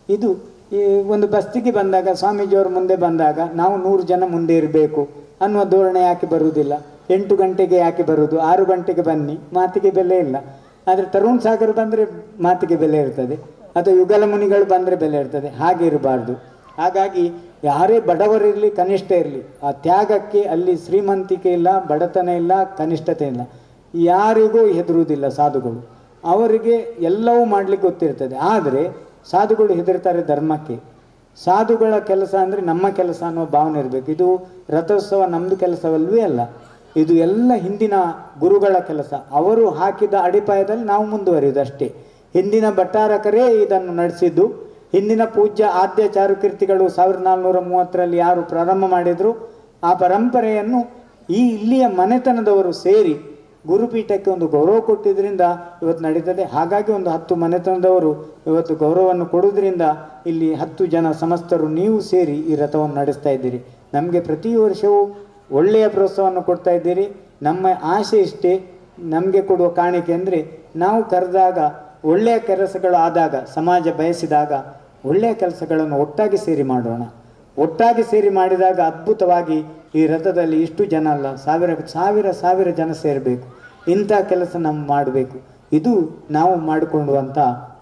ಇದು ಈ ಒಂದು ಬಸ್ತಿಗೆ ಬಂದಾಗ, ಸ್ವಾಮೀಜಿಯವರು ಮುಂದೆ ಬಂದಾಗ ನಾವು 100 ಜನ ಮುಂದೆ ಇರಬೇಕು ಅನ್ನುವ ಧೋರಣೆ ಯಾಕೆ ಬರುವುದಿಲ್ಲ? 8 ಗಂಟೆಗೆ ಯಾಕೆ ಬರುವುದು? 6 ಗಂಟೆಗೆ ಬನ್ನಿ, ಮಾತಿಗೆ ಬೆಲೆ ಇಲ್ಲ. ಆದರೆ ತರುಣ್ ಸಾಗರ್ ಬಂದರೆ ಮಾತಿಗೆ ಬೆಲೆ ಇರ್ತದೆ, ಅಥವಾ ಯುಗಲ ಮುನಿಗಳು ಬಂದರೆ ಬೆಲೆ ಇರ್ತದೆ. ಹಾಗೆ ಇರಬಾರ್ದು. ಹಾಗಾಗಿ ಯಾರೇ ಬಡವರಿರಲಿ ಕನಿಷ್ಠ ಇರಲಿ, ಆ ತ್ಯಾಗಕ್ಕೆ ಅಲ್ಲಿ ಶ್ರೀಮಂತಿಕೆ ಇಲ್ಲ, ಬಡತನ ಇಲ್ಲ, ಕನಿಷ್ಠತೆ ಇಲ್ಲ. ಯಾರಿಗೂ ಹೆದರುವುದಿಲ್ಲ ಸಾಧುಗಳು. ಅವರಿಗೆ ಎಲ್ಲವೂ ಮಾಡಲಿಕ್ಕೆ ಗೊತ್ತಿರ್ತದೆ. ಆದರೆ ಸಾಧುಗಳು ಹೆದರ್ತಾರೆ ಧರ್ಮಕ್ಕೆ. ಸಾಧುಗಳ ಕೆಲಸ ಅಂದರೆ ನಮ್ಮ ಕೆಲಸ ಅನ್ನೋ ಭಾವನೆ ಇರಬೇಕು. ಇದು ರಥೋತ್ಸವ ನಮ್ಮದು ಕೆಲಸವಲ್ವೇ ಅಲ್ಲ, ಇದು ಎಲ್ಲ ಹಿಂದಿನ ಗುರುಗಳ ಕೆಲಸ. ಅವರು ಹಾಕಿದ ಅಡಿಪಾಯದಲ್ಲಿ ನಾವು ಮುಂದುವರಿಯುವುದು ಅಷ್ಟೇ. ಹಿಂದಿನ ಭಟ್ಟಾರಕರೇ ಇದನ್ನು ನಡೆಸಿದ್ದು. ಹಿಂದಿನ ಪೂಜ್ಯ ಆದ್ಯ ಚಾರುಕೀರ್ತಿಗಳು 1430ರಲ್ಲಿ ಯಾರು ಪ್ರಾರಂಭ ಮಾಡಿದರು, ಆ ಪರಂಪರೆಯನ್ನು ಈ ಇಲ್ಲಿಯ ಮನೆತನದವರು ಸೇರಿ ಗುರುಪೀಠಕ್ಕೆ ಒಂದು ಗೌರವ ಕೊಟ್ಟಿದ್ದರಿಂದ ಇವತ್ತು ನಡೀತದೆ. ಹಾಗಾಗಿ ಒಂದು 10 ಮನೆತನದವರು ಇವತ್ತು ಗೌರವವನ್ನು ಕೊಡುವುದರಿಂದ ಇಲ್ಲಿ 10 ಜನ ಸಮಸ್ತರು ನೀವು ಸೇರಿ ಈ ರಥವನ್ನು ನಡೆಸ್ತಾ ಇದ್ದೀರಿ. ನಮಗೆ ಪ್ರತಿ ವರ್ಷವೂ ಒಳ್ಳೆಯ ಪ್ರೋತ್ಸಾಹವನ್ನು ಕೊಡ್ತಾ ಇದ್ದೀರಿ. ನಮ್ಮ ಆಸೆ ಇಷ್ಟೇ, ನಮಗೆ ಕೊಡುವ ಕಾಣಿಕೆ ಅಂದರೆ ನಾವು ಕರೆದಾಗ ಒಳ್ಳೆಯ ಕೆಲಸಗಳು ಆದಾಗ, ಸಮಾಜ ಬಯಸಿದಾಗ ಒಳ್ಳೆಯ ಕೆಲಸಗಳನ್ನು ಒಟ್ಟಾಗಿ ಸೇರಿ ಮಾಡೋಣ. ಒಟ್ಟಾಗಿ ಸೇರಿ ಮಾಡಿದಾಗ ಅದ್ಭುತವಾಗಿ ಈ ರಥದಲ್ಲಿ ಇಷ್ಟು ಜನ ಅಲ್ಲ, ಸಾವಿರ ಜನ ಸೇರಬೇಕು. ಇಂಥ ಕೆಲಸ ನಾವು ಮಾಡಬೇಕು. ಇದು ನಾವು ಮಾಡಿಕೊಳ್ಳುವಂಥ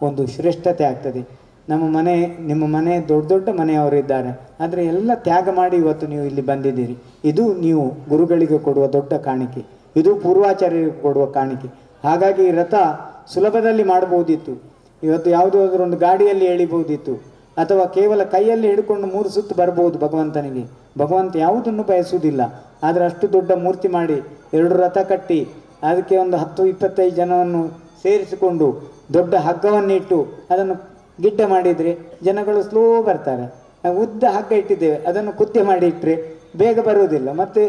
ಒಂದು ಶ್ರೇಷ್ಠತೆ ಆಗ್ತದೆ. ನಿಮ್ಮ ಮನೆ ದೊಡ್ಡ ದೊಡ್ಡ ಮನೆಯವರಿದ್ದಾರೆ, ಆದರೆ ಎಲ್ಲ ತ್ಯಾಗ ಮಾಡಿ ಇವತ್ತು ನೀವು ಇಲ್ಲಿ ಬಂದಿದ್ದೀರಿ. ಇದು ನೀವು ಗುರುಗಳಿಗೆ ಕೊಡುವ ದೊಡ್ಡ ಕಾಣಿಕೆ, ಇದು ಪೂರ್ವಾಚಾರ್ಯರಿಗೆ ಕೊಡುವ ಕಾಣಿಕೆ. ಹಾಗಾಗಿ ಈ ರಥ ಸುಲಭದಲ್ಲಿ ಮಾಡಬಹುದಿತ್ತು. ಇವತ್ತು ಯಾವುದಾದ್ರೂ ಒಂದು ಗಾಡಿಯಲ್ಲಿ ಎಳಿಬಹುದಿತ್ತು, ಅಥವಾ ಕೇವಲ ಕೈಯಲ್ಲಿ ಹಿಡ್ಕೊಂಡು 3 ಸುತ್ತು ಬರ್ಬೋದು ಭಗವಂತನಿಗೆ. ಭಗವಂತ ಯಾವುದನ್ನು ಬಯಸುವುದಿಲ್ಲ. ಆದರೆ ಅಷ್ಟು ದೊಡ್ಡ ಮೂರ್ತಿ ಮಾಡಿ 2 ರಥ ಕಟ್ಟಿ ಅದಕ್ಕೆ ಒಂದು 10-25 ಜನವನ್ನು ಸೇರಿಸಿಕೊಂಡು ದೊಡ್ಡ ಹಗ್ಗವನ್ನಿಟ್ಟು ಅದನ್ನು ಗಿಡ್ಡ ಮಾಡಿದರೆ ಜನಗಳು ಸ್ಲೋ ಬರ್ತಾರೆ. ಉದ್ದ ಹಗ್ಗ ಇಟ್ಟಿದ್ದೇವೆ, ಅದನ್ನು ಕುತ್ತೆ ಮಾಡಿ ಇಟ್ಟರೆ ಬೇಗ ಬರುವುದಿಲ್ಲ, ಮತ್ತು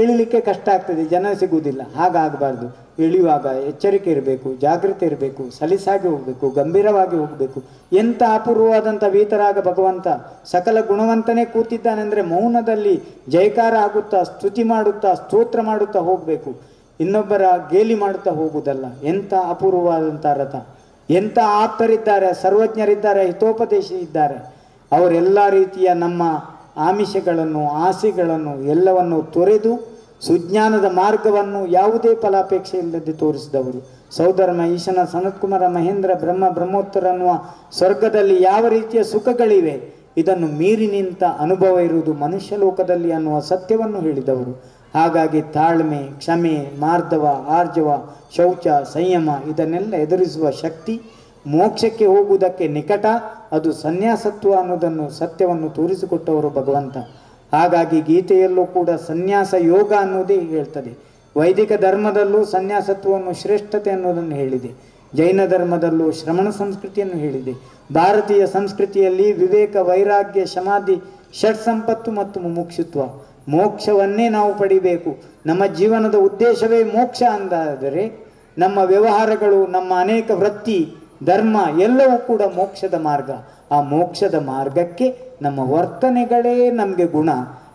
ಎಳಿಲಿಕ್ಕೆ ಕಷ್ಟ ಆಗ್ತದೆ, ಜನ ಸಿಗುವುದಿಲ್ಲ. ಹಾಗಾಗಬಾರ್ದು. ಇಳಿಯುವಾಗ ಎಚ್ಚರಿಕೆ ಇರಬೇಕು, ಜಾಗೃತಿ ಇರಬೇಕು, ಸಲೀಸಾಗಿ ಹೋಗಬೇಕು, ಗಂಭೀರವಾಗಿ ಹೋಗಬೇಕು. ಎಂಥ ಅಪೂರ್ವವಾದಂಥ ವೀತರಾಗ ಭಗವಂತ ಸಕಲ ಗುಣವಂತನೇ ಕೂತಿದ್ದಾನೆಂದರೆ ಮೌನದಲ್ಲಿ ಜಯಕಾರ ಆಗುತ್ತಾ, ಸ್ತುತಿ ಮಾಡುತ್ತಾ, ಸ್ತೋತ್ರ ಮಾಡುತ್ತಾ ಹೋಗಬೇಕು, ಇನ್ನೊಬ್ಬರ ಗೇಲಿ ಮಾಡುತ್ತಾ ಹೋಗುವುದಲ್ಲ. ಎಂಥ ಅಪೂರ್ವವಾದಂಥ ರಥ! ಎಂಥ ಆಪ್ತರಿದ್ದಾರೆ, ಸರ್ವಜ್ಞರಿದ್ದಾರೆ, ಹಿತೋಪದೇಶಿ ಇದ್ದಾರೆ. ಅವರೆಲ್ಲ ರೀತಿಯ ನಮ್ಮ ಆಮಿಷಗಳನ್ನು, ಆಸೆಗಳನ್ನು ಎಲ್ಲವನ್ನು ತೊರೆದು ಸುಜ್ಞಾನದ ಮಾರ್ಗವನ್ನು ಯಾವುದೇ ಫಲಾಪೇಕ್ಷೆ ಇಲ್ಲದೆ ತೋರಿಸಿದವರು. ಸೌಧರ್ಮ ಈಶನ ಸನತ್ಕುಮಾರ ಮಹೇಂದ್ರ ಬ್ರಹ್ಮೋತ್ತರ ಅನ್ನುವ ಸ್ವರ್ಗದಲ್ಲಿ ಯಾವ ರೀತಿಯ ಸುಖಗಳಿವೆ, ಇದನ್ನು ಮೀರಿ ನಿಂತ ಅನುಭವ ಇರುವುದು ಮನುಷ್ಯ ಲೋಕದಲ್ಲಿ ಅನ್ನುವ ಸತ್ಯವನ್ನು ಹೇಳಿದವರು. ಹಾಗಾಗಿ ತಾಳ್ಮೆ, ಕ್ಷಮೆ, ಮಾರ್ಧವ, ಆರ್ಜವ, ಶೌಚ, ಸಂಯಮ ಇದನ್ನೆಲ್ಲ ಎದುರಿಸುವ ಶಕ್ತಿ, ಮೋಕ್ಷಕ್ಕೆ ಹೋಗುವುದಕ್ಕೆ ನಿಕಟ, ಅದು ಸನ್ಯಾಸತ್ವ ಅನ್ನೋದನ್ನು ಸತ್ಯವನ್ನು ತೋರಿಸಿಕೊಟ್ಟವರು ಭಗವಂತ. ಹಾಗಾಗಿ ಗೀತೆಯಲ್ಲೂ ಕೂಡ ಸನ್ಯಾಸ ಯೋಗ ಅನ್ನೋದೇ ಹೇಳ್ತದೆ. ವೈದಿಕ ಧರ್ಮದಲ್ಲೂ ಸನ್ಯಾಸತ್ವವನ್ನು ಶ್ರೇಷ್ಠತೆ ಅನ್ನೋದನ್ನು ಹೇಳಿದೆ. ಜೈನ ಧರ್ಮದಲ್ಲೂ ಶ್ರಮಣ ಸಂಸ್ಕೃತಿಯನ್ನು ಹೇಳಿದೆ. ಭಾರತೀಯ ಸಂಸ್ಕೃತಿಯಲ್ಲಿ ವಿವೇಕ, ವೈರಾಗ್ಯ, ಸಮಾಧಿ, ಷಟ್ ಸಂಪತ್ತು ಮತ್ತು ಮುಮುಕ್ಷುತ್ವ, ಮೋಕ್ಷವನ್ನೇ ನಾವು ಪಡಿಬೇಕು. ನಮ್ಮ ಜೀವನದ ಉದ್ದೇಶವೇ ಮೋಕ್ಷ ಅಂದಾದರೆ ನಮ್ಮ ವ್ಯವಹಾರಗಳು, ನಮ್ಮ ಅನೇಕ ವೃತ್ತಿ, ಧರ್ಮ ಎಲ್ಲವೂ ಕೂಡ ಮೋಕ್ಷದ ಮಾರ್ಗ. ಆ ಮೋಕ್ಷದ ಮಾರ್ಗಕ್ಕೆ ನಮ್ಮ ವರ್ತನೆಗಳೇ ನಮಗೆ ಗುಣ,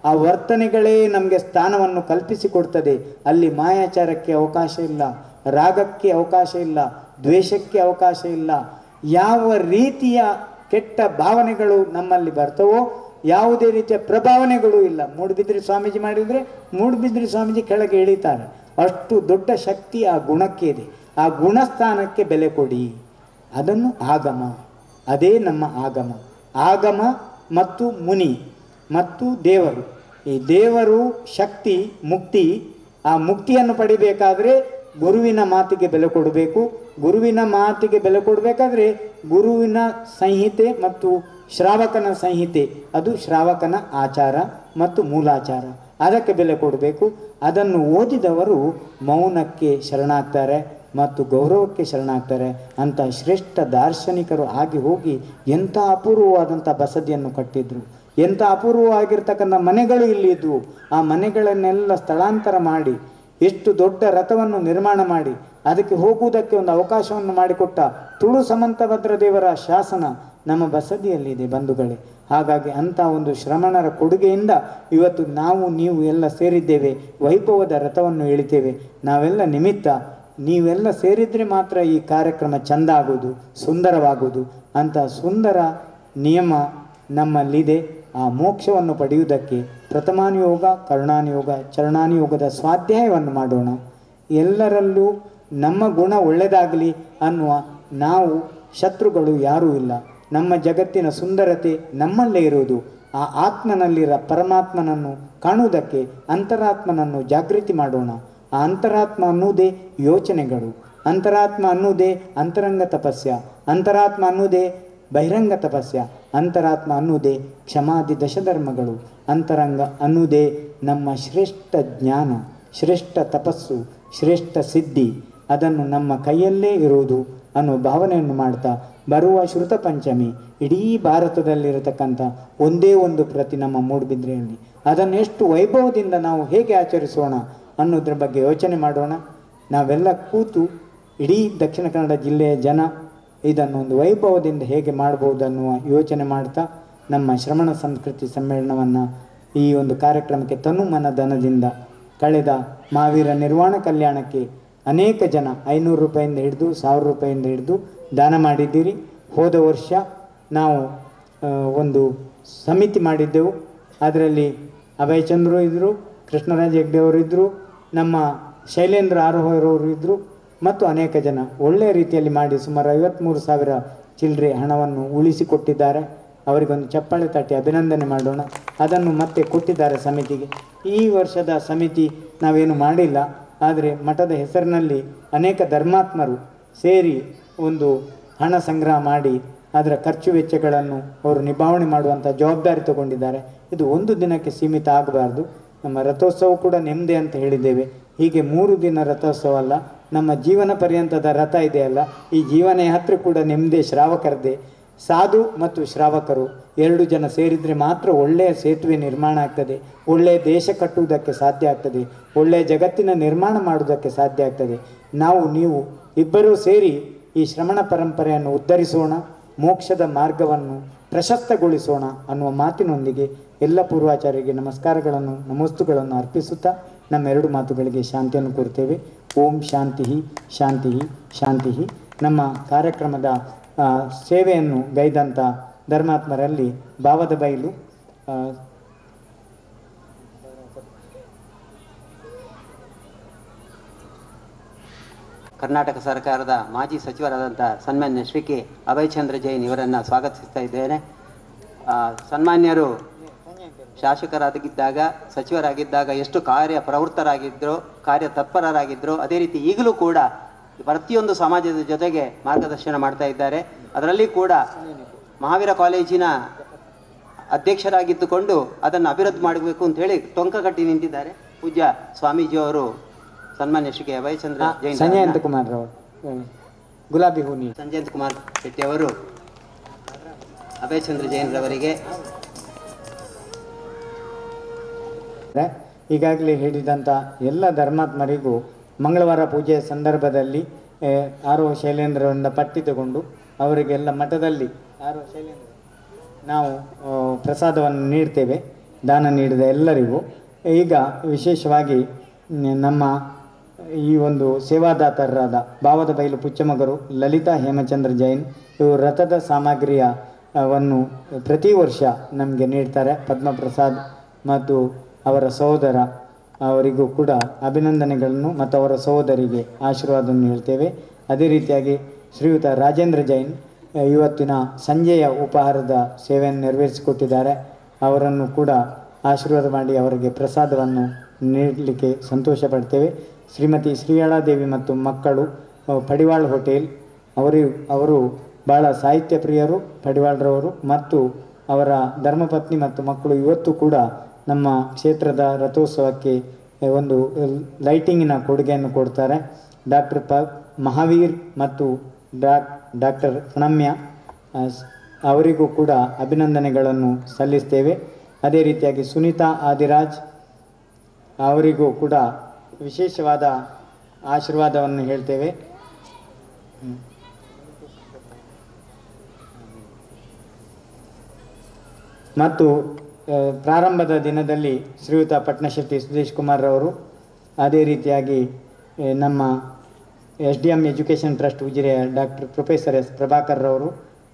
ಆ ವರ್ತನೆಗಳೇ ನಮಗೆ ಸ್ಥಾನವನ್ನು ಕಲ್ಪಿಸಿಕೊಡ್ತದೆ. ಅಲ್ಲಿ ಮಾಯಾಚಾರಕ್ಕೆ ಅವಕಾಶ ಇಲ್ಲ, ರಾಗಕ್ಕೆ ಅವಕಾಶ ಇಲ್ಲ, ದ್ವೇಷಕ್ಕೆ ಅವಕಾಶ ಇಲ್ಲ. ಯಾವ ರೀತಿಯ ಕೆಟ್ಟ ಭಾವನೆಗಳು ನಮ್ಮಲ್ಲಿ ಬರ್ತವೋ ಯಾವುದೇ ರೀತಿಯ ಪ್ರಭಾವನೆಗಳು ಇಲ್ಲ. ಮೂಡುಬಿದ್ರಿ ಸ್ವಾಮೀಜಿ ಮಾಡಿದರೆ ಮೂಡುಬಿದ್ರಿ ಸ್ವಾಮೀಜಿ ಕೆಳಗೆ ಇಳಿತಾರೆ. ಅಷ್ಟು ದೊಡ್ಡ ಶಕ್ತಿ ಆ ಗುಣಕ್ಕೆ ಇದೆ. ಆ ಗುಣಸ್ಥಾನಕ್ಕೆ ಬೆಲೆ ಕೊಡಿ. ಅದನ್ನು ಆಗಮ, ಅದೇ ನಮ್ಮ ಆಗಮ. ಆಗಮ ಮತ್ತು ಮುನಿ ಮತ್ತು ದೇವರು, ಈ ದೇವರು ಶಕ್ತಿ, ಮುಕ್ತಿ. ಆ ಮುಕ್ತಿಯನ್ನು ಪಡಿಬೇಕಾದ್ರೆ ಗುರುವಿನ ಮಾತಿಗೆ ಬೆಲೆ ಕೊಡಬೇಕು. ಗುರುವಿನ ಮಾತಿಗೆ ಬೆಲೆ ಕೊಡಬೇಕಾದ್ರೆ ಗುರುವಿನ ಸಂಹಿತೆ ಮತ್ತು ಶ್ರಾವಕನ ಸಂಹಿತೆ, ಅದು ಶ್ರಾವಕನ ಆಚಾರ ಮತ್ತು ಮೂಲಾಚಾರ, ಅದಕ್ಕೆ ಬೆಲೆ ಕೊಡಬೇಕು. ಅದನ್ನು ಓದಿದವರು ಮೌನಕ್ಕೆ ಶರಣಾಗ್ತಾರೆ ಮತ್ತು ಗೌರವಕ್ಕೆ ಶರಣಾಗ್ತಾರೆ. ಅಂಥ ಶ್ರೇಷ್ಠ ದಾರ್ಶನಿಕರು ಆಗಿ ಹೋಗಿ ಎಂಥ ಅಪೂರ್ವವಾದಂಥ ಬಸದಿಯನ್ನು ಕಟ್ಟಿದ್ರು, ಎಂಥ ಅಪೂರ್ವವಾಗಿರ್ತಕ್ಕಂಥ ಮನೆಗಳು ಇಲ್ಲಿದ್ವು. ಆ ಮನೆಗಳನ್ನೆಲ್ಲ ಸ್ಥಳಾಂತರ ಮಾಡಿ ಎಷ್ಟು ದೊಡ್ಡ ರಥವನ್ನು ನಿರ್ಮಾಣ ಮಾಡಿ ಅದಕ್ಕೆ ಹೋಗುವುದಕ್ಕೆ ಒಂದು ಅವಕಾಶವನ್ನು ಮಾಡಿಕೊಟ್ಟ ತುಳು ಸಮಂತಭದ್ರ ದೇವರ ಶಾಸನ ನಮ್ಮ ಬಸದಿಯಲ್ಲಿದೆ ಬಂಧುಗಳೇ. ಹಾಗಾಗಿ ಅಂಥ ಒಂದು ಶ್ರಮಣರ ಕೊಡುಗೆಯಿಂದ ಇವತ್ತು ನಾವು ನೀವು ಎಲ್ಲ ಸೇರಿದ್ದೇವೆ, ವೈಭವದ ರಥವನ್ನು ಎಳಿತೇವೆ. ನಾವೆಲ್ಲ ನಿಮಿತ್ತ, ನೀವೆಲ್ಲ ಸೇರಿದರೆ ಮಾತ್ರ ಈ ಕಾರ್ಯಕ್ರಮ ಚೆಂದ ಆಗೋದು, ಸುಂದರವಾಗೋದು. ಅಂಥ ಸುಂದರ ನಿಯಮ ನಮ್ಮಲ್ಲಿದೆ. ಆ ಮೋಕ್ಷವನ್ನು ಪಡೆಯುವುದಕ್ಕೆ ಪ್ರಥಮಾನುಯೋಗ, ಕರುಣಾನುಯೋಗ, ಚರಣಾನುಯೋಗದ ಸ್ವಾಧ್ಯಾಯವನ್ನು ಮಾಡೋಣ. ಎಲ್ಲರಲ್ಲೂ ನಮ್ಮ ಗುಣ ಒಳ್ಳೆಯದಾಗಲಿ ಅನ್ನುವ ನಾವು ಶತ್ರುಗಳು ಯಾರೂ ಇಲ್ಲ. ನಮ್ಮ ಜಗತ್ತಿನ ಸುಂದರತೆ ನಮ್ಮಲ್ಲೇ ಇರುವುದು. ಆ ಆತ್ಮನಲ್ಲಿರೋ ಪರಮಾತ್ಮನನ್ನು ಕಾಣುವುದಕ್ಕೆ ಅಂತರಾತ್ಮನನ್ನು ಜಾಗೃತಿ ಮಾಡೋಣ. ಆ ಅಂತರಾತ್ಮ ಅನ್ನುವುದೇ ಯೋಚನೆಗಳು, ಅಂತರಾತ್ಮ ಅನ್ನುವುದೇ ಅಂತರಂಗ ತಪಸ್ಯ, ಅಂತರಾತ್ಮ ಅನ್ನುವುದೇ ಬಹಿರಂಗ ತಪಸ್ಯ, ಅಂತರಾತ್ಮ ಅನ್ನುವುದೇ ಕ್ಷಮಾದಿ ದಶಧರ್ಮಗಳು, ಅಂತರಂಗ ಅನ್ನುವುದೇ ನಮ್ಮ ಶ್ರೇಷ್ಠ ಜ್ಞಾನ, ಶ್ರೇಷ್ಠ ತಪಸ್ಸು, ಶ್ರೇಷ್ಠ ಸಿದ್ಧಿ. ಅದನ್ನು ನಮ್ಮ ಕೈಯಲ್ಲೇ ಇರುವುದು ಅನ್ನೋ ಭಾವನೆಯನ್ನು ಮಾಡ್ತಾ ಬರುವ ಶ್ರುತ ಪಂಚಮಿ ಇಡೀ ಭಾರತದಲ್ಲಿರತಕ್ಕಂಥ ಒಂದೇ ಒಂದು ಪ್ರತಿ ನಮ್ಮ ಮೂಡುಬಿದ್ರೆಯಲ್ಲಿ. ಅದನ್ನು ಎಷ್ಟು ವೈಭವದಿಂದ ನಾವು ಹೇಗೆ ಆಚರಿಸೋಣ ಅನ್ನೋದ್ರ ಬಗ್ಗೆ ಯೋಚನೆ ಮಾಡೋಣ. ನಾವೆಲ್ಲ ಕೂತು ಇಡೀ ದಕ್ಷಿಣ ಕನ್ನಡ ಜಿಲ್ಲೆಯ ಜನ ಇದನ್ನು ಒಂದು ವೈಭವದಿಂದ ಹೇಗೆ ಮಾಡ್ಬೋದು ಅನ್ನುವ ಯೋಚನೆ ಮಾಡ್ತಾ ನಮ್ಮ ಶ್ರವಣ ಸಂಸ್ಕೃತಿ ಸಮ್ಮೇಳನವನ್ನು ಈ ಒಂದು ಕಾರ್ಯಕ್ರಮಕ್ಕೆ ತನು ಮನ ಧನದಿಂದ ಕಳೆದ ಮಹಾವೀರ ನಿರ್ವಾಣ ಕಲ್ಯಾಣಕ್ಕೆ ಅನೇಕ ಜನ 500 ರೂಪಾಯಿಂದ ಹಿಡಿದು 1000 ರೂಪಾಯಿಂದ ಹಿಡಿದು ದಾನ ಮಾಡಿದ್ದೀರಿ. ಹೋದ ವರ್ಷ ನಾವು ಒಂದು ಸಮಿತಿ ಮಾಡಿದ್ದೆವು. ಅದರಲ್ಲಿ ಅಭಯಚಂದ್ರು ಇದ್ದರು, ಕೃಷ್ಣರಾಜ ಹೆಗ್ಡೆ ಅವರು ಇದ್ದರು, ನಮ್ಮ ಶೈಲೇಂದ್ರ ಆರೋಹರವರು ಇದ್ದರು ಮತ್ತು ಅನೇಕ ಜನ ಒಳ್ಳೆಯ ರೀತಿಯಲ್ಲಿ ಮಾಡಿ ಸುಮಾರು 53,000 ಚಿಲ್ಲರೆ ಹಣವನ್ನು ಉಳಿಸಿಕೊಟ್ಟಿದ್ದಾರೆ. ಅವರಿಗೊಂದು ಚಪ್ಪಾಳೆ ತಟ್ಟಿ ಅಭಿನಂದನೆ ಮಾಡೋಣ. ಅದನ್ನು ಮತ್ತೆ ಕೊಟ್ಟಿದ್ದಾರೆ ಸಮಿತಿಗೆ. ಈ ವರ್ಷದ ಸಮಿತಿ ನಾವೇನು ಮಾಡಿಲ್ಲ, ಆದರೆ ಮಠದ ಹೆಸರಿನಲ್ಲಿ ಅನೇಕ ಧರ್ಮಾತ್ಮರು ಸೇರಿ ಒಂದು ಹಣ ಸಂಗ್ರಹ ಮಾಡಿ ಅದರ ಖರ್ಚು ವೆಚ್ಚಗಳನ್ನು ಅವರು ನಿಭಾವಣೆ ಮಾಡುವಂಥ ಜವಾಬ್ದಾರಿ ತಗೊಂಡಿದ್ದಾರೆ. ಇದು ಒಂದು ದಿನಕ್ಕೆ ಸೀಮಿತ ಆಗಬಾರ್ದು. ನಮ್ಮ ರಥೋತ್ಸವ ಕೂಡ ನೆಮ್ಮದಿ ಅಂತ ಹೇಳಿದ್ದೇವೆ. ಹೀಗೆ 3 ದಿನ ರಥೋತ್ಸವ ಅಲ್ಲ, ನಮ್ಮ ಜೀವನ ಪರ್ಯಂತದ ರಥ ಇದೆಯಲ್ಲ, ಈ ಜೀವನ ಯಾತ್ರೆ ಕೂಡ ನೆಮ್ಮದಿ ಶ್ರಾವಕರದೇ. ಸಾಧು ಮತ್ತು ಶ್ರಾವಕರು 2 ಜನ ಸೇರಿದರೆ ಮಾತ್ರ ಒಳ್ಳೆಯ ಸೇತುವೆ ನಿರ್ಮಾಣ ಆಗ್ತದೆ, ಒಳ್ಳೆಯ ದೇಶ ಕಟ್ಟುವುದಕ್ಕೆ ಸಾಧ್ಯ ಆಗ್ತದೆ, ಒಳ್ಳೆಯ ಜಗತ್ತಿನ ನಿರ್ಮಾಣ ಮಾಡುವುದಕ್ಕೆ ಸಾಧ್ಯ ಆಗ್ತದೆ. ನೀವು ಇಬ್ಬರೂ ಸೇರಿ ಈ ಶ್ರಮಣ ಪರಂಪರೆಯನ್ನು ಉದ್ಧರಿಸೋಣ, ಮೋಕ್ಷದ ಮಾರ್ಗವನ್ನು ಪ್ರಶಸ್ತಗೊಳಿಸೋಣ ಅನ್ನುವ ಮಾತಿನೊಂದಿಗೆ ಎಲ್ಲ ಪೂರ್ವಾಚಾರ್ಯರಿಗೆ ನಮಸ್ಕಾರಗಳನ್ನು ನಮೋಸ್ತುಗಳನ್ನು ಅರ್ಪಿಸುತ್ತಾ ನಮ್ಮ 2 ಮಾತುಗಳಿಗೆ ಶಾಂತಿಯನ್ನು ಕೋರ್ತೇವೆ. ಓಂ ಶಾಂತಿ ಶಾಂತಿ ಶಾಂತಿ. ನಮ್ಮ ಕಾರ್ಯಕ್ರಮದ ಸೇವೆಯನ್ನು ಗೈದಂಥ ಧರ್ಮಾತ್ಮರಲ್ಲಿ ಭಾವದ ಬೈಲು ಕರ್ನಾಟಕ ಸರ್ಕಾರದ ಮಾಜಿ ಸಚಿವರಾದಂಥ ಸನ್ಮಾನ್ಯ ಶ್ರೀ ಕೆ ಅಭಯಚಂದ್ರ ಜೈನ್ ಇವರನ್ನು ಸ್ವಾಗತಿಸ್ತಾ ಇದ್ದೇನೆ. ಸನ್ಮಾನ್ಯರು ಶಾಸಕರಾಗಿದ್ದಾಗ, ಸಚಿವರಾಗಿದ್ದಾಗ ಎಷ್ಟು ಪ್ರವೃತ್ತರಾಗಿದ್ದರು, ಕಾರ್ಯತತ್ಪರರಾಗಿದ್ದರು, ಅದೇ ರೀತಿ ಈಗಲೂ ಕೂಡ ಪ್ರತಿಯೊಂದು ಸಮಾಜದ ಜೊತೆಗೆ ಮಾರ್ಗದರ್ಶನ ಮಾಡ್ತಾ ಇದ್ದಾರೆ. ಅದರಲ್ಲಿ ಕೂಡ ಮಹಾವೀರ ಕಾಲೇಜಿನ ಅಧ್ಯಕ್ಷರಾಗಿದ್ದುಕೊಂಡು ಅದನ್ನು ಅಭಿವೃದ್ಧಿ ಮಾಡಬೇಕು ಅಂತ ಹೇಳಿ ಟೊಂಕ ಕಟ್ಟಿ ನಿಂತಿದ್ದಾರೆ ಪೂಜ್ಯ ಸ್ವಾಮೀಜಿಯವರು. ಸನ್ಮಾನ್ಯ ಶ್ರೀ ಕೆ ಅಭಯಚಂದ್ರ ಜೈನ್, ಸಂಜಯಂತ ಕುಮಾರ್ ಗುಲಾಬಿ ಹೂನಿ, ಸಂಜಯಂತ ಕುಮಾರ್ ಶೆಟ್ಟಿ ಅವರು ಅಭಯಚಂದ್ರ ಜೈನ್ರವರಿಗೆ ಈಗಾಗಲೇ ಹೇಳಿದಂಥ ಎಲ್ಲ ಧರ್ಮಾತ್ಮರಿಗೂ ಮಂಗಳವಾರ ಪೂಜೆಯ ಸಂದರ್ಭದಲ್ಲಿ ಆರೋಹ ಶೈಲೇಂದ್ರರಿಂದ ಪಟ್ಟಿ ತಗೊಂಡು ಅವರಿಗೆಲ್ಲ ಮಠದಲ್ಲಿ ಶೈಲೇಂದ್ರ ನಾವು ಪ್ರಸಾದವನ್ನು ನೀಡ್ತೇವೆ, ದಾನ ನೀಡಿದ ಎಲ್ಲರಿಗೂ. ಈಗ ವಿಶೇಷವಾಗಿ ನಮ್ಮ ಈ ಒಂದು ಸೇವಾದಾತರಾದ ಭಾವದ ಬೈಲು ಪುಚ್ಚಮಗರು ಲಲಿತಾ ಹೇಮಚಂದ್ರ ಜೈನ್ ಇವರು ರಥದ ಸಾಮಗ್ರಿಯನ್ನು ಪ್ರತಿ ವರ್ಷ ನಮಗೆ ನೀಡ್ತಾರೆ. ಪದ್ಮಪ್ರಸಾದ್ ಮತ್ತು ಅವರ ಸಹೋದರ ಅವರಿಗೂ ಕೂಡ ಅಭಿನಂದನೆಗಳನ್ನು ಮತ್ತು ಅವರ ಸಹೋದರಿಗೆ ಆಶೀರ್ವಾದವನ್ನು ಹೇಳ್ತೇವೆ. ಅದೇ ರೀತಿಯಾಗಿ ಶ್ರೀಯುತ ರಾಜೇಂದ್ರ ಜೈನ್ ಇವತ್ತಿನ ಸಂಜೆಯ ಉಪಹಾರದ ಸೇವೆಯನ್ನು ನೆರವೇರಿಸಿಕೊಟ್ಟಿದ್ದಾರೆ. ಅವರನ್ನು ಕೂಡ ಆಶೀರ್ವಾದ ಮಾಡಿ ಅವರಿಗೆ ಪ್ರಸಾದವನ್ನು ನೀಡಲಿಕ್ಕೆ ಸಂತೋಷ ಪಡ್ತೇವೆ. ಶ್ರೀಮತಿ ಶ್ರೀಯಾಳಾದೇವಿ ಮತ್ತು ಮಕ್ಕಳು ಪಡಿವಾಳ್ ಹೋಟೆಲ್ ಅವರು ಭಾಳ ಸಾಹಿತ್ಯ ಪ್ರಿಯರು ಪಡಿವಾಳ್ರವರು ಮತ್ತು ಅವರ ಧರ್ಮಪತ್ನಿ ಮತ್ತು ಮಕ್ಕಳು ಇವತ್ತು ಕೂಡ ನಮ್ಮ ಕ್ಷೇತ್ರದ ರಥೋತ್ಸವಕ್ಕೆ ಒಂದು ಲೈಟಿಂಗಿನ ಕೊಡುಗೆಯನ್ನು ಕೊಡ್ತಾರೆ. ಡಾಕ್ಟರ್ ಮಹಾವೀರ್ ಮತ್ತು ಡಾಕ್ಟರ್ ಪ್ರಣಮ್ಯ ಅವರಿಗೂ ಕೂಡ ಅಭಿನಂದನೆಗಳನ್ನು ಸಲ್ಲಿಸ್ತೇವೆ. ಅದೇ ರೀತಿಯಾಗಿ ಸುನೀತಾ ಆದಿರಾಜ್ ಅವರಿಗೂ ಕೂಡ ವಿಶೇಷವಾದ ಆಶೀರ್ವಾದವನ್ನು ಹೇಳ್ತೇವೆ. ಮತ್ತು ಪ್ರಾರಂಭದ ದಿನದಲ್ಲಿ ಶ್ರೀಯುತ ಪಟ್ನಶೆಟ್ಟಿ ಸುದೇಶ್ ಕುಮಾರ್ ಅವರು, ಅದೇ ರೀತಿಯಾಗಿ ನಮ್ಮ SDM ಎಜುಕೇಷನ್ ಟ್ರಸ್ಟ್ ಉಜಿರೆಯ ಡಾಕ್ಟರ್ ಪ್ರೊಫೆಸರ್ ಎಸ್ ಪ್ರಭಾಕರ್ ರವರು,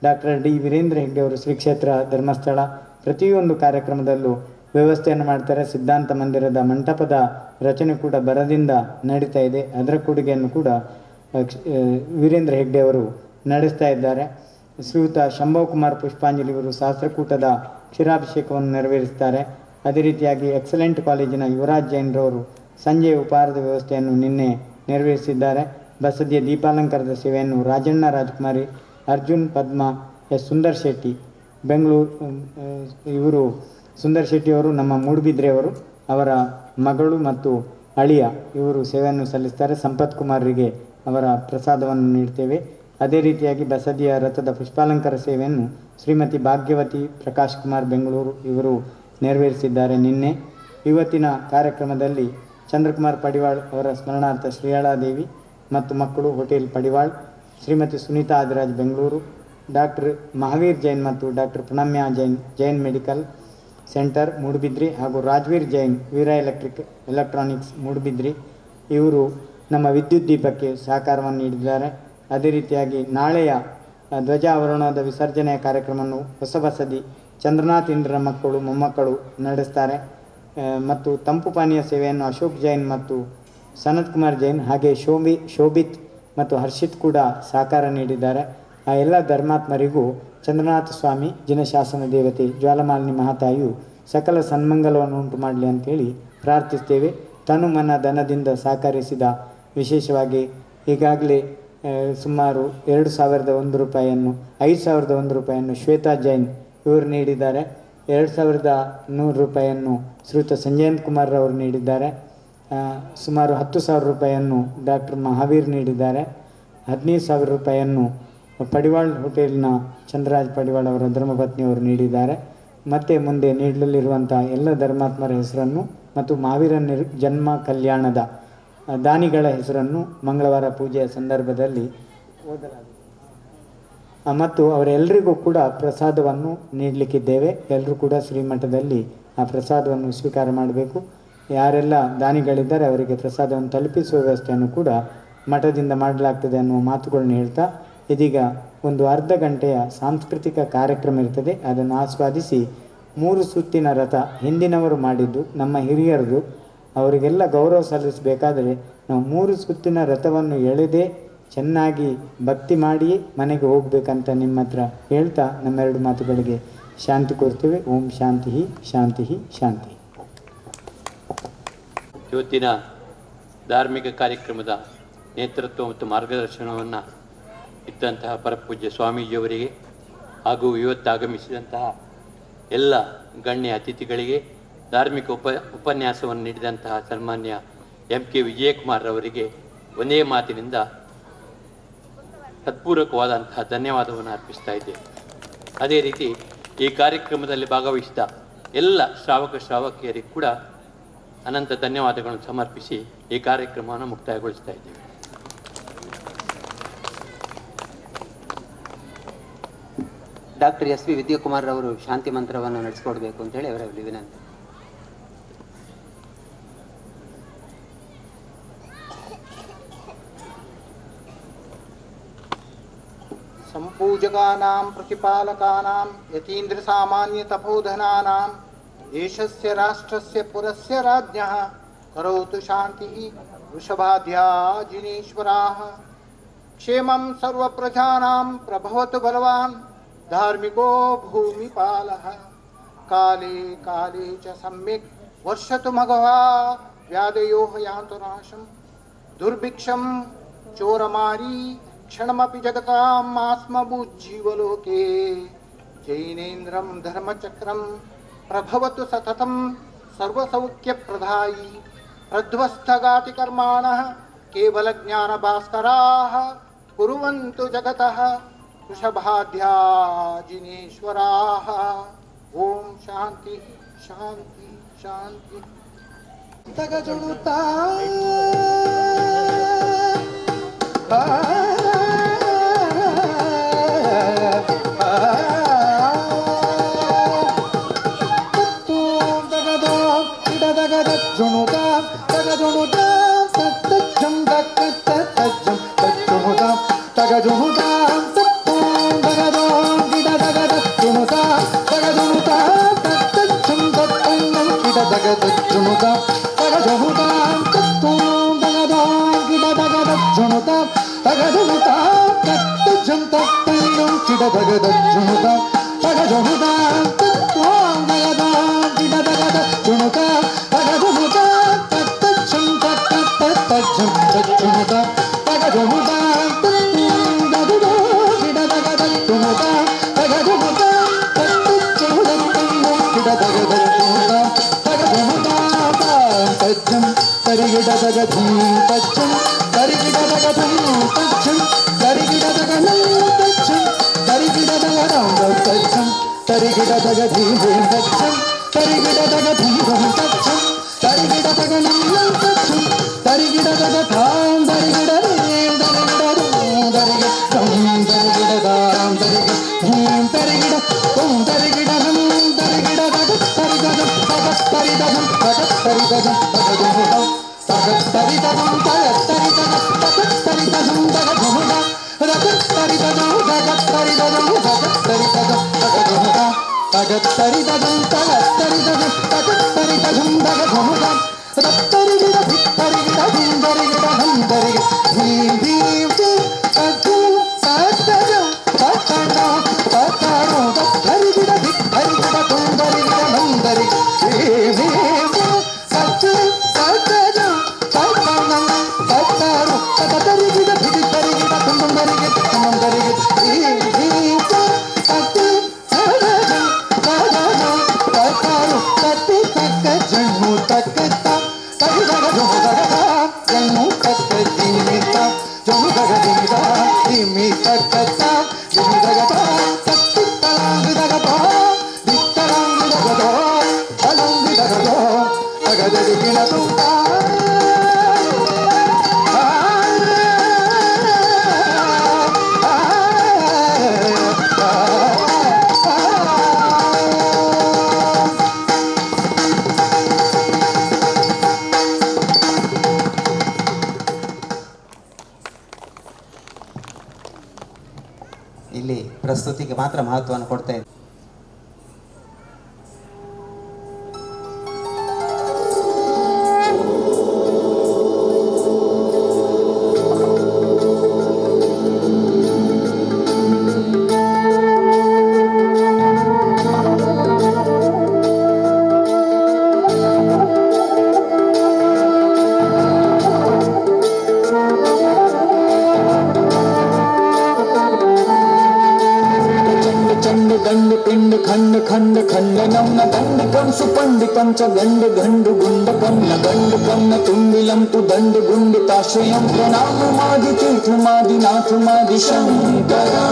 ಡಾಕ್ಟರ್ ಡಿ ವೀರೇಂದ್ರ ಹೆಗ್ಡೆ ಅವರು ಶ್ರೀ ಕ್ಷೇತ್ರ ಧರ್ಮಸ್ಥಳ ಪ್ರತಿಯೊಂದು ಕಾರ್ಯಕ್ರಮದಲ್ಲೂ ವ್ಯವಸ್ಥೆಯನ್ನು ಮಾಡ್ತಾರೆ. ಸಿದ್ಧಾಂತ ಮಂದಿರದ ಮಂಟಪದ ರಚನೆ ಕೂಡ ಬರದಿಂದ ನಡೀತಾ ಇದೆ. ಅದರ ಕೊಡುಗೆಯನ್ನು ಕೂಡ ವೀರೇಂದ್ರ ಹೆಗ್ಡೆ ಅವರು ನಡೆಸ್ತಾ ಇದ್ದಾರೆ. ಶ್ರೀಯುತ ಶಂಭವ್ ಕುಮಾರ್ ಪುಷ್ಪಾಂಜಲಿ ಅವರು ಶಾಸ್ತ್ರಕೂಟದ ಕ್ಷೀರಾಭಿಷೇಕವನ್ನು ನೆರವೇರಿಸ್ತಾರೆ. ಅದೇ ರೀತಿಯಾಗಿ ಎಕ್ಸಲೆಂಟ್ ಕಾಲೇಜಿನ ಯುವರಾಜ್ ಜೈನ್ರವರು ಸಂಜೆ ಉಪಹಾರದ ವ್ಯವಸ್ಥೆಯನ್ನು ನಿನ್ನೆ ನೆರವೇರಿಸಿದ್ದಾರೆ. ಬಸದಿಯ ದೀಪಾಲಂಕಾರದ ಸೇವೆಯನ್ನು ರಾಜಣ್ಣ ರಾಜಕುಮಾರಿ, ಅರ್ಜುನ್, ಪದ್ಮ, ಎಸ್ ಸುಂದರ್ ಶೆಟ್ಟಿ, ಬೆಂಗಳೂರು. ಇವರು ಸುಂದರ್ ಶೆಟ್ಟಿಯವರು ನಮ್ಮ ಮೂಡುಬಿದ್ರೆಯವರು, ಅವರ ಮಗಳು ಮತ್ತು ಅಳಿಯ ಇವರು ಸೇವೆಯನ್ನು ಸಲ್ಲಿಸ್ತಾರೆ. ಸಂಪತ್ ಕುಮಾರರಿಗೆ ಅವರ ಪ್ರಸಾದವನ್ನು ನೀಡ್ತೇವೆ. ಅದೇ ರೀತಿಯಾಗಿ ಬಸದಿಯ ರಥದ ಪುಷ್ಪಾಲಂಕಾರ ಸೇವೆಯನ್ನು ಶ್ರೀಮತಿ ಭಾಗ್ಯವತಿ ಪ್ರಕಾಶ್ ಕುಮಾರ್ ಬೆಂಗಳೂರು ಇವರು ನೆರವೇರಿಸಿದ್ದಾರೆ ನಿನ್ನೆ. ಇವತ್ತಿನ ಕಾರ್ಯಕ್ರಮದಲ್ಲಿ ಚಂದ್ರಕುಮಾರ್ ಪಡಿವಾಳ್ ಅವರ ಸ್ಮರಣಾರ್ಥ ಶ್ರೀಯಾಳಾದೇವಿ ಮತ್ತು ಮಕ್ಕಳು ಹೋಟೆಲ್ ಪಡಿವಾಳ್, ಶ್ರೀಮತಿ ಸುನೀತಾ ಆದಿರಾಜ್ ಬೆಂಗಳೂರು, ಡಾಕ್ಟರ್ ಮಹಾವೀರ್ ಜೈನ್ ಮತ್ತು doctor Pranamya Jain Jain medical centre Moodbidri ಹಾಗೂ ರಾಜ್ವೀರ್ ಜೈನ್ ವೀರ ಎಲೆಕ್ಟ್ರಾನಿಕ್ಸ್ ಮೂಡುಬಿದ್ರಿ ಇವರು ನಮ್ಮ ವಿದ್ಯುತ್ ದೀಪಕ್ಕೆ ಸಹಕಾರವನ್ನು ನೀಡಿದ್ದಾರೆ. ಅದೇ ರೀತಿಯಾಗಿ ನಾಳೆಯ ಧ್ವಜಾವರಣದ ವಿಸರ್ಜನೆಯ ಕಾರ್ಯಕ್ರಮವನ್ನು ಹೊಸ ಬಸದಿ ಚಂದ್ರನಾಥ್ ಇಂದ್ರರ ಮಕ್ಕಳು ಮೊಮ್ಮಕ್ಕಳು ನಡೆಸ್ತಾರೆ. ಮತ್ತು ತಂಪು ಪಾನೀಯ ಸೇವೆಯನ್ನು ಅಶೋಕ್ ಜೈನ್ ಮತ್ತು ಸನತ್ ಕುಮಾರ್ ಜೈನ್ ಹಾಗೆ ಶೋಭಿತ್ ಮತ್ತು ಹರ್ಷಿತ್ ಕೂಡ ಸಹಕಾರ ನೀಡಿದ್ದಾರೆ. ಆ ಎಲ್ಲ ಧರ್ಮಾತ್ಮರಿಗೂ ಚಂದ್ರನಾಥ ಸ್ವಾಮಿ ಜಿನಶಾಸನ ದೇವತೆ ಜ್ವಾಲಮಾಲಿನಿ ಮಹಾತಾಯಿಯು ಸಕಲ ಸನ್ಮಂಗಲವನ್ನು ಉಂಟು ಮಾಡಲಿ ಅಂತೇಳಿ ಪ್ರಾರ್ಥಿಸ್ತೇವೆ. ತನು ಮನ ಧನದಿಂದ ಸಹಕರಿಸಿದ ವಿಶೇಷವಾಗಿ ಈಗಾಗಲೇ ಸುಮಾರು 2,001 ರೂಪಾಯಿಯನ್ನು 5,001 ರೂಪಾಯಿಯನ್ನು ಶ್ವೇತಾ ಜೈನ್ ಇವರು ನೀಡಿದ್ದಾರೆ. 2,100 ರೂಪಾಯಿಯನ್ನು ಶ್ರೀಯುತ ಸಂಜಯನ್ ಕುಮಾರ್ ಅವರು ನೀಡಿದ್ದಾರೆ. ಸುಮಾರು 10,000 ರೂಪಾಯಿಯನ್ನು ಡಾಕ್ಟರ್ ಮಹಾವೀರ್ ನೀಡಿದ್ದಾರೆ. 15,000 ರೂಪಾಯಿಯನ್ನು ಪಡಿವಾಳ್ ಹೋಟೆಲ್ನ ಚಂದ್ರರಾಜ್ ಪಡಿವಾಳ್ ಅವರ ಧರ್ಮಪತ್ನಿಯವರು ನೀಡಿದ್ದಾರೆ. ಮತ್ತು ಮುಂದೆ ನೀಡಲಿರುವಂಥ ಎಲ್ಲ ಧರ್ಮಾತ್ಮರ ಹೆಸರನ್ನು ಮತ್ತು ಮಹಾವೀರ ಜನ್ಮ ಕಲ್ಯಾಣದ ದಾನಿಗಳ ಹೆಸರನ್ನು ಮಂಗಳವಾರ ಪೂಜೆಯ ಸಂದರ್ಭದಲ್ಲಿ ಓದಲಾಗಿದೆ. ಮತ್ತು ಅವರೆಲ್ಲರಿಗೂ ಕೂಡ ಪ್ರಸಾದವನ್ನು ನೀಡಲಿಕ್ಕಿದ್ದೇವೆ. ಎಲ್ಲರೂ ಕೂಡ ಶ್ರೀಮಠದಲ್ಲಿ ಆ ಪ್ರಸಾದವನ್ನು ಸ್ವೀಕಾರ ಮಾಡಬೇಕು. ಯಾರೆಲ್ಲ ದಾನಿಗಳಿದ್ದಾರೆ ಅವರಿಗೆ ಪ್ರಸಾದವನ್ನು ತಲುಪಿಸುವ ವ್ಯವಸ್ಥೆಯನ್ನು ಕೂಡ ಮಠದಿಂದ ಮಾಡಲಾಗ್ತದೆ ಅನ್ನುವ ಮಾತುಗಳನ್ನ ಹೇಳ್ತಾ, ಇದೀಗ ಒಂದು ಅರ್ಧ ಗಂಟೆಯ ಸಾಂಸ್ಕೃತಿಕ ಕಾರ್ಯಕ್ರಮ ಇರ್ತದೆ. ಅದನ್ನು ಆಸ್ವಾದಿಸಿ 3 ಸುತ್ತಿನ ರಥ ಹಿಂದಿನವರು ಮಾಡಿದ್ದು ನಮ್ಮ ಹಿರಿಯರದು, ಅವರಿಗೆಲ್ಲ ಗೌರವ ಸಲ್ಲಿಸಬೇಕಾದರೆ ನಾವು 3 ಸುತ್ತಿನ ರಥವನ್ನು ಎಳೆದೇ ಚೆನ್ನಾಗಿ ಭಕ್ತಿ ಮಾಡಿಯೇ ಮನೆಗೆ ಹೋಗಬೇಕಂತ ನಿಮ್ಮ ಹತ್ರ ಹೇಳ್ತಾ ನಮ್ಮೆರಡು ಮಾತುಗಳಿಗೆ ಶಾಂತಿ ಕೋರ್ತೇವೆ. ಓಂ ಶಾಂತಿ ಶಾಂತಿ ಶಾಂತಿ. ಇವತ್ತಿನ ಧಾರ್ಮಿಕ ಕಾರ್ಯಕ್ರಮದ ನೇತೃತ್ವ ಮತ್ತು ಮಾರ್ಗದರ್ಶನವನ್ನು ಇದ್ದಂತಹ ಪರಪೂಜ್ಯ ಸ್ವಾಮೀಜಿಯವರಿಗೆ ಹಾಗೂ ಇವತ್ತು ಆಗಮಿಸಿದಂತಹ ಎಲ್ಲ ಗಣ್ಯ ಅತಿಥಿಗಳಿಗೆ, ಧಾರ್ಮಿಕ ಉಪನ್ಯಾಸವನ್ನು ನೀಡಿದಂತಹ ಸನ್ಮಾನ್ಯ MK ವಿಜಯಕುಮಾರ್ ಅವರಿಗೆ ಒಂದೇ ಮಾತಿನಿಂದ ಹೃತ್ಪೂರ್ವಕವಾದಂತಹ ಧನ್ಯವಾದವನ್ನು ಅರ್ಪಿಸ್ತಾ ಇದ್ದೇವೆ. ಅದೇ ರೀತಿ ಈ ಕಾರ್ಯಕ್ರಮದಲ್ಲಿ ಭಾಗವಹಿಸಿದ ಎಲ್ಲ ಶ್ರಾವಕಿಯರಿಗೆ ಕೂಡ ಅನಂತ ಧನ್ಯವಾದಗಳನ್ನು ಸಮರ್ಪಿಸಿ ಈ ಕಾರ್ಯಕ್ರಮವನ್ನು ಮುಕ್ತಾಯಗೊಳಿಸ್ತಾ ಇದ್ದೇವೆ. ಡಾಕ್ಟರ್ SV ವಿದ್ಯಾಕುಮಾರ್ ಅವರು ಶಾಂತಿ ಮಂತ್ರವನ್ನು ನಡೆಸಿಕೊಡ್ಬೇಕು ಅಂತೇಳಿ ಅವರಲ್ಲಿ ವಿನಂತಿ. ಸಂಪೂಜಕಾನಾಂ ಪ್ರತಿಪಾಲಕಾನಾಂ ಯತೀಂದ್ರ ಸಾಮಾನ್ಯ ತಪೋಧನಾನಾಂ ದೇಶಸ್ಯ ರಾಷ್ಟ್ರಸ್ಯ ಪುರಸ್ಯ ರಾಜ್ಞಃ ಕರೋತು ಶಾಂತಿಃ ವೃಷಭಾದ್ಯಾ ಜಿನೇಶ್ವರಾಃ ಕ್ಷೇಮಂ ಸರ್ವಪ್ರಜಾನಾಂ ಪ್ರಭವತು ಬಲವಾನ್ ಧಾರ್ಮಿಕೋ ಭೂಮಿಪಾಲಃ ಕಾಲೇ ಕಾಲೇ ಚ ಸಮ್ಯಕ್ ವರ್ಷತು ಮಘವಾ ವ್ಯಾಧಯೋ ಯಾಂತು ನಾಶಂ ದುರ್ಭಿಕ್ಷಂ ಚೋರಮಾರಿ ಕ್ಷಣಮಪಿ ಜಗತಾಂ ಆಸ್ಮಭೂಜ್ಜೀವಲೋಕೆ ಜೈನೇಂದ್ರಂ ಧರ್ಮಚಕ್ರಂ ಪ್ರಭವತು ಸತತಂ ಸರ್ವಸೌಖ್ಯಪ್ರದಾಯಿ ಪ್ರಧ್ವಸ್ಥಗಾತಿ ಕರ್ಮಾಣಃ ಕೇವಲ ಜ್ಞಾನಭಾಸ್ಕರಾಃ ಕುರುವಂತು ಜಗತಃ ವೃಷಭಾದ್ಯಾ ಜಿನೇಶ್ವರಾಃ. ಓಂ ಶಾಂತಿ ಶಾಂತಿ ಶಾಂತಿ. ತಗಜುಳುತ್ತಾ ತಗ ಇಲ್ಲಿ ಪ್ರಸ್ತುತಿಗೆ ಮಾತ್ರ ಮಹತ್ವವನ್ನು ಕೊಡ್ತಾ ಇದ್ದಾರೆ. गंड गुंड कन्न तुम्बिलं तु दंड गुंडिताश्रयं प्रणाममादि तीर्थमादि नाथमादि शंकरा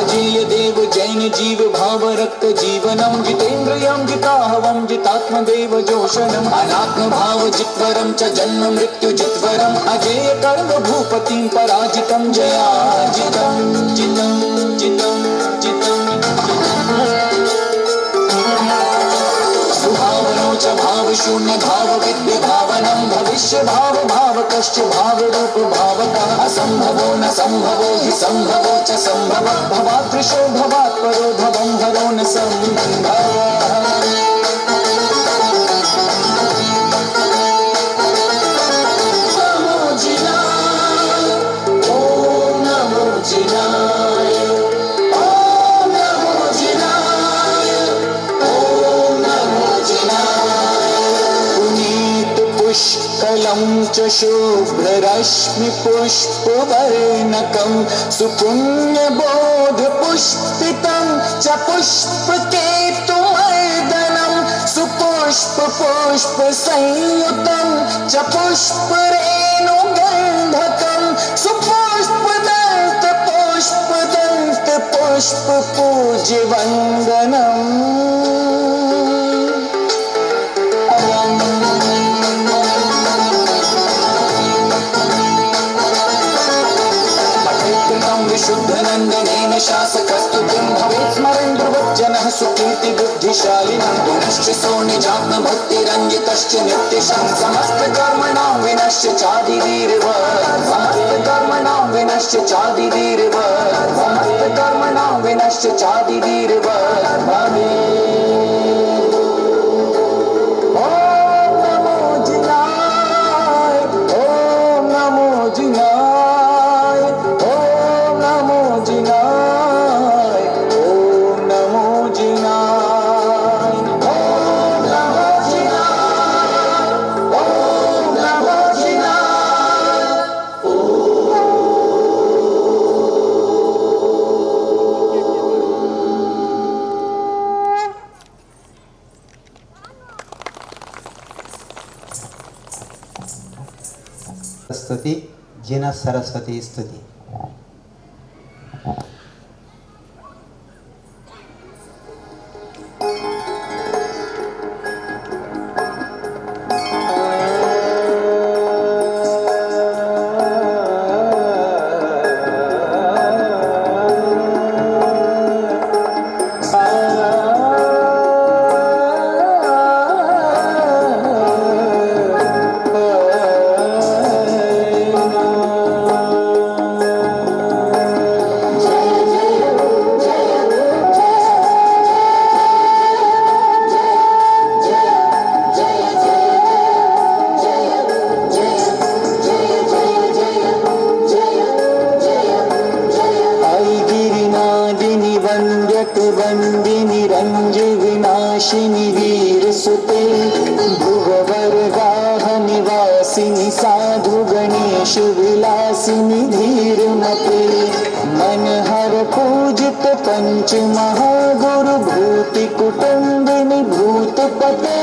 अजेय देव जैन जीव भाव रक्त जीवनं जितेन्द्रियं जिताहवं जितात्मदेव जोषणम् अनात्म भाव जित्वरं च जन्म मृत्यु जित्वरम् अजेय कर्म भूपतिं पराजितं जयाजितं जितं जितं जितं सुभावनो च भाव शून्य भाव विद्य भावनं भविष्य भाव भाव कश्च भाव रूप भावका असंभवो न संभवो हि संभवो च संभव भवादृशो भवात् परो भवं हरो न संभव च शुभ्ररश्मि पुष्पवर्णकं सुपुण्यबोध पुष्पितं च पुष्पकेतुमर्दनं सुपुष्प पुष्प संयुतं च पुष्परेणुगन्धकं सुपुष्पदन्त पुष्प पूज्य वन्दनम् शुद्धनन्दनेन शासकस्तुतिं भवेत् स्मरन् ध्रुवज्जनः सुकीर्ति बुद्धिशालिनं गुणश्च सोनिजात्म भक्तिरञ्जितश्च नित्यशं समस्तकर्मणां विनश्च चादिवीर्वत् समस्तकर्मणां विनश्च चादिवीर्वत् समस्तकर्मणां विनश्च चादिवीर्वत् भवेत्। ॐ नमो जिनाय ॐ नमो जिनाय जिनाय ॐ नमो जिनाय ॐ नमो ಸ್ತುತಿ ಜಿನ ಸರಸ್ವತಿ ಸ್ತುತಿ. पंच महागुरु भूति कुटुंबिनी भूतपते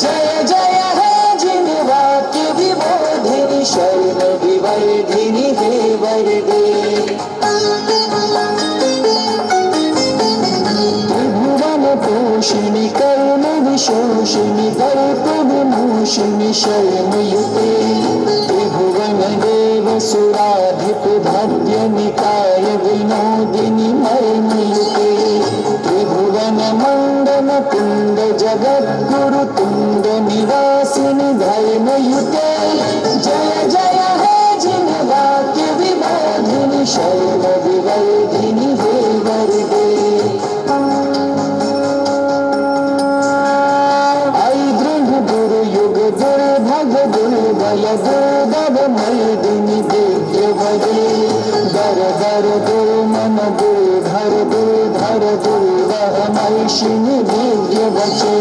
जय जय है जिन वाक्य विबोधिनी शरण विवर्धिनी हे वरदे त्रिभुवन पोषिणी कर्म विशोषिणी दर्प विमोषिणी शरणयुते त्रिभुवन देव सुराधिप भाग्य निकाय विनोदिनी मर्मयुते त्रिभुवन मंडन कुंड जगद्गुरु तुंड निवासिनी धर्मयुते जय जय है जिन वाक्य विबोधिनी शरण विवर्धिनी हे वरदे दुर्दव मैदिनी दिव्य भजे दर दर दुर मन दुर्धर दुर्धर दुर्वह मैशिनी दिव्य बचे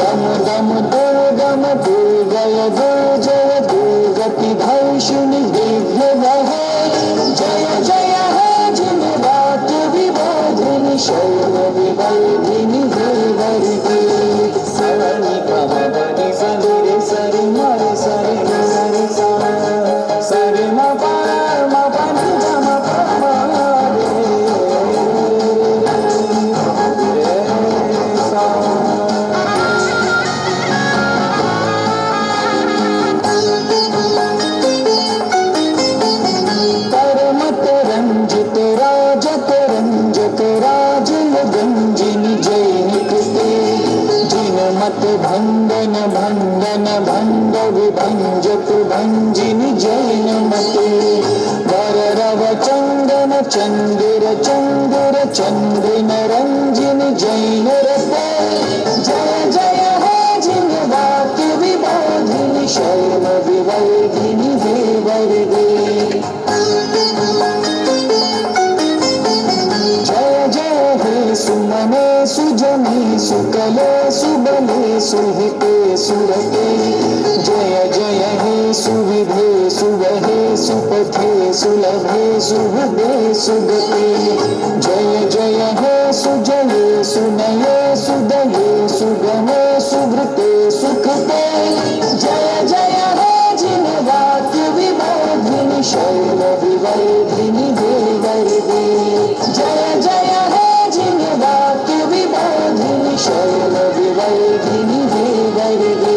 दम दम दुर्गम दुर्गय दुर्जय दुर्गति धैषिणी दिव्य वहे जय जय है जिन वाक्य विबोधिनी शरण विवर्धिनी हे वरदे सवनि भवनि सनिरे सरि मरे सरि सरि सा सरि म प म प नि ध म प म रे सा कर्मत रंजित राजत रंजक राजन गंजिनी जैनिकते जिनमत भंगन भंगन भंग विभंजक भंजिनी जैनमते वर रव चंदन चंदिर चंदिर चंद्रिन रंजिनी जैन रते जय जय है जिन वाक्य विबोधिनी शरण विवर्धिनी हे वरदे जय जय हे सुमने सुजने सुकले सुबले सुहिते सुरते जय जय हे सुविधे सुवहे सुपथे सुलभे सुहृदे सुगते जय जय हे सुजये सुनये सुदये सुगमे सुवृते सुखते जय जय हे जिन वाक्य विबोधिनी शरण विवर्धिनी हे वरदे जय जय है जिन वाक्य विबोधिनी शरण विवर्धिनी हे वरदे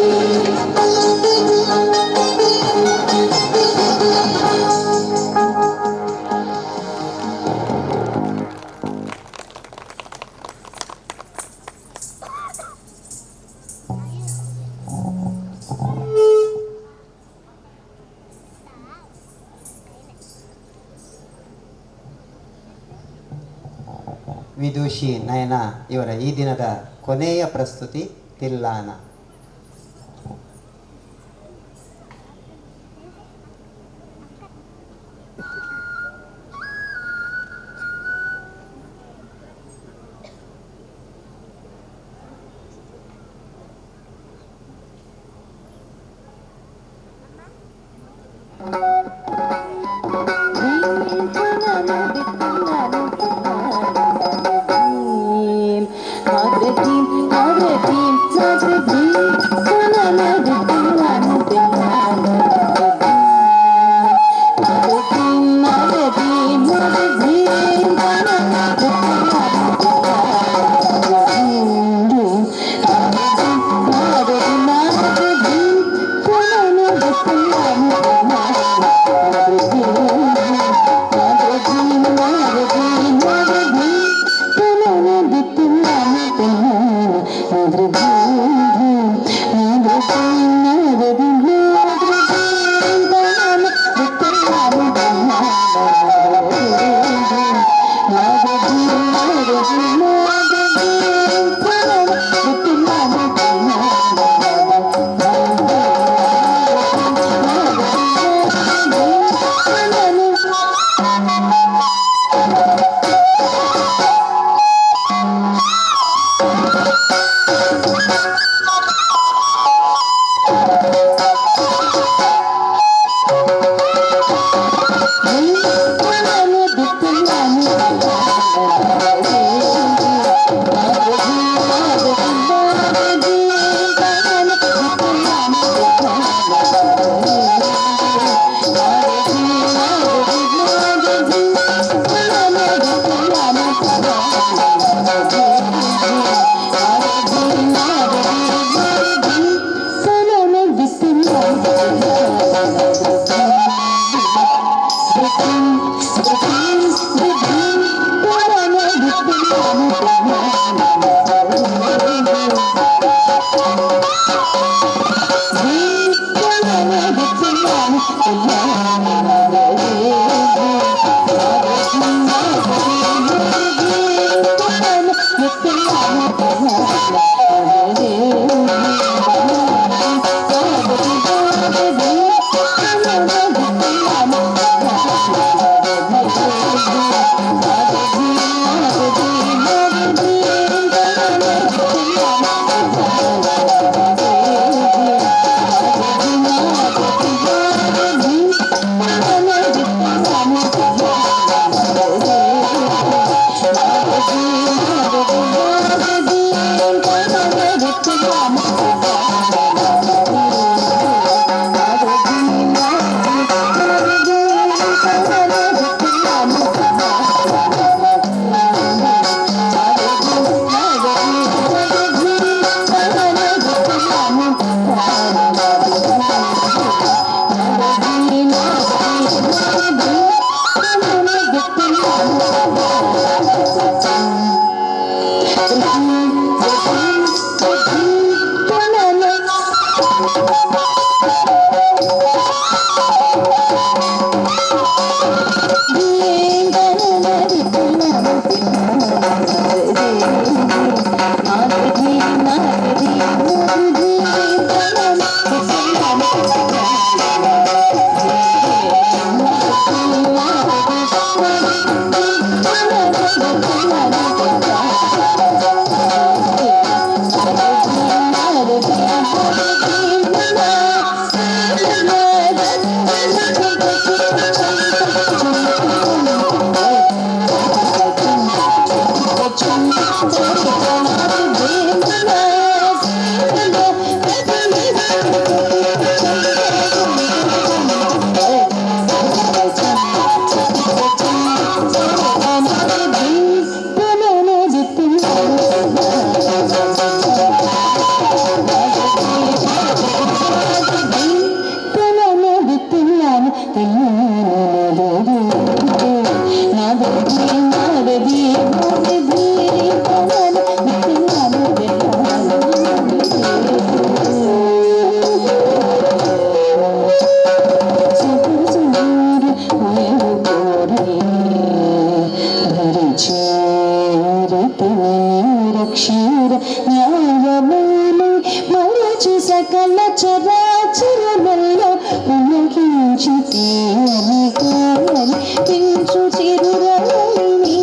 ವಿದೂಷಿ ನಯನ ಇವರ ಈ ದಿನದ ಕೊನೆಯ ಪ್ರಸ್ತುತಿ ತಿಲ್ಲಾನ. Agredim, agredim, agredim. సకల చరాచరమల్లో ఉలగించితే పెంచు చిరురని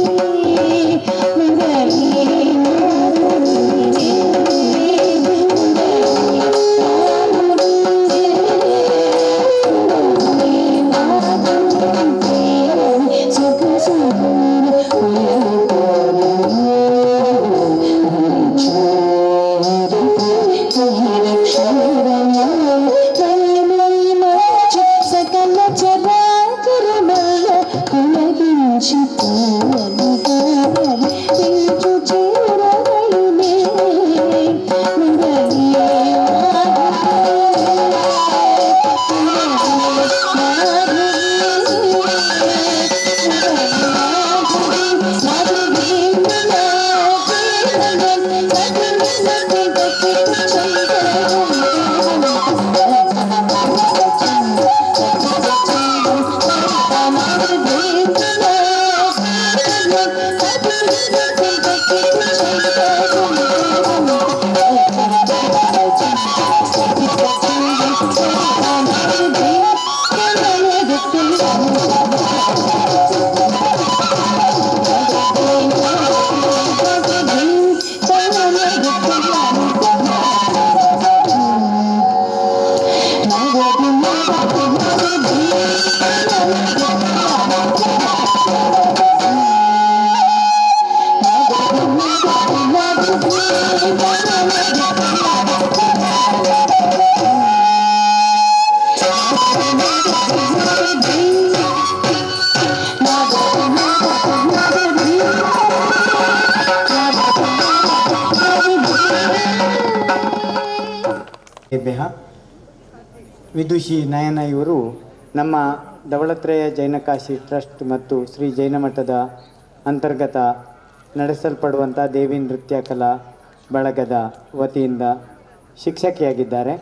ವಿದುಷಿ ನಯನ ಇವರು ನಮ್ಮ ಧವಳತ್ರಯ ಜೈನಕಾಶಿ ಟ್ರಸ್ಟ್ ಮತ್ತು ಶ್ರೀ ಜೈನ ಮಠದ ಅಂತರ್ಗತ ನಡೆಸಲ್ಪಡುವಂಥ ದೇವಿ ನೃತ್ಯ ಕಲಾ ಬಳಗದ ವತಿಯಿಂದ ಶಿಕ್ಷಕಿಯಾಗಿದ್ದಾರೆ.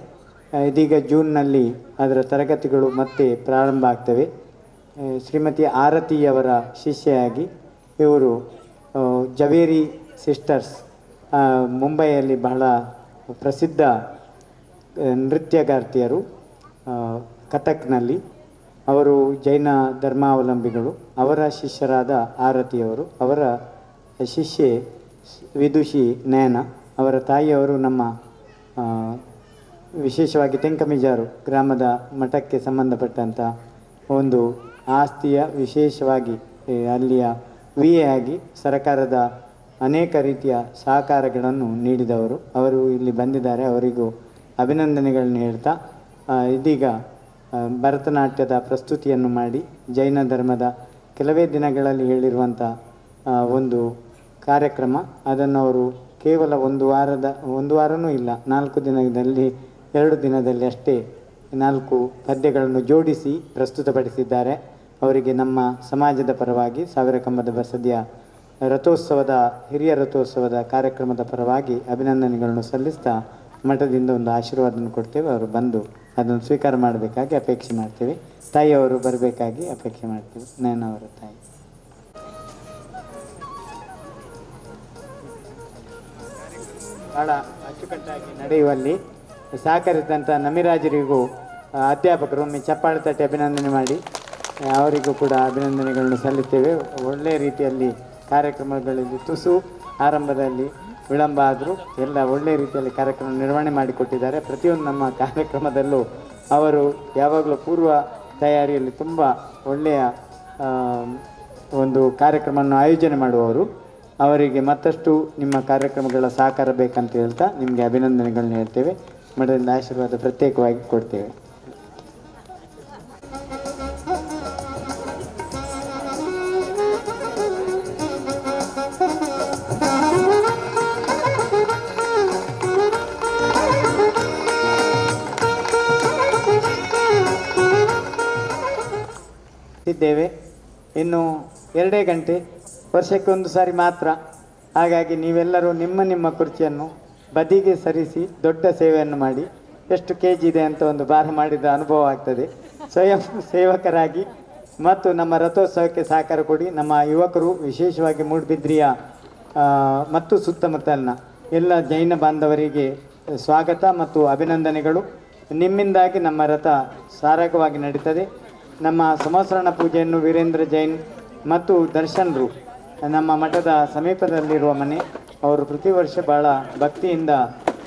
ಇದೀಗ ಜೂನ್ನಲ್ಲಿ ಅದರ ತರಗತಿಗಳು ಮತ್ತೆ ಪ್ರಾರಂಭ ಆಗ್ತವೆ. ಶ್ರೀಮತಿ ಆರತಿಯವರ ಶಿಷ್ಯೆಯಾಗಿ ಇವರು ಜವೇರಿ ಸಿಸ್ಟರ್ಸ್ ಮುಂಬೈಯಲ್ಲಿ ಬಹಳ ಪ್ರಸಿದ್ಧ ನೃತ್ಯಗಾರ್ತಿಯರು. ಕಥಕ್ನಲ್ಲಿ ಅವರು ಜೈನ ಧರ್ಮಾವಲಂಬಿಗಳು. ಅವರ ಶಿಷ್ಯರಾದ ಆರತಿಯವರು, ಅವರ ಶಿಷ್ಯೆ ವಿದುಷಿ ನಯನ, ಅವರ ತಾಯಿಯವರು ನಮ್ಮ ವಿಶೇಷವಾಗಿ ತೆಂಕಮಿಜಾರು ಗ್ರಾಮದ ಮಠಕ್ಕೆ ಸಂಬಂಧಪಟ್ಟಂಥ ಒಂದು ಆಸ್ತಿಯ ವಿಶೇಷವಾಗಿ ಅಲ್ಲಿಯ ವಿಎ ಆಗಿ ಸರಕಾರದ ಅನೇಕ ರೀತಿಯ ಸಹಕಾರಗಳನ್ನು ನೀಡಿದವರು. ಅವರು ಇಲ್ಲಿ ಬಂದಿದ್ದಾರೆ. ಅವರಿಗೂ ಅಭಿನಂದನೆಗಳನ್ನ ಹೇಳ್ತಾ ಇದೀಗ ಭರತನಾಟ್ಯದ ಪ್ರಸ್ತುತಿಯನ್ನು ಮಾಡಿ ಜೈನ ಧರ್ಮದ ಕೆಲವೇ ದಿನಗಳಲ್ಲಿ ಹೇಳಿರುವಂಥ ಒಂದು ಕಾರ್ಯಕ್ರಮ, ಅದನ್ನು ಅವರು ಕೇವಲ ಒಂದು ವಾರನೂ ಇಲ್ಲ 4 ದಿನದಲ್ಲಿ 2 ದಿನದಲ್ಲಿ ಅಷ್ಟೇ 4 ಪದ್ಯಗಳನ್ನು ಜೋಡಿಸಿ ಪ್ರಸ್ತುತಪಡಿಸಿದ್ದಾರೆ. ಅವರಿಗೆ ನಮ್ಮ ಸಮಾಜದ ಪರವಾಗಿ ಸಾವಿರ ಕಂಬದ ಬಸದಿಯ ಹಿರಿಯ ರಥೋತ್ಸವದ ಕಾರ್ಯಕ್ರಮದ ಪರವಾಗಿ ಅಭಿನಂದನೆಗಳನ್ನು ಸಲ್ಲಿಸ್ತಾ ಮಠದಿಂದ ಒಂದು ಆಶೀರ್ವಾದವನ್ನು ಕೊಡ್ತೇವೆ. ಅವರು ಬಂದು ಅದನ್ನು ಸ್ವೀಕಾರ ಮಾಡಬೇಕಾಗಿ ಅಪೇಕ್ಷೆ ಮಾಡ್ತೇವೆ. ತಾಯಿಯವರು ಬರಬೇಕಾಗಿ ಅಪೇಕ್ಷೆ ಮಾಡ್ತೇವೆ. ನಾನವರ ತಾಯಿ. ಭಾಳ ಅಚ್ಚುಕಟ್ಟಾಗಿ ನಡೆಯುವಲ್ಲಿ ಸಹಕರಿಸಿದಂಥ ನಮಿರಾಜರಿಗೂ ಅಧ್ಯಾಪಕರು ಒಮ್ಮೆ ಚಪ್ಪಾಳೆ ತಟ್ಟಿ ಅಭಿನಂದನೆ ಮಾಡಿ ಅವರಿಗೂ ಕೂಡ ಅಭಿನಂದನೆಗಳನ್ನು ಸಲ್ಲಿಸ್ತೇವೆ. ಒಳ್ಳೆಯ ರೀತಿಯಲ್ಲಿ ಕಾರ್ಯಕ್ರಮಗಳಲ್ಲಿ ತುಸು ಆರಂಭದಲ್ಲಿ ವಿಳಂಬ ಆದರೂ ಎಲ್ಲ ಒಳ್ಳೆಯ ರೀತಿಯಲ್ಲಿ ಕಾರ್ಯಕ್ರಮ ನಿರ್ವಹಣೆ ಮಾಡಿಕೊಟ್ಟಿದ್ದಾರೆ. ಪ್ರತಿಯೊಂದು ನಮ್ಮ ಕಾರ್ಯಕ್ರಮದಲ್ಲೂ ಅವರು ಯಾವಾಗಲೂ ಪೂರ್ವ ತಯಾರಿಯಲ್ಲಿ ತುಂಬ ಒಳ್ಳೆಯ ಒಂದು ಕಾರ್ಯಕ್ರಮವನ್ನು ಆಯೋಜನೆ ಮಾಡುವವರು. ಅವರಿಗೆ ಮತ್ತಷ್ಟು ನಿಮ್ಮ ಕಾರ್ಯಕ್ರಮಗಳ ಸಹಕಾರ ಬೇಕಂತ ಹೇಳ್ತಾ ನಿಮಗೆ ಅಭಿನಂದನೆಗಳನ್ನ ಹೇಳ್ತೇವೆ. ಮಠದಿಂದ ಆಶೀರ್ವಾದ ಪ್ರತ್ಯೇಕವಾಗಿ ಕೊಡ್ತೇವೆ. ಇದ್ದೇವೆ ಇನ್ನು 2 ಗಂಟೆ, ವರ್ಷಕ್ಕೆ 1 ಸಾರಿ ಮಾತ್ರ. ಹಾಗಾಗಿ ನೀವೆಲ್ಲರೂ ನಿಮ್ಮ ಕುರ್ಚಿಯನ್ನು ಬದಿಗೆ ಸರಿಸಿ ದೊಡ್ಡ ಸೇವೆಯನ್ನು ಮಾಡಿ ಎಷ್ಟು KG ಇದೆ ಅಂತ ಒಂದು ಭಾರ ಮಾಡಿದ ಅನುಭವ ಆಗ್ತದೆ. ಸ್ವಯಂ ಸೇವಕರಾಗಿ ಮತ್ತು ನಮ್ಮ ರಥೋತ್ಸವಕ್ಕೆ ಸಹಕಾರ ಕೊಡಿ. ನಮ್ಮ ಯುವಕರು ವಿಶೇಷವಾಗಿ ಮೂಡುಬಿದ್ರೆಯ ಮತ್ತು ಸುತ್ತಮುತ್ತಲಿನ ಎಲ್ಲ ಜೈನ ಬಾಂಧವರಿಗೆ ಸ್ವಾಗತ ಮತ್ತು ಅಭಿನಂದನೆಗಳು. ನಿಮ್ಮಿಂದಾಗಿ ನಮ್ಮ ರಥ ಸಾರಕವಾಗಿ ನಡೀತದೆ. ನಮ್ಮ ಸಂವತ್ಸರಣ ಪೂಜೆಯನ್ನು ವೀರೇಂದ್ರ ಜೈನ್ ಮತ್ತು ದರ್ಶನ್ರು ನಮ್ಮ ಮಠದ ಸಮೀಪದಲ್ಲಿರುವ ಮನೆ, ಅವರು ಪ್ರತಿ ವರ್ಷ ಭಾಳ ಭಕ್ತಿಯಿಂದ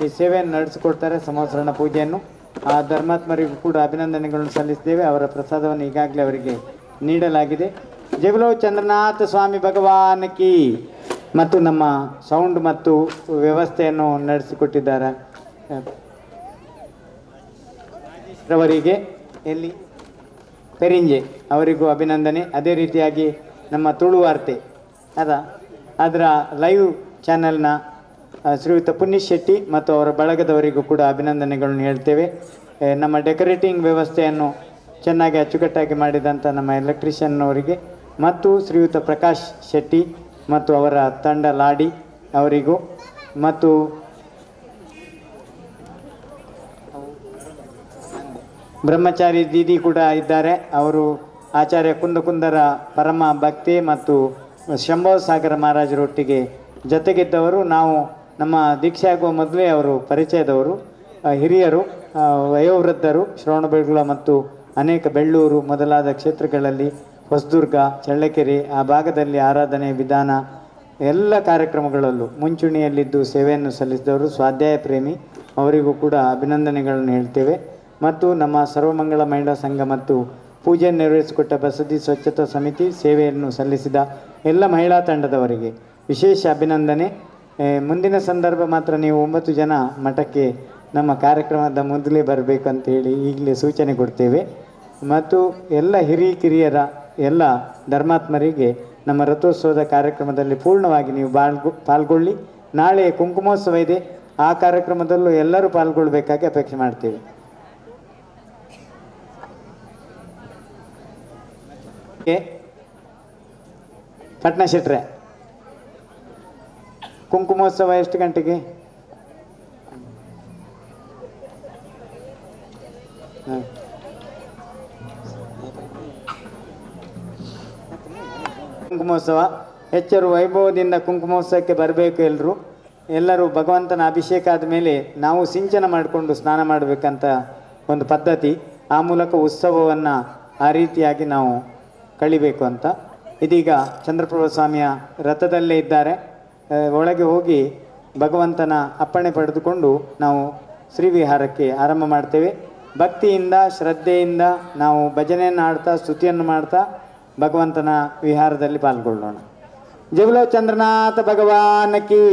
ಈ ಸೇವೆಯನ್ನು ನಡೆಸಿಕೊಡ್ತಾರೆ ಸಂವತ್ಸರಣ ಪೂಜೆಯನ್ನು. ಆ ಧರ್ಮಾತ್ಮರಿಗೂ ಕೂಡ ಅಭಿನಂದನೆಗಳನ್ನು ಸಲ್ಲಿಸಿದ್ದೇವೆ. ಅವರ ಪ್ರಸಾದವನ್ನು ಈಗಾಗಲೇ ಅವರಿಗೆ ನೀಡಲಾಗಿದೆ. ಜಗಲೋ ಚಂದ್ರನಾಥ ಸ್ವಾಮಿ ಭಗವಾನ್ ಕಿ. ಮತ್ತು ನಮ್ಮ ಸೌಂಡ್ ಮತ್ತು ವ್ಯವಸ್ಥೆಯನ್ನು ನಡೆಸಿಕೊಟ್ಟಿದ್ದಾರೆ ಅವರಿಗೆ ಎಲ್ಲಿ ಪೆರಿಂಜೆ ಅವರಿಗೂ ಅಭಿನಂದನೆ. ಅದೇ ರೀತಿಯಾಗಿ ನಮ್ಮ ತುಳು ವಾರ್ತೆ ಅದರ ಲೈವ್ ಚಾನೆಲ್ನ ಶ್ರೀಯುತ ಪುನೀತ್ ಶೆಟ್ಟಿ ಮತ್ತು ಅವರ ಬಳಗದವರಿಗೂ ಕೂಡ ಅಭಿನಂದನೆಗಳನ್ನು ಹೇಳ್ತೇವೆ. ನಮ್ಮ ಡೆಕೋರೇಟಿಂಗ್ ವ್ಯವಸ್ಥೆಯನ್ನು ಚೆನ್ನಾಗಿ ಅಚ್ಚುಕಟ್ಟಾಗಿ ಮಾಡಿದಂಥ ನಮ್ಮ ಎಲೆಕ್ಟ್ರಿಷಿಯನ್ ಅವರಿಗೆ ಮತ್ತು ಶ್ರೀಯುತ ಪ್ರಕಾಶ್ ಶೆಟ್ಟಿ ಮತ್ತು ಅವರ ತಂಡ ಲಾಡಿ ಅವರಿಗೂ ಮತ್ತು ಬ್ರಹ್ಮಚಾರಿ ದೀದಿ ಕೂಡ ಇದ್ದಾರೆ. ಅವರು ಆಚಾರ್ಯ ಕುಂದಕುಂದರ ಪರಮ ಭಕ್ತಿ ಮತ್ತು ಶಂಭವ ಸಾಗರ ಮಹಾರಾಜರೊಟ್ಟಿಗೆ ಜೊತೆಗಿದ್ದವರು. ನಾವು ನಮ್ಮ ದೀಕ್ಷೆ ಆಗುವ ಮೊದಲೇ ಅವರು ಪರಿಚಯದವರು, ಹಿರಿಯರು, ವಯೋವೃದ್ಧರು. ಶ್ರವಣಬೆಳಗೊಳ ಮತ್ತು ಅನೇಕ ಬೆಳ್ಳೂರು ಮೊದಲಾದ ಕ್ಷೇತ್ರಗಳಲ್ಲಿ, ಹೊಸದುರ್ಗ, ಚಳ್ಳಕೆರೆ ಆ ಭಾಗದಲ್ಲಿ ಆರಾಧನೆ ವಿಧಾನ ಎಲ್ಲ ಕಾರ್ಯಕ್ರಮಗಳಲ್ಲೂ ಮುಂಚೂಣಿಯಲ್ಲಿದ್ದು ಸೇವೆಯನ್ನು ಸಲ್ಲಿಸಿದವರು. ಸ್ವಾಧ್ಯಾಯ ಪ್ರೇಮಿ, ಅವರಿಗೂ ಕೂಡ ಅಭಿನಂದನೆಗಳನ್ನು ಹೇಳ್ತೇವೆ. ಮತ್ತು ನಮ್ಮ ಸರ್ವಮಂಗಳ ಮಹಿಳಾ ಸಂಘ ಮತ್ತು ಪೂಜೆ ನೆರವೇರಿಸಿಕೊಟ್ಟ ಬಸದಿ ಸ್ವಚ್ಛತಾ ಸಮಿತಿ ಸೇವೆಯನ್ನು ಸಲ್ಲಿಸಿದ ಎಲ್ಲ ಮಹಿಳಾ ತಂಡದವರಿಗೆ ವಿಶೇಷ ಅಭಿನಂದನೆ. ಮುಂದಿನ ಸಂದರ್ಭ ಮಾತ್ರ ನೀವು 9 ಜನ ಮಠಕ್ಕೆ ನಮ್ಮ ಕಾರ್ಯಕ್ರಮದ ಮೊದಲೇ ಬರಬೇಕು ಅಂತೇಳಿ ಈಗಲೇ ಸೂಚನೆ ಕೊಡ್ತೇವೆ. ಮತ್ತು ಎಲ್ಲ ಕಿರಿಯರ ಎಲ್ಲ ಧರ್ಮಾತ್ಮರಿಗೆ ನಮ್ಮ ರಥೋತ್ಸವದ ಕಾರ್ಯಕ್ರಮದಲ್ಲಿ ಪೂರ್ಣವಾಗಿ ನೀವು ಪಾಲ್ಗೊಳ್ಳಿ. ನಾಳೆ ಕುಂಕುಮೋತ್ಸವ ಇದೆ, ಆ ಕಾರ್ಯಕ್ರಮದಲ್ಲೂ ಎಲ್ಲರೂ ಪಾಲ್ಗೊಳ್ಳಬೇಕಾಗಿ ಅಪೇಕ್ಷೆ ಮಾಡ್ತೇವೆ. ಪಟ್ನಾ ಶೆಟ್ರೆ, ಕುಂಕುಮೋತ್ಸವ ಎಷ್ಟು ಗಂಟೆಗೆ? ಕುಂಕುಮೋತ್ಸವ ಹೆಚ್ಚರು ವೈಭವದಿಂದ ಕುಂಕುಮೋತ್ಸವಕ್ಕೆ ಬರಬೇಕು. ಎಲ್ಲರೂ ಭಗವಂತನ ಅಭಿಷೇಕ ಆದ ಮೇಲೆ ನಾವು ಸಿಂಚನ ಮಾಡಿಕೊಂಡು ಸ್ನಾನ ಮಾಡಬೇಕಂತ ಒಂದು ಪದ್ಧತಿ. ಆ ಮೂಲಕ ಉತ್ಸವವನ್ನು ಆ ರೀತಿಯಾಗಿ ನಾವು ಕಳಿಬೇಕು ಅಂತ. ಇದೀಗ ಚಂದ್ರಪ್ರಭು ಸ್ವಾಮಿಯ ರಥದಲ್ಲೇ ಇದ್ದಾರೆ. ಒಳಗೆ ಹೋಗಿ ಭಗವಂತನ ಅಪ್ಪಣೆ ಪಡೆದುಕೊಂಡು ನಾವು ಶ್ರೀವಿಹಾರಕ್ಕೆ ಆರಂಭ ಮಾಡ್ತೇವೆ. ಭಕ್ತಿಯಿಂದ ಶ್ರದ್ಧೆಯಿಂದ ನಾವು ಭಜನೆಯನ್ನು ಆಡ್ತಾ ಸ್ತುತಿಯನ್ನು ಮಾಡ್ತಾ ಭಗವಂತನ ವಿಹಾರದಲ್ಲಿ ಪಾಲ್ಗೊಳ್ಳೋಣ. ಜಗಲೋ ಚಂದ್ರನಾಥ ಭಗವಾನ್ ಕಿ.